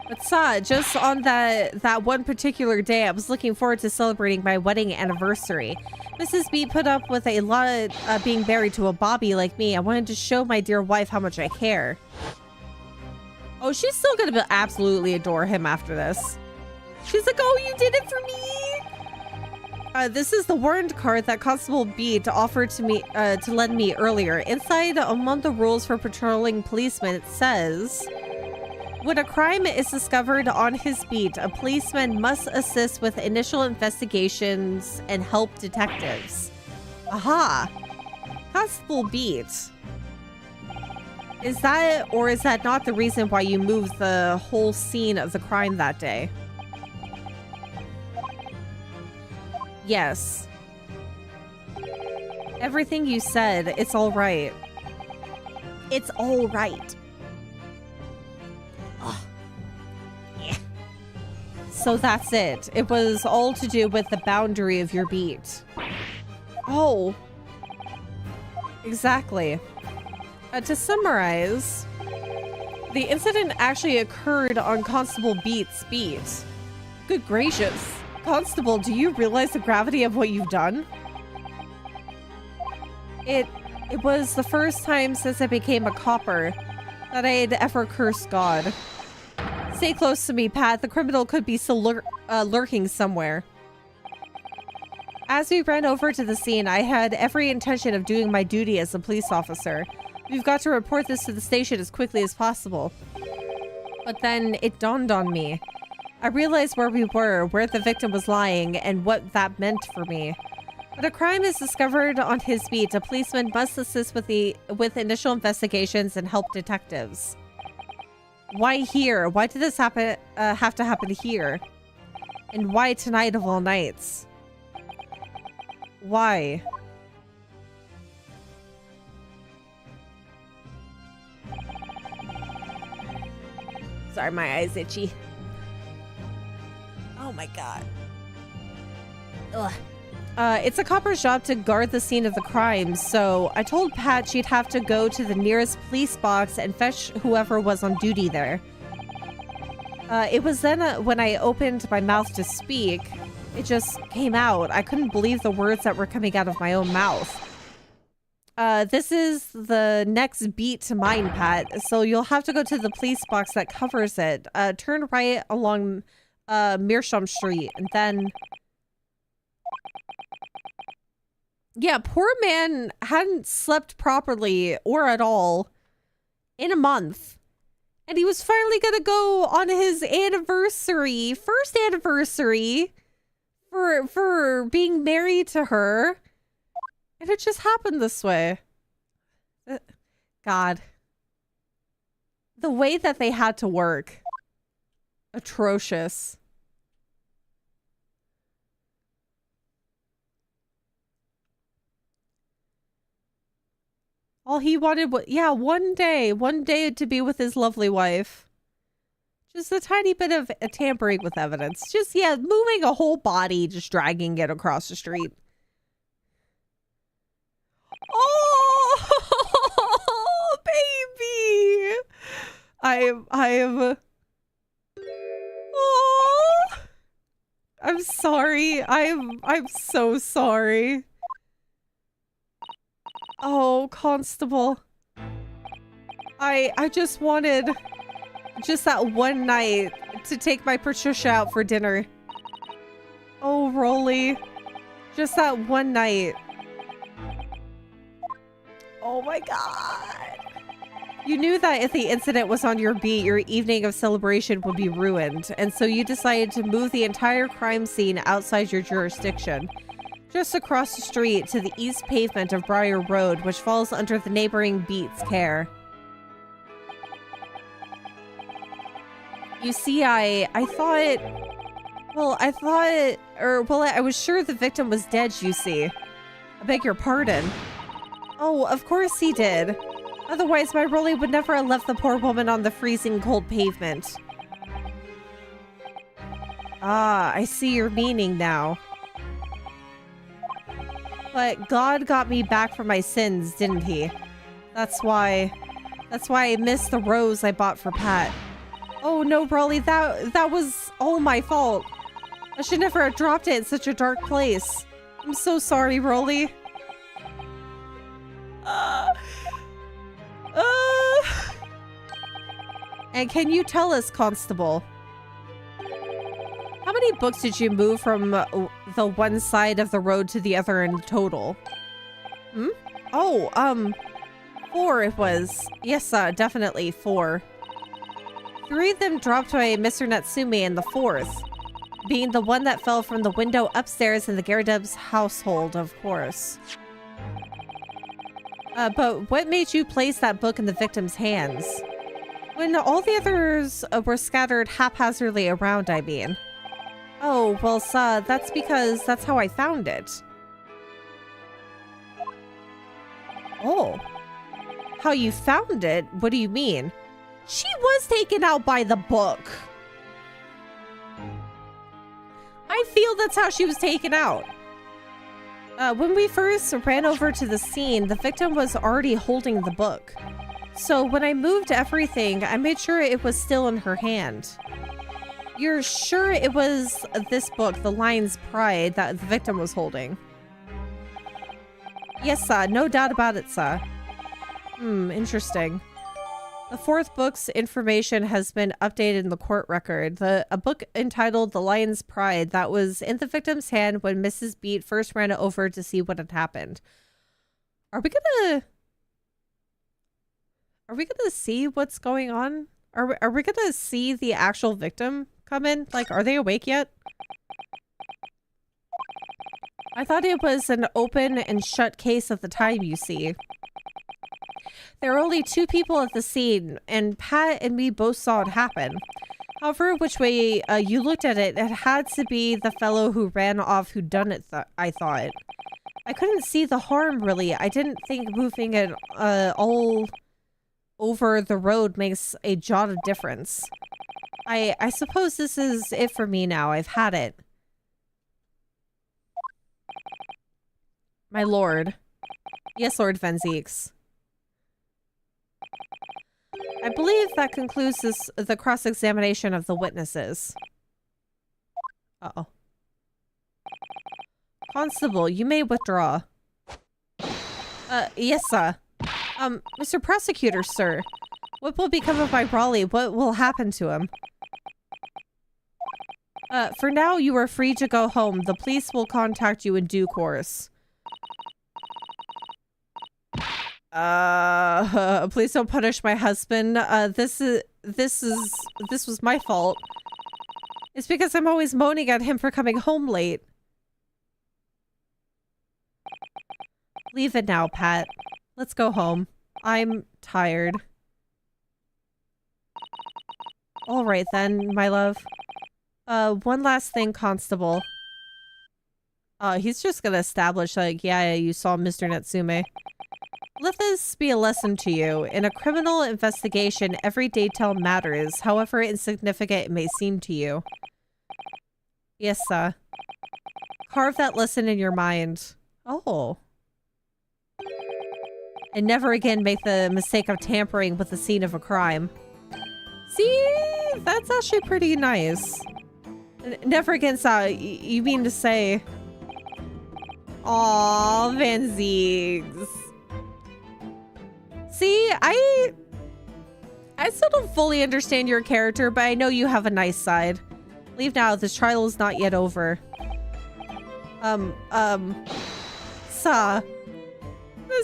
[SPEAKER 1] But just on that one particular day, I was looking forward to celebrating my wedding anniversary. Mrs. B put up with a lot of being married to a bobby like me. I wanted to show my dear wife how much I care. Oh, she's still gonna absolutely adore him after this. She's like, oh, you did it for me! This is the warrant card that Constable Beat offered to me to lend me earlier. Inside, among the rules for patrolling policemen, it says, when a crime is discovered on his beat, a policeman must assist with initial investigations and help detectives. Aha! Constable Beat. Is that, or is that not the reason why you moved the whole scene of the crime that day? Yes. Everything you said, it's all right. It's all right. Ugh. Yeah. So that's it. It was all to do with the boundary of your beat. Oh. Exactly. To summarize, the incident actually occurred on Constable Beat's beat. Good gracious. Constable, do you realize the gravity of what you've done? It was the first time since I became a copper that I had ever cursed God. Stay close to me, Pat. The criminal could be still lurking somewhere. As we ran over to the scene, I had every intention of doing my duty as a police officer. We've got to report this to the station as quickly as possible. But then it dawned on me. I realized where we were, where the victim was lying, and what that meant for me. When a crime is discovered on his beat, a policeman must assist with initial investigations and help detectives. Why here? Why did this have to happen here? And why tonight of all nights? Why? Sorry, my eyes itchy. Oh my god. Ugh. It's a copper's job to guard the scene of the crime, so I told Pat she'd have to go to the nearest police box and fetch whoever was on duty there. It was then when I opened my mouth to speak, it just came out. I couldn't believe the words that were coming out of my own mouth. This is the next beat to mine, Pat, so you'll have to go to the police box that covers it. Turn right along Meerschaum Street, and then... Yeah, poor man hadn't slept properly, or at all, in a month. And he was finally gonna go on his anniversary, first anniversary, for being married to her. And it just happened this way. God. The way that they had to work. Atrocious. All he wanted was, yeah, one day to be with his lovely wife. Just a tiny bit of tampering with evidence. Just, yeah, moving a whole body, just dragging it across the street. Oh, baby. Oh, I'm sorry. I'm so sorry. Oh, Constable. I just wanted just that one night to take my Patricia out for dinner. Oh, Rolly. Just that one night. Oh my God. You knew that if the incident was on your beat, your evening of celebration would be ruined, and so you decided to move the entire crime scene outside your jurisdiction. Just across the street to the east pavement of Briar Road, which falls under the neighboring beat's care. You see, I was sure the victim was dead, you see. I beg your pardon. Oh, of course he did. Otherwise, my Rolly would never have left the poor woman on the freezing cold pavement. Ah, I see your meaning now. But God got me back from my sins, didn't he? That's why I missed the rose I bought for Pat. Oh no, Rolly, that was all my fault. I should never have dropped it in such a dark place. I'm so sorry, Rolly. And can you tell us, Constable, how many books did you move from the one side of the road to the other in total? Hmm? Oh, 4 it was. Yes, definitely 4. 3 of them dropped by Mr. Natsume, and the 4th being the one that fell from the window upstairs in the Gyardeb's household, of course. But what made you place that book in the victim's hands? When all the others were scattered haphazardly around, I mean. Oh, well, that's because that's how I found it. Oh. How you found it? What do you mean? She was taken out by the book. I feel that's how she was taken out. When we first ran over to the scene, the victim was already holding the book. So when I moved everything, I made sure it was still in her hand. You're sure it was this book, The Lion's Pride, that the victim was holding? Yes, sir. No doubt about it, sir. Interesting. The 4th book's information has been updated in the court record. A book entitled The Lion's Pride that was in the victim's hand when Mrs. Beat first ran over to see what had happened. Are we gonna see what's going on? Are we gonna see the actual victim come in? Like, are they awake yet? I thought it was an open and shut case at the time, you see. There were only 2 people at the scene, and Pat and me both saw it happen. However, which way you looked at it, it had to be the fellow who ran off who done it, I thought. I couldn't see the harm, really. I didn't think moving it all over the road makes a jot of difference. I suppose this is it for me now. I've had it. My lord. Yes, Lord Venzeeks. I believe that concludes the cross-examination of the witnesses. Uh-oh. Constable, you may withdraw. Yes, sir. Mr. Prosecutor, sir. What will become of my Raleigh? What will happen to him? For now, you are free to go home. The police will contact you in due course. Please don't punish my husband. This was my fault. It's because I'm always moaning at him for coming home late. Leave it now, Pat. Let's go home. I'm tired. All right then, my love. One last thing, Constable. He's just gonna establish, like, yeah, you saw Mr. Natsume. Let this be a lesson to you. In a criminal investigation, every detail matters, however insignificant it may seem to you. Yes, sir. Carve that lesson in your mind. Oh. And never again make the mistake of tampering with the scene of a crime. See? That's actually pretty nice. Never again, sir. You mean to say... Aw, Van Ziegs. See, I still don't fully understand your character, but I know you have a nice side. Leave now, this trial is not yet over. Sir.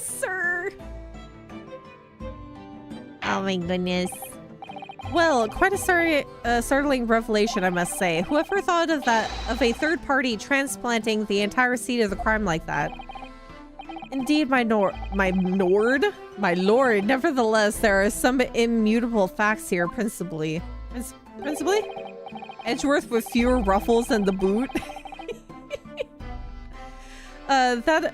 [SPEAKER 1] Sir. Oh my goodness. Well, quite a startling revelation, I must say. Whoever thought of a third party transplanting the entire scene of the crime like that? Indeed, my lord. Nevertheless, there are some immutable facts here, principally? Edgeworth with fewer ruffles than the boot? That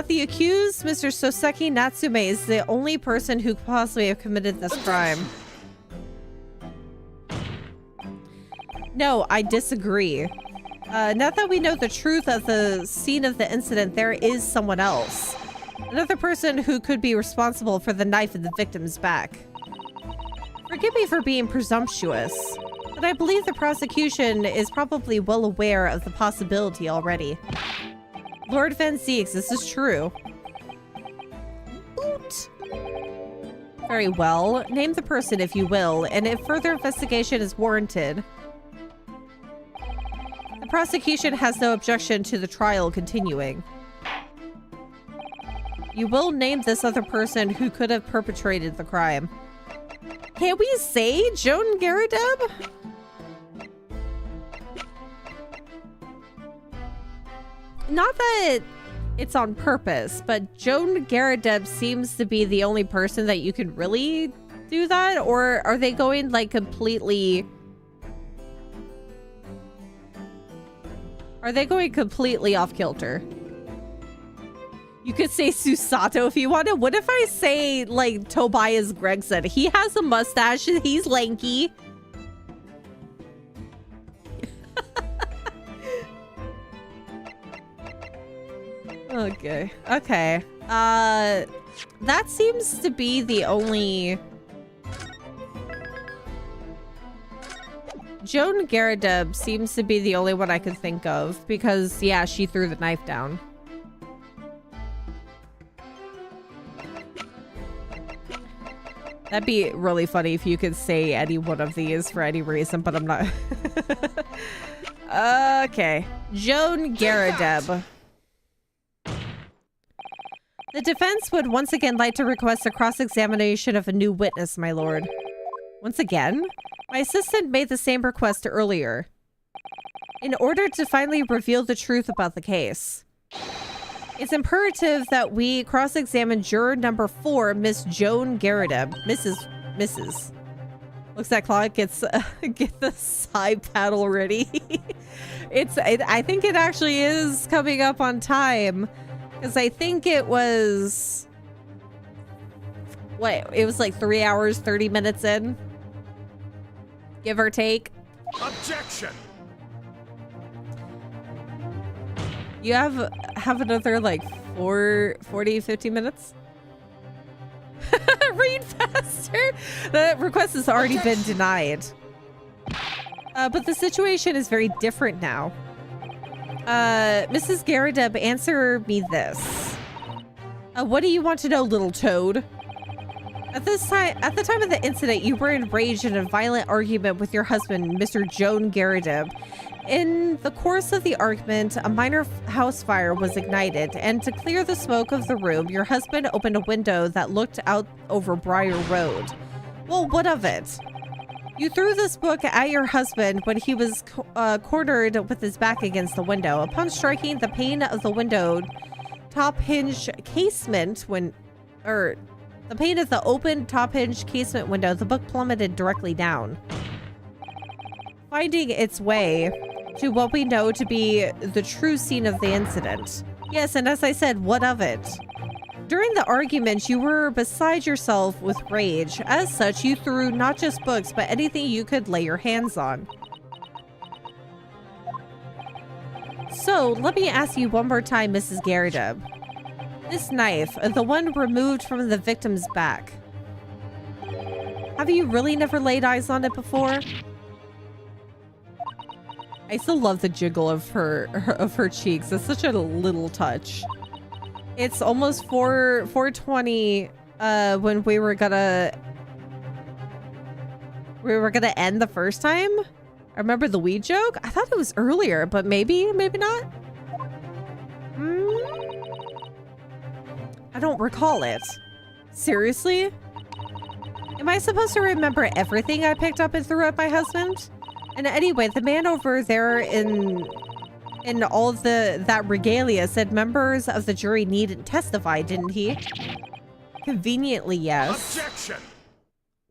[SPEAKER 1] the accused, Mr. Soseki Natsume, is the only person who could possibly have committed this crime. No, I disagree. Now that we know the truth of the scene of the incident, there is someone else. Another person who could be responsible for the knife in the victim's back. Forgive me for being presumptuous, but I believe the prosecution is probably well aware of the possibility already. Lord Van Ziegs, this is true. Boot. Very well. Name the person if you will, and if further investigation is warranted. The prosecution has no objection to the trial continuing. You will name this other person who could have perpetrated the crime. Can we say Joan Garadeb? Not that it's on purpose, but Joan Garadeb seems to be the only person that you could really do that, or are they going like completely... Are they going completely off kilter? You could say Susato if you wanted. What if I say like Tobias Gregson? He has a mustache, he's lanky. Okay. That seems to be the only... Joan Garadeb seems to be the only one I could think of because, yeah, she threw the knife down. That'd be really funny if you could say any one of these for any reason, but I'm not. Okay. Joan Garadeb. The defense would once again like to request a cross-examination of a new witness, my lord. Once again? My assistant made the same request earlier. In order to finally reveal the truth about the case. It's imperative that we cross-examine juror number 4, Miss Joan Garadeb. Mrs. Looks like Claude gets get the side paddle ready. I think it actually is coming up on time. Because I think it was... What? It was like 3 hours, 30 minutes in? Give or take.
[SPEAKER 4] Objection!
[SPEAKER 1] You have another like 40, 50 minutes? Read faster! The request has already been denied. But the situation is very different now. Mrs. Garadeb, answer me this. What do you want to know, little toad? At the time of the incident, you were enraged in a violent argument with your husband, Mr. Joan Garadeb. In the course of the argument, a minor house fire was ignited, and to clear the smoke of the room, your husband opened a window that looked out over Briar Road. Well, what of it? You threw this book at your husband when he was cornered with his back against the window. Upon striking the pane of the window top hinge casement the pane of the open top hinge casement window, the book plummeted directly down, finding its way to what we know to be the true scene of the incident. Yes, and as I said, what of it? During the argument, you were beside yourself with rage. As such, you threw not just books, but anything you could lay your hands on. So, let me ask you one more time, Mrs. Garrideb. This knife, the one removed from the victim's back. Have you really never laid eyes on it before? I still love the jiggle of her cheeks. It's such a little touch. It's almost 4:20 when we were gonna end the first time. I remember the weed joke. I thought it was earlier, but maybe not. I don't recall it. Seriously? Am I supposed to remember everything I picked up and threw at my husband? And anyway, the man over there in all of that regalia said members of the jury needn't testify, didn't he? Conveniently, yes.
[SPEAKER 4] Objection!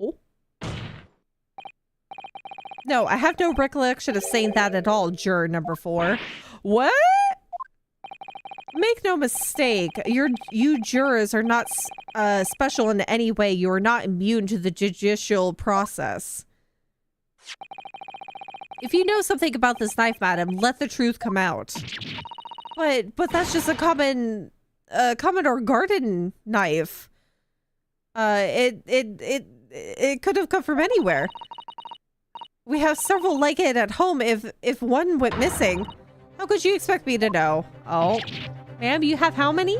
[SPEAKER 1] Oh. No, I have no recollection of saying that at all, juror number 4. What? Make no mistake, you jurors are not special in any way. You are not immune to the judicial process. If you know something about this knife, madam, let the truth come out. But that's just a common or garden knife. It could have come from anywhere. We have several like it at home. If one went missing, how could you expect me to know? Oh, ma'am, you have how many?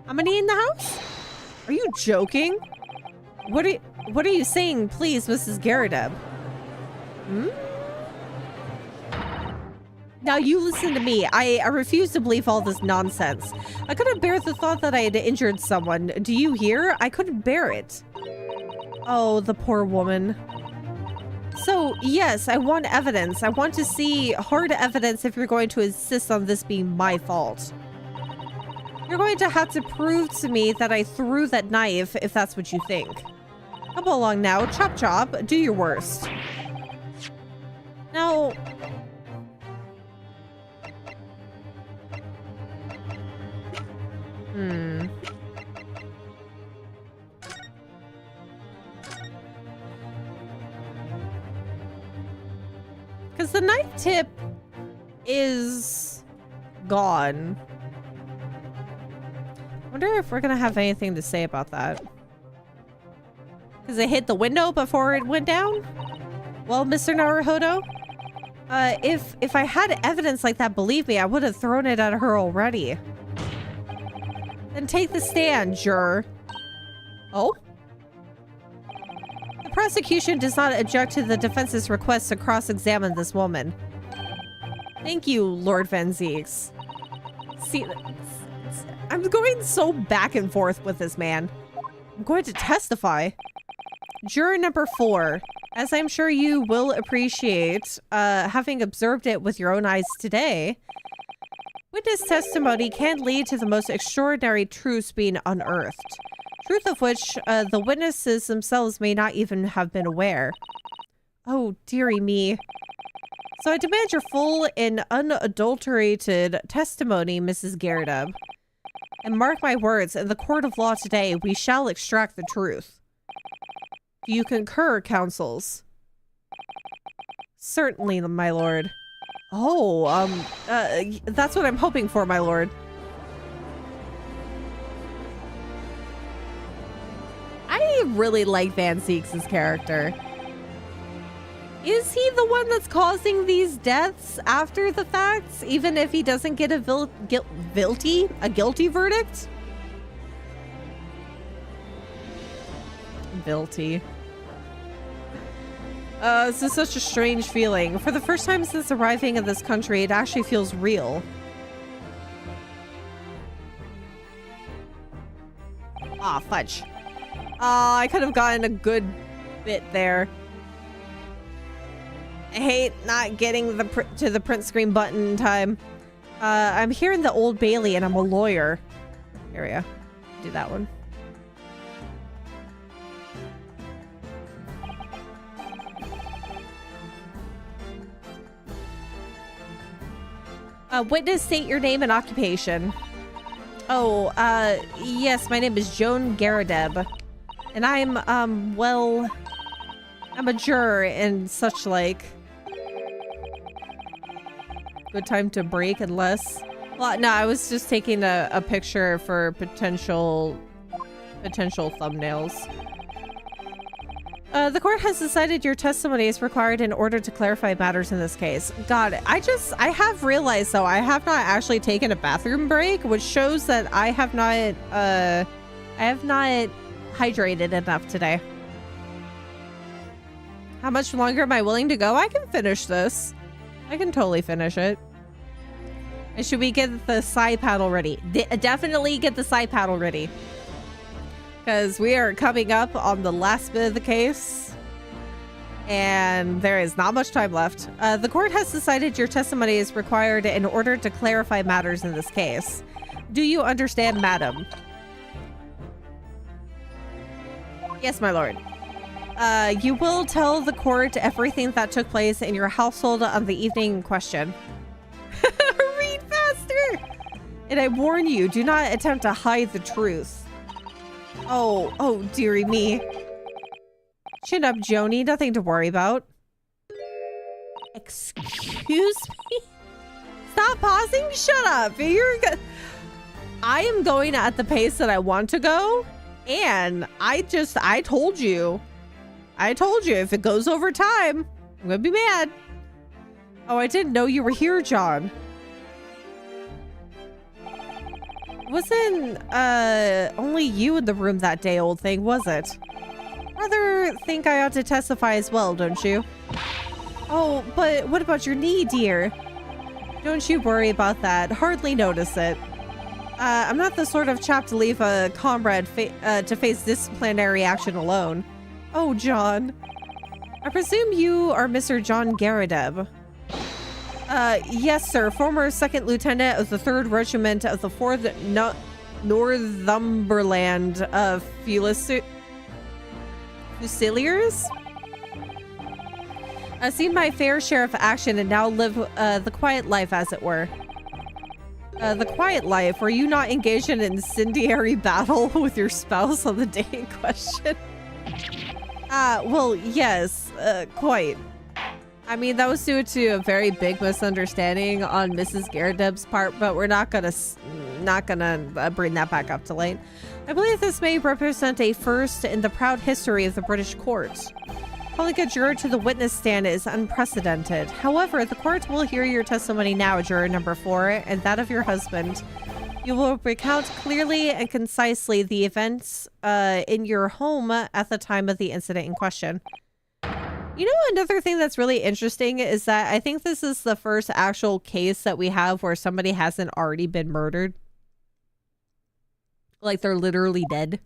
[SPEAKER 1] How many in the house? Are you joking? What are you saying, please, Mrs. Garrideb? Now you listen to me. I refuse to believe all this nonsense. I couldn't bear the thought that I had injured someone. Do you hear? I couldn't bear it. Oh, the poor woman. So, yes, I want evidence. I want to see hard evidence if you're going to insist on this being my fault. You're going to have to prove to me that I threw that knife if that's what you think. Come along now. Chop chop. Do your worst. Now... Because the knife tip is gone. Wonder if we're gonna have anything to say about that. Because it hit the window before it went down? Well, Mr. Naruhodo, if I had evidence like that, believe me, I would have thrown it at her already. Then take the stand, juror. Oh? The prosecution does not object to the defense's request to cross-examine this woman. Thank you, Lord Van Zeeks. See, I'm going so back and forth with this man. I'm going to testify. Juror number 4. As I'm sure you will appreciate, having observed it with your own eyes today, witness testimony can lead to the most extraordinary truths being unearthed. Truth of which the witnesses themselves may not even have been aware. Oh, dearie me. So I demand your full and unadulterated testimony, Mrs. Garrideb. And mark my words, in the court of law today, we shall extract the truth. Do you concur, counsels? Certainly, my lord. Oh, that's what I'm hoping for, my lord. I really like Van Zeeks' character. Is he the one that's causing these deaths after the facts, even if he doesn't get a guilty verdict? Guilty. This is such a strange feeling. For the first time since arriving in this country, it actually feels real. Ah, fudge. I could have gotten a good bit there. I hate not getting to the print screen button in time. I'm here in the Old Bailey and I'm a lawyer. Here we go. Do that one. Witness, state your name and occupation. Oh, yes, my name is Joan Garadeb. And I'm, well, I'm a juror and such like. Good time to break unless... Well, no, I was just taking a picture for potential thumbnails. The court has decided your testimony is required in order to clarify matters in this case. God, I have realized though, I have not actually taken a bathroom break, which shows that I have not hydrated enough today. How much longer am I willing to go? I can finish this. I can totally finish it. And should we get the side paddle ready? Definitely get the side paddle ready. Because we are coming up on the last bit of the case. And there is not much time left. The court has decided your testimony is required in order to clarify matters in this case. Do you understand, madam? Yes, my lord. You will tell the court everything that took place in your household on the evening in question. Read faster! And I warn you, do not attempt to hide the truth. Oh, dearie me. Chin up, Joni. Nothing to worry about. Excuse me? Stop pausing? Shut up. I am going at the pace that I want to go. And I told you. If it goes over time, I'm gonna be mad. Oh, I didn't know you were here, John. Wasn't only you in the room that day, old thing, was it? Rather think I ought to testify as well, don't you? Oh, but what about your knee, dear? Don't you worry about that. Hardly notice it. I'm not the sort of chap to leave a comrade to face disciplinary action alone. Oh, John. I presume you are Mr. John Garadeb. Yes, sir. Former 2nd Lieutenant of the 3rd Regiment of the 4th Northumberland Fusiliers? I've seen my fair share of action and now live the quiet life, as it were. The quiet life? Were you not engaged in an incendiary battle with your spouse on the day in question? Well, yes, quite. I mean, that was due to a very big misunderstanding on Mrs. Garadeb's part, but we're not gonna bring that back up to light. I believe this may represent a first in the proud history of the British court. Calling a juror to the witness stand is unprecedented. However, the court will hear your testimony now, juror number 4, and that of your husband. You will recount clearly and concisely the events in your home at the time of the incident in question. You know, another thing that's really interesting is that I think this is the first actual case that we have where somebody hasn't already been murdered. Like they're literally dead.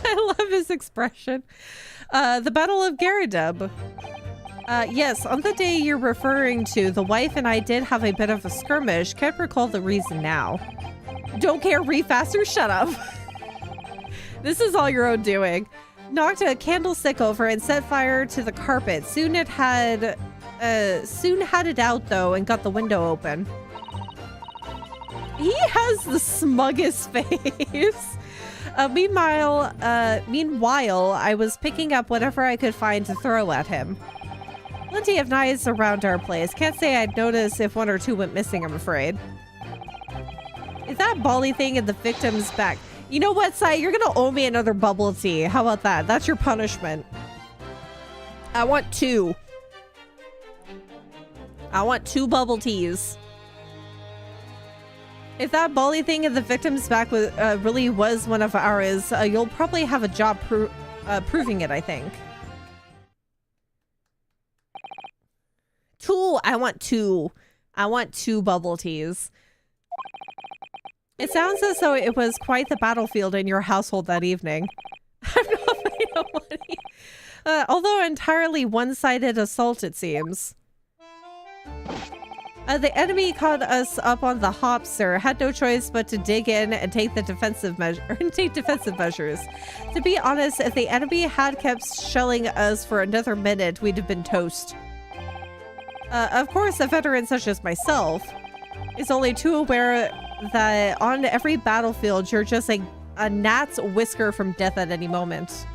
[SPEAKER 1] I love his expression. The Battle of Garadeb. Yes, on the day you're referring to, the wife and I did have a bit of a skirmish. Can't recall the reason now. Don't care, read faster, shut up. This is all your own doing. Knocked a candlestick over and set fire to the carpet. Soon had it out though and got the window open. He has the smuggest face. Meanwhile, I was picking up whatever I could find to throw at him. Plenty of knives around our place. Can't say I'd notice if 1 or 2 went missing, I'm afraid. Is that bally thing in the victim's back? You know what, Sai? You're gonna owe me another bubble tea. How about that? That's your punishment. I want 2. I want 2 bubble teas. If that bally thing in the victim's back was, really was one of ours, you'll probably have a job proving it, I think. 2. I want 2. I want 2 bubble teas. It sounds as though it was quite the battlefield in your household that evening. I'm not afraid of money. Although entirely one-sided assault, it seems. The enemy caught us up on the hop, sir. Had no choice but to dig in and take defensive measures. To be honest, if the enemy had kept shelling us for another minute, we'd have been toast. Of course, a veteran such as myself is only too aware that on every battlefield, you're just a gnat's whisker from death at any moment.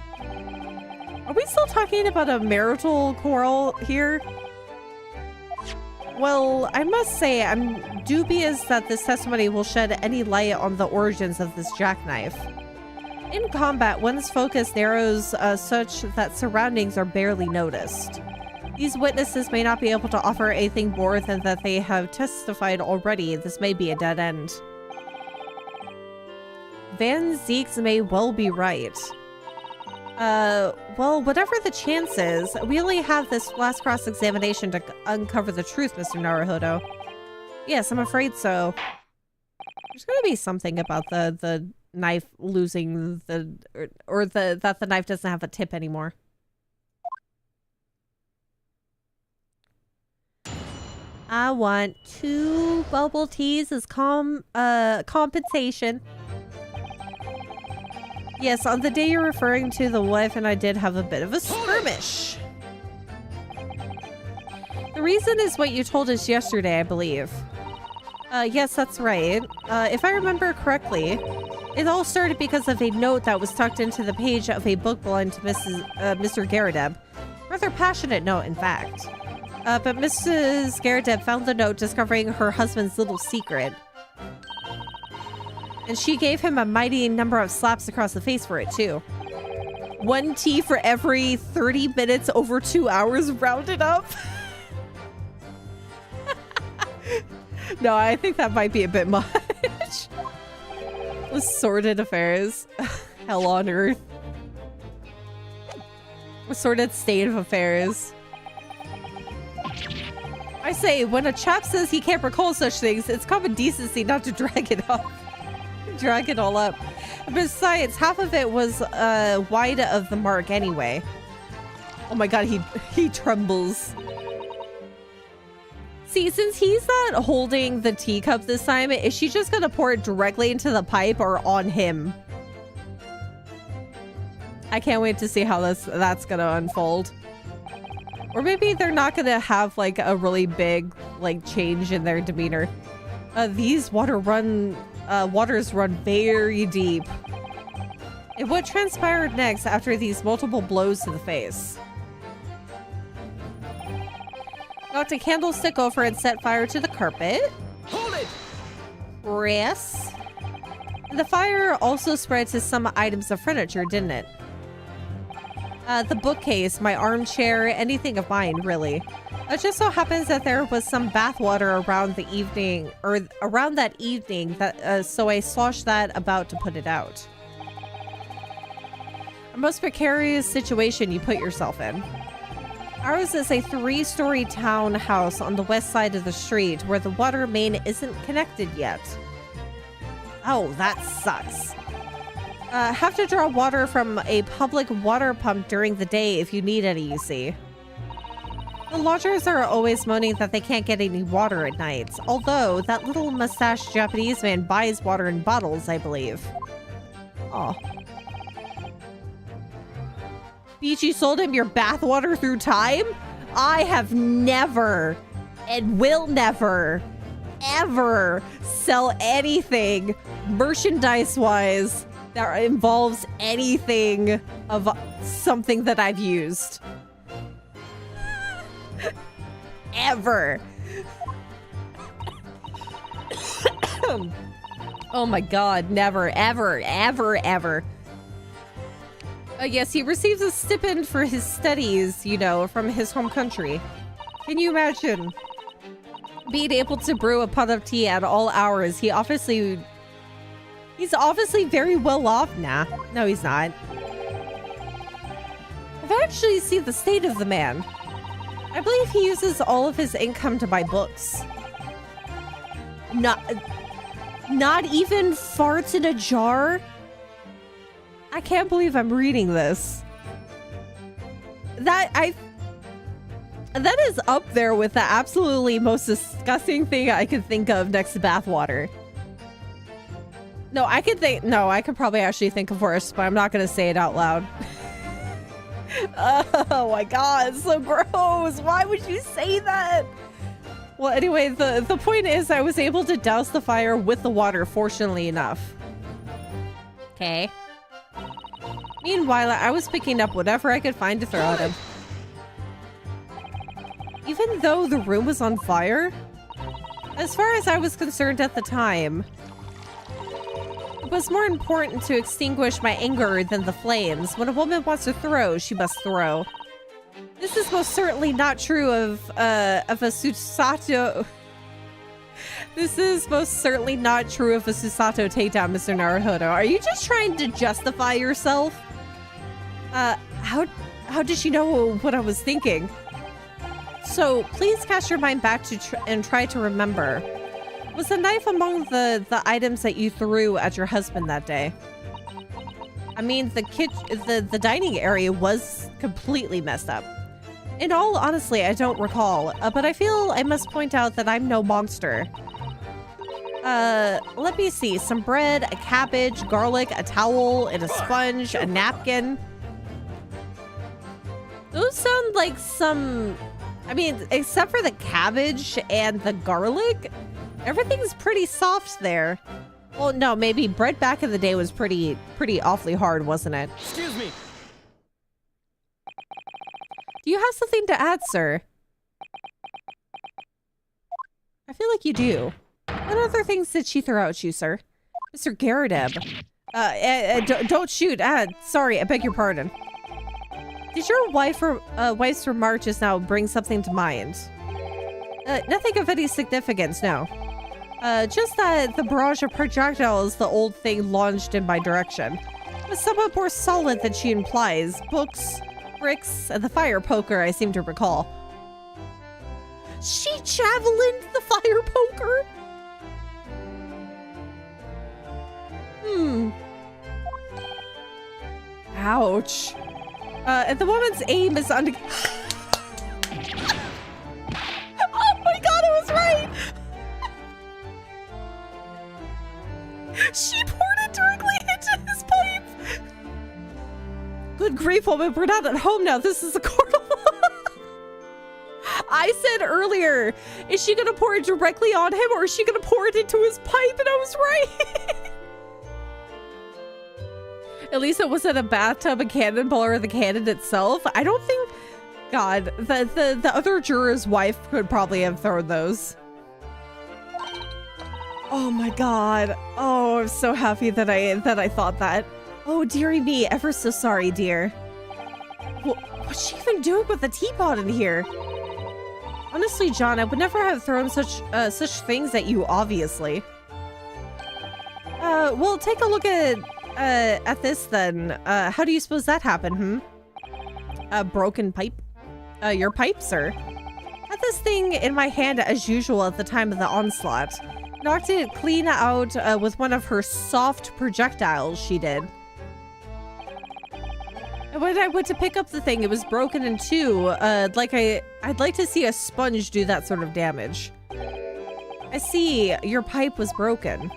[SPEAKER 1] Are we still talking about a marital quarrel here? Well, I must say, I'm dubious that this testimony will shed any light on the origins of this jackknife. In combat, one's focus narrows such that surroundings are barely noticed. These witnesses may not be able to offer anything more than that they have testified already. This may be a dead end. Van Zeeks may well be right. Well, whatever the chances, we only have this last cross-examination to uncover the truth, Mr. Naruhodo. Yes, I'm afraid so. There's gonna be something about the knife losing that the knife doesn't have a tip anymore. I want 2 bubble teas as compensation. Yes, on the day you're referring to, the wife and I did have a bit of a skirmish. The reason is what you told us yesterday, I believe. Yes, that's right. If I remember correctly, it all started because of a note that was tucked into the page of a book belonging to Mr. Garadeb. Rather passionate note, in fact. But Mrs. Garadeb found the note discovering her husband's little secret. And she gave him a mighty number of slaps across the face for it, too. 1 tea for every 30 minutes over 2 hours, rounded up. No, I think that might be a bit much. With sordid affairs. Hell on earth. A sordid state of affairs. I say, when a chap says he can't recall such things, it's common decency not to drag it up. Drag it all up. Besides, half of it was wide of the mark anyway. Oh my god, he trembles. See, since he's not holding the teacup this time, is she just gonna pour it directly into the pipe or on him? I can't wait to see how that's gonna unfold. Or maybe they're not gonna have like a really big like change in their demeanor. These waters run very deep. And what transpired next after these multiple blows to the face? Knocked a candlestick over and set fire to the carpet.
[SPEAKER 2] Hold it!
[SPEAKER 1] Yes. The fire also spread to some items of furniture, didn't it? The bookcase, my armchair, anything of mine, really. It just so happens that there was some bathwater around the evening, or around that evening, that so I sloshed that about to put it out. A most precarious situation you put yourself in. Ours is a 3-story townhouse on the west side of the street where the water main isn't connected yet. Oh, that sucks. Have to draw water from a public water pump during the day if you need any, you see. The lodgers are always moaning that they can't get any water at nights, although that little mustached Japanese man buys water in bottles, I believe. Oh. Peachy sold him your bathwater through time? I have never, and will never, ever sell anything merchandise-wise that involves anything of something that I've used. Ever. Oh my god, never, ever, ever, ever. Yes, he receives a stipend for his studies, you know, from his home country. Can you imagine being able to brew a pot of tea at all hours? He's obviously very well off now. No, he's not. I've actually seen the state of the man. I believe he uses all of his income to buy books. Not even farts in a jar? I can't believe I'm reading this. That is up there with the absolutely most disgusting thing I could think of next to bathwater. No, I could probably actually think of worse, but I'm not gonna say it out loud. Oh my god, it's so gross. Why would you say that? Well, anyway, the point is I was able to douse the fire with the water, fortunately enough. Okay. Meanwhile, I was picking up whatever I could find to throw at him. Even though the room was on fire, as far as I was concerned at the time, it was more important to extinguish my anger than the flames. When a woman wants to throw, she must throw. This is most certainly not true of a Susato. This is most certainly not true of a Susato takedown, Mr. Naruhodo. Are you just trying to justify yourself? How did she know what I was thinking? So please cast your mind back to and try to remember. Was the knife among the items that you threw at your husband that day? I mean, the dining area was completely messed up. In all honesty, I don't recall, but I feel I must point out that I'm no monster. Let me see. Some bread, a cabbage, garlic, a towel, and a sponge, a napkin. Those sound like some... I mean, except for the cabbage and the garlic, everything's pretty soft there. Well, no, maybe bread back in the day was pretty awfully hard, wasn't it?
[SPEAKER 2] Excuse me.
[SPEAKER 1] Do you have something to add, sir? I feel like you do. What other things did she throw at you, sir? Mr. Garadeb. Don't shoot. Sorry, I beg your pardon. Did your wife's remark just now bring something to mind? Nothing of any significance, no. Just that the barrage of projectiles the old thing launched in my direction was somewhat more solid than she implies. Books, bricks, and the fire poker, I seem to recall. She javelined the fire poker? Ouch. And the woman's aim is on... Oh my god, I was right! She poured it directly into his pipe! Good grief, woman, we're not at home now. This is a court of law. I said earlier, is she gonna pour it directly on him or is she gonna pour it into his pipe? And I was right! At least it wasn't a bathtub, a cannonball, or the cannon itself. I don't think... God, the other juror's wife could probably have thrown those. Oh my god. Oh, I'm so happy that I thought that. Oh, dearie me. Ever so sorry, dear. What's she even doing with the teapot in here? Honestly, John, I would never have thrown such things at you, obviously. Well, take a look at this then. How do you suppose that happened, A broken pipe? Your pipe, sir? Had this thing in my hand as usual at the time of the onslaught. Knocked it clean out with one of her soft projectiles, she did. And when I went to pick up the thing, it was broken in two. I'd like to see a sponge do that sort of damage. I see, your pipe was broken.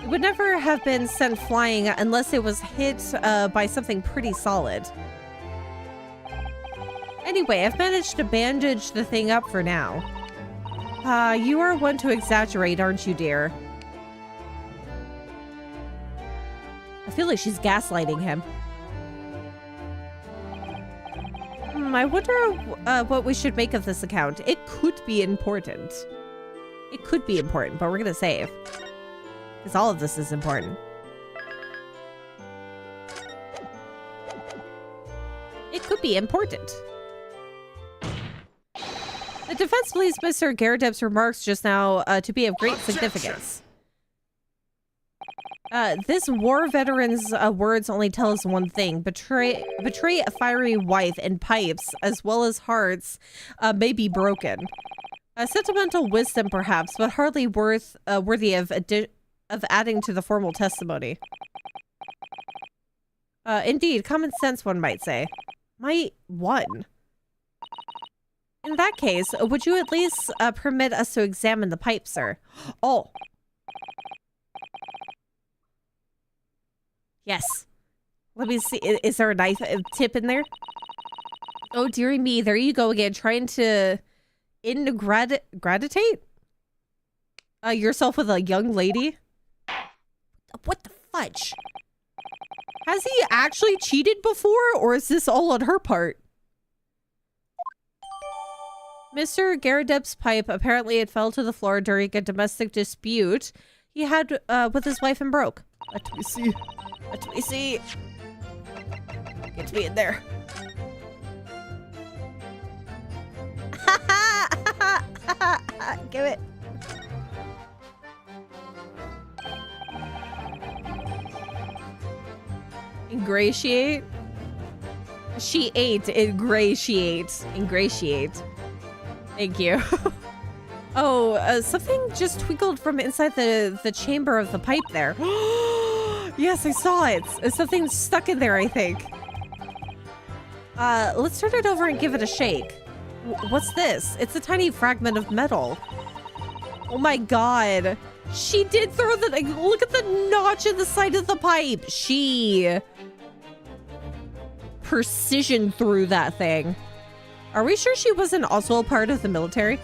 [SPEAKER 1] It would never have been sent flying unless it was hit by something pretty solid. Anyway, I've managed to bandage the thing up for now. You are one to exaggerate, aren't you, dear? I feel like she's gaslighting him. I wonder what we should make of this account. It could be important. It could be important, but we're gonna save. Because all of this is important. It could be important. The defense believes Mr. Garadeb's remarks just now to be of great significance. This war veteran's words only tell us one thing. Betray a fiery wife, and pipes, as well as hearts, may be broken. Sentimental wisdom, perhaps, but hardly worthy of adding to the formal testimony. Indeed, common sense, one might say. Might one? In that case, would you at least permit us to examine the pipe, sir? Oh. Yes. Let me see. Is there a knife tip in there? Oh, dearie me. There you go again, trying to Ingratitate? Yourself with a young lady? What the fudge? Has he actually cheated before, or is this all on her part? Mr. Garadeb's pipe apparently it fell to the floor during a domestic dispute he had with his wife and broke. Let me see. Let me see. Get me in there. Give it. Ingratiate. She ate. Ingratiate. Ingratiate. Thank you. Oh, something just twinkled from inside the chamber of the pipe there. Yes, I saw it. Something stuck in there, I think. Let's turn it over and give it a shake. What's this? It's a tiny fragment of metal. Oh my god. She did throw the... Look at the notch in the side of the pipe. She... precision through that thing. Are we sure she wasn't also a part of the military?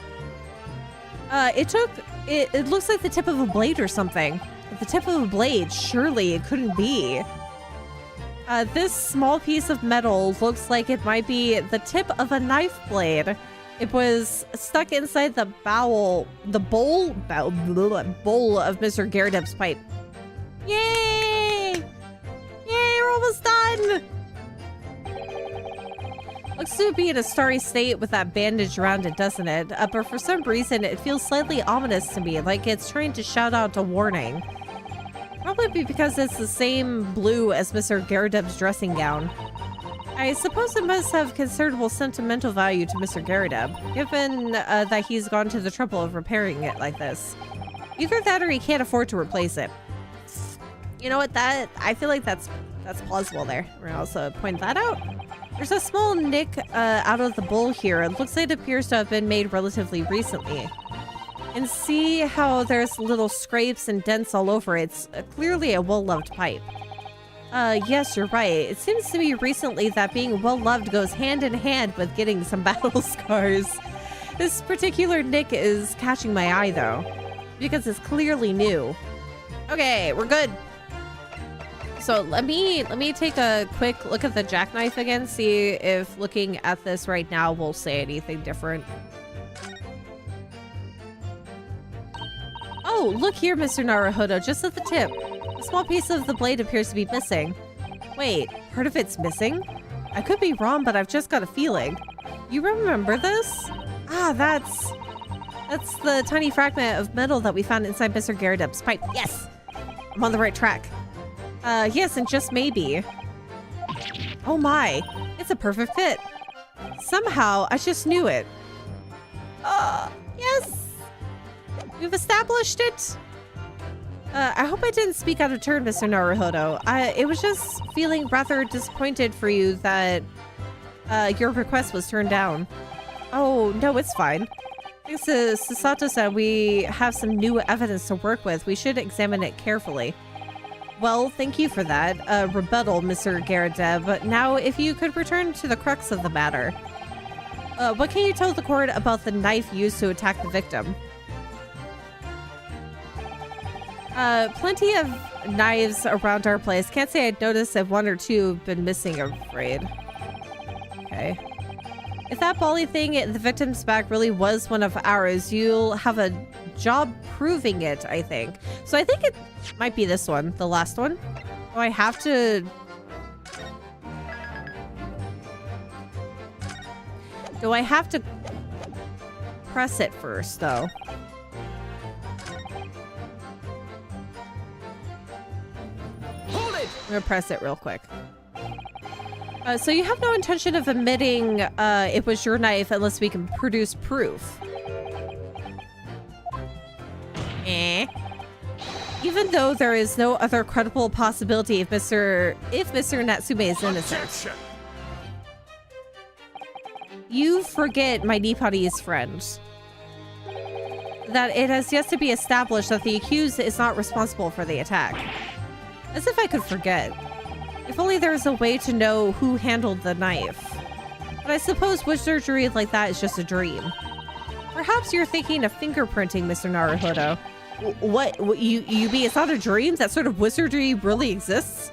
[SPEAKER 1] It looks like the tip of a blade or something. The tip of a blade, surely it couldn't be. This small piece of metal looks like it might be the tip of a knife blade. It was stuck inside the bowl of Mr. Garadeb's pipe. Yay! Yay, we're almost done! Looks to be in a starry state with that bandage around it, doesn't it? But for some reason, it feels slightly ominous to me, like it's trying to shout out a warning. Probably because it's the same blue as Mr. Garadeb's dressing gown. I suppose it must have considerable sentimental value to Mr. Garadeb, given that he's gone to the trouble of repairing it like this. Either that or he can't afford to replace it. You know what, I feel like that's plausible there. We're gonna also point that out. There's a small nick out of the bowl here. It looks like it appears to have been made relatively recently. And see how there's little scrapes and dents all over it. It's clearly a well-loved pipe. Yes, you're right. It seems to me recently that being well-loved goes hand in hand with getting some battle scars. This particular nick is catching my eye, though, because it's clearly new. Okay, we're good. So let me take a quick look at the jackknife again, see if looking at this right now will say anything different. Oh, look here, Mr. Naruhodo, just at the tip. A small piece of the blade appears to be missing. Wait, part of it's missing? I could be wrong, but I've just got a feeling. You remember this? Ah, that's the tiny fragment of metal that we found inside Mr. Garadeb's pipe. Yes! I'm on the right track. Yes, and just maybe. Oh my, it's a perfect fit. Somehow, I just knew it. Yes! We've established it. I hope I didn't speak out of turn, Mr. Naruhodo. It was just feeling rather disappointed for you that your request was turned down. Oh, no, it's fine. Thanks to Sasato-san, we have some new evidence to work with. We should examine it carefully. Well, thank you for that. Rebuttal, Mr. Garadeb. But now, if you could return to the crux of the matter. What can you tell the court about the knife used to attack the victim? Plenty of knives around our place. Can't say I'd noticed if one or two have been missing, I'm afraid. Okay. If that bally thing in the victim's back really was one of ours, you'll have a job proving it, I think. So I think it might be this one, the last one. Oh, I have to... Do I have to press it first, though?
[SPEAKER 2] Hold it!
[SPEAKER 1] I'm gonna press it real quick. So you have no intention of admitting it was your knife unless we can produce proof. Even though there is no other credible possibility if Mr. Natsume is innocent.
[SPEAKER 4] Objection.
[SPEAKER 1] You forget, my Nipponese friend, that it has yet to be established that the accused is not responsible for the attack. As if I could forget. If only there was a way to know who handled the knife. But I suppose witch surgery like that is just a dream. Perhaps you're thinking of fingerprinting, Mr. Naruhodo. What you mean it's not a dream? That sort of wizardry really exists?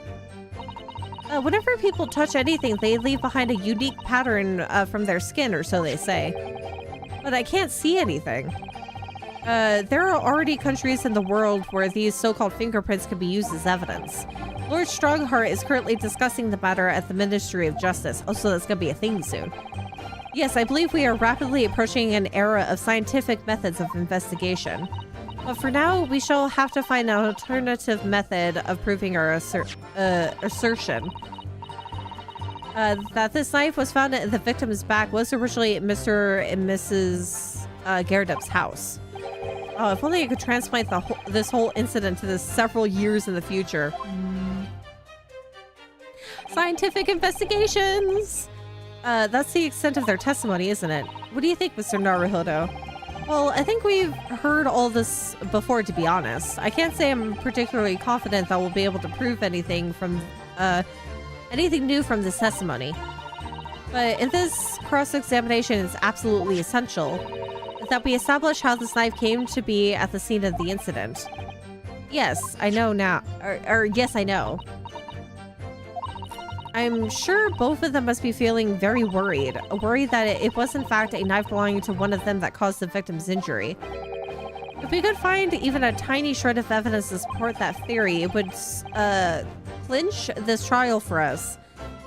[SPEAKER 1] Whenever people touch anything, they leave behind a unique pattern from their skin, or so they say. But I can't see anything. There are already countries in the world where these so-called fingerprints can be used as evidence. Lord Strongheart is currently discussing the matter at the Ministry of Justice. Oh, so that's gonna be a thing soon. Yes, I believe we are rapidly approaching an era of scientific methods of investigation. But for now, we shall have to find an alternative method of proving our assertion. That this knife was found in the victim's back was originally Mr. and Mrs. Gerardup's house. Oh, if only I could transplant this whole incident to this several years in the future. Scientific investigations! That's the extent of their testimony, isn't it? What do you think, Mr. Naruhodo? Well, I think we've heard all this before, to be honest. I can't say I'm particularly confident that we'll be able to prove anything from, anything new from this testimony. But in this cross-examination, it's absolutely essential that we establish how this knife came to be at the scene of the incident. Yes, I know now. Or yes, I know. I'm sure both of them must be feeling very worried. Worried that it was in fact a knife belonging to one of them that caused the victim's injury. If we could find even a tiny shred of evidence to support that theory, it would clinch this trial for us.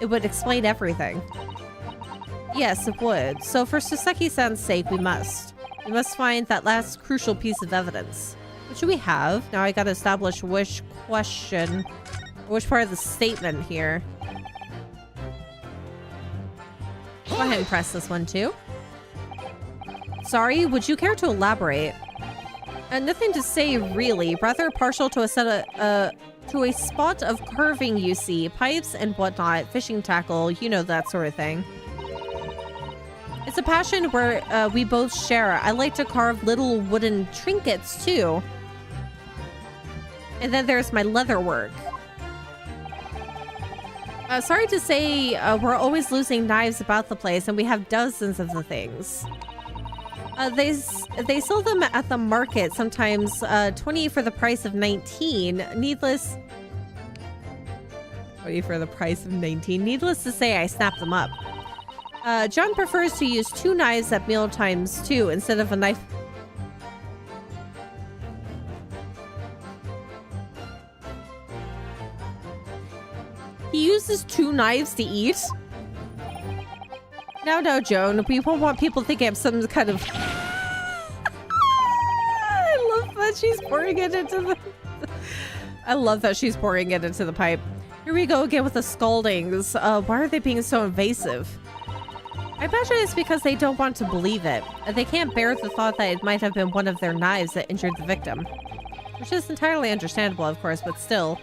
[SPEAKER 1] It would explain everything. Yes, it would. So for Soseki-san's sake, we must. We must find that last crucial piece of evidence. What should we have? Now I gotta establish which question, which part of the statement here. Go ahead and press this one too. Sorry, would you care to elaborate? Nothing to say really. Rather partial to a spot of carving, you see, pipes and whatnot, fishing tackle, you know, that sort of thing. It's a passion where we both share. I like to carve little wooden trinkets too. And then there's my leather work. Sorry to say, we're always losing knives about the place, and we have dozens of the things. They sell them at the market, sometimes 20 for the price of 19. Needless... 20 for the price of 19. Needless to say, I snapped them up. John prefers to use 2 knives at meal times too, instead of a knife... He uses 2 knives to eat? No, Joan. We won't want people thinking I'm some kind of... I love that she's pouring it into the... I love that she's pouring it into the pipe. Here we go again with the scaldings. Why are they being so invasive? I imagine it's because they don't want to believe it. They can't bear the thought that it might have been one of their knives that injured the victim. Which is entirely understandable, of course, but still...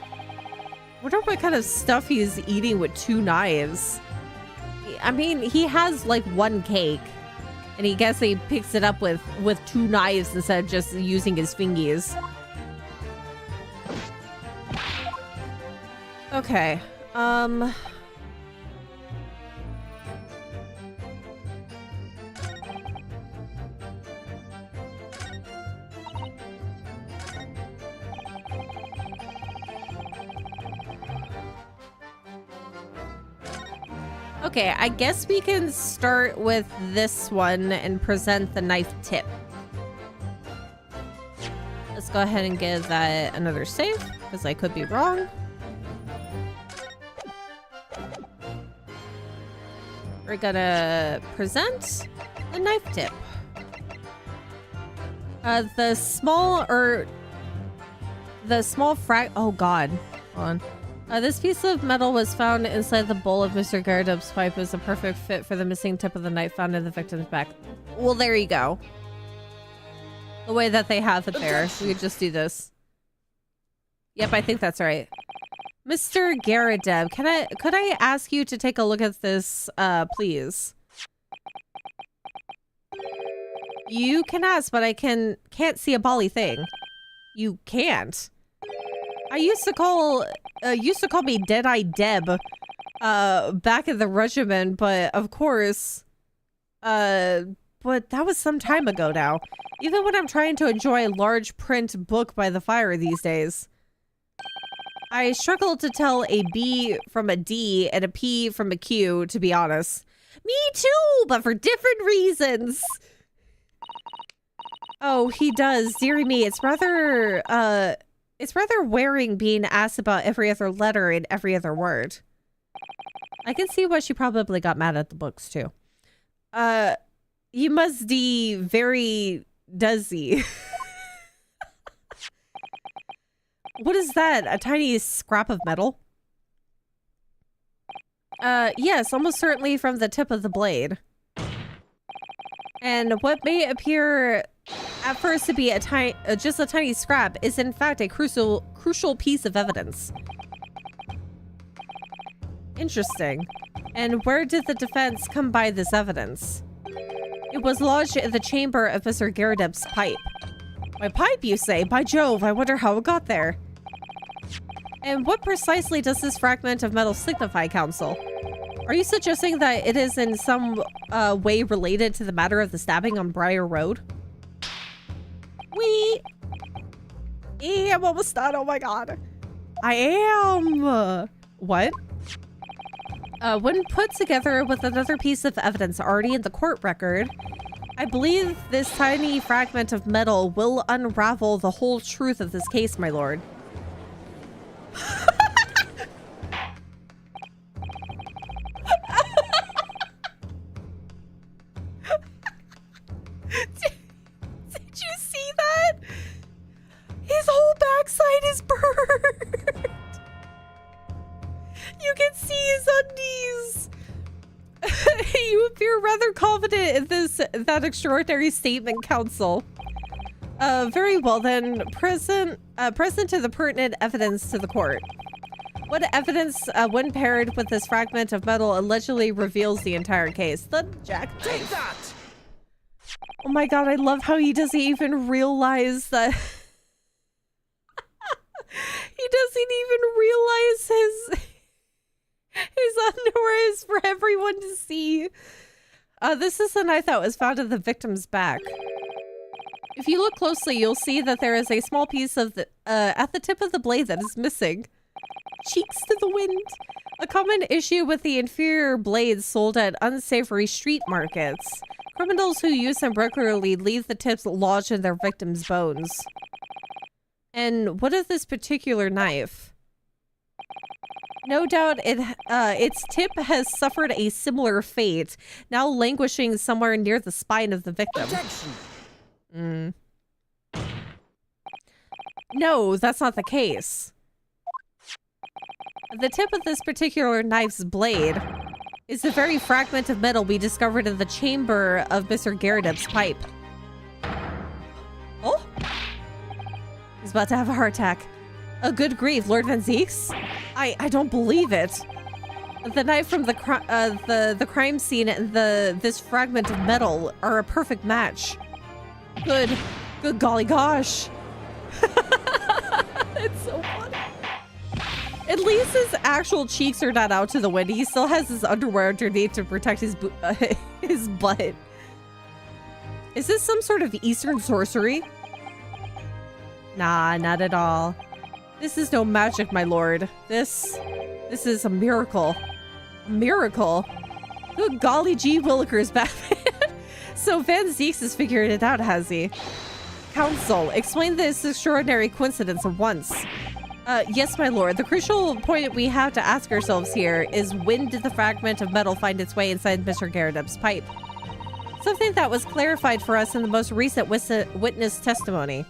[SPEAKER 1] I wonder what kind of stuff he's eating with 2 knives. I mean, he has like 1 cake. And he guess he picks it up with 2 knives instead of just using his fingies. Okay. Okay, I guess we can start with this one and present the knife tip. Let's go ahead and give that another save, because I could be wrong. We're gonna present the knife tip. The small oh god, hold on. This piece of metal was found inside the bowl of Mr. Gerardup's pipe. It was a perfect fit for the missing tip of the knife found in the victim's back. Well, there you go. The way that they have it there. We could just do this. Yep, I think that's right. Mr. Gerardup, could I ask you to take a look at this, please? You can ask, but I can't see a bally thing. You can't. I used to call me Dead-Eye Deb, back in the regiment, but of course, but that was some time ago now. Even when I'm trying to enjoy a large print book by the fire these days. I struggle to tell a B from a D and a P from a Q, to be honest. Me too, but for different reasons. Oh, he does. Dearie me, it's rather wearing being asked about every other letter and every other word. I can see why she probably got mad at the books too. You must be very doesy. What is that? A tiny scrap of metal? Yes, almost certainly from the tip of the blade. And what may appear at first to be just a tiny scrap is in fact a crucial piece of evidence. Interesting. And where did the defense come by this evidence? It was lodged in the chamber of Mr. Garrideb's pipe. My pipe, you say? By Jove, I wonder how it got there. And what precisely does this fragment of metal signify, Counsel? Are you suggesting that it is in some way related to the matter of the stabbing on Briar Road? I'm almost done. Oh my god. I am. What? When put together with another piece of evidence already in the court record, I believe this tiny fragment of metal will unravel the whole truth of this case, my lord. Did you see that? His whole backside is burned. You can see his undies. You appear rather confident in that extraordinary statement, Counsel. Very well then. Present to the pertinent evidence to the court. What evidence, when paired with this fragment of metal, allegedly reveals the entire case? The jackknife.
[SPEAKER 2] Take that!
[SPEAKER 1] Oh my god, I love how he doesn't even realize that. He doesn't even realize his underwear is for everyone to see. This is the knife that was found at the victim's back. If you look closely, you'll see that there is a small piece of the at the tip of the blade that is missing. Cheeks to the wind. A common issue with the inferior blades sold at unsavory street markets. Criminals who use them regularly leave the tips lodged in their victims' bones. And what of this particular knife? No doubt its tip has suffered a similar fate, now languishing somewhere near the spine of the victim.
[SPEAKER 2] Objection.
[SPEAKER 1] No, that's not the case. The tip of this particular knife's blade is the very fragment of metal we discovered in the chamber of Mr. Garrideb's pipe. Oh! He's about to have a heart attack. A good grief, Lord Van Zeeks? I don't believe it. The knife from the crime scene and this fragment of metal are a perfect match. Good golly gosh. It's so funny. At least his actual cheeks are not out to the wind. He still has his underwear underneath to protect his butt. Is this some sort of Eastern sorcery? Nah, not at all. This is no magic, my lord. This is a miracle. A miracle. Good golly gee willikers, Batman. So Van Zeeks has figured it out, has he? Counsel, explain this extraordinary coincidence at once. Yes, my lord. The crucial point we have to ask ourselves here is when did the fragment of metal find its way inside Mr. Garrideb's pipe? Something that was clarified for us in the most recent witness testimony.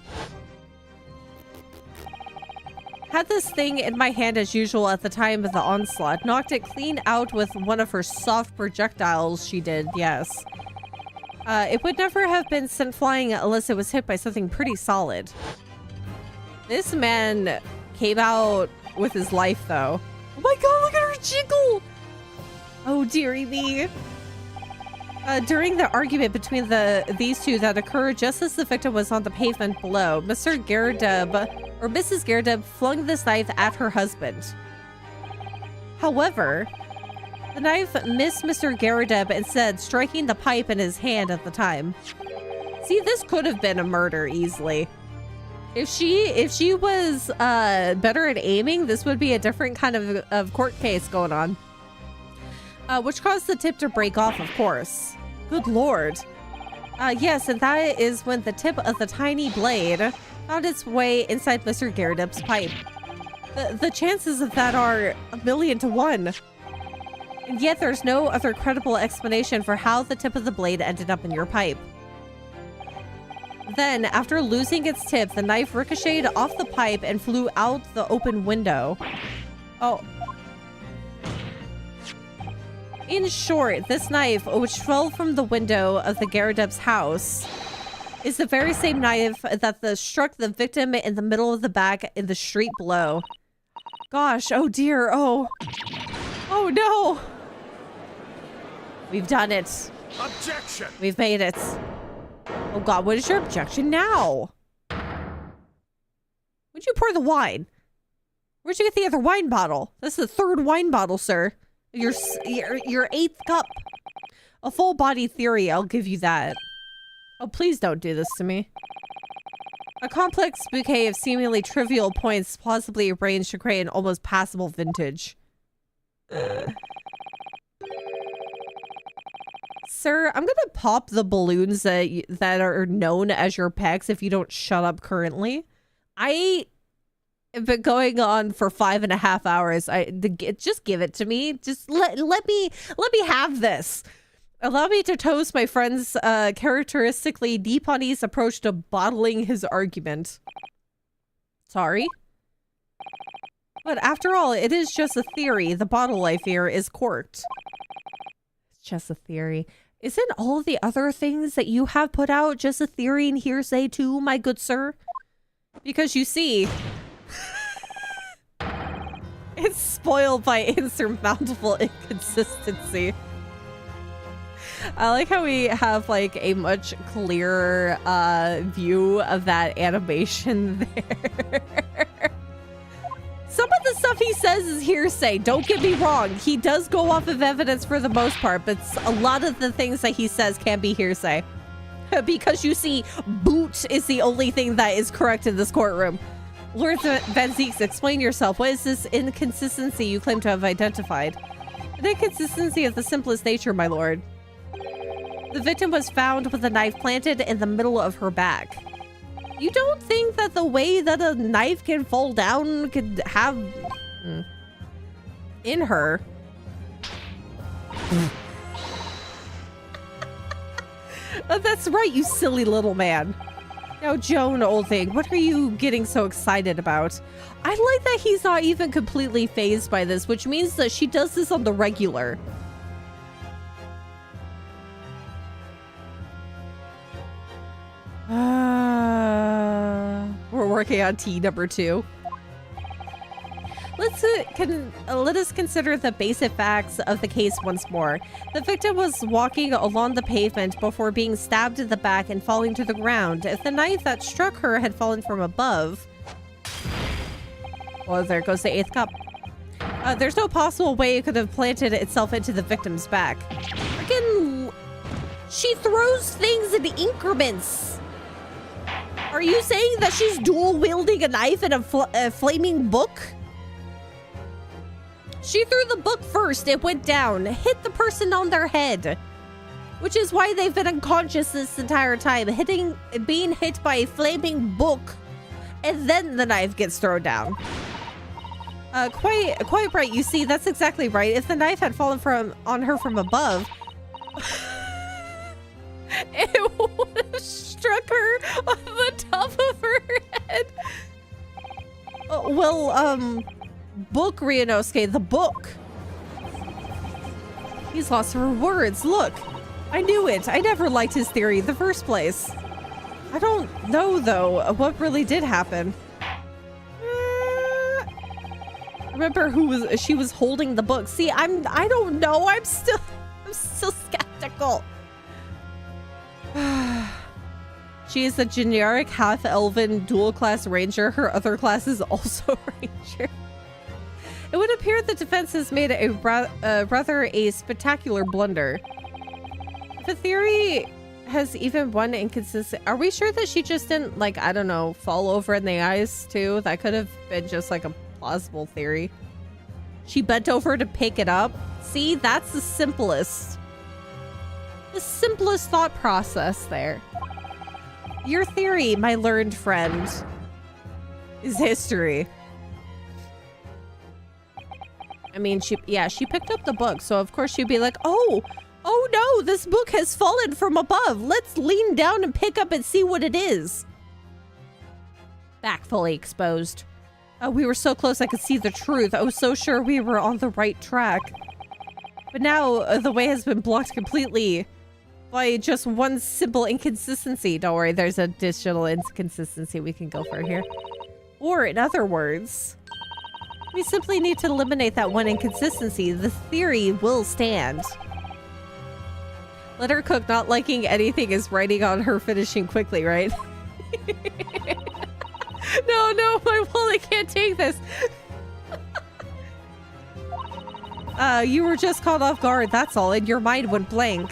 [SPEAKER 1] Had this thing in my hand as usual at the time of the onslaught. Knocked it clean out with one of her soft projectiles she did, yes. It would never have been sent flying unless it was hit by something pretty solid. This man came out with his life, though. Oh my god, look at her jiggle! Oh, dearie me. During the argument between these two that occurred just as the victim was on the pavement below, Mr. Garrideb, or Mrs. Garrideb, flung this knife at her husband. However, The knife missed Mr. Garadeb, instead striking the pipe in his hand at the time. See, this could have been a murder easily. If she was better at aiming, this would be a different kind of court case going on. Which caused the tip to break off, of course. Good lord. Yes, and that is when the tip of the tiny blade found its way inside Mr. Garadeb's pipe. The chances of that are 1,000,000 to 1. And yet there's no other credible explanation for how the tip of the blade ended up in your pipe. Then, after losing its tip, the knife ricocheted off the pipe and flew out the open window. Oh. In short, this knife, which fell from the window of the Garadeb's house, is the very same knife that struck the victim in the middle of the back in the street below. Gosh, oh dear, oh. Oh no! We've done it.
[SPEAKER 4] Objection!
[SPEAKER 1] We've made it. Oh god, what is your objection now? Where'd you pour the wine? Where'd you get the other wine bottle? This is the 3rd wine bottle, sir. Your 8th cup. A full body theory, I'll give you that. Oh, please don't do this to me. A complex bouquet of seemingly trivial points plausibly arranged to create an almost passable vintage. Sir, I'm gonna pop the balloons that are known as your pecs if you don't shut up currently. I have been going on for 5.5 hours. Just give it to me. Just let me have this. Allow me to toast my friend's characteristically deep on his approach to bottling his argument. Sorry. But after all, it is just a theory. The bottle, I fear, is corked. It's just a theory. Isn't all of the other things that you have put out just a theory and hearsay too, my good sir? Because you see, it's spoiled by insurmountable inconsistency. I like how we have like a much clearer view of that animation there. Some of the stuff he says is hearsay, don't get me wrong. He does go off of evidence for the most part, but a lot of the things that he says can be hearsay. Because you see, boot is the only thing that is correct in this courtroom. Lord Van Zeeks, explain yourself. What is this inconsistency you claim to have identified? An inconsistency of the simplest nature, my lord. The victim was found with a knife planted in the middle of her back. You don't think that the way that a knife can fall down could have in her? Oh, that's right, you silly little man. Now, Joan, old thing, what are you getting so excited about? I like that he's not even completely fazed by this, which means that she does this on the regular. We're working on tea number 2. Let us consider the basic facts of the case once more. The victim was walking along the pavement before being stabbed in the back and falling to the ground. If the knife that struck her had fallen from above... Well, there goes the 8th cup. There's no possible way it could have planted itself into the victim's back. Freaking... She throws things in increments! Are you saying that she's dual-wielding a knife and a flaming book? She threw the book first, it went down, hit the person on their head. Which is why they've been unconscious this entire time, being hit by a flaming book. And then the knife gets thrown down. Quite right, you see, that's exactly right. If the knife had fallen on her from above... it would have struck her on the top of her head. Book, Ryunosuke, the book. He's lost for words. Look, I knew it. I never liked his theory in the first place. I don't know, though, what really did happen. Remember she was holding the book. See, I don't know. I'm still skeptical. She is a generic half-elven dual-class ranger. Her other class is also ranger. It would appear the defense has made rather a spectacular blunder. If a theory has even one inconsistent... Are we sure that she just didn't, like, I don't know, fall over in the ice, too? That could have been just, like, a plausible theory. She bent over to pick it up. See, that's the simplest. The simplest thought process there. Your theory, my learned friend, is history. I mean, she picked up the book, so of course she'd be like, oh no, this book has fallen from above. Let's lean down and pick up and see what it is. Back fully exposed. We were so close I could see the truth. I was so sure we were on the right track. But now the way has been blocked completely by just one simple inconsistency. Don't worry, there's an additional inconsistency we can go for here. Or in other words, we simply need to eliminate that one inconsistency. The theory will stand. Let her cook not liking anything is writing on her finishing quickly, right? No, my wallet can't take this. You were just caught off guard, that's all, and your mind went blank.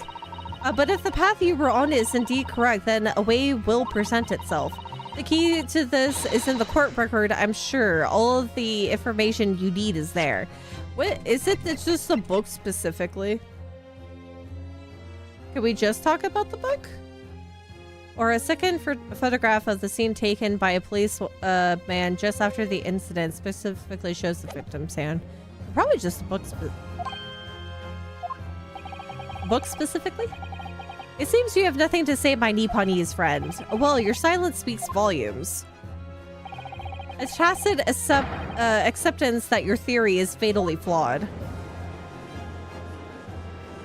[SPEAKER 1] But if the path you were on is indeed correct, then a way will present itself. The key to this is in the court record, I'm sure. All of the information you need is there. What is it that's just the book specifically? Can we just talk about the book? Or a second photograph of the scene taken by a police man just after the incident specifically shows the victim's hand. Probably just the book specifically? It seems you have nothing to say, my Nipponese friend. Well, your silence speaks volumes. A tacit acceptance that your theory is fatally flawed.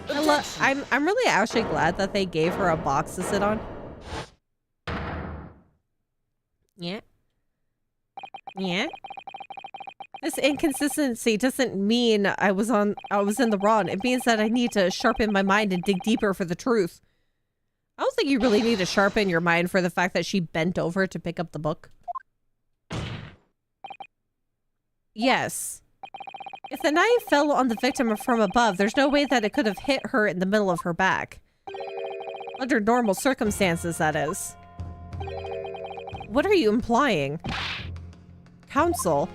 [SPEAKER 1] I'm really actually glad that they gave her a box to sit on. Yeah. This inconsistency doesn't mean I was in the wrong. It means that I need to sharpen my mind and dig deeper for the truth. I don't think you really need to sharpen your mind for the fact that she bent over to pick up the book. Yes. If the knife fell on the victim from above, there's no way that it could have hit her in the middle of her back. Under normal circumstances, that is. What are you implying? Counsel.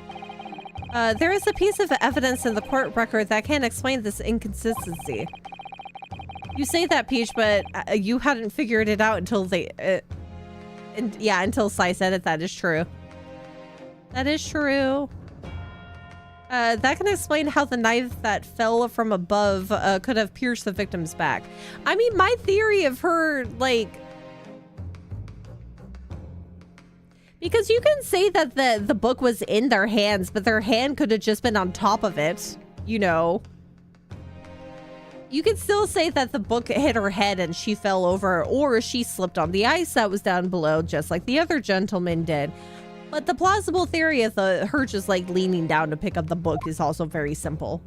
[SPEAKER 1] There is a piece of evidence in the court record that can explain this inconsistency. You say that, Peach, but you hadn't figured it out until until Sai said it. That is true. That is true. That can explain how the knife that fell from above could have pierced the victim's back. I mean, my theory of her, like... Because you can say that the book was in their hands, but their hand could have just been on top of it, you know. You could still say that the book hit her head and she fell over, or she slipped on the ice that was down below, just like the other gentleman did. But the plausible theory of her just like leaning down to pick up the book is also very simple.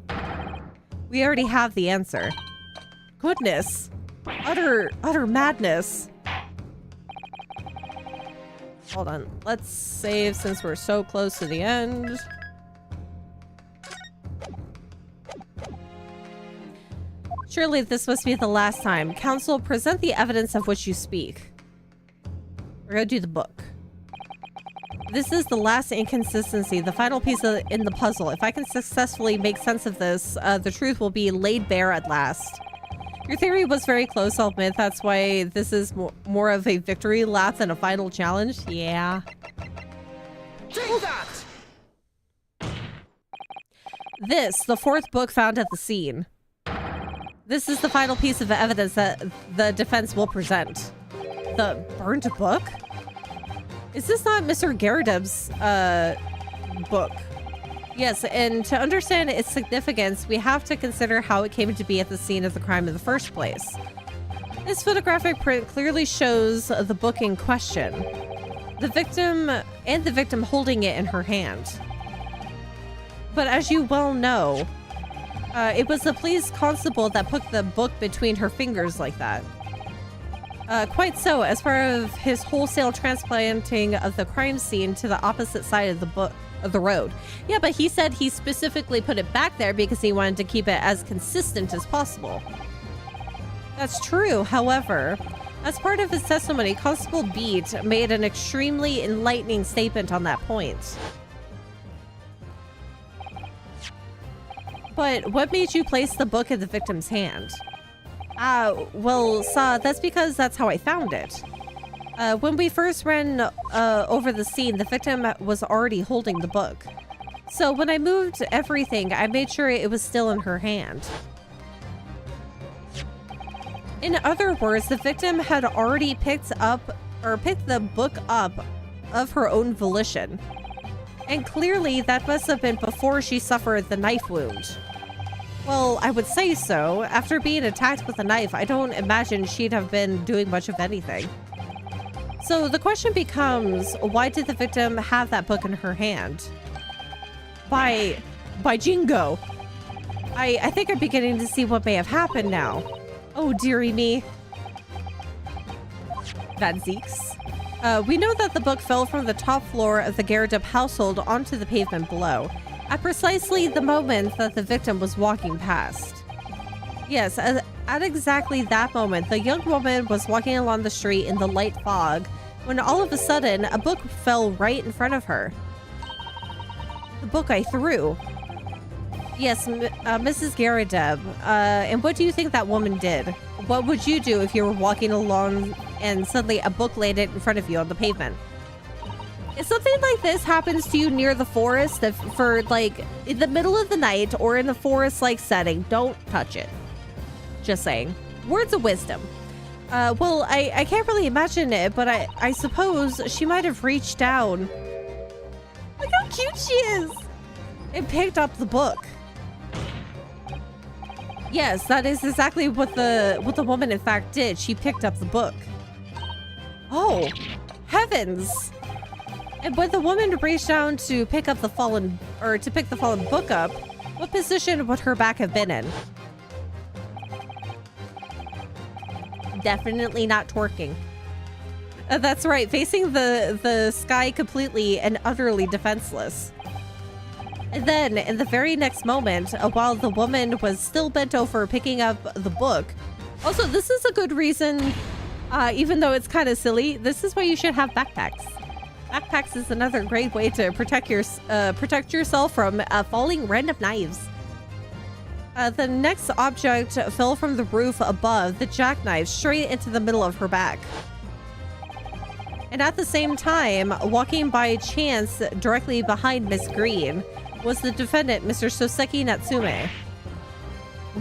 [SPEAKER 1] We already have the answer. Goodness. Utter madness. Hold on. Let's save since we're so close to the end. Surely this must be the last time. Counsel, present the evidence of which you speak. We're gonna do the book. This is the last inconsistency, the final piece in the puzzle. If I can successfully make sense of this, the truth will be laid bare at last. Your theory was very close, I'll admit. That's why this is more of a victory lap than a final challenge. Yeah.
[SPEAKER 3] Take that!
[SPEAKER 1] This, the fourth book found at the scene. This is the final piece of evidence that the defense will present. The burnt book? Is this not Mr. Garadeb's book? Yes, and to understand its significance, we have to consider how it came to be at the scene of the crime in the first place. This photographic print clearly shows the book in question. The victim holding it in her hand. But as you well know, it was the police constable that put the book between her fingers like that. Quite so, as part of his wholesale transplanting of the crime scene to the opposite side of the road. Yeah, but he said he specifically put it back there because he wanted to keep it as consistent as possible. That's true, however, as part of his testimony, Constable Beat made an extremely enlightening statement on that point. But what made you place the book in the victim's hand? Well, that's because that's how I found it. When we first ran over the scene, the victim was already holding the book. So when I moved everything, I made sure it was still in her hand. In other words, the victim had already picked the book up of her own volition. And clearly that must have been before she suffered the knife wound. Well, I would say so. After being attacked with a knife, I don't imagine she'd have been doing much of anything. So the question becomes, why did the victim have that book in her hand? By Jingo. I think I'm beginning to see what may have happened now. Oh, dearie me. Van Zeeks. We know that the book fell from the top floor of the Garredup household onto the pavement below, at precisely the moment that the victim was walking past. Yes, at exactly that moment, the young woman was walking along the street in the light fog, when all of a sudden, a book fell right in front of her. The book I threw. Yes, Mrs. Garredup, and what do you think that woman did? What would you do if you were walking along and suddenly a book landed in front of you on the pavement? If something like this happens to you near the forest, for like in the middle of the night or in a forest-like setting, don't touch it. Just saying. Words of wisdom. Well, I can't really imagine it, but I suppose she might have reached down. Look how cute she is! And picked up the book. Yes, that is exactly what the woman in fact did. She picked up the book. Oh, heavens! And when the woman reached down to pick up the fallen book up, what position would her back have been in? Definitely not twerking. That's right, facing the sky completely and utterly defenseless. And then, in the very next moment, while the woman was still bent over picking up the book. Also, this is a good reason, even though it's kind of silly, this is why you should have backpacks. Backpacks is another great way to protect yourself from falling random knives. The next object fell from the roof above the jackknife straight into the middle of her back. And at the same time, walking by chance directly behind Miss Green was the defendant, Mr. Soseki Natsume.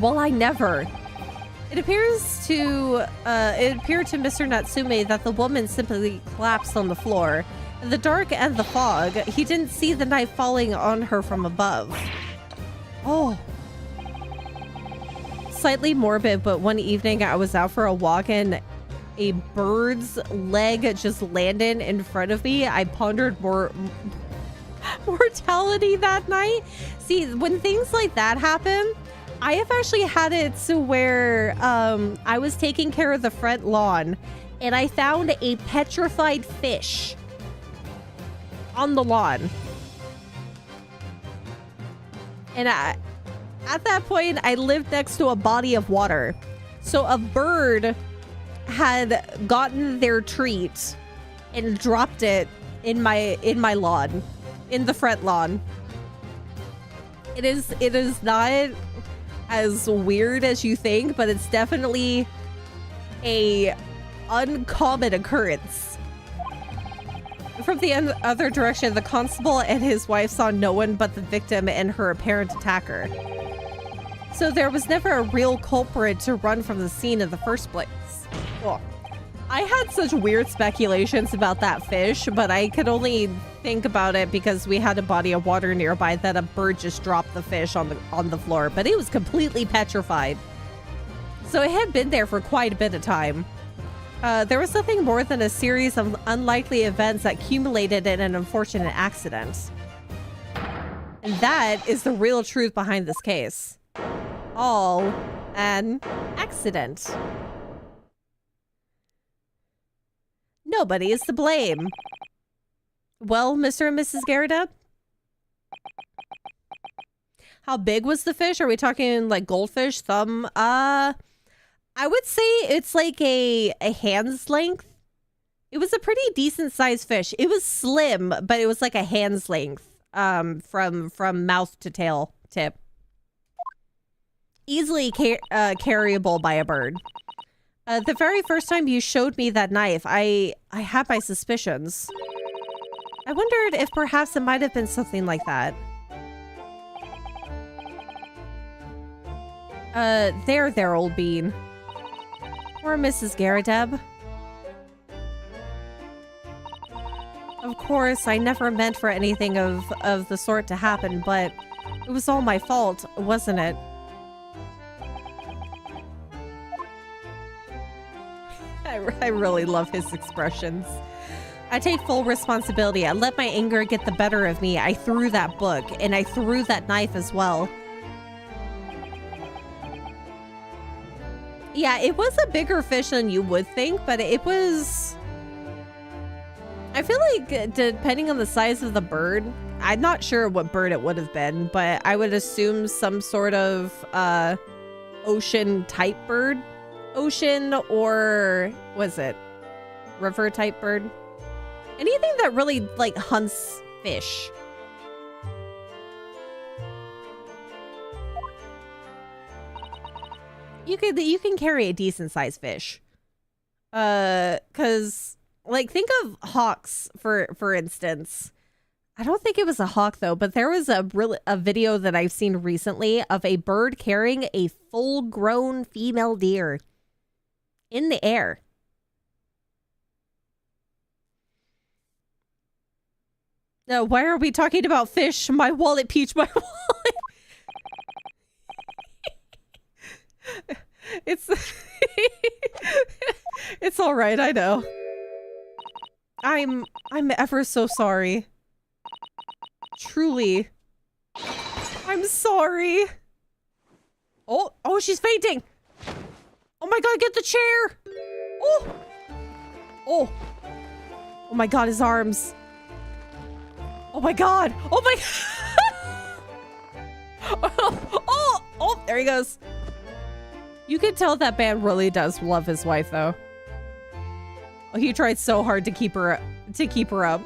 [SPEAKER 1] Well, I never. It appeared to Mr. Natsume that the woman simply collapsed on the floor. In the dark and the fog, he didn't see the knife falling on her from above. Oh. Slightly morbid, but one evening I was out for a walk and a bird's leg just landed in front of me. I pondered mortality that night. See, when things like that happen, I have actually had it to where I was taking care of the front lawn and I found a petrified fish on the lawn. And at that point, I lived next to a body of water. So a bird had gotten their treat and dropped it in my lawn, in the front lawn. It is not as weird as you think, but it's definitely a uncommon occurrence. From the other direction, the constable and his wife saw no one but the victim and her apparent attacker. So there was never a real culprit to run from the scene in the first place. Well, I had such weird speculations about that fish, but I could only think about it because we had a body of water nearby that a bird just dropped the fish on the floor, but it was completely petrified. So it had been there for quite a bit of time. There was nothing more than a series of unlikely events that accumulated in an unfortunate accident. And that is the real truth behind this case. All an accident. Nobody is to blame. Well, Mr. and Mrs. Garrideb? How big was the fish? Are we talking like goldfish? Thumb? I would say it's like a hand's length. It was a pretty decent sized fish. It was slim, but it was like a hand's length from mouth to tail tip. Easily carryable by a bird. The very first time you showed me that knife, I had my suspicions. I wondered if perhaps it might have been something like that. There, old bean. Poor Mrs. Garrideb. Of course, I never meant for anything of the sort to happen, but it was all my fault, wasn't it? I really love his expressions. I take full responsibility. I let my anger get the better of me. I threw that book, and I threw that knife as well. Yeah, it was a bigger fish than you would think, but it was... I feel like depending on the size of the bird, I'm not sure what bird it would have been, but I would assume some sort of ocean type bird. Ocean or was it river type bird? Anything that really like hunts fish. You can carry a decent sized fish. Cause like think of hawks for instance. I don't think it was a hawk though, but there was a video that I've seen recently of a bird carrying a full-grown female deer in the air. Now, why are we talking about fish? My wallet, Peach, my wallet. It's all right, I know. I'm ever so sorry. Truly. I'm sorry. Oh, she's fainting. Oh my god, get the chair. Oh my god, his arms. Oh my god. Oh my oh, there he goes. You can tell that man really does love his wife though. Oh, he tried so hard to keep her up.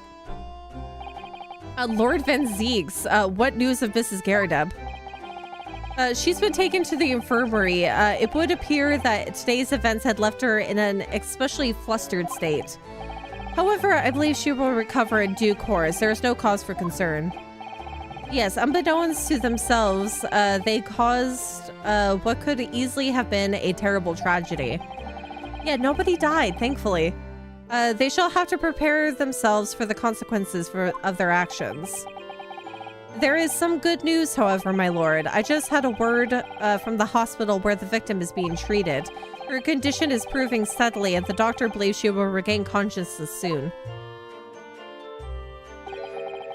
[SPEAKER 1] Lord Van Zeeks, what news of Mrs. Garrideb? She's been taken to the infirmary. It would appear that today's events had left her in an especially flustered state. However, I believe she will recover in due course. There is no cause for concern. Yes, unbeknownst to themselves, they caused what could easily have been a terrible tragedy. Yeah, nobody died, thankfully. They shall have to prepare themselves for the consequences of their actions. There is some good news, however, my lord. I just had a word from the hospital where the victim is being treated. Her condition is improving steadily, and the doctor believes she will regain consciousness soon.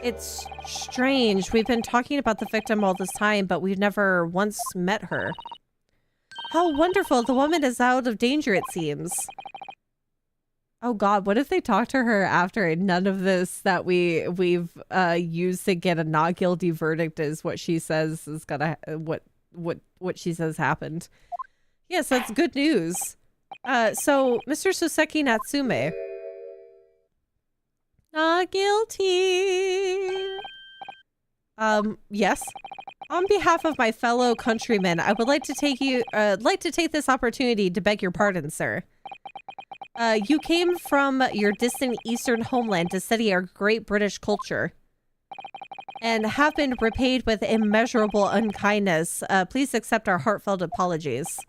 [SPEAKER 1] It's strange. We've been talking about the victim all this time, but we've never once met her. How wonderful. The woman is out of danger, it seems. Oh god, what if they talk to her after and none of this that we've used to get a not guilty verdict is what she says is gonna what she says happened. Yes, that's good news. So Mr. Soseki Natsume. Not guilty. Yes. On behalf of my fellow countrymen, I would like to take this opportunity to beg your pardon, sir. You came from your distant eastern homeland to study our great British culture and have been repaid with immeasurable unkindness. Please accept our heartfelt apologies.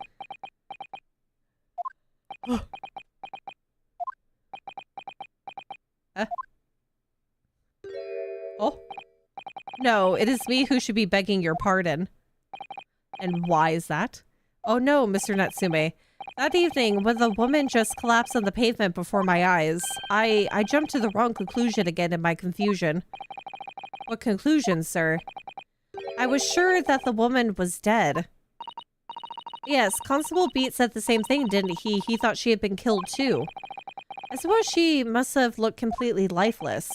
[SPEAKER 1] Oh. No, it is me who should be begging your pardon. And why is that? Oh no, Mr. Natsume. That evening, when the woman just collapsed on the pavement before my eyes, I jumped to the wrong conclusion again in my confusion. What conclusion, sir? I was sure that the woman was dead. Yes, Constable Beat said the same thing, didn't he? He thought she had been killed too. I suppose she must have looked completely lifeless.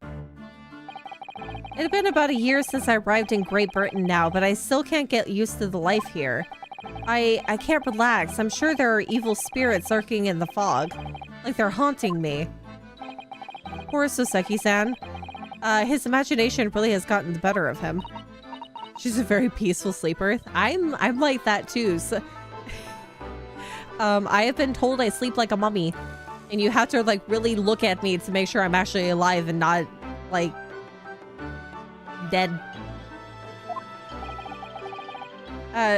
[SPEAKER 1] It had been about a year since I arrived in Great Britain now, but I still can't get used to the life here. I can't relax. I'm sure there are evil spirits lurking in the fog. Like they're haunting me. Poor Soseki-san. His imagination really has gotten the better of him. She's a very peaceful sleeper. I'm like that too. So, I have been told I sleep like a mummy. And you have to like really look at me to make sure I'm actually alive and not like dead.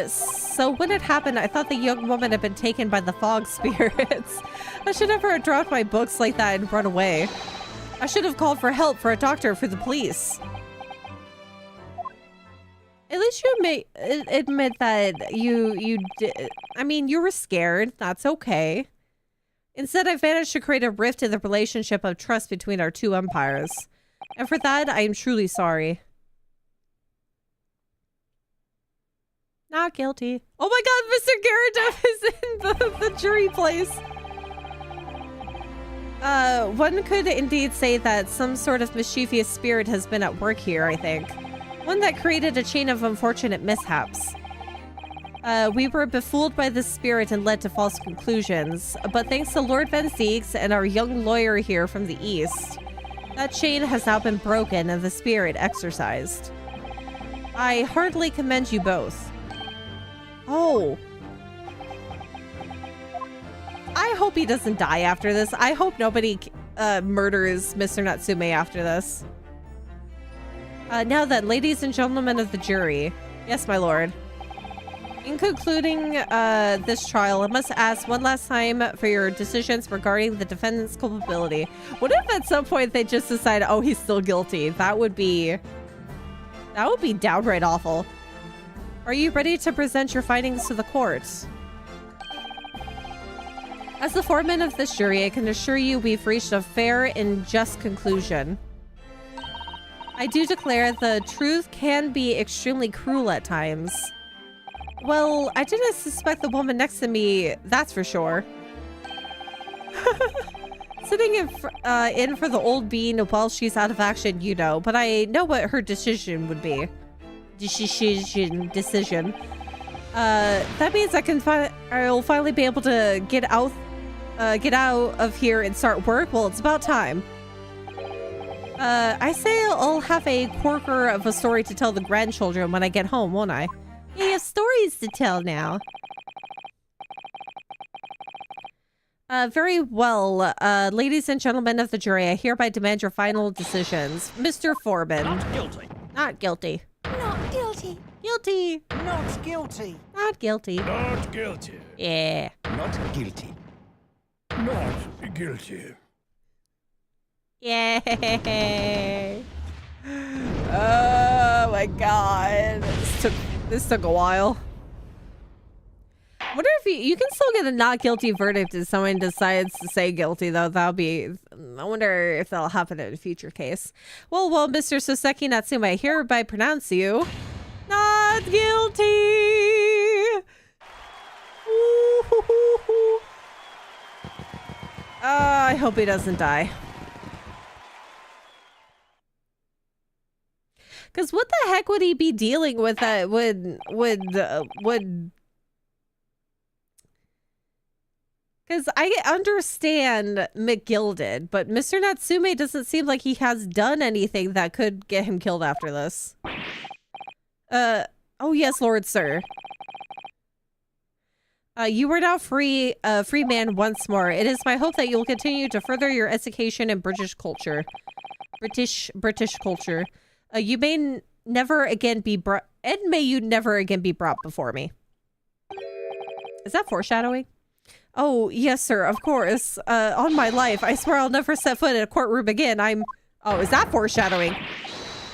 [SPEAKER 1] So when it happened, I thought the young woman had been taken by the fog spirits. I should never have dropped my books like that and run away. I should have called for help, for a doctor, for the police. At least you may admit that you did. I mean, you were scared. That's okay. Instead, I've managed to create a rift in the relationship of trust between our two empires. And for that, I am truly sorry. Not guilty. Oh my god, Mr. Gyarados is in the jury place. One could indeed say that some sort of mischievous spirit has been at work here, I think. One that created a chain of unfortunate mishaps. We were befooled by this spirit and led to false conclusions. But thanks to Lord Van Zeeks and our young lawyer here from the east, that chain has now been broken and the spirit exorcised. I heartily commend you both. Oh. I hope he doesn't die after this. I hope nobody murders Mr. Natsume after this. Now then, ladies and gentlemen of the jury. Yes, my lord. In concluding this trial, I must ask one last time for your decisions regarding the defendant's culpability. What if at some point they just decide, oh, he's still guilty? That would be downright awful. Are you ready to present your findings to the court? As the foreman of this jury, I can assure you we've reached a fair and just conclusion. I do declare the truth can be extremely cruel at times. Well, I didn't suspect the woman next to me, that's for sure. Sitting in for the old bean while she's out of action, you know, but I know what her decision would be. Decision. That means I'll finally be able to get out of here and start work. Well, it's about time. I say I'll have a corker of a story to tell the grandchildren when I get home, won't I? Yeah, you have stories to tell now. Very well. Ladies and gentlemen of the jury, I hereby demand your final decisions. Mr. Foreman.
[SPEAKER 3] Not guilty.
[SPEAKER 1] Not guilty.
[SPEAKER 2] Not guilty.
[SPEAKER 1] Guilty.
[SPEAKER 3] Not guilty.
[SPEAKER 1] Not guilty.
[SPEAKER 4] Not guilty.
[SPEAKER 1] Yeah.
[SPEAKER 3] Not guilty.
[SPEAKER 4] Not guilty.
[SPEAKER 1] Yay. Oh my god. This took a while. I wonder if you can still get a not guilty verdict if someone decides to say guilty, though. That'll be... I wonder if that'll happen in a future case. Well, Mr. Soseki Natsume, I hereby pronounce you not guilty. I hope he doesn't die. Because what the heck would he be dealing with that would... Because I understand McGilded, but Mr. Natsume doesn't seem like he has done anything that could get him killed after this. Oh yes, Lord Sir. You are now free man once more. It is my hope that you will continue to further your education in British culture. British culture. You may never again be brought, and may you never again be brought before me. Is that foreshadowing? Oh, yes, sir, of course. On my life, I swear I'll never set foot in a courtroom again. Oh, is that foreshadowing?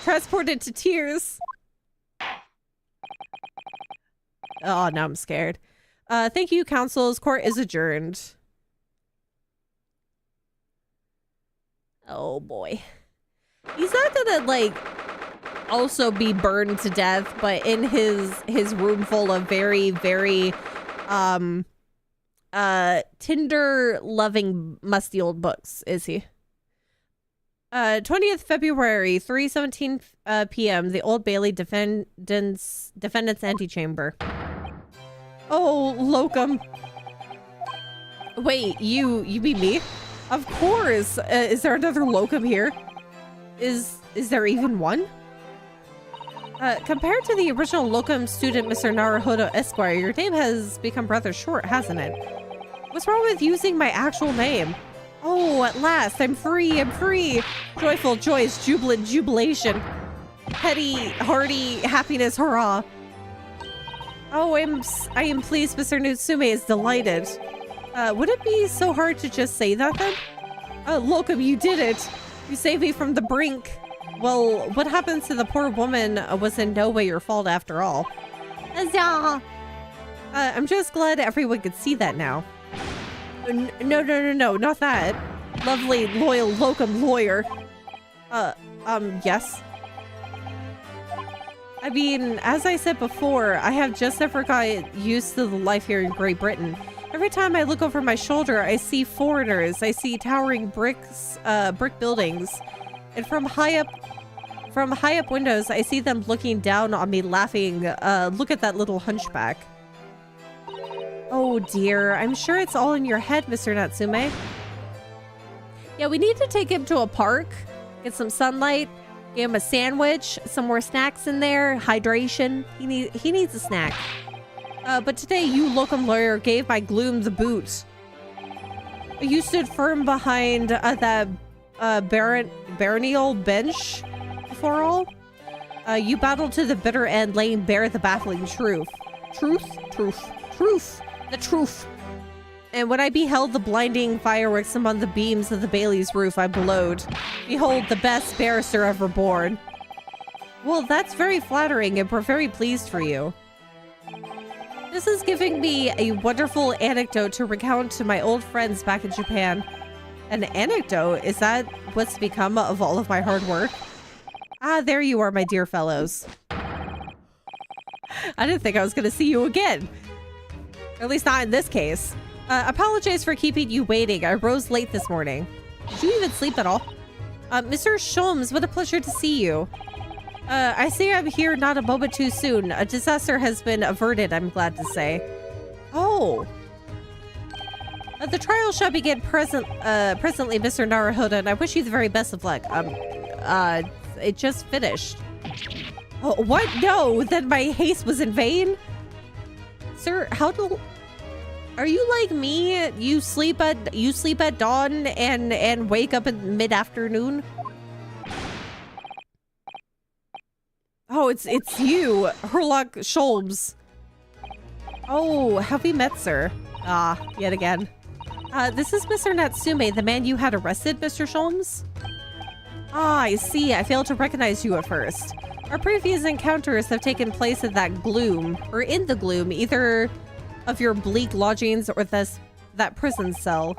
[SPEAKER 1] Transported to tears. Oh, now I'm scared. Thank you, counsels. Court is adjourned. Oh, boy. He's not gonna, like, also be burned to death, but in his room full of very, very, Tinder-loving musty old books, is he? 20th February, 3:17 p.m., the Old Bailey defendant's antechamber. Oh, locum. Wait, you mean me? Of course. Is there another locum here? Is there even one? Compared to the original locum student, Mr. Naruhodo Esquire, your name has become rather short, hasn't it? What's wrong with using my actual name? Oh, at last, I'm free, I'm free. Joyful joys, jubilant jubilation. Heady, hearty happiness, hurrah. Oh, I am pleased Mr. Nutsume is delighted. Would it be so hard to just say that then? Locum, you did it. You saved me from the brink. Well, what happens to the poor woman was in no way your fault after all. Huzzah! I'm just glad everyone could see that now. No, not that. Lovely, loyal locum lawyer. Yes. I mean, as I said before, I have just never got used to the life here in Great Britain. Every time I look over my shoulder, I see foreigners. I see towering brick buildings. And from high up windows, I see them looking down on me laughing. Look at that little hunchback. Oh dear, I'm sure it's all in your head, Mr. Natsume. Yeah, we need to take him to a park, get some sunlight, get him a sandwich, some more snacks in there, hydration. He needs a snack. But today, you locum lawyer gave my gloom the boot. You stood firm behind that baronial bench before all. You battled to the bitter end, laying bare the baffling truth. The truth. And when I beheld the blinding fireworks among the beams of the Bailey's roof, I bellowed, behold, the best barrister ever born. Well, that's very flattering, and we're very pleased for you. This is giving me a wonderful anecdote to recount to my old friends back in Japan. An anecdote? Is that what's become of all of my hard work? Ah, there you are, my dear fellows. I didn't think I was going to see you again. Or at least not in this case. Apologize for keeping you waiting. I rose late this morning. Did you even sleep at all? Mr. Sholmes, what a pleasure to see you. I see I'm here not a moment too soon. A disaster has been averted, I'm glad to say. Oh. The trial shall begin presently, Mr. Naruhodo, and I wish you the very best of luck. It just finished. Oh, what? No, then my haste was in vain? Sir, are you like me? You sleep at dawn and wake up in mid-afternoon? Oh, it's you, Herlock Sholmes. Oh, have we met, sir? Ah, yet again. This is Mr. Natsume, the man you had arrested, Mr. Sholmes? Ah, I see. I failed to recognize you at first. Our previous encounters have taken place in that gloom, or in the gloom, either of your bleak lodgings or that prison cell.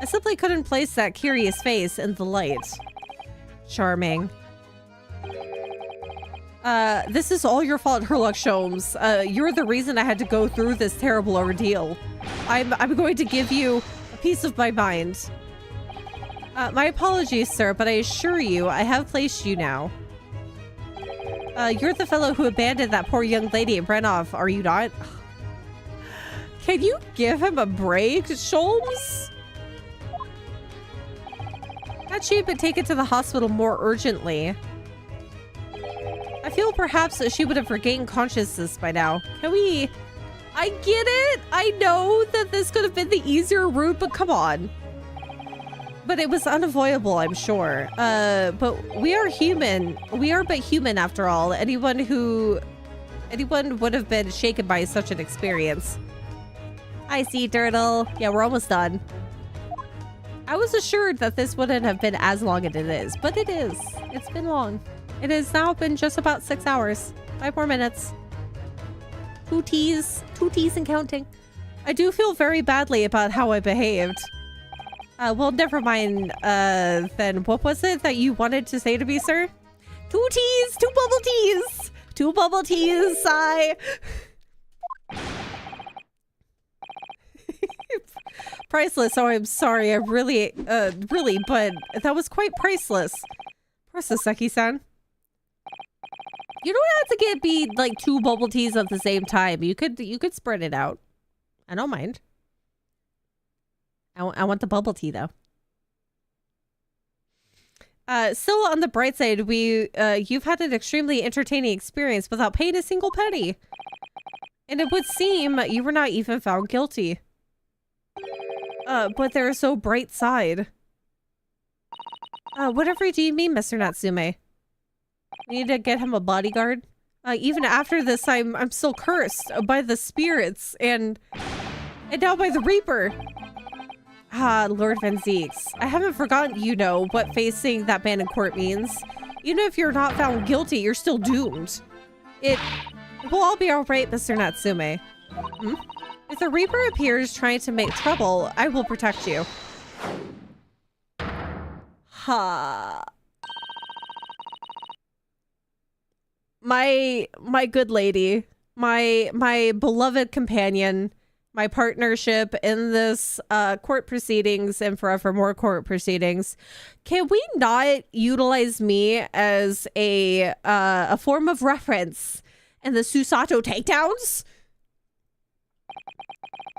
[SPEAKER 1] I simply couldn't place that curious face in the light. Charming. This is all your fault, Herlock Sholmes. You're the reason I had to go through this terrible ordeal. I'm going to give you a piece of my mind. My apologies, sir, but I assure you, I have placed you now. You're the fellow who abandoned that poor young lady and ran off, are you not? Can you give him a break, Sholmes? Had she been taken to the hospital more urgently? I feel perhaps that she would have regained consciousness by now. Can we... I get it! I know that this could have been the easier route, but come on. But it was unavoidable, I'm sure. But we are human. We are but human after all. Anyone would have been shaken by such an experience. I see, Turtle. Yeah, we're almost done. I was assured that this wouldn't have been as long as it is, but it is. It's been long. It has now been just about 6 hours. 5 more minutes. 2 T's and counting. I do feel very badly about how I behaved. Well, never mind, then. What was it that you wanted to say to me, sir? 2 T's! 2 bubble teas! 2 bubble teas, sigh! Priceless. Oh, I'm sorry. I really, but that was quite priceless. Poor Saseki-san. You don't have to be like 2 bubble teas at the same time. You could spread it out. I don't mind. I want the bubble tea though. Still on the bright side, you've had an extremely entertaining experience without paying a single penny. And it would seem you were not even found guilty. But there's so bright side. Whatever do you mean, Mr. Natsume? We need to get him a bodyguard. Even after this, I'm still cursed by the spirits and now by the Reaper. Lord Van Zeeks. I haven't forgotten, you know, what facing that man in court means. Even if you're not found guilty, you're still doomed. It will all be alright, Mr. Natsume. If the Reaper appears trying to make trouble, I will protect you. My good lady, my beloved companion, my partnership in this court proceedings and forevermore court proceedings. Can we not utilize me as a form of reference in the Susato takedowns?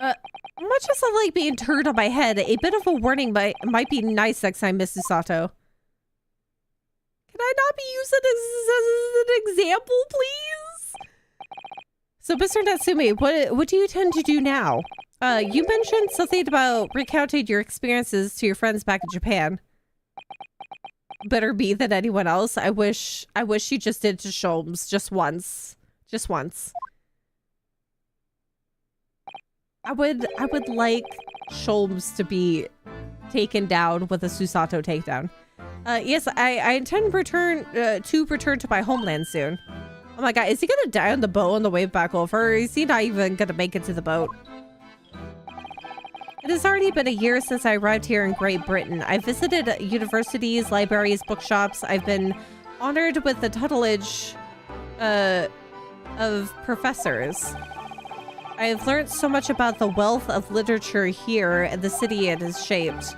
[SPEAKER 1] Much as I like being turned on my head, a bit of a warning might be nice next time, Miss Susato. Can I not be used as an example, please? So, Mr. Natsume, what do you tend to do now? You mentioned something about recounting your experiences to your friends back in Japan. Better me than anyone else. I wish you just did to Sholmes just once. Just once. I would like Sholmes to be taken down with a Susato takedown. Yes, I intend to return to my homeland soon. Oh my god, is he gonna die on the boat on the way back over? Or is he not even gonna make it to the boat? It has already been a year since I arrived here in Great Britain. I visited universities, libraries, bookshops. I've been honored with the tutelage of professors. I have learned so much about the wealth of literature here and the city it has shaped.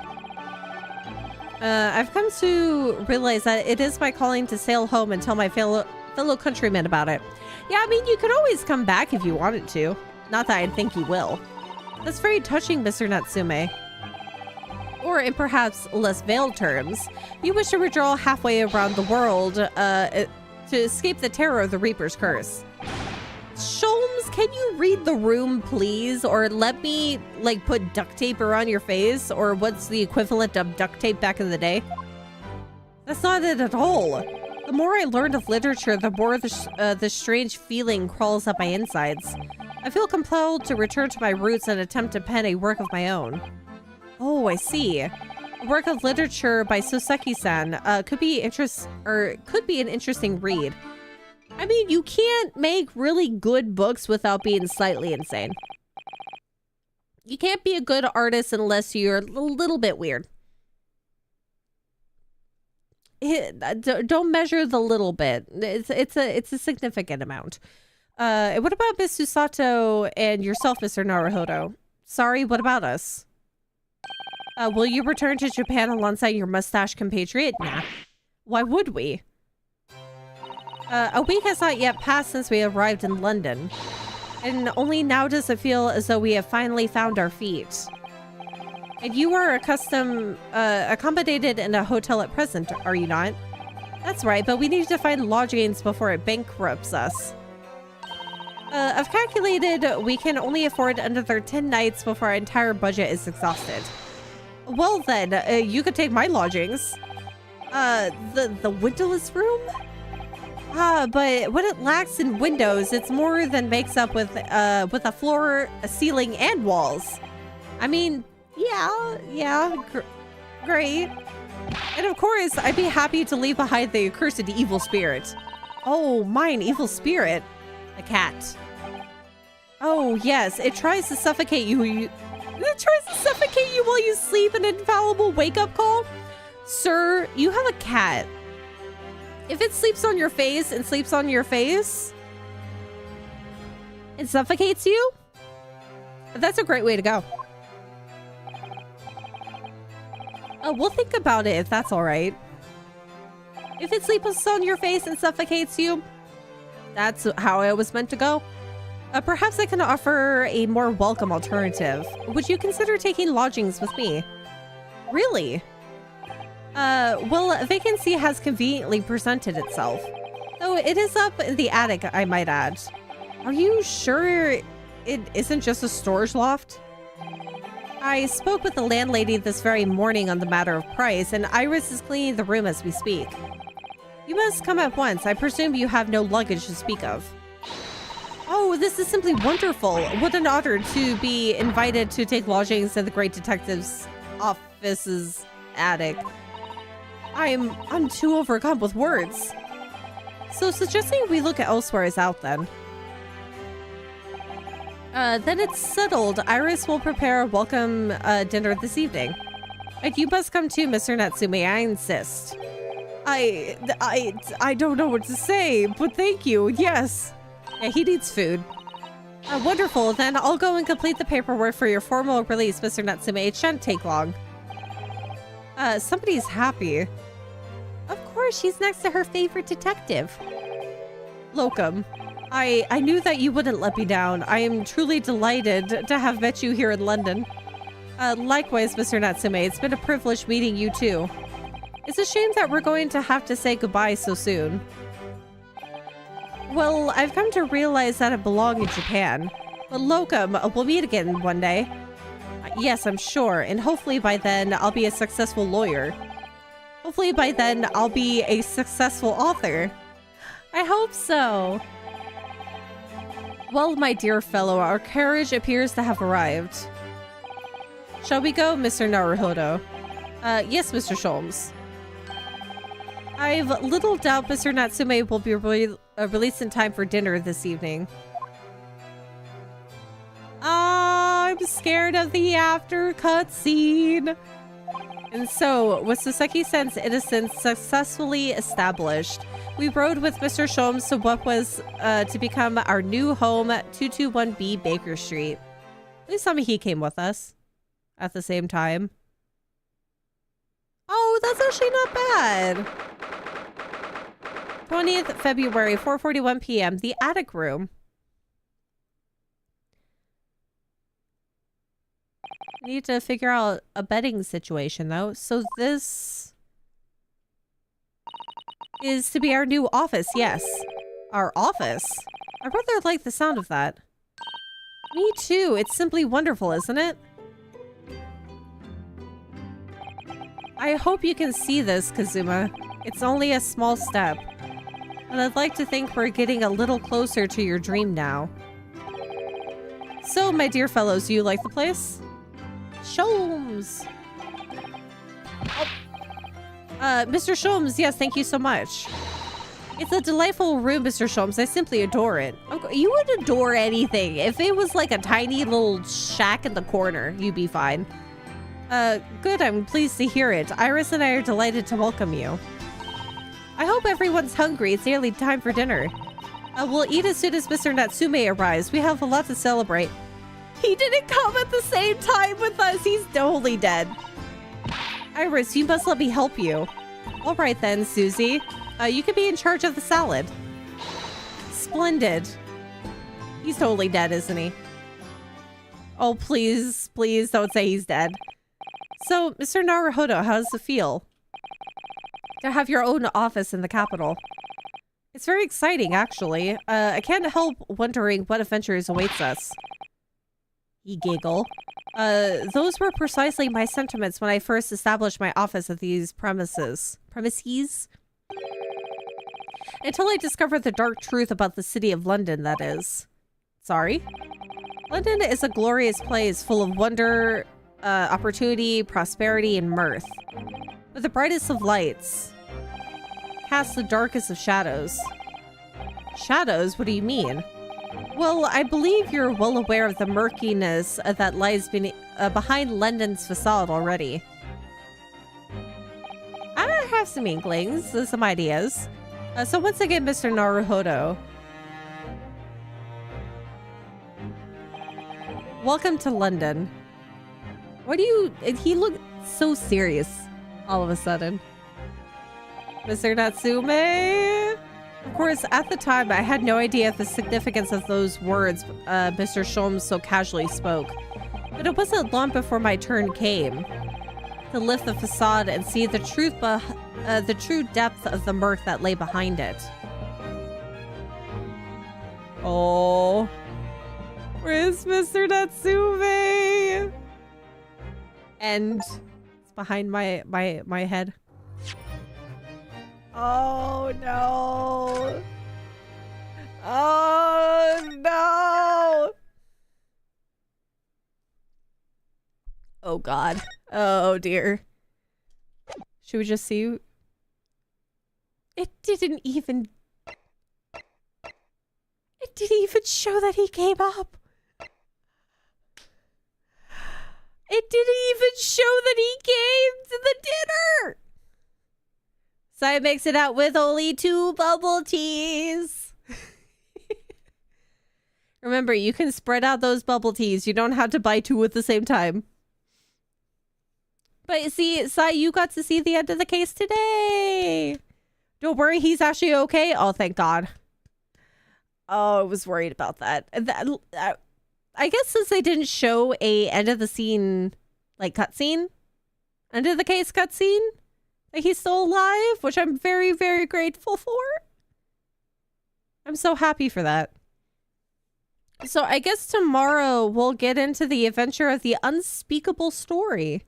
[SPEAKER 1] I've come to realize that it is my calling to sail home and tell my fellow countrymen about it. Yeah, I mean, you could always come back if you wanted to. Not that I think you will. That's very touching, Mr. Natsume. Or in perhaps less veiled terms, you wish to withdraw halfway around the world to escape the terror of the Reaper's curse. Sholmes, can you read the room, please? Or let me, like, put duct tape around your face? Or what's the equivalent of duct tape back in the day? That's not it at all. The more I learned of literature, the more the strange feeling crawls up my insides. I feel compelled to return to my roots and attempt to pen a work of my own. Oh, I see. A work of literature by Soseki-san could be an interesting read. I mean, you can't make really good books without being slightly insane. You can't be a good artist unless you're a little bit weird. Don't measure the little bit. It's a significant amount. What about Miss Susato and yourself, Mr. Naruhodo? Sorry, what about us? Will you return to Japan alongside your mustache compatriot? Nah. Why would we? A week has not yet passed since we arrived in London. And only now does it feel as though we have finally found our feet. And you are accommodated in a hotel at present, are you not? That's right, but we need to find lodgings before it bankrupts us. I've calculated we can only afford another 10 nights before our entire budget is exhausted. Well then, you could take my lodgings. The windowless room? But what it lacks in windows, it's more than makes up with a floor, a ceiling, and walls. I mean, yeah, great. And of course, I'd be happy to leave behind the accursed evil spirit. Oh, mine evil spirit. A cat. Oh, yes, it tries to suffocate you. It tries to suffocate you while you sleep, an infallible wake-up call? Sir, you have a cat. If it sleeps on your face and sleeps on your face and suffocates you, that's a great way to go.
[SPEAKER 2] We'll think about it if that's all right. If it sleeps on your face and suffocates you, that's how it was meant to go. Perhaps I can offer a more welcome alternative. Would you consider taking lodgings with me? Really? Well, a vacancy has conveniently presented itself. Though it is up in the attic, I might add. Are you sure it isn't just a storage loft? I spoke with the landlady this very morning on the matter of price, and Iris is cleaning the room as we speak. You must come at once. I presume you have no luggage to speak of. Oh, this is simply wonderful. What an honor to be invited to take lodgings in the Great Detective's office's attic. I'm too overcome with words. So suggesting we look elsewhere is out then. Then it's settled. Iris will prepare a welcome dinner this evening. And you must come too, Mr. Natsume. I insist. I don't know what to say, but thank you. Yes. Yeah, he needs food. Wonderful. Then I'll go and complete the paperwork for your formal release, Mr. Natsume. It shouldn't take long. Somebody's happy. Of course, she's next to her favorite detective. Locum. I knew that you wouldn't let me down. I am truly delighted to have met you here in London. Likewise, Mr. Natsume. It's been a privilege meeting you too. It's a shame that we're going to have to say goodbye so soon. Well, I've come to realize that I belong in Japan. But Locum, we'll meet again one day. Yes, I'm sure. And hopefully by then, I'll be a successful lawyer. Hopefully by then, I'll be a successful author. I hope so. Well, my dear fellow, our carriage appears to have arrived. Shall we go, Mr. Naruhodo? Yes, Mr. Sholmes. I've little doubt Mr. Natsume will be released in time for dinner this evening. I'm scared of the after cutscene. And so, with Soseki-sen's innocence successfully established, we rode with Mr. Sholmes to what was to become our new home, 221B Baker Street. Please tell me he came with us at the same time. Oh, that's actually not bad. 20th February, 4:41 p.m., the attic room. I need to figure out a bedding situation, though. So this is to be our new office, yes. Our office? I rather like the sound of that. Me too. It's simply wonderful, isn't it? I hope you can see this, Kazuma. It's only a small step. But I'd like to think we're getting a little closer to your dream now. So, my dear fellows, you like the place? Sholmes! Oh. Mr. Sholmes, yes, thank you so much. It's a delightful room, Mr. Sholmes. I simply adore it. Okay, you would adore anything. If it was like a tiny little shack in the corner, you'd be fine. Good, I'm pleased to hear it. Iris and I are delighted to welcome you. I hope everyone's hungry. It's nearly time for dinner. We'll eat as soon as Mr. Natsume arrives. We have a lot to celebrate. He didn't come at the same time with us. He's totally dead. Iris, you must let me help you. All right then, Susie. You can be in charge of the salad. Splendid. He's totally dead, isn't he? Oh, please, please don't say he's dead. So, Mr. Naruhodo, how does it feel to have your own office in the capital? It's very exciting, actually. I can't help wondering what adventures awaits us. He giggled. Those were precisely my sentiments when I first established my office at these premises. Until I discovered the dark truth about the city of London, that is. Sorry? London is a glorious place full of wonder, opportunity, prosperity, and mirth. But the brightest of lights casts the darkest of shadows. Shadows? What do you mean? Well, I believe you're well aware of the murkiness that lies behind London's facade already. I have some inklings, some ideas. So once again, Mr. Naruhodo. Welcome to London. Why do you... He looked so serious All of a sudden. Mr. Natsume? Of course, at the time, I had no idea the significance of those words Mr. Sholmes so casually spoke. But it wasn't long before my turn came to lift the facade and see the true depth of the mirth that lay behind it. Oh, where's Mr. Natsume? And it's behind my head. Oh no! Oh no! Oh god. Oh dear. Should we just see? It didn't even show that he came up. It didn't even show that he came to the dinner. So I mix it out with only 2 bubble teas. Remember, you can spread out those bubble teas. You don't have to buy 2 at the same time. But see, Sai, you got to see the end of the case today. Don't worry, he's actually okay. Oh, thank God. Oh, I was worried about that. I guess since they didn't show a end of the scene, like cutscene, end of the case cutscene, that he's still alive, which I'm very, very grateful for. I'm so happy for that. So I guess tomorrow we'll get into the adventure of the unspeakable story.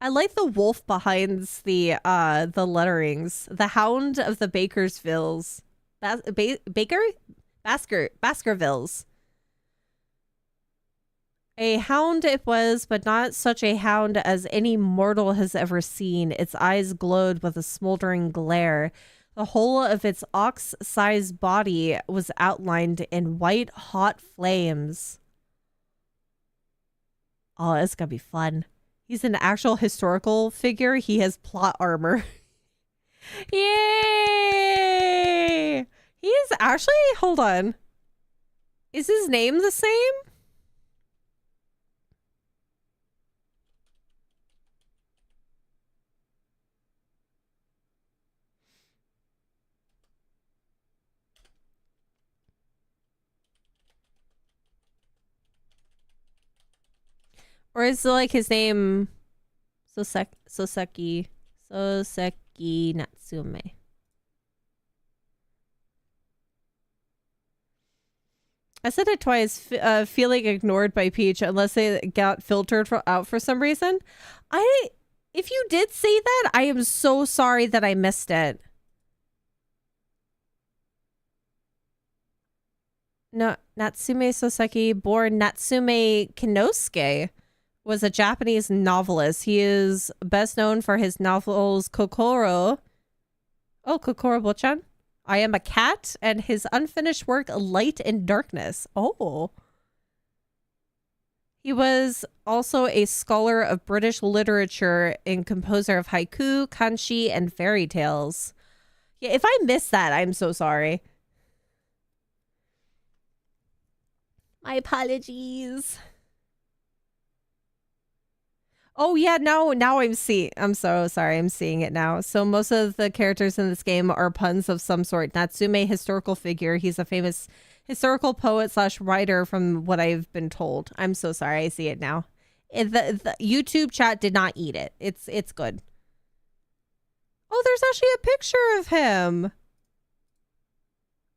[SPEAKER 2] I like the wolf behind the letterings. The Hound of the Bakersvilles. Baskervilles. A hound it was, but not such a hound as any mortal has ever seen. Its eyes glowed with a smoldering glare. The whole of its ox-sized body was outlined in white, hot flames. Oh, it's gonna be fun. He's an actual historical figure. He has plot armor. Yay! He is actually... Hold on. Is his name the same? Or is it like his name Soseki Natsume? I said it twice, feeling ignored by Peach unless they got filtered out for some reason. If you did say that, I am so sorry that I missed it. No, Natsume Soseki, born Natsume Kinosuke, was a Japanese novelist. He is best known for his novels Kokoro. Oh, Kokoro Bochan. I Am a Cat, and his unfinished work Light and Darkness. Oh. He was also a scholar of British literature and composer of haiku, kanji, and fairy tales. Yeah, if I missed that, I'm so sorry. My apologies. Oh yeah, now I'm so sorry, I'm seeing it now. So most of the characters in this game are puns of some sort. Natsume, historical figure. He's a famous historical poet / writer from what I've been told. I'm so sorry, I see it now. The YouTube chat did not eat it. It's good. Oh, there's actually a picture of him.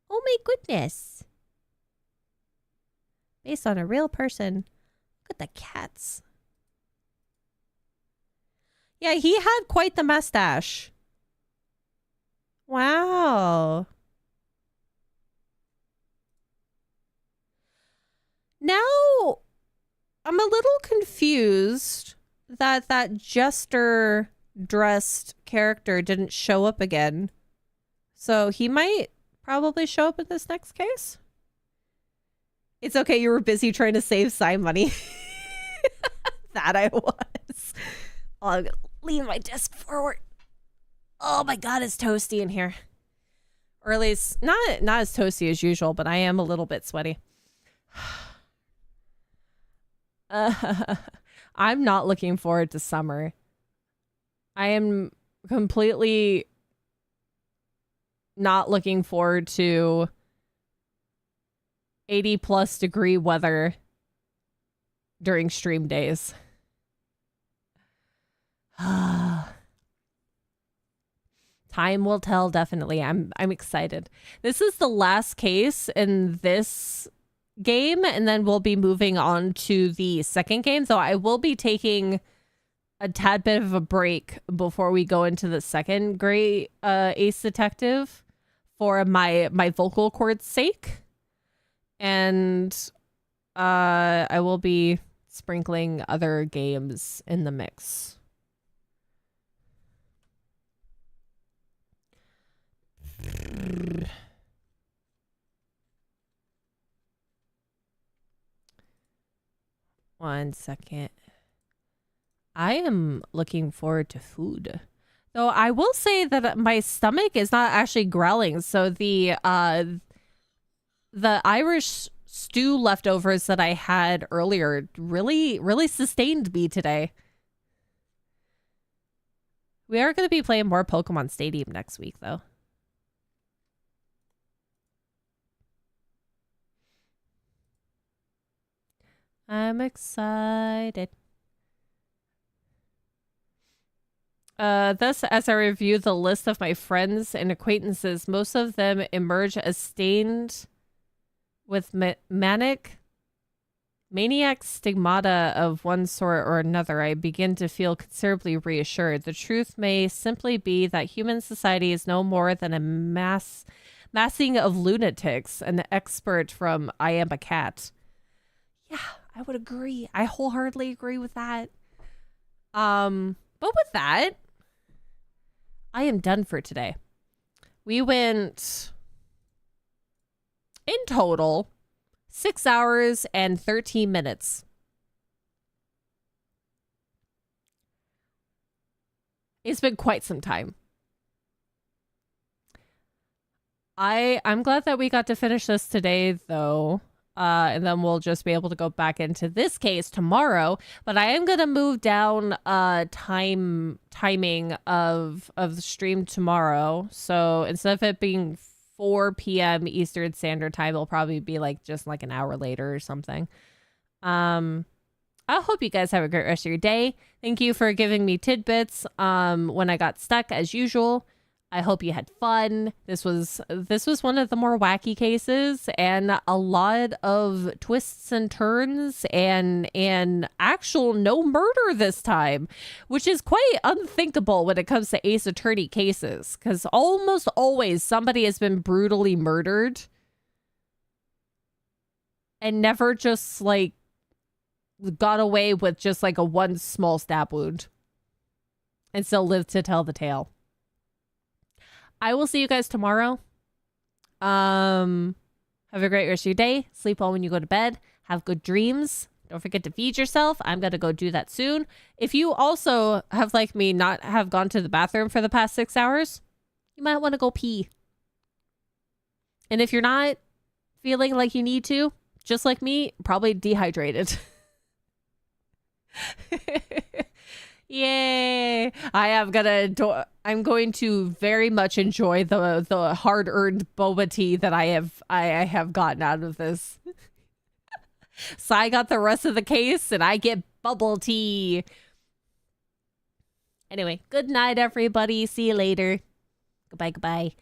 [SPEAKER 2] Oh my goodness. Based on a real person. Look at the cats. Yeah, he had quite the mustache. Wow. Now, I'm a little confused that jester dressed character didn't show up again. So he might probably show up in this next case. It's okay, you were busy trying to save Psy money. That I was. Oh, I'm gonna lean my desk forward. Oh my god, it's toasty in here. Or at least not as toasty as usual, but I am a little bit sweaty. I'm not looking forward to summer.
[SPEAKER 1] I am completely not looking forward to 80+ degree weather during stream days. Time will tell, definitely. I'm excited. This is the last case in this game, and then we'll be moving on to the second game. So I will be taking a tad bit of a break before we go into the second Great Ace Detective for my vocal cords sake. And I will be sprinkling other games in the mix. One second. I am looking forward to food. Though I will say that my stomach is not actually growling. So the Irish stew leftovers that I had earlier really sustained me today. We are going to be playing more Pokemon Stadium next week, though. I'm excited. Thus, as I review the list of my friends and acquaintances, most of them emerge as stained with maniac stigmata of one sort or another. I begin to feel considerably reassured. The truth may simply be that human society is no more than a massing of lunatics, an expert from I Am a Cat. Yeah, I would agree. I wholeheartedly agree with that. But with that, I am done for today. We went in total 6 hours and 13 minutes. It's been quite some time. I'm glad that we got to finish this today, though. And then we'll just be able to go back into this case tomorrow. But I am going to move down timing of the stream tomorrow. So instead of it being 4 p.m. Eastern Standard Time, it'll probably be like just like an hour later or something. I hope you guys have a great rest of your day. Thank you for giving me tidbits when I got stuck, as usual. I hope you had fun. This was one of the more wacky cases, and a lot of twists and turns, and actual no murder this time, which is quite unthinkable when it comes to Ace Attorney cases, because almost always somebody has been brutally murdered and never just like got away with just like a one small stab wound and still lived to tell the tale. I will see you guys tomorrow. Have a great rest of your day. Sleep well when you go to bed. Have good dreams. Don't forget to feed yourself. I'm going to go do that soon. If you also have, like me, not have gone to the bathroom for the past 6 hours, you might want to go pee. And if you're not feeling like you need to, just like me, probably dehydrated. Yay! I'm going to very much enjoy the hard-earned boba tea that I have gotten out of this. So I got the rest of the case, and I get bubble tea. Anyway, good night, everybody. See you later. Goodbye.